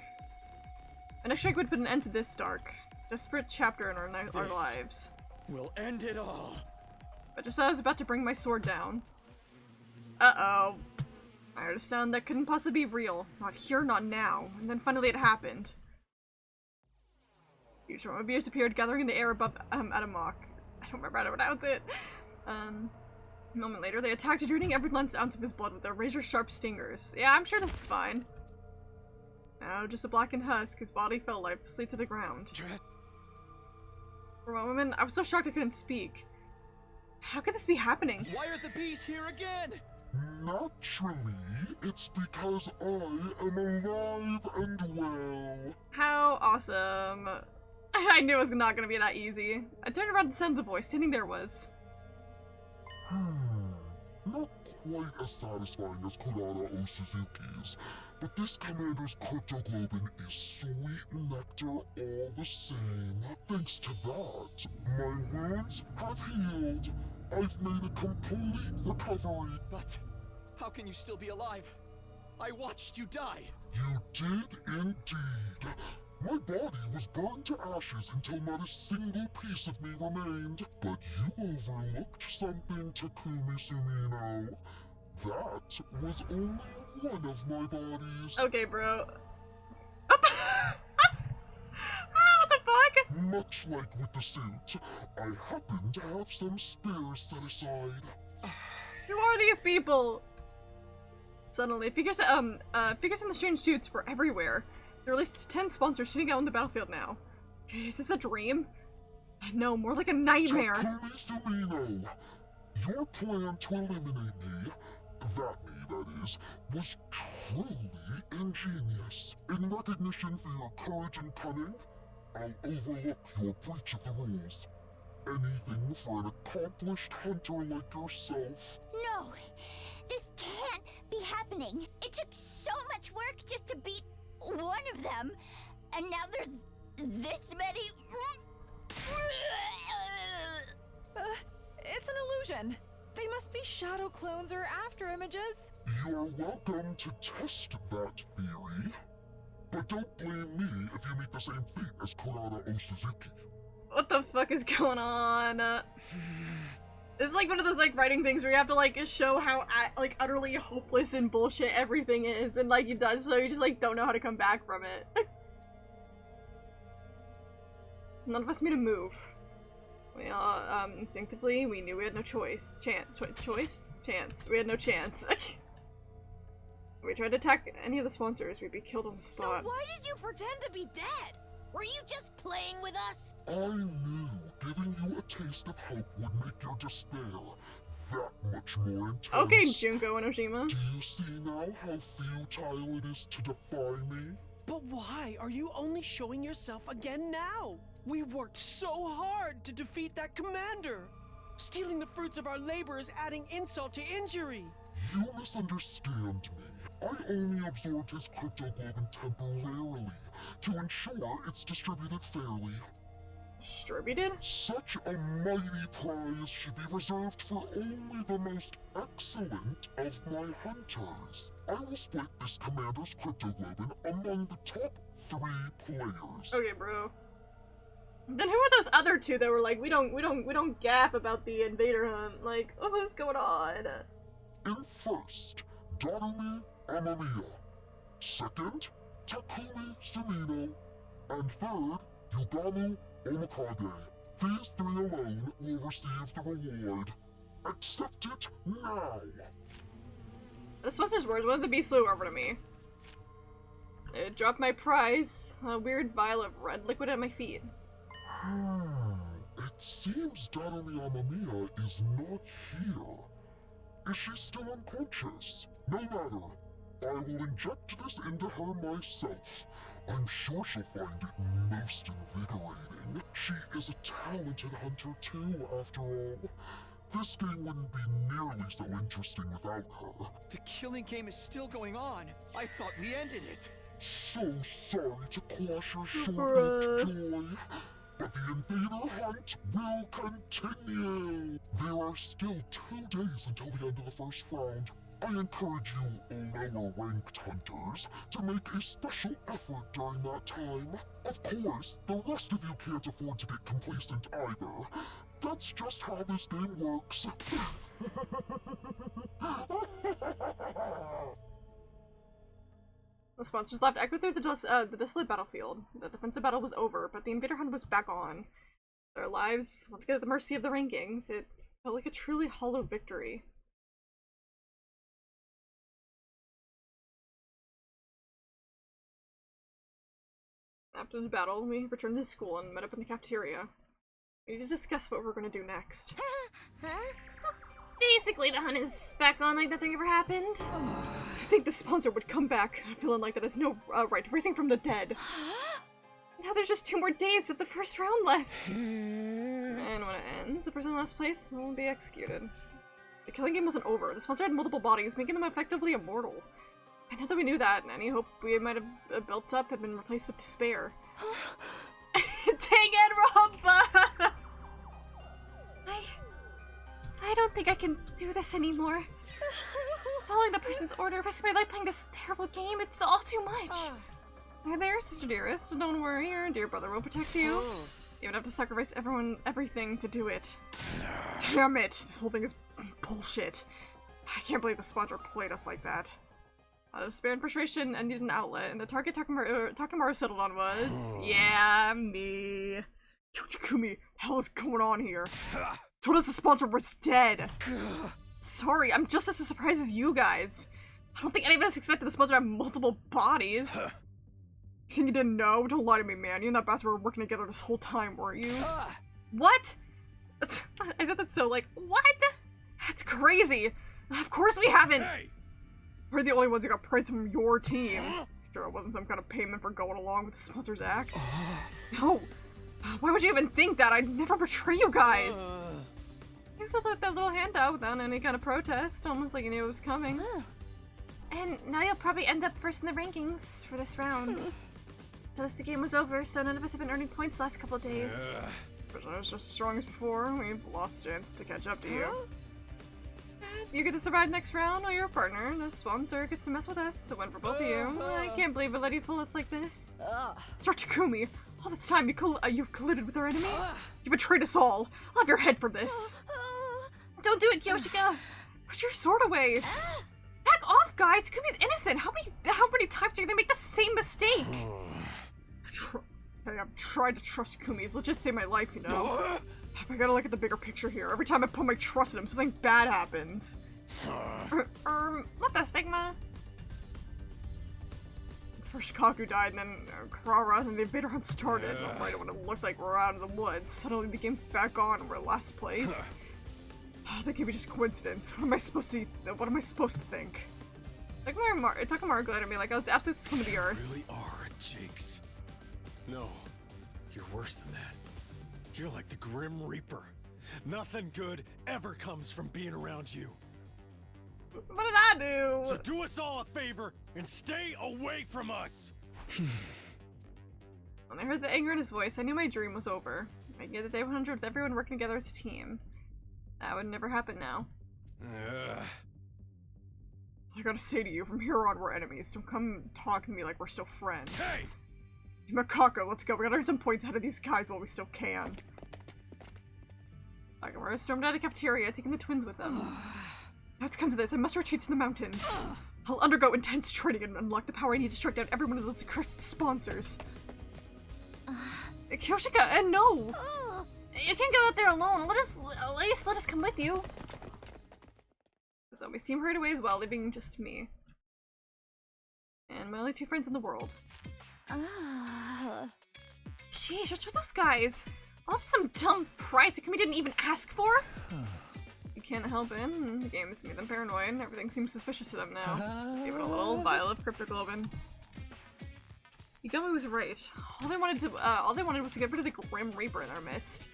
An next strike would put an end to this dark, desperate chapter in our lives. We'll end it all. But just as I was about to bring my sword down... Uh-oh. I heard a sound that couldn't possibly be real. Not here, not now. And then finally it happened. Huge arm of beers appeared, gathering in the air above Adamok. I don't remember how to pronounce it. A moment later, they attacked, draining every last ounce of his blood with their razor-sharp stingers. Yeah, I'm sure this is fine. Now, just a blackened husk, his body fell lifelessly to the ground. For a moment, I was so shocked I couldn't speak. How could this be happening? Why are the bees here again? Naturally, it's because I am alive and well. How awesome. I knew it was not gonna be that easy. I turned around and sensed the voice. Standing there was... Not quite as satisfying as Kurara O Suzuki's, but this commander's cryptoglobin is sweet nectar all the same. Thanks to that, my wounds have healed. I've made a complete recovery. But how can you still be alive? I watched you die. You did indeed. My body was burned to ashes until not a single piece of me remained. But you overlooked something, Takumi Sumino. That was only one of my bodies. Okay, bro. What the what the fuck? Much like with the suit, I happen to have some spares set aside. Who are these people? Suddenly, figures in the strange suits were everywhere. There are at least 10 sponsors sitting out on the battlefield now. Is this a dream? No, more like a nightmare. Takumi Sumino, your plan to eliminate me, that is, was truly ingenious. In recognition for your courage and cunning, I'll overlook your breach of the rules. Anything for an accomplished hunter like yourself. No, this can't be happening. It took so much work just to beat one of them, and now there's this many. It's an illusion. They must be shadow clones or after images. You're welcome to test that theory, but don't blame me if you meet the same fate as Kurara O Suzuki. What the fuck is going on? This is like one of those like writing things where you have to like show how like utterly hopeless and bullshit everything is, and like it does, so you just like don't know how to come back from it. None of us made a move. We all, instinctively, we knew we had no choice. Chance. We had no chance. If we tried to attack any of the sponsors, we'd be killed on the spot. So why did you pretend to be dead? Were you just playing with us? I knew giving you a taste of hope would make your despair that much more intense. Okay, Junko and Ojima. Do you see now how futile it is to defy me? But why are you only showing yourself again now? We worked so hard to defeat that commander. Stealing the fruits of our labor is adding insult to injury. You misunderstand me. I only absorbed his cryptoglobin temporarily to ensure it's distributed fairly. Distributed? Such a mighty prize should be reserved for only the most excellent of my hunters. I will split this commander's cryptoglobin among the top 3 players. Okay, bro. Then who are those other 2 that were like, we don't gaff about the invader hunt? Like, what's going on? In first, Darumi Amamiya. Second, Takumi Sumino. And third, Yugamu Omikage. These 3 alone will receive the reward. Accept it now! The sponsor's words, one of the beasts flew over to me. It dropped my prize, a weird vial of red liquid at my feet. It seems Darumi Amamiya is not here. Is she still unconscious? No matter. I will inject this into her myself. I'm sure she'll find it most invigorating. She is a talented hunter too, after all. This game wouldn't be nearly so interesting without her. The killing game is still going on. I thought we ended it. So sorry to quash your short-lived joy, but the invader hunt will continue. There are still 2 days until the end of the first round. I encourage you lower-ranked hunters to make a special effort during that time. Of course, the rest of you can't afford to get complacent either. That's just how this game works. The sponsors left echoed through the desolate battlefield. The defensive battle was over, but the invader hunt was back on. Their lives, once again at the mercy of the rankings, it felt like a truly hollow victory. After the battle, we returned to school and met up in the cafeteria. We need to discuss what we're gonna do next. So basically the hunt is back on like nothing ever happened. To think the sponsor would come back feeling like that has no right, raising from the dead. Now there's just 2 more days of the first round left. And when it ends, the person in last place will be executed. The killing game wasn't over. The sponsor had multiple bodies, making them effectively immortal. And now that we knew that, any hope we might have built up had been replaced with despair. Dang it, Rompa! I don't think I can do this anymore. Following the person's order, risking my life playing this terrible game, it's all too much. Hi there, sister dearest. Don't worry, your dear brother will protect you. You would have to sacrifice everything to do it. Damn it! This whole thing is bullshit. I can't believe the sponsor played us like that. Despair and frustration, I needed an outlet, and the target Takemaru settled on was... yeah, me. Takumi, hell is going on here? Told us the sponsor was dead. Sorry, I'm just as surprised as you guys. I don't think any of us expected the sponsor to have multiple bodies. You think you didn't know? Don't lie to me, man. You and that bastard were working together this whole time, weren't you? What? I said that so like, what? That's crazy. Of course we haven't. Hey. We're the only ones who got praise from your team. Sure, it wasn't some kind of payment for going along with the sponsor's act. No. Why would you even think that? I'd never betray you guys. You still took that little handout without any kind of protest, almost like you knew it was coming. And now you'll probably end up first in the rankings for this round. So this game was over, so none of us have been earning points the last couple of days. I was just as strong as before. We've lost a chance to catch up to you. You get to survive next round while your partner, the sponsor, gets to mess with us to win for both of you. I can't believe it let you fool us like this. Sir Takumi, all this time you colluded with our enemy? You betrayed us all. I'll have your head for this. Don't do it, Yoshika. Put your sword away. Back off, guys. Takumi's innocent. How many times are you gonna make the same mistake? Hey, I've tried to trust Takumi. He's legit saved my life, you know. I gotta look at the bigger picture here. Every time I put my trust in him, something bad happens. What the stigma? First Kaku died, and then Kurara, and the invader hunt started. Right when it looked like we're out of the woods, suddenly the game's back on and we're last place. That can't be just coincidence. What am I supposed to think? Takamaru glared at me like I was the absolute scum of the earth. You really are, Jakes. No, you're worse than that. You're like the Grim Reaper. Nothing good ever comes from being around you. What did I do? So do us all a favor and stay away from us! When I heard the anger in his voice, I knew my dream was over. Making it to day 100 with everyone working together as a team. That would never happen now. I gotta say to you, from here on we're enemies. Don't come talking to me like we're still friends. Hey! Makako, let's go. We gotta earn some points ahead of these guys while we still can. Nakamura stormed out of the cafeteria, taking the twins with them. Now it's come to this. I must retreat to the mountains. I'll undergo intense training and unlock the power I need to strike down every one of those accursed sponsors. Kyoshika, no! You can't go out there alone. At least let us come with you. The zombies team hurried away as well, leaving just me. And my only 2 friends in the world. Sheesh, what's with those guys? All of some dumb prize Takumi didn't even ask for? You can't help it. The game's made them paranoid. Everything seems suspicious to them now. Give it a little vial of cryptoglobin. Yugami was right. All they wanted was to get rid of the Grim Reaper in our midst.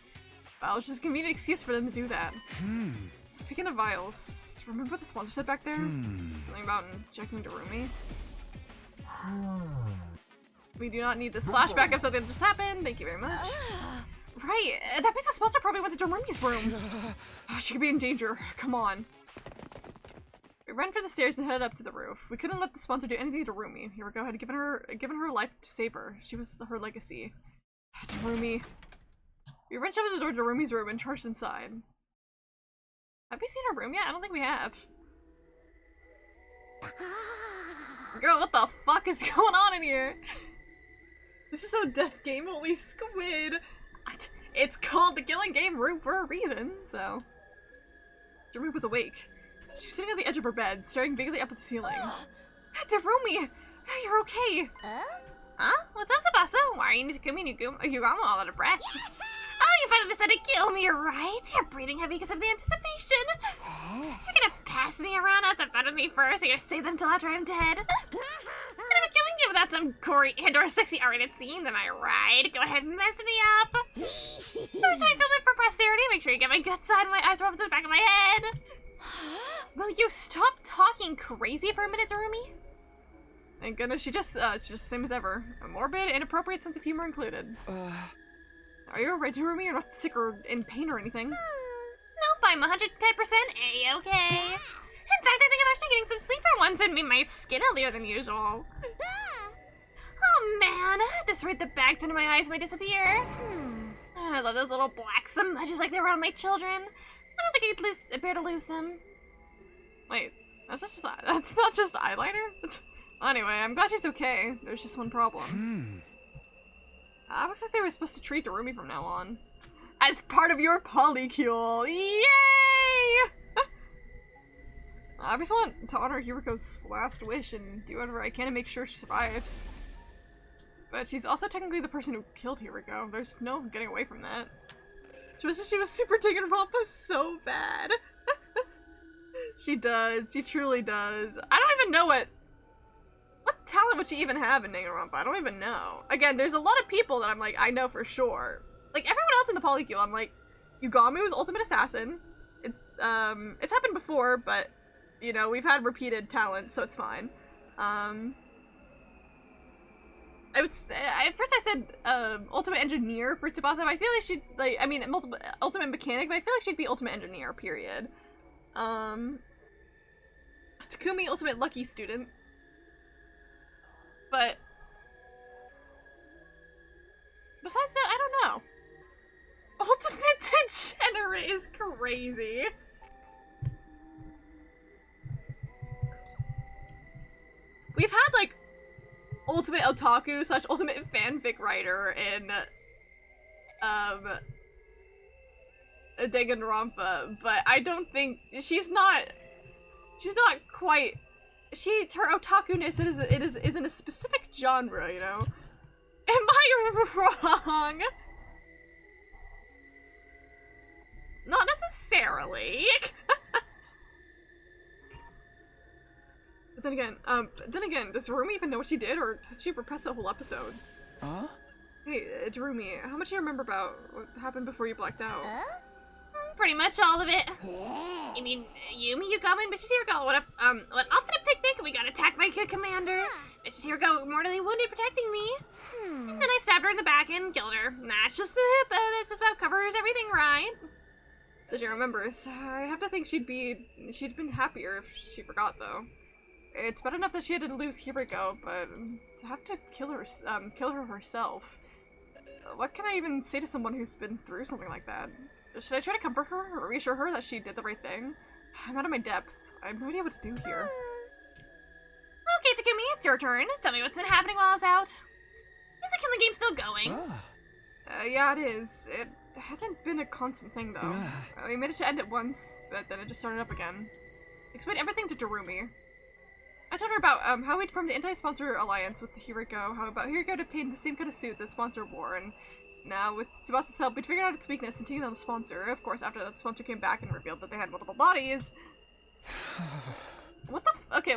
Well, it's just a convenient excuse for them to do that. Speaking of vials, remember what the sponsor said back there? Something about injecting Darumi? We do not need this flashback of something that just happened. Thank you very much. Right, that means the sponsor probably went to Darumi's room. She could be in danger. Come on. We ran for the stairs and headed up to the roof. We couldn't let the sponsor do anything to Darumi. Hiroko had given her life to save her. She was her legacy. Darumi. We wrenched open the door to Darumi's room and charged inside. Have we seen her room yet? I don't think we have. Girl, what the fuck is going on in here? This is so Death Game, holy squid. It's called the Killing Game room for a reason, so. Darumi was awake. She was sitting on the edge of her bed, staring vaguely up at the ceiling. Darumi! You're okay! Huh? What's up, Tsubasa? Why are you Yugami all out of breath? Oh, you finally decided to kill me, right? You're breathing heavy because of the anticipation. You're gonna pass me around out to better me first. You're gonna save them until after I'm dead. I'm gonna be killing you without some gory and/or sexy R-rated scenes, am I right? Go ahead and mess me up. First, I film it for posterity. Make sure you get my gut side and my eyes rolled to the back of my head. Will you stop talking crazy for a minute, Darumi? Thank goodness, she's just the same as ever. A morbid, inappropriate sense of humor included. Are you alright, Darumi? You're not sick or in pain or anything. Nope, I'm 110% A-okay. In fact, I think I'm actually getting some sleep for once and made my skin healthier than usual. Oh man, at this rate the bags under my eyes might disappear. I love those little black smudges like they were on my children. I don't think I could bear to lose them. Wait, that's not just eyeliner? Anyway, I'm glad she's okay. There's just one problem. Looks like they were supposed to treat Darumi from now on. As part of your polycule! Yay! I just want to honor Hiroko's last wish and do whatever I can to make sure she survives. But she's also technically the person who killed Hiroko. There's no getting away from that. She was super taken Rampa so bad. She does. She truly does. I don't even know what talent would she even have in Danganronpa? I don't even know. Again, there's a lot of people that I'm like, I know for sure. Like, everyone else in the Polycule, I'm like, Yugami was Ultimate Assassin. It's happened before, but, you know, we've had repeated talents, so it's fine. I would say, at first I said, Ultimate Engineer for Tsubasa, but I feel like she'd, like, I mean, Ultimate Mechanic, but I feel like she'd be Ultimate Engineer, period. Takumi, Ultimate Lucky Student. But besides that, I don't know. Ultimate Degenerate is crazy. We've had like Ultimate Otaku / Ultimate Fanfic Writer in Danganronpa, but I don't think she's not quite. Her otaku-ness is in a specific genre, you know. Am I wrong? Not necessarily. But then again, does Darumi even know what she did, or has she repressed the whole episode? Huh? Hey, Darumi, how much do you remember about what happened before you blacked out? Pretty much all of it. You mean Yumi, Yugami, and Mrs. Hiroko went off on a picnic and we got attacked by a commander. Mrs. Hiroko mortally wounded protecting me. And then I stabbed her in the back and killed her. That's just that's just about covers everything, right? So she remembers. I have to think she'd been happier if she forgot, though. It's bad enough that she had to lose Hiroko, but to have to kill her herself. What can I even say to someone who's been through something like that? Should I try to comfort her or reassure her that she did the right thing? I'm out of my depth. I have no idea what to do here. Okay, Takumi, it's your turn. Tell me what's been happening while I was out. Is the killing game still going? Yeah, it is. It hasn't been a constant thing, though. We managed to end it once, but then it just started up again. Explain everything to Darumi. I told her about how we'd formed the anti-sponsor alliance with Hiroko, how about Hiroko had obtained the same kind of suit that Sponsor wore, and now with Tsubasa's help, we'd figured out its weakness and taken down the Sponsor. Of course, after that, the Sponsor came back and revealed that they had multiple bodies. What the okay,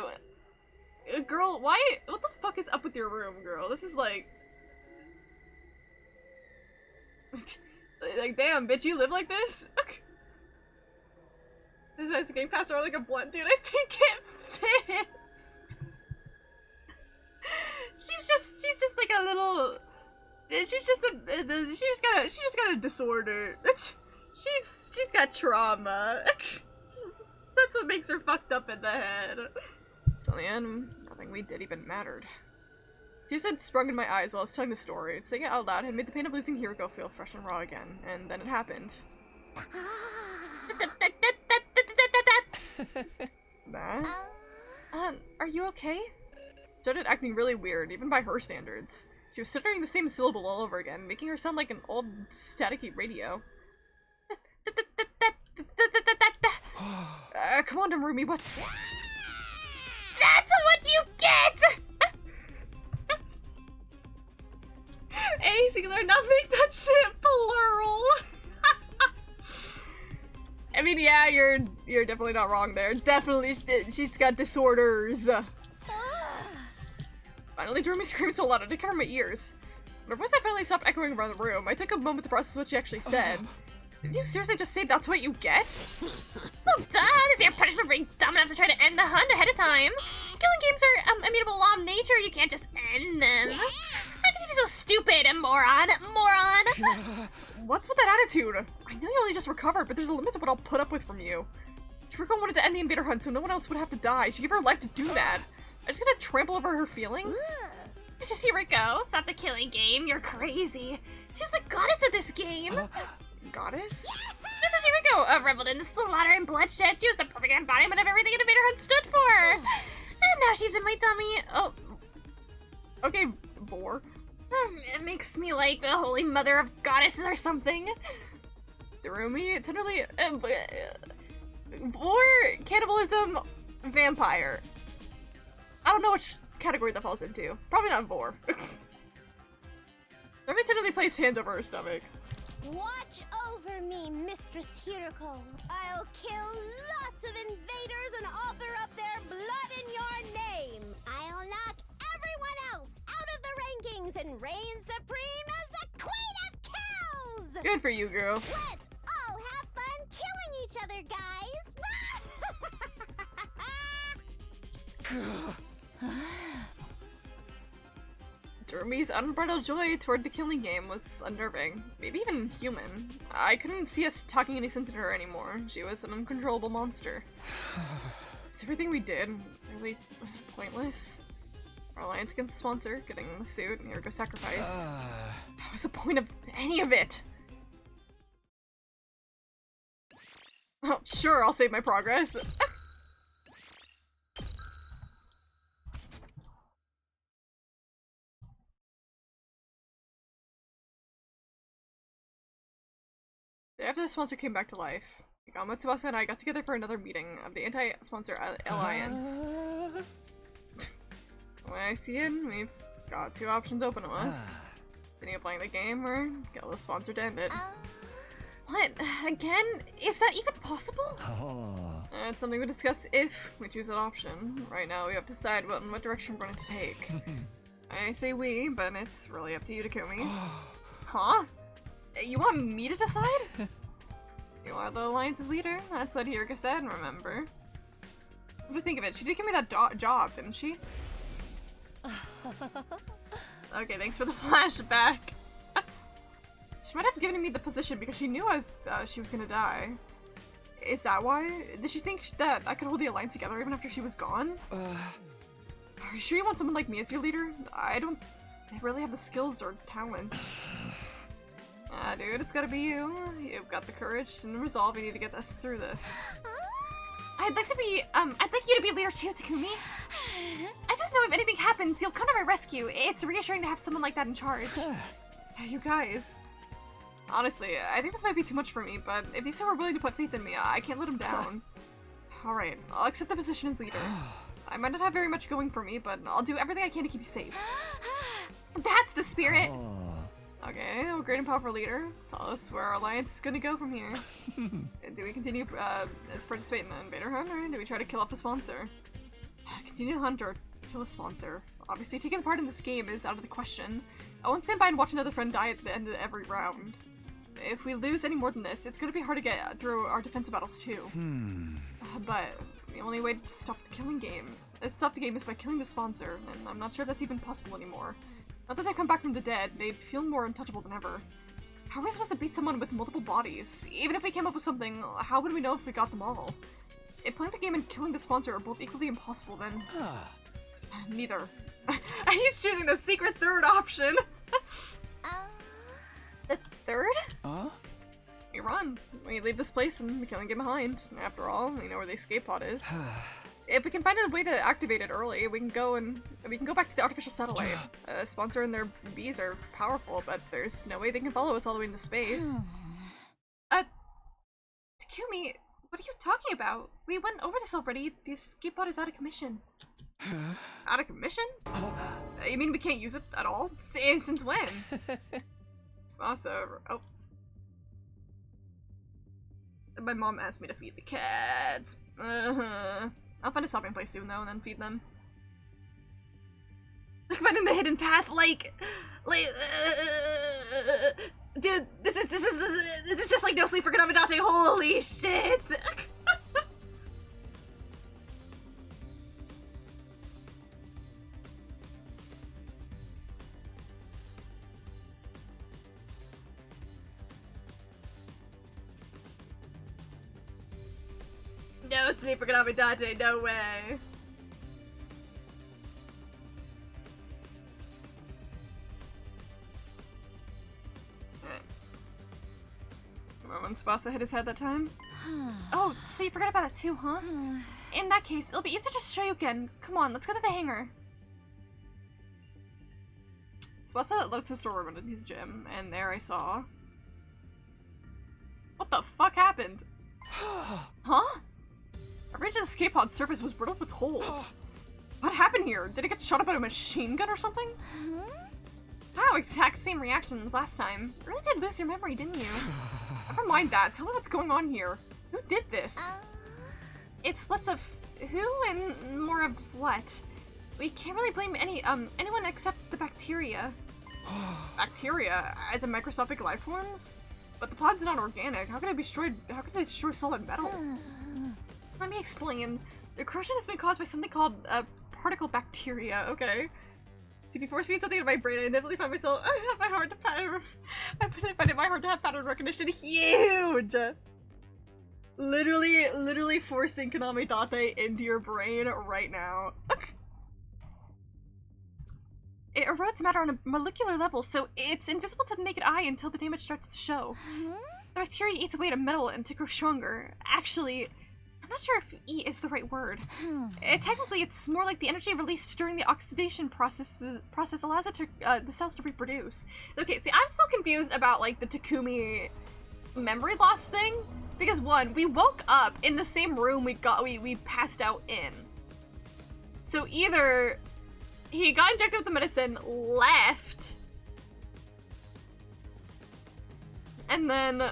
girl, what the fuck is up with your room, girl? This is like... like, damn, bitch, you live like this? This is getting passed around like a blunt, dude. I think it fits. She's just like a little... She's just got a disorder. She's got trauma. That's what makes her fucked up in the head. So in the end, nothing we did even mattered. Tears had sprung in my eyes while I was telling the story. Saying it out loud had made the pain of losing Hiroko feel fresh and raw again, and then it happened. Are you okay? Started acting really weird, even by her standards. She was stuttering the same syllable all over again, making her sound like an old staticky radio. Come on, Darumi, what's... That's what you get! A singular, not make that shit plural! I mean, yeah, you're definitely not wrong there. Definitely, she's got disorders. Finally, Darumi screamed so loud I could cover my ears. When her voice finally stopped echoing around the room, I took a moment to process what she actually said. Did you seriously just say that's what you get? Well, duh! This is your punishment for being dumb enough to try to end the hunt ahead of time. Killing games are immutable law of nature. You can't just end them. How could you be so stupid, moron? Moron! What's with that attitude? I know you only just recovered, but there's a limit to what I'll put up with from you. Hiroko wanted to end the invader hunt so no one else would have to die. She gave her life to do that. I'm just gonna trample over her feelings? Mrs. Hiroko, stop the killing game. You're crazy. She was the goddess of this game. Goddess? Mrs. Hiroko reveled in slaughter and bloodshed. She was the perfect embodiment of everything an invader hunt stood for. And now she's in my tummy. Oh. Okay, Vor. It makes me like the holy mother of goddesses or something. Darumi, tenderly... Vor, cannibalism, vampire. I don't know which category that falls into. Probably not Vor. Darumi tenderly placed hands over her stomach. Watch over me, Mistress Hiroko. I'll kill lots of invaders and offer up their blood in your name. I'll knock everyone else out of the rankings and reign supreme as the Queen of Kills! Good for you, girl. Let's all have fun killing each other, guys! Darumi's unbridled joy toward the killing game was unnerving, maybe even human. I couldn't see us talking any sense into her anymore. She was an uncontrollable monster. Is everything we did really pointless? Our alliance against the sponsor, getting the suit, and Hiroko sacrifice. What was the point of any of it? Oh, sure, I'll save my progress. after the sponsor came back to life, Igama, Tsubasa, and I got together for another meeting of the Anti-Sponsor Alliance. When I see it, we've got two options open to us. Continue playing the game or get the sponsor to end it. What? Again? Is that even possible? It's something we discuss if we choose that option. Right now, we have to decide what direction we're going to take. I say we, but it's really up to you, Takumi. Huh? You want me to decide? You are the Alliance's leader. That's what Hirika said, remember? What do you think of it? She did give me that job, didn't she? Okay, thanks for the flashback. She might have given me the position because she knew she was gonna die. Is that why? Did she think that I could hold the Alliance together even after she was gone? Are you sure you want someone like me as your leader? I don't really have the skills or talents. Dude, it's gotta be you. You've got the courage and the resolve you need to get us through this. I'd like you to be a leader too, Takumi. I just know if anything happens, you'll come to my rescue. It's reassuring to have someone like that in charge. You guys. Honestly, I think this might be too much for me, but if these two are willing to put faith in me, I can't let them down. Alright, I'll accept the position as leader. I might not have very much going for me, but I'll do everything I can to keep you safe. That's the spirit! Okay, well, great and powerful leader. Tell us where our alliance is gonna go from here. Do we continue to participate in the invader hunt, or do we try to kill off the sponsor? Continue to hunt or kill a sponsor. Obviously, taking part in this game is out of the question. I won't stand by and watch another friend die at the end of every round. If we lose any more than this, it's gonna be hard to get through our defensive battles too. But the only way to stop the game is by killing the sponsor, and I'm not sure that's even possible anymore. Not that they come back from the dead, they'd feel more untouchable than ever. How are we supposed to beat someone with multiple bodies? Even if we came up with something, how would we know if we got them all? If playing the game and killing the sponsor are both equally impossible, then... Neither. He's choosing the secret third option! The third? We run. We leave this place and we can't get behind. After all, we know where the escape pod is. If we can find a way to activate it early, we can go back to the artificial satellite. Sponsor and their bees are powerful, but there's no way they can follow us all the way into space. Takumi, what are you talking about? We went over this already. The escape pod is out of commission. Out of commission? You mean we can't use it at all? Since when? Tsubasa. Oh. My mom asked me to feed the cats. I'll find a stopping place soon though, and then feed them. Like finding the hidden path, dude, this is just like No Sleep for Ganabadate. Holy shit! No Sleep for Ganabadate, no way. When Tsubasa hit his head that time? Oh, so you forgot about that too, huh? In that case, it'll be easier to show you again. Come on, let's go to the hangar. Tsubasa left the storeroom into the gym, and there I saw... What the fuck happened? Huh? A range of the escape pod's surface was riddled with holes. What happened here? Did it get shot up by a machine gun or something? Wow, exact same reaction as last time. You really did lose your memory, didn't you? Never mind that. Tell me what's going on here. Who did this? It's less of who and more of what. We can't really blame anyone except the bacteria. Bacteria? As in microscopic life forms? But the pod's not organic. How could they destroy solid metal? Let me explain. The corrosion has been caused by something called particle bacteria, okay? See, before feeding something in my brain, I inevitably find myself I find it my hard to have pattern recognition huge! Literally forcing Konami Date into your brain right now. It erodes matter on a molecular level, so it's invisible to the naked eye until the damage starts to show. The bacteria eats away at metal and to grow stronger. Actually, I'm not sure if eat is the right word. Technically, it's more like the energy released during the oxidation process allows it to, the cells to reproduce. Okay, see, I'm still confused about, like, the Takumi memory loss thing. Because one, we woke up in the same room we passed out in. So either he got injected with the medicine, left, and then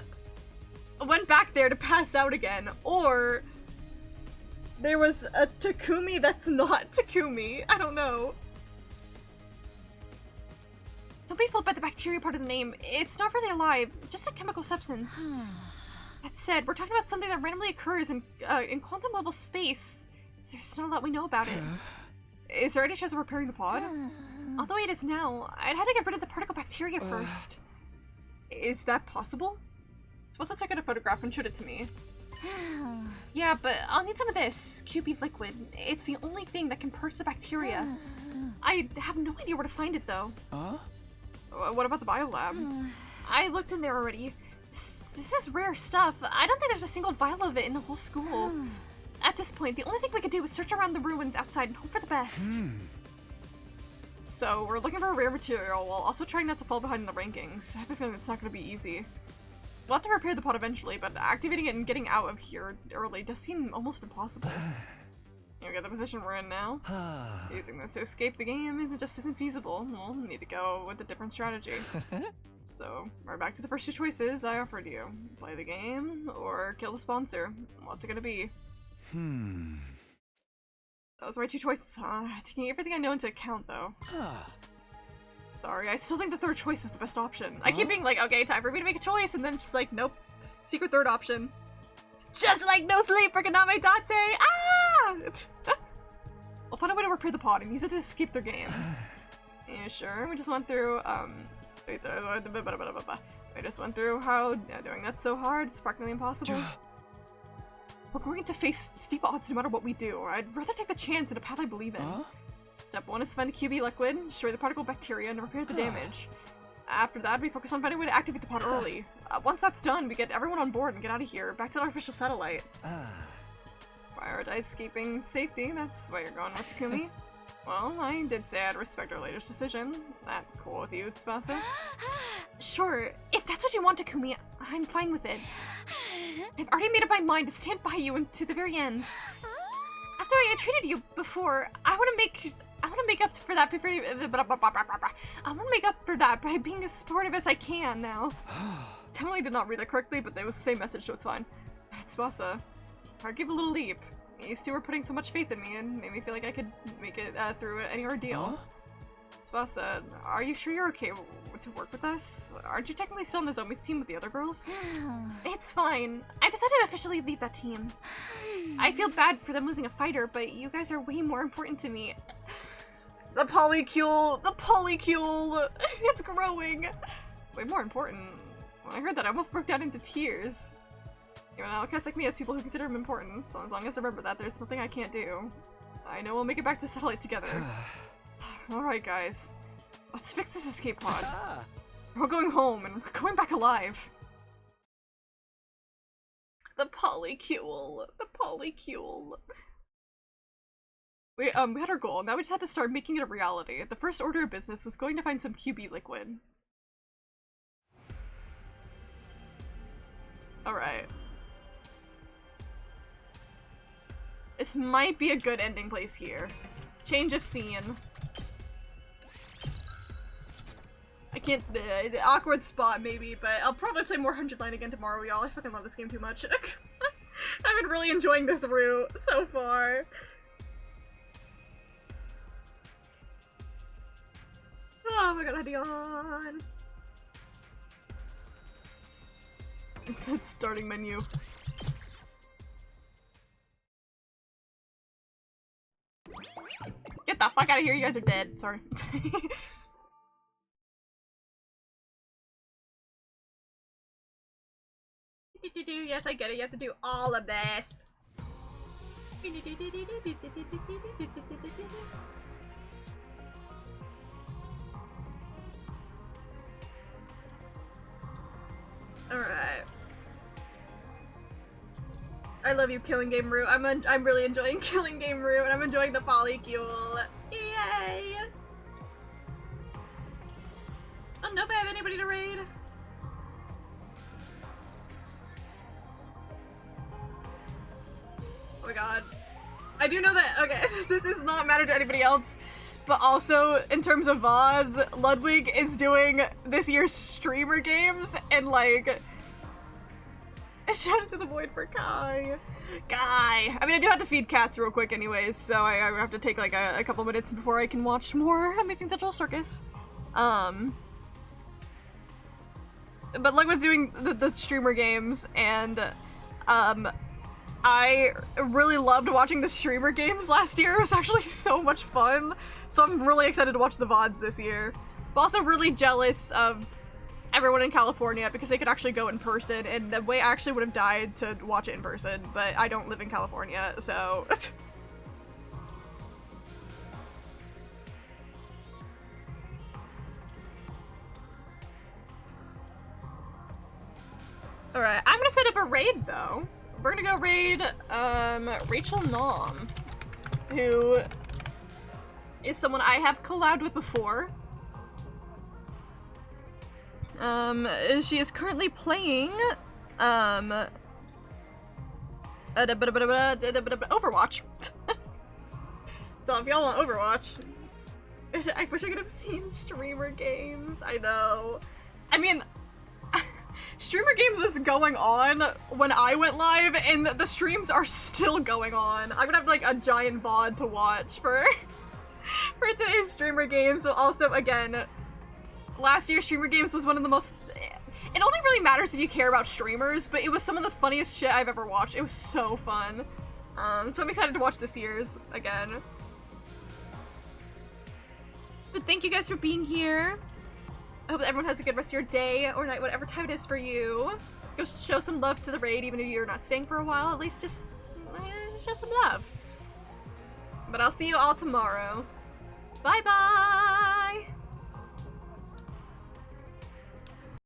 went back there to pass out again, or there was a Takumi that's not Takumi. I don't know. Don't be fooled by the bacteria part of the name. It's not really alive, just a chemical substance. That said, we're talking about something that randomly occurs in quantum level space. There's not a lot we know about it. Is there any chance of repairing the pod? Not the way it is now. I'd have to get rid of the particle bacteria first. Is that possible? Suppose I took out a photograph and showed it to me. Yeah, but I'll need some of this QB liquid. It's the only thing that can purge the bacteria. I have no idea where to find it though. What about the biolab? I looked in there already. This is rare stuff. I don't think there's a single vial of it in the whole school. At this point, the only thing we could do is search around the ruins outside and hope for the best. So we're looking for a rare material while also trying not to fall behind in the rankings. I have a feeling it's not going to be easy. We'll have to repair the pod eventually, but activating it and getting out of here early does seem almost impossible. You get the position we're in now. Using this to escape the game isn't feasible. We'll need to go with a different strategy. So, we're back to the first two choices I offered you. Play the game, or kill the sponsor. What's it gonna be? Those were my two choices, huh? Taking everything I know into account, though. Sorry, I still think the third choice is the best option. I keep being like, okay, time for me to make a choice, and then it's like, nope. Secret third option. Just like no sleep for Kaname Date! Ah! I'll find a way to repair the pod and use it to escape their game. Yeah, sure. We just went through, we just went through how doing that's so hard, it's practically impossible. We're going to face steep odds no matter what we do. I'd rather take the chance in a path I believe in. Step 1 is to find the QB liquid, destroy the particle bacteria, and repair the damage. After that, we focus on finding a way to activate the pod early. Once that's done, we get everyone on board and get out of here, back to the artificial satellite. Prioritize keeping safety, that's why you're going with Takumi. Well, I did say I'd respect our latest decision. That cool with you, Tsubasa? Sure, if that's what you want, Takumi, I'm fine with it. I've already made up my mind to stand by you to the very end. After I treated you before, I want to make up for that by being as supportive as I can now. Definitely did not read that correctly, but it was the same message, so it's fine. Tsubasa, I give a little leap. These two were putting so much faith in me and made me feel like I could make it through any ordeal. Tsubasa, are you sure you're okay to work with us? Aren't you technically still on the Zombie team with the other girls? It's fine. I decided to officially leave that team. I feel bad for them losing a fighter, but you guys are way more important to me. The polycule! It's growing! Way more important. When I heard that, I almost broke down into tears. Even outcasts like me has people who consider him important, so as long as I remember that, there's nothing I can't do. I know we'll make it back to satellite together. Alright guys, let's fix this escape pod. We're all going home, and we're going back alive. The polycule. We had our goal, now we just had to start making it a reality. The first order of business was going to find some QB liquid. Alright. This might be a good ending place here. Change of scene. I can't- the awkward spot maybe, but I'll probably play more 100 Line again tomorrow, y'all. I fucking love this game too much. I've been really enjoying this route so far. Oh my god, Dion. It said starting menu. Get the fuck out of here, you guys are dead. Sorry. Yes, I get it. You have to do all of this. Alright. I love you, Killing Game Route. I'm really enjoying Killing Game Route, and I'm enjoying the polycule. Yay! I don't know if I have anybody to raid. Oh my god. I do know that, okay, this does not matter to anybody else, but also, in terms of VODs, Ludwig is doing this year's streamer games, and like, shout out to the Void for Guy. I mean, I do have to feed cats real quick anyways, so I have to take like a couple minutes before I can watch more Amazing Central Circus. But Ludwig's doing the streamer games, and I really loved watching the streamer games last year. It was actually so much fun. So I'm really excited to watch the VODs this year. But also really jealous of everyone in California because they could actually go in person, and the way I actually would have died to watch it in person, but I don't live in California, so... Alright, I'm gonna set up a raid though. We're gonna go raid, Rachel Nom, who is someone I have collabed with before. She is currently playing, Overwatch. So if y'all want Overwatch, I wish I could have seen streamer games, I know. I mean, streamer games was going on when I went live, and the streams are still going on. I'm gonna have like a giant VOD to watch for today's streamer games. So also, again, last year's streamer games was one of the most... It only really matters if you care about streamers, but it was some of the funniest shit I've ever watched. It was so fun. So I'm excited to watch this year's again. But thank you guys for being here. I hope that everyone has a good rest of your day or night, whatever time it is for you. Go show some love to the raid, even if you're not staying for a while. At least just show some love. But I'll see you all tomorrow. Bye-bye!